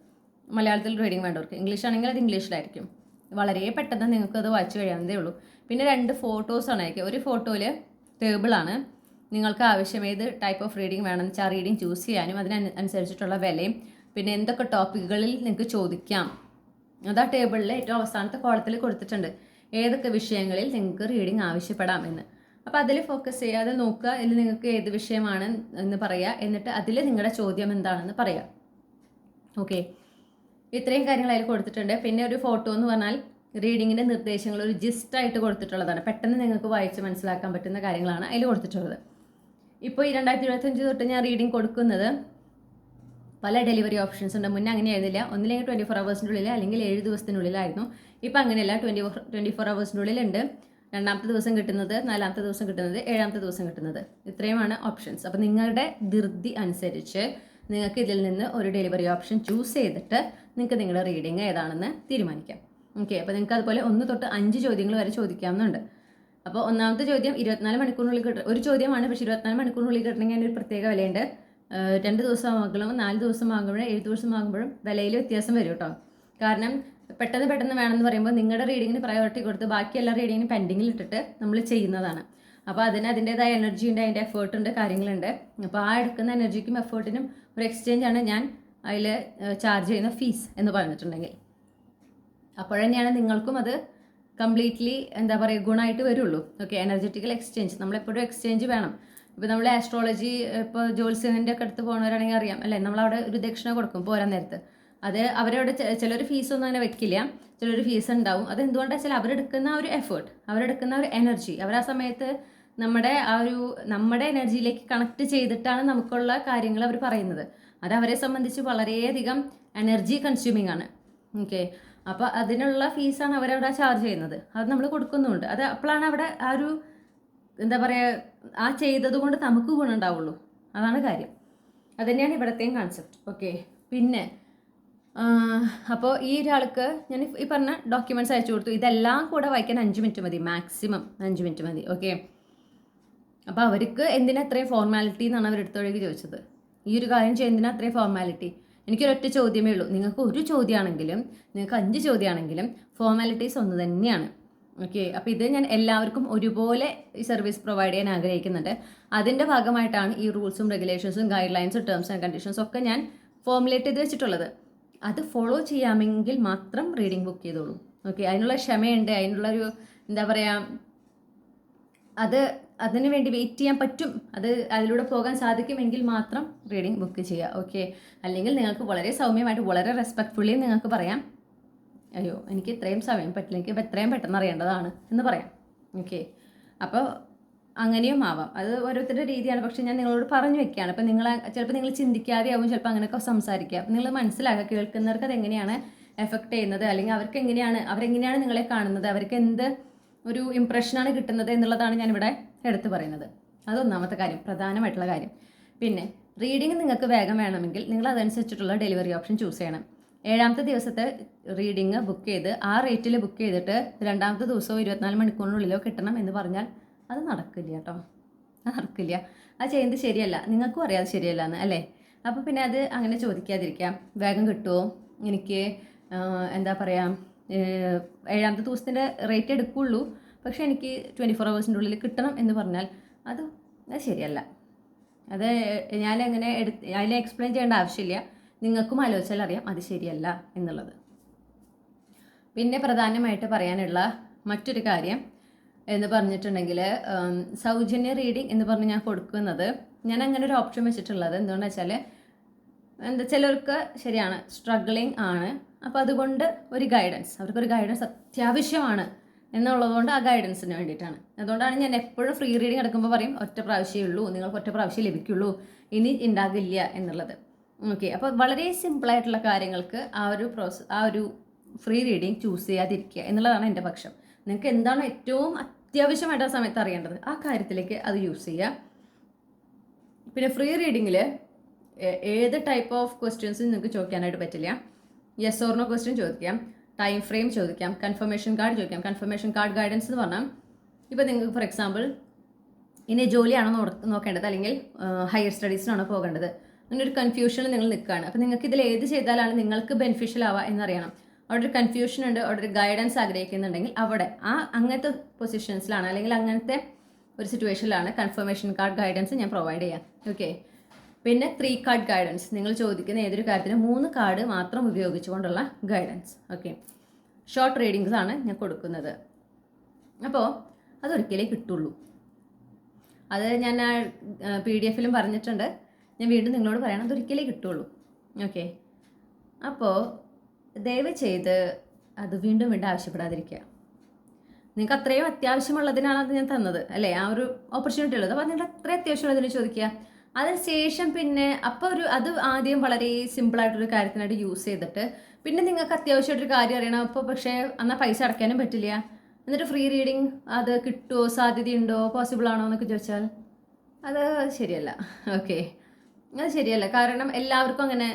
Speaker 1: മലയാളത്തിൽ റീഡിംഗ് വേണ്ടവർക്ക്. ഇംഗ്ലീഷ് ആണെങ്കിൽ അത് ഇംഗ്ലീഷിലായിരിക്കും. വളരെ പെട്ടെന്ന് നിങ്ങൾക്ക് അത് വായിച്ചു കഴിയാവുന്നതേ ഉള്ളൂ. പിന്നെ 2 ഫോട്ടോസാണ് അയക്കുക. ഒരു ഫോട്ടോയിൽ ടേബിളാണ്, നിങ്ങൾക്ക് ആവശ്യം ഏത് ടൈപ്പ് ഓഫ് റീഡിംഗ് വേണമെന്ന് വെച്ചാൽ ആ റീഡിംഗ് ചൂസ് ചെയ്യാനും അതിനനുസരിച്ചിട്ടുള്ള വിലയും പിന്നെ എന്തൊക്കെ ടോപ്പിക്കുകളിൽ നിങ്ങൾക്ക് ചോദിക്കാം അതാ ടേബിളിൽ ഏറ്റവും അവസാനത്തെ കോളത്തിൽ കൊടുത്തിട്ടുണ്ട്. ഏതൊക്കെ വിഷയങ്ങളിൽ നിങ്ങൾക്ക് റീഡിംഗ് ആവശ്യപ്പെടാം എന്ന്. അപ്പോൾ അതിൽ ഫോക്കസ് ചെയ്യാതെ നോക്കുക, ഇതിൽ നിങ്ങൾക്ക് ഏത് വിഷയമാണ് എന്ന് പറയുക, എന്നിട്ട് അതിൽ നിങ്ങളുടെ ചോദ്യം എന്താണെന്ന് പറയുക. ഓക്കെ, ഇത്രയും കാര്യങ്ങൾ അതിൽ കൊടുത്തിട്ടുണ്ട്. പിന്നെ ഒരു ഫോട്ടോ എന്ന് പറഞ്ഞാൽ റീഡിങ്ങിൻ്റെ നിർദ്ദേശങ്ങൾ ഒരു ജിസ്റ്റായിട്ട് കൊടുത്തിട്ടുള്ളതാണ്. പെട്ടെന്ന് നിങ്ങൾക്ക് വായിച്ച് മനസ്സിലാക്കാൻ പറ്റുന്ന കാര്യങ്ങളാണ് അതിൽ കൊടുത്തിട്ടുള്ളത്. ഇപ്പോൾ ഈ 2025 തൊട്ട് ഞാൻ റീഡിംഗ് കൊടുക്കുന്നത് പല ഡെലിവറി ഓപ്ഷൻസ് ഉണ്ട്. മുന്നേ അങ്ങനെ ആയിരുന്നില്ല. ഒന്നില്ലെങ്കിൽ 24 ഹവേഴ്സിനുള്ളിൽ അല്ലെങ്കിൽ 7 ദിവസത്തിനുള്ളിലായിരുന്നു. ഇപ്പം അങ്ങനെയല്ല, 24 ഹവേഴ്സിനുള്ളിലുണ്ട്. 2ാമത്തെ ദിവസം കിട്ടുന്നത്, 4ാമത്തെ ദിവസം കിട്ടുന്നത്, 7ാമത്തെ ദിവസം കിട്ടുന്നത്. ഇത്രയുമാണ് ഓപ്ഷൻസ്. അപ്പോൾ നിങ്ങളുടെ ധൃതി അനുസരിച്ച് നിങ്ങൾക്ക് ഇതിൽ നിന്ന് ഒരു ഡെലിവറി ഓപ്ഷൻ ചൂസ് ചെയ്തിട്ട് നിങ്ങൾക്ക് നിങ്ങളുടെ റീഡിംഗ് ഏതാണെന്ന് തീരുമാനിക്കാം. ഓക്കെ, അപ്പോൾ നിങ്ങൾക്ക് അതുപോലെ 1 തൊട്ട് 5 ചോദ്യങ്ങൾ വരെ ചോദിക്കാവുന്നുണ്ട്. അപ്പോൾ ഒന്നാമത്തെ ചോദ്യം 24 മണിക്കൂറിനുള്ളിൽ ഒരു ചോദ്യമാണ്, പക്ഷേ 24 മണിക്കൂറിനുള്ളിൽ കിട്ടണമെങ്കിൽ അതിനൊരു പ്രത്യേക വിലയുണ്ട്. 2 ദിവസമാകുമ്പോഴും 4 ദിവസമാകുമ്പോഴും 7 ദിവസമാകുമ്പോഴും വിലയിൽ വ്യത്യാസം വരും കേട്ടോ. കാരണം പെട്ടെന്ന് വേണമെന്ന് പറയുമ്പോൾ നിങ്ങളുടെ റീഡിങ്ങിന് പ്രയോറിറ്റി കൊടുത്ത് ബാക്കി എല്ലാ റീഡിങ്ങിനും പെൻഡിങ്ങിൽ ഇട്ടിട്ട് നമ്മൾ ചെയ്യുന്നതാണ്. അപ്പോൾ അതിൻ്റെതായ എനർജി ഉണ്ട്, അതിൻ്റെ എഫേർട്ട് ഉണ്ട്, കാര്യങ്ങളുണ്ട്. അപ്പോൾ ആ എടുക്കുന്ന എനർജിക്കും എഫേർട്ടിനും ഒരു എക്സ്ചേഞ്ചാണ് ഞാൻ അതിൽ ചാർജ് ചെയ്യുന്ന ഫീസ് എന്ന് പറഞ്ഞിട്ടുണ്ടെങ്കിൽ. അപ്പോഴന്നെയാണ് നിങ്ങൾക്കും അത് കംപ്ലീറ്റ്ലി എന്താ പറയുക ഗുണമായിട്ട് വരുള്ളൂ. ഓക്കെ, എനർജറ്റിക്കൽ എക്സ്ചേഞ്ച് നമ്മളെപ്പോഴും എക്സ്ചേഞ്ച് വേണം. ഇപ്പോൾ നമ്മൾ ആസ്ട്രോളജി ഇപ്പോൾ ജ്യോത്സ്യൻ്റെ ഒക്കെ അടുത്ത് പോകുന്നവരാണെങ്കിൽ അറിയാം അല്ലേ, നമ്മളവിടെ ഒരു ദക്ഷിണ കൊടുക്കും പോരാൻ നേരത്ത്. അത് അവരവിടെ ചിലർ ഫീസൊന്നും അങ്ങനെ വെക്കില്ല, ചിലർ ഫീസ് ഉണ്ടാവും. അത് എന്തുകൊണ്ടാണെന്ന് വെച്ചാൽ അവരെടുക്കുന്ന ഒരു എഫേർട്ട്, അവരെടുക്കുന്ന ഒരു എനർജി, അവർ ആ സമയത്ത് നമ്മുടെ എനർജിയിലേക്ക് കണക്ട് ചെയ്തിട്ടാണ് നമുക്കുള്ള കാര്യങ്ങൾ അവർ പറയുന്നത്. അത് അവരെ സംബന്ധിച്ച് വളരെയധികം എനർജി കൺസ്യൂമിങ് ആണ്. ഓക്കെ, അപ്പോൾ അതിനുള്ള ഫീസാണ് അവരവിടെ ചാർജ് ചെയ്യുന്നത്. അത് നമ്മൾ കൊടുക്കുന്നുമുണ്ട്. അത് അപ്പോഴാണ് അവിടെ ആ ഒരു എന്താ പറയുക, ആ ചെയ്തത് കൊണ്ട് നമുക്ക് ഗുണമുണ്ടാവുള്ളൂ. അതാണ് കാര്യം. അത് തന്നെയാണ് ഇവിടത്തെയും കോൺസെപ്റ്റ്. ഓക്കെ, പിന്നെ അപ്പോൾ ഈ ഒരാൾക്ക് ഞാൻ ഈ പറഞ്ഞ ഡോക്യുമെൻറ്റ്സ് അയച്ചു കൊടുത്തു. ഇതെല്ലാം കൂടെ വായിക്കാൻ 5 മിനിറ്റ് മതി, മാക്സിമം 5 മിനിറ്റ് മതി. ഓക്കെ, അപ്പോൾ അവർക്ക് എന്തിനാ അത്രയും ഫോർമാലിറ്റി എന്നാണ് അവരെടുത്തൊഴുകി ചോദിച്ചത്. ഈ ഒരു കാര്യം ചെയ്യുന്നതിന് അത്രയും ഫോർമാലിറ്റി. എനിക്കൊരൊറ്റ ചോദ്യമേ ഉള്ളൂ. നിങ്ങൾക്ക് ഒരു ചോദ്യമാണെങ്കിലും നിങ്ങൾക്ക് 5 ചോദ്യമാണെങ്കിലും ഫോർമാലിറ്റീസ് ഒന്ന് തന്നെയാണ്. ഓക്കെ, അപ്പോൾ ഇത് ഞാൻ എല്ലാവർക്കും ഒരുപോലെ ഈ സർവീസ് പ്രൊവൈഡ് ചെയ്യാൻ ആഗ്രഹിക്കുന്നുണ്ട്. അതിൻ്റെ ഭാഗമായിട്ടാണ് ഈ റൂൾസും റെഗുലേഷൻസും ഗൈഡ് ലൈൻസും ടേംസ് ആൻഡ് കണ്ടീഷൻസും ഒക്കെ ഞാൻ ഫോർമുലേറ്റ് ചെയ്ത് വെച്ചിട്ടുള്ളത്. അത് ഫോളോ ചെയ്യാമെങ്കിൽ മാത്രം റീഡിംഗ് ബുക്ക് ചെയ്തോളൂ. ഓക്കെ, അതിനുള്ള ക്ഷമയുണ്ട്, അതിനുള്ളൊരു എന്താ പറയുക, അതിന് വേണ്ടി വെയിറ്റ് ചെയ്യാൻ പറ്റും, അതിലൂടെ പോകാൻ സാധിക്കുമെങ്കിൽ മാത്രം റീഡിംഗ് ബുക്ക് ചെയ്യുക. ഓക്കെ, അല്ലെങ്കിൽ നിങ്ങൾക്ക് വളരെ സൗമ്യമായിട്ട് വളരെ റെസ്പെക്ട്ഫുള്ളി നിങ്ങൾക്ക് പറയാം, അയ്യോ എനിക്ക് ഇത്രയും സമയം പറ്റില്ല, എനിക്ക് എത്രയും പെട്ടെന്ന് അറിയേണ്ടതാണ് എന്ന് പറയാം. ഓക്കെ, അപ്പോൾ അങ്ങനെയും ആവാം. അത് ഓരോരുത്തരുടെ രീതിയാണ്. പക്ഷേ ഞാൻ നിങ്ങളോട് പറഞ്ഞു വെക്കുകയാണ്. അപ്പോൾ ചിലപ്പോൾ നിങ്ങൾ ചിന്തിക്കാതെ ആവും ചിലപ്പോൾ അങ്ങനെയൊക്കെ സംസാരിക്കുക. അപ്പോൾ നിങ്ങൾ മനസ്സിലാക്കുക, കേൾക്കുന്നവർക്ക് അതെങ്ങനെയാണ് എഫക്റ്റ് ചെയ്യുന്നത്, അല്ലെങ്കിൽ അവരെങ്ങനെയാണ് നിങ്ങളെ കാണുന്നത്, അവർക്ക് എന്ത് ഒരു ഇംപ്രഷനാണ് കിട്ടുന്നത് എന്നുള്ളതാണ് ഞാനിവിടെ എടുത്തു പറയുന്നത്. അതൊന്നാമത്തെ കാര്യം, പ്രധാനമായിട്ടുള്ള കാര്യം. പിന്നെ റീഡിംഗ് നിങ്ങൾക്ക് വേഗം വേണമെങ്കിൽ നിങ്ങൾ അതനുസരിച്ചിട്ടുള്ള ഡെലിവറി ഓപ്ഷൻ ചൂസ് ചെയ്യണം. 7ാമത്തെ ദിവസത്തെ റീഡിങ് ബുക്ക് ചെയ്ത് ആ റേറ്റിൽ ബുക്ക് ചെയ്തിട്ട് 2ാമത്തെ ദിവസവും 24 മണിക്കൂറിനുള്ളിലോ കിട്ടണം എന്ന് പറഞ്ഞാൽ അത് നടക്കില്ല കേട്ടോ, അത് നടക്കില്ല. അത് ചെയ്യുന്നത് ശരിയല്ല, നിങ്ങൾക്കും അറിയാതെ ശരിയല്ല എന്ന് അല്ലേ. അപ്പോൾ പിന്നെ അത് അങ്ങനെ ചോദിക്കാതിരിക്കാം. വേഗം കിട്ടുമോ, എനിക്ക് എന്താ പറയുക 7ാമത്തെ ദിവസത്തിൻ്റെ റേറ്റ് എടുക്കുള്ളൂ, പക്ഷേ എനിക്ക് 24 ഹവേഴ്സിൻ്റെ ഉള്ളിൽ കിട്ടണം എന്ന് പറഞ്ഞാൽ അത് ശരിയല്ല. അത് ഞാനങ്ങനെ അതിനെ എക്സ്പ്ലെയിൻ ചെയ്യേണ്ട ആവശ്യമില്ല. നിങ്ങൾക്കും ആലോചിച്ചാൽ അറിയാം അത് ശരിയല്ല എന്നുള്ളത്. പിന്നെ പ്രധാനമായിട്ട് പറയാനുള്ള മറ്റൊരു കാര്യം എന്ന് പറഞ്ഞിട്ടുണ്ടെങ്കിൽ സൗജന്യ റീഡിംഗ് എന്ന് പറഞ്ഞ് ഞാൻ കൊടുക്കുന്നത്, ഞാൻ അങ്ങനെ ഒരു ഓപ്ഷൻ വെച്ചിട്ടുള്ളത് എന്തുകൊണ്ടാണെന്ന് വെച്ചാൽ ചിലർക്ക് ശരിയാണ് സ്ട്രഗ്ലിംഗ് ആണ്. അപ്പോൾ അതുകൊണ്ട് അവർക്കൊരു ഗൈഡൻസ് അത്യാവശ്യമാണ് എന്നുള്ളതുകൊണ്ട് ആ ഗൈഡൻസിന് വേണ്ടിയിട്ടാണ്. അതുകൊണ്ടാണ് ഞാൻ എപ്പോഴും ഫ്രീ റീഡിംഗ് എടുക്കുമ്പോൾ പറയും ഒറ്റ പ്രാവശ്യമേ ഉള്ളൂ, നിങ്ങൾക്ക് ഒറ്റ പ്രാവശ്യം ലഭിക്കുള്ളൂ, ഇനി ഉണ്ടാകില്ല എന്നുള്ളത്. ഓക്കെ, അപ്പോൾ വളരെ സിമ്പിളായിട്ടുള്ള കാര്യങ്ങൾക്ക് ആ ഒരു ഫ്രീ റീഡിംഗ് ചൂസ് ചെയ്യാതിരിക്കുക എന്നുള്ളതാണ് എൻ്റെ പക്ഷം. നിങ്ങൾക്ക് എന്താണ് ഏറ്റവും അത്യാവശ്യമായിട്ട് ആ സമയത്ത് അറിയേണ്ടത്, ആ കാര്യത്തിലേക്ക് അത് യൂസ് ചെയ്യുക. പിന്നെ ഫ്രീ റീഡിങ്ങിൽ ഏത് ടൈപ്പ് ഓഫ് ക്വസ്റ്റ്യൻസും നിങ്ങൾക്ക് ചോദിക്കാനായിട്ട് പറ്റില്ല. യെസ് ഓർ നോ ക്വസ്റ്റ്യൻ ചോദിക്കാം, ടൈം ഫ്രെയിം ചോദിക്കാം, കൺഫർമേഷൻ കാർഡ് ചോദിക്കാം. കൺഫർമേഷൻ കാർഡ് ഗൈഡൻസ് എന്ന് പറഞ്ഞാൽ ഇപ്പോൾ നിങ്ങൾക്ക് ഫോർ എക്സാമ്പിൾ ഇനി ജോലിയാണോ നോക്കേണ്ടത് അല്ലെങ്കിൽ ഹയർ സ്റ്റഡീസിനാണോ പോകേണ്ടത്, അങ്ങനെ ഒരു കൺഫ്യൂഷനിൽ നിങ്ങൾ നിൽക്കുകയാണ്. അപ്പോൾ നിങ്ങൾക്ക് ഇതിൽ ഏത് ചെയ്താലാണ് നിങ്ങൾക്ക് ബെനിഫിഷ്യൽ ആവുക എന്നറിയണം. അവിടെ ഒരു കൺഫ്യൂഷൻ ഉണ്ട്, അവിടെ ഒരു ഗൈഡൻസ് ആഗ്രഹിക്കുന്നുണ്ടെങ്കിൽ അവിടെ അങ്ങനത്തെ പൊസിഷൻസിലാണ് അല്ലെങ്കിൽ അങ്ങനത്തെ ഒരു സിറ്റുവേഷനിലാണ് കൺഫർമേഷൻ കാർഡ് ഗൈഡൻസ് ഞാൻ പ്രൊവൈഡ് ചെയ്യാം. ഓക്കെ. പിന്നെ 3 കാർഡ് ഗൈഡൻസ്, നിങ്ങൾ ചോദിക്കുന്ന ഏതൊരു കാര്യത്തിനും 3 കാർഡ് മാത്രം ഉപയോഗിച്ചുകൊണ്ടുള്ള ഗൈഡൻസ്. ഓക്കെ. ഷോർട്ട് റീഡിങ്സ് ആണ് ഞാൻ കൊടുക്കുന്നത്. അപ്പോൾ അതൊരിക്കലേ കിട്ടുള്ളൂ. അത് ഞാൻ PDF-ലും പറഞ്ഞിട്ടുണ്ട്, ഞാൻ വീണ്ടും നിങ്ങളോട് പറയണം, അതൊരിക്കലേ കിട്ടുള്ളൂ. ഓക്കെ. അപ്പോൾ ദയവ് ചെയ്ത് അത് വീണ്ടും വീണ്ടും ആവശ്യപ്പെടാതിരിക്കുക. നിങ്ങൾക്ക് അത്രയും അത്യാവശ്യമുള്ളതിനാണ് അത് ഞാൻ തന്നത് അല്ലേ, ആ ഒരു ഓപ്പർച്യൂണിറ്റി ഉള്ളത്. അപ്പോൾ നിങ്ങൾ അത്രയും അത്യാവശ്യമുള്ളതിന് ചോദിക്കുക. അതിനുശേഷം പിന്നെ അപ്പോൾ അത് ആദ്യം വളരെ സിമ്പിളായിട്ടൊരു കാര്യത്തിനായിട്ട് യൂസ് ചെയ്തിട്ട് പിന്നെ നിങ്ങൾക്ക് അത്യാവശ്യമായിട്ടൊരു കാര്യം അറിയണം. അപ്പോൾ പക്ഷേ എന്നാൽ പൈസ അടയ്ക്കാനും പറ്റില്ല. എന്നിട്ട് ഫ്രീ റീഡിങ് അത് കിട്ടുമോ, സാധ്യതയുണ്ടോ, പോസിബിൾ ആണോ എന്നൊക്കെ ചോദിച്ചാൽ അത് ശരിയല്ല. ഓക്കെ, അത് ശരിയല്ല. കാരണം എല്ലാവർക്കും അങ്ങനെ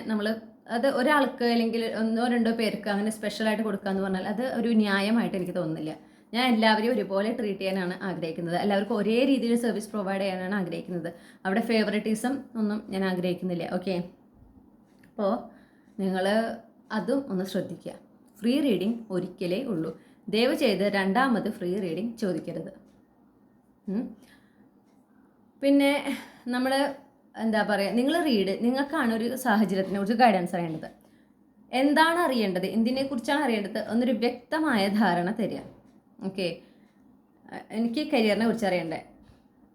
Speaker 1: അത് ഒരാൾക്ക് അല്ലെങ്കിൽ 1-2 പേർക്ക് അങ്ങനെ സ്പെഷ്യലായിട്ട് കൊടുക്കുക എന്ന് പറഞ്ഞാൽ അത് ഒരു ന്യായമായിട്ട് എനിക്ക് തോന്നുന്നില്ല. ഞാൻ എല്ലാവരെയും ഒരുപോലെ ട്രീറ്റ് ചെയ്യാനാണ് ആഗ്രഹിക്കുന്നത്. എല്ലാവർക്കും ഒരേ രീതിയിൽ സർവീസ് പ്രൊവൈഡ് ചെയ്യാനാണ് ആഗ്രഹിക്കുന്നത്. അവിടെ ഫേവറിറ്റിസം ഒന്നും ഞാൻ ആഗ്രഹിക്കുന്നില്ല. ഓക്കെ. അപ്പോൾ നിങ്ങൾ അതും ഒന്ന് ശ്രദ്ധിക്കുക. ഫ്രീ റീഡിങ് ഒരിക്കലേ ഉള്ളൂ. ദയവ് ചെയ്ത് രണ്ടാമത് ഫ്രീ റീഡിങ് ചോദിക്കരുത്. പിന്നെ നമ്മൾ എന്താ പറയുക, നിങ്ങൾക്കാണ് ഒരു സാഹചര്യത്തിനെ കുറിച്ച് ഗൈഡൻസ് അറിയേണ്ടത്. എന്താണ് അറിയേണ്ടത്, എന്തിനെക്കുറിച്ചാണ് അറിയേണ്ടത് എന്നൊരു വ്യക്തമായ ധാരണ തരിക. ഓക്കെ. എനിക്ക് കരിയറിനെ കുറിച്ച് അറിയണ്ടേ.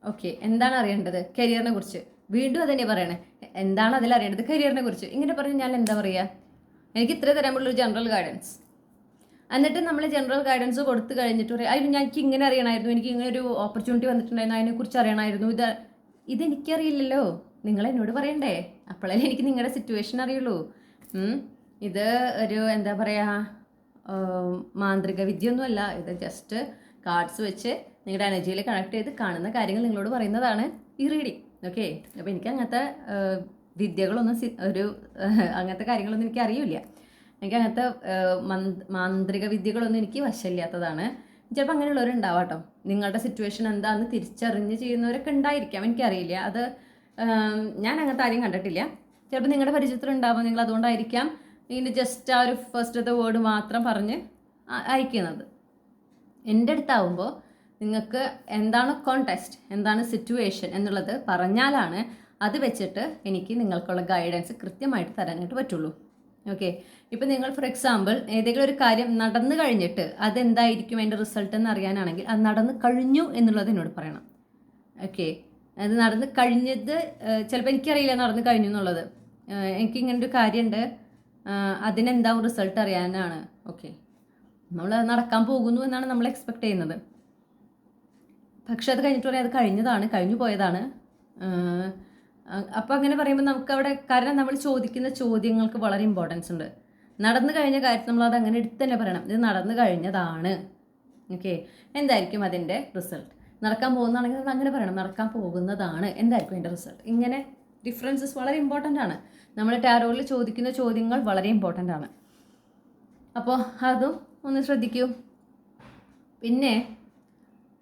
Speaker 1: ഓക്കെ, എന്താണ് അറിയേണ്ടത്? കരിയറിനെ കുറിച്ച്. വീണ്ടും അതന്നെ പറയണേ, എന്താണ് അതിൽ അറിയേണ്ടത്? കരിയറിനെ കുറിച്ച്. ഇങ്ങനെ പറഞ്ഞ് ഞാൻ എന്താ പറയുക, എനിക്ക് ഇത്ര തരാമുള്ളൊരു ജനറൽ ഗൈഡൻസ്. എന്നിട്ട് നമ്മൾ ജനറൽ ഗൈഡൻസ് കൊടുത്തു കഴിഞ്ഞിട്ട് പറയും, അതിന് എനിക്ക് ഇങ്ങനെ അറിയണമായിരുന്നു, എനിക്ക് ഇങ്ങനെ ഒരു ഓപ്പർച്യൂണിറ്റി വന്നിട്ടുണ്ടായിരുന്നു, അതിനെക്കുറിച്ച് അറിയണമായിരുന്നു. ഇതെനിക്കറിയില്ലല്ലോ, നിങ്ങൾ എന്നോട് പറയണ്ടേ, അപ്പോഴല്ലേ എനിക്ക് നിങ്ങളുടെ സിറ്റുവേഷൻ അറിയുള്ളൂ. ഇത് ഒരു എന്താ പറയുക, മാന്ത്രിക വിദ്യയൊന്നുമല്ല. ഇത് ജസ്റ്റ് കാർഡ്സ് വെച്ച് നിങ്ങളുടെ എനർജിയിൽ കണക്ട് ചെയ്ത് കാണുന്ന കാര്യങ്ങൾ നിങ്ങളോട് പറയുന്നതാണ് ഈ റീഡിങ്. ഓക്കെ. അപ്പോൾ എനിക്ക് അങ്ങനത്തെ വിദ്യകളൊന്നും അങ്ങനത്തെ കാര്യങ്ങളൊന്നും എനിക്ക് അറിയില്ല. എനിക്ക് അങ്ങനത്തെ മാന്ത്രിക വിദ്യകളൊന്നും എനിക്ക് വശമില്ലാത്തതാണ്. ചിലപ്പോൾ അങ്ങനെയുള്ളവരുണ്ടാവാം കേട്ടോ. നിങ്ങളുടെ സിറ്റുവേഷൻ എന്താണെന്ന് തിരിച്ചറിഞ്ഞ് ചെയ്യുന്നവരൊക്കെ ഉണ്ടായിരിക്കാം, എനിക്കറിയില്ല. അത് ഞാൻ അങ്ങനത്തെ ആരെയും കണ്ടിട്ടില്ല. ചിലപ്പോൾ നിങ്ങളുടെ പരിചയത്തിലുണ്ടാവും, നിങ്ങൾ അതുകൊണ്ടായിരിക്കാം ഇതിന് ജസ്റ്റ് ആ ഒരു ഫസ്റ്റത്തെ വേർഡ് മാത്രം പറഞ്ഞ് അയക്കുന്നത്. എൻ്റെ അടുത്താവുമ്പോൾ നിങ്ങൾക്ക് എന്താണ് കോണ്ടെക്സ്റ്റ്, എന്താണ് സിറ്റുവേഷൻ എന്നുള്ളത് പറഞ്ഞാലാണ് അത് വെച്ചിട്ട് എനിക്ക് നിങ്ങൾക്കുള്ള ഗൈഡൻസ് കൃത്യമായിട്ട് തരാനായിട്ട് പറ്റുള്ളൂ. ഓക്കെ. ഇപ്പം നിങ്ങൾ ഫോർ എക്സാമ്പിൾ ഏതെങ്കിലും ഒരു കാര്യം നടന്നു കഴിഞ്ഞിട്ട് അതെന്തായിരിക്കും അതിൻ്റെ റിസൾട്ട് എന്ന് അറിയാനാണെങ്കിൽ അത് നടന്നു കഴിഞ്ഞു എന്നുള്ളത് എന്നോട് പറയണം. ഓക്കെ. അത് നടന്നു കഴിഞ്ഞത് ചിലപ്പോൾ എനിക്കറിയില്ല നടന്നു കഴിഞ്ഞു എന്നുള്ളത്. എനിക്കിങ്ങനൊരു കാര്യമുണ്ട്, അതിനെന്താവും റിസൾട്ട് അറിയാനാണ്. ഓക്കെ. നമ്മൾ നടക്കാൻ പോകുന്നു എന്നാണ് നമ്മൾ എക്സ്പെക്റ്റ് ചെയ്യുന്നത്. പക്ഷെ അത് കഴിഞ്ഞിട്ട് പറയാം അത് കഴിഞ്ഞു പോയതാണ്. അപ്പോൾ അങ്ങനെ പറയുമ്പോൾ നമുക്കവിടെ, കാരണം നമ്മൾ ചോദിക്കുന്ന ചോദ്യങ്ങൾക്ക് വളരെ ഇമ്പോർട്ടൻസ് ഉണ്ട്. നടന്നു കഴിഞ്ഞ കാര്യത്തിൽ നമ്മളത് അങ്ങനെ എടുത്ത് തന്നെ പറയണം, ഇത് നടന്നു കഴിഞ്ഞതാണ്. ഓക്കെ. എന്തായിരിക്കും അതിൻ്റെ റിസൾട്ട്? നടക്കാൻ പോകുന്നതാണെങ്കിൽ നമ്മൾ അങ്ങനെ പറയണം, നടക്കാൻ പോകുന്നതാണ്, എന്തായിരിക്കും അതിൻ്റെ റിസൾട്ട്. ഇങ്ങനെ ഡിഫറൻസസ് വളരെ ഇമ്പോർട്ടൻ്റ് ആണ്. നമ്മൾ ടാരോയിൽ ചോദിക്കുന്ന ചോദ്യങ്ങൾ വളരെ ഇമ്പോർട്ടൻ്റ് ആണ്. അപ്പോൾ അതും ഒന്ന് ശ്രദ്ധിക്കൂ. പിന്നെ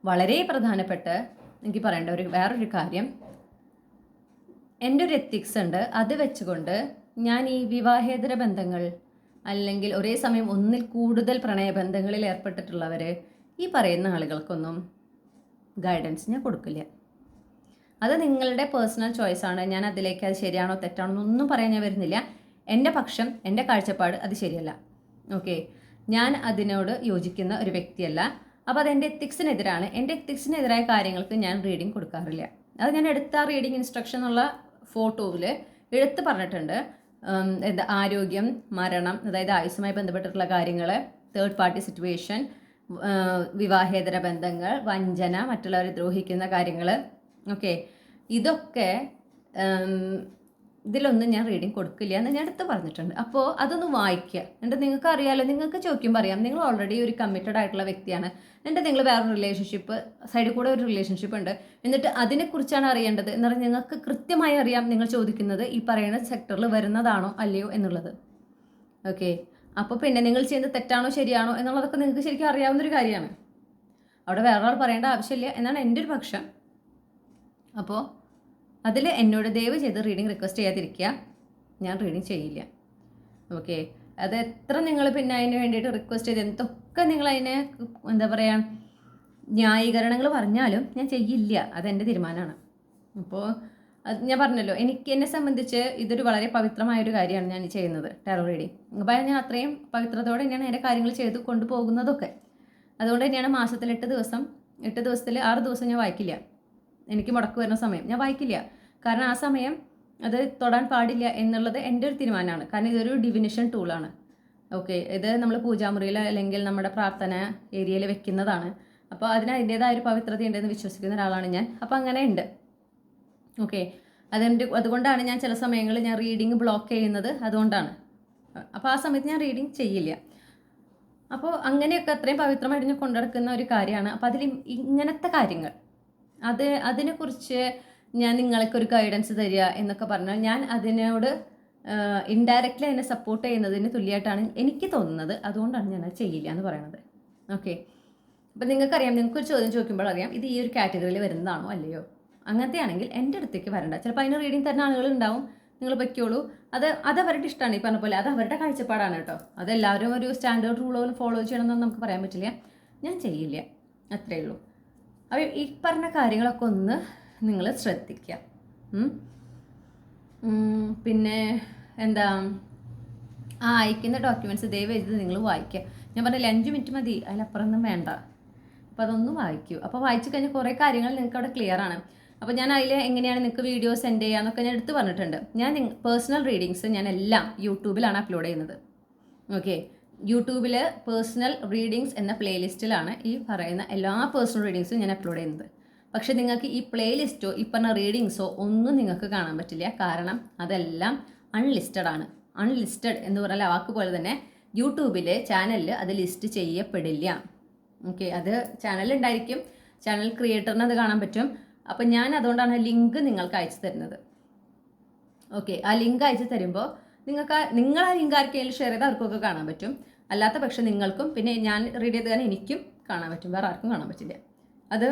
Speaker 1: വളരെ പ്രധാനപ്പെട്ട എനിക്ക് പറയേണ്ട വേറൊരു കാര്യം, എൻ്റെ ഒരു എത്തിക്സ് ഉണ്ട്. അത് വെച്ചുകൊണ്ട് ഞാൻ ഈ വിവാഹേതര ബന്ധങ്ങൾ അല്ലെങ്കിൽ ഒരേ സമയം ഒന്നിൽ കൂടുതൽ പ്രണയബന്ധങ്ങളിൽ ഏർപ്പെട്ടിട്ടുള്ളവർ, ഈ പറയുന്ന ആളുകൾക്കൊന്നും ഗൈഡൻസ് ഞാൻ കൊടുക്കില്ല. അത് നിങ്ങളുടെ പേഴ്സണൽ ചോയ്സാണ്. ഞാൻ അതിലേക്ക് അത് ശരിയാണോ തെറ്റാണോ എന്നൊന്നും പറയാൻ ഞാൻ വരുന്നില്ല. എൻ്റെ പക്ഷം, എൻ്റെ കാഴ്ചപ്പാട് അത് ശരിയല്ല. ഓക്കെ. ഞാൻ അതിനോട് യോജിക്കുന്ന ഒരു വ്യക്തിയല്ല. അപ്പോൾ അതെൻ്റെ എത്തിക്സിനെതിരാണ്. എൻ്റെ എത്തിക്സിനെതിരായ കാര്യങ്ങൾക്ക് ഞാൻ റീഡിങ് കൊടുക്കാറില്ല. അത് ഞാൻ എടുത്ത റീഡിങ് ഇൻസ്ട്രക്ഷൻ എന്നുള്ള ഫോട്ടോയിൽ എടുത്ത് പറഞ്ഞിട്ടുണ്ട്. ആരോഗ്യം, മരണം, അതായത് ആയുസ്സുമായി ബന്ധപ്പെട്ടിട്ടുള്ള കാര്യങ്ങൾ, തേർഡ് പാർട്ടി സിറ്റുവേഷൻ, വിവാഹേതര ബന്ധങ്ങൾ, വഞ്ചന, മറ്റുള്ളവരെ ദ്രോഹിക്കുന്ന കാര്യങ്ങൾ. ഓക്കെ. ഇതൊക്കെ ഇതിലൊന്നും ഞാൻ റീഡിങ് കൊടുക്കില്ല എന്ന് ഞാൻ എടുത്ത് പറഞ്ഞിട്ടുണ്ട്. അപ്പോൾ അതൊന്ന് വായിക്കുക. എന്നിട്ട് നിങ്ങൾക്ക് അറിയാമല്ലോ, നിങ്ങൾക്ക് ചോദിക്കുമ്പോൾ അറിയാം നിങ്ങൾ ഓൾറെഡി ഒരു കമ്മിറ്റഡ് ആയിട്ടുള്ള വ്യക്തിയാണ്. എന്നിട്ട് നിങ്ങൾ വേറൊരു റിലേഷൻഷിപ്പ്, സൈഡിൽ കൂടെ ഒരു റിലേഷൻഷിപ്പ് ഉണ്ട്, എന്നിട്ട് അതിനെക്കുറിച്ചാണ് അറിയേണ്ടത് എന്ന് പറഞ്ഞാൽ നിങ്ങൾക്ക് കൃത്യമായി അറിയാം നിങ്ങൾ ചോദിക്കുന്നത് ഈ പറയുന്ന സെക്ടറിൽ വരുന്നതാണോ അല്ലയോ എന്നുള്ളത്. ഓക്കെ. അപ്പോൾ പിന്നെ നിങ്ങൾ ചെയ്യുന്നത് തെറ്റാണോ ശരിയാണോ എന്നുള്ളതൊക്കെ നിങ്ങൾക്ക് ശരിക്കും അറിയാവുന്നൊരു കാര്യമാണ്. അവിടെ വേറൊരാൾ പറയേണ്ട ആവശ്യമില്ല എന്നാണ് എൻ്റെ ഒരു പക്ഷം. അപ്പോൾ അതിൽ എന്നോട് ദയവ് ചെയ്ത് റീഡിങ് റിക്വസ്റ്റ് ചെയ്യാതിരിക്കുക. ഞാൻ റീഡിങ് ചെയ്യില്ല. ഓക്കെ, അത് എത്ര നിങ്ങൾ പിന്നെ അതിന് വേണ്ടിയിട്ട് റിക്വസ്റ്റ് ചെയ്ത് എന്തൊക്കെ നിങ്ങളതിനെ എന്താ പറയുക ന്യായീകരണങ്ങൾ പറഞ്ഞാലും ഞാൻ ചെയ്യില്ല. അതെൻ്റെ തീരുമാനമാണ്. അപ്പോൾ അത് ഞാൻ പറഞ്ഞല്ലോ, എന്നെ സംബന്ധിച്ച് ഇതൊരു വളരെ പവിത്രമായൊരു കാര്യമാണ് ഞാൻ ചെയ്യുന്നത്, ടാരോ റീഡിങ്. അപ്പോൾ ഞാൻ അത്രയും പവിത്രതയോടെ തന്നെയാണ് എൻ്റെ കാര്യങ്ങൾ ചെയ്ത് കൊണ്ടുപോകുന്നതൊക്കെ. അതുകൊണ്ട് തന്നെയാണ് മാസത്തിൽ 8 ദിവസത്തിൽ 6 ദിവസം ഞാൻ വായിക്കില്ല. എനിക്ക് മുടക്ക് വരുന്ന സമയം ഞാൻ വായിക്കില്ല. കാരണം ആ സമയം അത് തൊടാൻ പാടില്ല എന്നുള്ളത് എൻ്റെ ഒരു തീരുമാനമാണ്. കാരണം ഇതൊരു ഡിവിനേഷൻ ടൂളാണ്. ഓക്കെ, ഇത് നമ്മൾ പൂജാമുറിയിൽ അല്ലെങ്കിൽ നമ്മുടെ പ്രാർത്ഥന ഏരിയയിൽ വെക്കുന്നതാണ്. അപ്പോൾ അതിന് അതിൻ്റേതായ ഒരു പവിത്രത ഉണ്ടെന്ന് വിശ്വസിക്കുന്ന ഒരാളാണ് ഞാൻ. അപ്പോൾ അങ്ങനെ ഉണ്ട്. ഓക്കെ, അതുകൊണ്ടാണ് ഞാൻ ചില സമയങ്ങളിൽ ഞാൻ റീഡിങ് ബ്ലോക്ക് ചെയ്യുന്നത്. അതുകൊണ്ടാണ്. അപ്പോൾ ആ സമയത്ത് ഞാൻ റീഡിങ് ചെയ്യില്ല. അപ്പോൾ അങ്ങനെയൊക്കെ അത്രയും പവിത്രമായിട്ട് ഞാൻ കൊണ്ടുനടക്കുന്ന ഒരു കാര്യമാണ്. അപ്പോൾ അതിൽ ഇങ്ങനത്തെ കാര്യങ്ങൾ അതിനെക്കുറിച്ച് ഞാൻ നിങ്ങൾക്കൊരു ഗൈഡൻസ് തരിക എന്നൊക്കെ പറഞ്ഞാൽ ഞാൻ അതിനോട് ഇൻഡയറക്റ്റ്ലി അതിനെ സപ്പോർട്ട് ചെയ്യുന്നതിന് തുല്യമായിട്ടാണ് എനിക്ക് തോന്നുന്നത്. അതുകൊണ്ടാണ് ഞാൻ അത് ചെയ്യില്ല എന്ന് പറയുന്നത്. ഓക്കെ, അപ്പം നിങ്ങൾക്കറിയാം, നിങ്ങൾക്കൊരു ചോദ്യം ചോദിക്കുമ്പോൾ അറിയാം ഇത് ഈ ഒരു കാറ്റഗറിയിൽ വരുന്നതാണോ അല്ലയോ. അങ്ങനത്തെ ആണെങ്കിൽ എൻ്റെ അടുത്തേക്ക് വരണ്ട. ചിലപ്പോൾ അതിന് റീഡിങ് തരുന്ന ആളുകളുണ്ടാവും. നിങ്ങൾ വയ്ക്കോളൂ. അത് അവരുടെ ഇഷ്ടമാണ്. ഈ പറഞ്ഞ പോലെ അത് അവരുടെ കാഴ്ചപ്പാടാണ് കേട്ടോ. അതെല്ലാവരും ഒരു സ്റ്റാൻഡേർഡ് റൂളുകളും ഫോളോ ചെയ്യണമെന്നൊന്നും നമുക്ക് പറയാൻ പറ്റില്ല. ഞാൻ ചെയ്യില്ല, അത്രയേ ഉള്ളൂ. അപ്പോൾ ഈ പറഞ്ഞ കാര്യങ്ങളൊക്കെ ഒന്ന് നിങ്ങൾ ശ്രദ്ധിക്കുക. പിന്നെ എന്താ, അയക്കുന്ന ഡോക്യുമെൻറ്റ്സ് ദയവ് ചെയ്ത് നിങ്ങൾ വായിക്കുക. ഞാൻ പറഞ്ഞില്ല 5 മിനിറ്റ് മതി, അതിലപ്പുറമൊന്നും വേണ്ട. അപ്പോൾ അതൊന്ന് വായിക്കൂ. അപ്പോൾ വായിച്ചു കഴിഞ്ഞാൽ കുറേ കാര്യങ്ങൾ നിങ്ങൾക്ക് അവിടെ ക്ലിയർ ആണ്. അപ്പോൾ ഞാൻ അതിൽ എങ്ങനെയാണ് നിങ്ങൾക്ക് വീഡിയോ സെൻഡ് ചെയ്യാന്നൊക്കെ ഞാൻ എടുത്ത് പറഞ്ഞിട്ടുണ്ട്. ഞാൻ പേഴ്സണൽ റീഡിങ്സ് ഞാൻ എല്ലാം യൂട്യൂബിലാണ് അപ്ലോഡ് ചെയ്യുന്നത്. ഓക്കെ, യൂട്യൂബിൽ പേഴ്സണൽ റീഡിങ്സ് എന്ന പ്ലേലിസ്റ്റിലാണ് ഈ പറയുന്ന എല്ലാ പേഴ്സണൽ റീഡിങ്സും ഞാൻ അപ്ലോഡ് ചെയ്യുന്നത്. പക്ഷേ നിങ്ങൾക്ക് ഈ പ്ലേലിസ്റ്റോ ഈ പറഞ്ഞ റീഡിങ്സോ ഒന്നും നിങ്ങൾക്ക് കാണാൻ പറ്റില്ല. കാരണം അതെല്ലാം അൺലിസ്റ്റഡ് ആണ്. അൺലിസ്റ്റഡ് എന്ന് പറഞ്ഞാൽ വാക്ക് പോലെ തന്നെ യൂട്യൂബിലെ ചാനലിൽ അത് ലിസ്റ്റ് ചെയ്യപ്പെടില്ല. ഓക്കെ, അത് ചാനലുണ്ടായിരിക്കും, ചാനൽ ക്രിയേറ്ററിന് അത് കാണാൻ പറ്റും. അപ്പം ഞാൻ അതുകൊണ്ടാണ് ലിങ്ക് നിങ്ങൾക്ക് അയച്ചു തരുന്നത്. ഓക്കെ, ആ ലിങ്ക് അയച്ചു തരുമ്പോൾ നിങ്ങൾ ആ ലിങ്ക് ആർക്കെങ്കിലും ഷെയർ ചെയ്ത് അവർക്കൊക്കെ കാണാൻ പറ്റും. അല്ലാത്ത പക്ഷേ നിങ്ങൾക്കും പിന്നെ ഞാൻ റീഡ് ചെയ്ത് തന്നെ എനിക്കും കാണാൻ പറ്റും, വേറെ ആർക്കും കാണാൻ പറ്റില്ല. അത്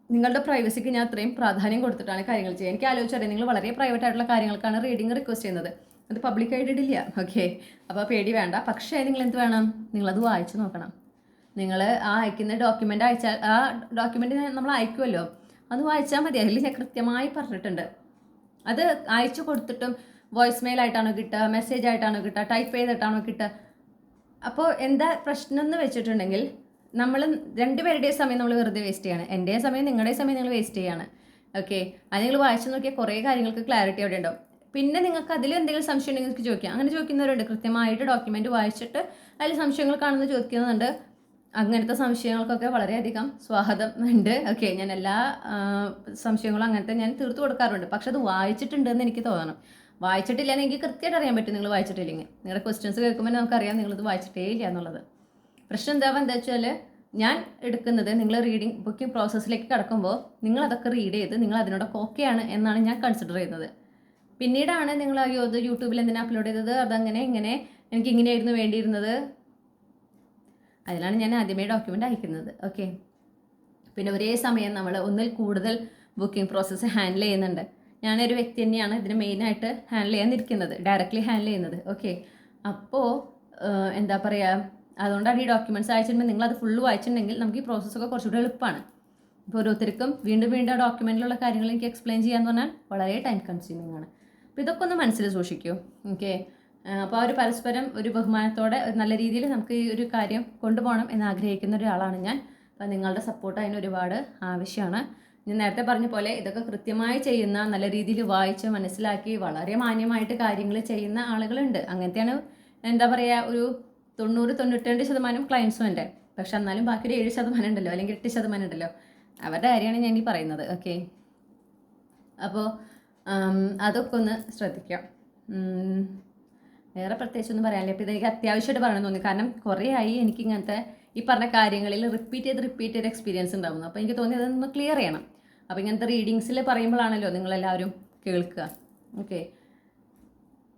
Speaker 1: നിങ്ങളുടെ പ്രൈവസിക്ക് ഞാൻ അത്രയും പ്രാധാന്യം കൊടുത്തിട്ടാണ് കാര്യങ്ങൾ ചെയ്യുക. എനിക്ക് ആലോചിച്ചറിയാം, നിങ്ങൾ വളരെ പ്രൈവറ്റ് ആയിട്ടുള്ള കാര്യങ്ങൾക്കാണ് റീഡിങ് റിക്വസ്റ്റ് ചെയ്യുന്നത്. അത് പബ്ലിക്കായിട്ട് ഇടില്ല. ഓക്കെ, അപ്പോൾ പേടി വേണ്ട. പക്ഷേ നിങ്ങൾ എന്ത് വേണം, നിങ്ങളത് വായിച്ചു നോക്കണം. നിങ്ങൾ ആ അയക്കുന്ന ഡോക്യുമെൻ്റ് അയച്ചാൽ ആ ഡോക്യുമെൻ്റ് നമ്മൾ അയക്കുമല്ലോ, അത് വായിച്ചാൽ മതി. അതിൽ ഞാൻ കൃത്യമായി പറഞ്ഞിട്ടുണ്ട്. അത് അയച്ചു കൊടുത്തിട്ടും വോയിസ് മെയിൽ ആയിട്ടാണോ കിട്ടുക, മെസ്സേജ് ആയിട്ടാണോ കിട്ടുക, ടൈപ്പ് ചെയ്തിട്ടാണോ കിട്ടുക. അപ്പോൾ എന്താ പ്രശ്നം എന്ന് വെച്ചിട്ടുണ്ടെങ്കിൽ നമ്മൾ രണ്ടുപേരുടെയും സമയം നമ്മൾ വെറുതെ വേസ്റ്റ് ചെയ്യാണ്. എൻ്റെ സമയം നിങ്ങളുടെ സമയം നിങ്ങൾ വേസ്റ്റ് ചെയ്യാണ്. ഓക്കെ, അത് നിങ്ങൾ വായിച്ചു നോക്കിയാൽ കുറേ കാര്യങ്ങൾക്ക് ക്ലാരിറ്റി അവിടെ ഉണ്ടാവും. പിന്നെ നിങ്ങൾക്ക് അതിൽ എന്തെങ്കിലും സംശയം ഉണ്ടെങ്കിൽ നിങ്ങൾക്ക് ചോദിക്കാം. അങ്ങനെ ചോദിക്കുന്നവരുണ്ട്. കൃത്യമായിട്ട് ഡോക്യുമെൻ്റ് വായിച്ചിട്ട് അതിൽ സംശയങ്ങൾ കാണുന്ന ചോദിക്കുന്നുണ്ട്. അങ്ങനത്തെ സംശയങ്ങൾക്കൊക്കെ വളരെയധികം സ്വാഗതം ഉണ്ട്. ഓക്കെ, ഞാൻ എല്ലാ സംശയങ്ങളും അങ്ങനത്തെ ഞാൻ തീർത്തു കൊടുക്കാറുണ്ട്. പക്ഷെ അത് വായിച്ചിട്ടുണ്ടെന്ന് എനിക്ക് തോന്നണം. വായിച്ചിട്ടില്ലെങ്കിൽ എനിക്ക് കൃത്യമായിട്ട് അറിയാൻ പറ്റും നിങ്ങൾ വായിച്ചിട്ടില്ലെങ്കിൽ. നിങ്ങളുടെ ക്വസ്റ്റ്യൻസ് കേൾക്കുമ്പോൾ നമുക്കറിയാം നിങ്ങളിത് വായിച്ചിട്ടേ ഇല്ല എന്നുള്ളത്. പ്രശ്നം എന്താ വെച്ചാൽ ഞാൻ എടുക്കുന്നത് നിങ്ങൾ റീഡിങ് ബുക്കിംഗ് പ്രോസസ്സിലേക്ക് കടക്കുമ്പോൾ നിങ്ങൾ അതൊക്കെ റീഡ് ചെയ്ത് നിങ്ങൾ അതിനോടൊക്കെ ഓക്കെയാണ് എന്നാണ് ഞാൻ കൺസിഡർ ചെയ്യുന്നത്. പിന്നീടാണ് നിങ്ങൾ അയ്യോ അത് യൂട്യൂബിൽ എന്തിനാണ് അപ്ലോഡ് ചെയ്തത്, അതങ്ങനെ ഇങ്ങനെ എനിക്ക് ഇങ്ങനെയായിരുന്നു വേണ്ടിയിരുന്നത്, അതിലാണ് ഞാൻ ആദ്യമേ ഡോക്യുമെൻ്റ് അയക്കുന്നത്. ഓക്കെ, പിന്നെ ഒരേ സമയം നമ്മൾ ഒന്നിൽ കൂടുതൽ ബുക്കിംഗ് പ്രോസസ്സ് ഹാൻഡിൽ ചെയ്യുന്നുണ്ട്. ഞാനൊരു വ്യക്തി തന്നെയാണ് ഇതിന് മെയിനായിട്ട് ഹാൻഡിൽ ചെയ്യാനിരിക്കുന്നത്, ഡയറക്റ്റ്ലി ഹാൻഡിൽ ചെയ്യുന്നത്. ഓക്കെ, അപ്പോൾ എന്താ പറയുക, അതുകൊണ്ടാണ് ഈ ഡോക്യുമെൻറ്റ്സ് അയച്ചിട്ടുണ്ടെങ്കിൽ നിങ്ങളത് ഫുള്ള് വായിച്ചിട്ടുണ്ടെങ്കിൽ നമുക്ക് ഈ പ്രോസസ്സൊക്കെ കുറച്ചുകൂടി എളുപ്പമാണ്. ഇപ്പോൾ ഓരോരുത്തർക്കും വീണ്ടും വീണ്ടും ആ ഡോക്യുമെൻറ്റിലുള്ള കാര്യങ്ങൾ എനിക്ക് എക്സ്പ്ലെയിൻ ചെയ്യാന്ന് പറഞ്ഞാൽ വളരെ ടൈം കൺസ്യൂമിംഗ് ആണ്. അപ്പോൾ ഇതൊക്കെ ഒന്ന് മനസ്സിൽ സൂക്ഷിക്കൂ. ഓക്കെ, അപ്പോൾ ആ ഒരു പരസ്പരം ഒരു ബഹുമാനത്തോടെ നല്ല രീതിയിൽ നമുക്ക് ഈ ഒരു കാര്യം കൊണ്ടുപോകണം എന്ന് ആഗ്രഹിക്കുന്ന ഒരാളാണ് ഞാൻ. അപ്പോൾ നിങ്ങളുടെ സപ്പോർട്ട് അതിന് ഒരുപാട് ആവശ്യമാണ്. ഞാൻ നേരത്തെ പറഞ്ഞ പോലെ ഇതൊക്കെ കൃത്യമായി ചെയ്യുന്ന, നല്ല രീതിയിൽ വായിച്ച് മനസ്സിലാക്കി വളരെ മാന്യമായിട്ട് കാര്യങ്ങൾ ചെയ്യുന്ന ആളുകളുണ്ട്. അങ്ങനത്തെയാണ് എന്താ പറയുക, ഒരു 90-92% ക്ലയൻസും ഉണ്ട്. പക്ഷെ എന്നാലും ബാക്കി ഒരു 7% ഉണ്ടല്ലോ, അല്ലെങ്കിൽ 8% ഉണ്ടല്ലോ, അവരുടെ കാര്യമാണ് ഞാൻ ഈ പറയുന്നത്. ഓക്കെ, അപ്പോൾ അതൊക്കെ ഒന്ന് ശ്രദ്ധിക്കാം. വേറെ പ്രത്യേകിച്ചൊന്നും പറയാനില്ല. അപ്പോൾ ഇതെനിക്ക് അത്യാവശ്യമായിട്ട് പറയണമെന്ന് തോന്നി. കാരണം കുറേ ആയി എനിക്ക് ഇങ്ങനത്തെ ഈ പറഞ്ഞ കാര്യങ്ങളിൽ റിപ്പീറ്റ് ചെയ്ത് എക്സ്പീരിയൻസ് ഉണ്ടാകുന്നു. അപ്പോൾ എനിക്ക് തോന്നി അതൊന്ന് ക്ലിയർ ചെയ്യണം. അപ്പോൾ ഇങ്ങനത്തെ റീഡിങ്സിൽ പറയുമ്പോഴാണല്ലോ നിങ്ങളെല്ലാവരും കേൾക്കുക. ഓക്കെ,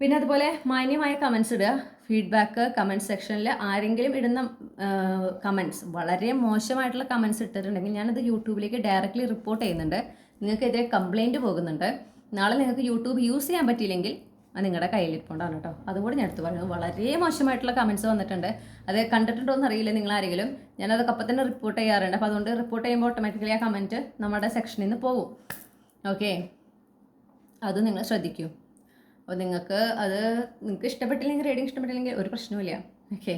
Speaker 1: പിന്നെ അതുപോലെ മാന്യമായ കമൻസ് ഇടുക. ഫീഡ്ബാക്ക് കമൻറ്റ് സെക്ഷനിൽ ആരെങ്കിലും ഇടുന്ന കമൻറ്റ്സ് വളരെ മോശമായിട്ടുള്ള കമൻറ്റ്സ് ഇട്ടിട്ടുണ്ടെങ്കിൽ ഞാനത് യൂട്യൂബിലേക്ക് ഡയറക്റ്റ്ലി റിപ്പോർട്ട് ചെയ്യുന്നുണ്ട്. നിങ്ങൾക്കെതിരെ കംപ്ലൈൻറ്റ് പോകുന്നുണ്ട്. നാളെ നിങ്ങൾക്ക് യൂട്യൂബ് യൂസ് ചെയ്യാൻ പറ്റിയില്ലെങ്കിൽ അത് നിങ്ങളുടെ കയ്യിലിരിപ്പുണ്ടാണ് കേട്ടോ. അതുകൂടി ഞാൻ എടുത്ത് പറയുന്നത്. വളരെ മോശമായിട്ടുള്ള കമൻറ്റ്സ് വന്നിട്ടുണ്ട്. അത് കണ്ടിട്ടുണ്ടോ എന്ന് അറിയില്ല നിങ്ങൾ ആരെങ്കിലും. ഞാനതൊക്കെ അപ്പം തന്നെ റിപ്പോർട്ട് ചെയ്യാറുണ്ട്. അപ്പോൾ അതുകൊണ്ട് റിപ്പോർട്ട് ചെയ്യുമ്പോൾ ഓട്ടോമാറ്റിക്കലി ആ കമൻറ്റ് നമ്മുടെ സെക്ഷനിൽ നിന്ന് പോകും. ഓക്കെ, അത് നിങ്ങൾ ശ്രദ്ധിക്കൂ. അപ്പോൾ നിങ്ങൾക്ക് ഇഷ്ടപ്പെട്ടില്ലെങ്കിൽ, റീഡിങ് ഇഷ്ടപ്പെട്ടില്ലെങ്കിൽ ഒരു പ്രശ്നവുമില്ല. ഓക്കെ,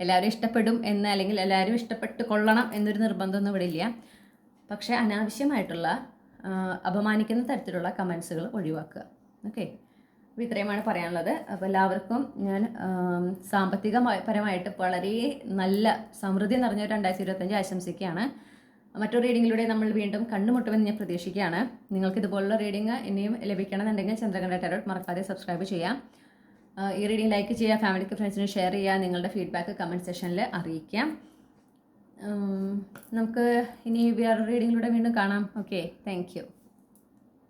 Speaker 1: എല്ലാവരും ഇഷ്ടപ്പെടും എന്ന്, അല്ലെങ്കിൽ എല്ലാവരും ഇഷ്ടപ്പെട്ട് കൊള്ളണം എന്നൊരു നിർബന്ധമൊന്നും ഇവിടെ ഇല്ല. പക്ഷേ അനാവശ്യമായിട്ടുള്ള അപമാനിക്കുന്ന തരത്തിലുള്ള കമൻസുകൾ ഒഴിവാക്കുക. ഓക്കെ, അപ്പോൾ ഇത്രയുമാണ് പറയാനുള്ളത്. അപ്പോൾ എല്ലാവർക്കും ഞാൻ സാമ്പത്തികപരമായിട്ട് വളരെ നല്ല സമൃദ്ധി നിറഞ്ഞ 2025 ആശംസിക്കുകയാണ്. മറ്റൊരു റീഡിങ്ങിലൂടെ നമ്മൾ വീണ്ടും കണ്ടുമുട്ടുമെന്ന് ഞാൻ പ്രതീക്ഷിക്കുകയാണ്. നിങ്ങൾക്ക് ഇതുപോലുള്ള റീഡിങ് ഇനിയും ലഭിക്കണമെന്നുണ്ടെങ്കിൽ ചന്ദ്രകണ്ഠ ടാരോട്ട് മറക്കാതെ സബ്സ്ക്രൈബ് ചെയ്യാം. ഈ റീഡിങ് ലൈക്ക് ചെയ്യുക, ഫാമിലിക്ക് ഫ്രണ്ട്സിന് ഷെയർ ചെയ്യുക, നിങ്ങളുടെ ഫീഡ്ബാക്ക് കമൻറ്റ് സെക്ഷനിൽ അറിയിക്കാം. നമുക്ക് ഇനി വേറെ റീഡിങ്ങിലൂടെ വീണ്ടും കാണാം. Okay, thank you.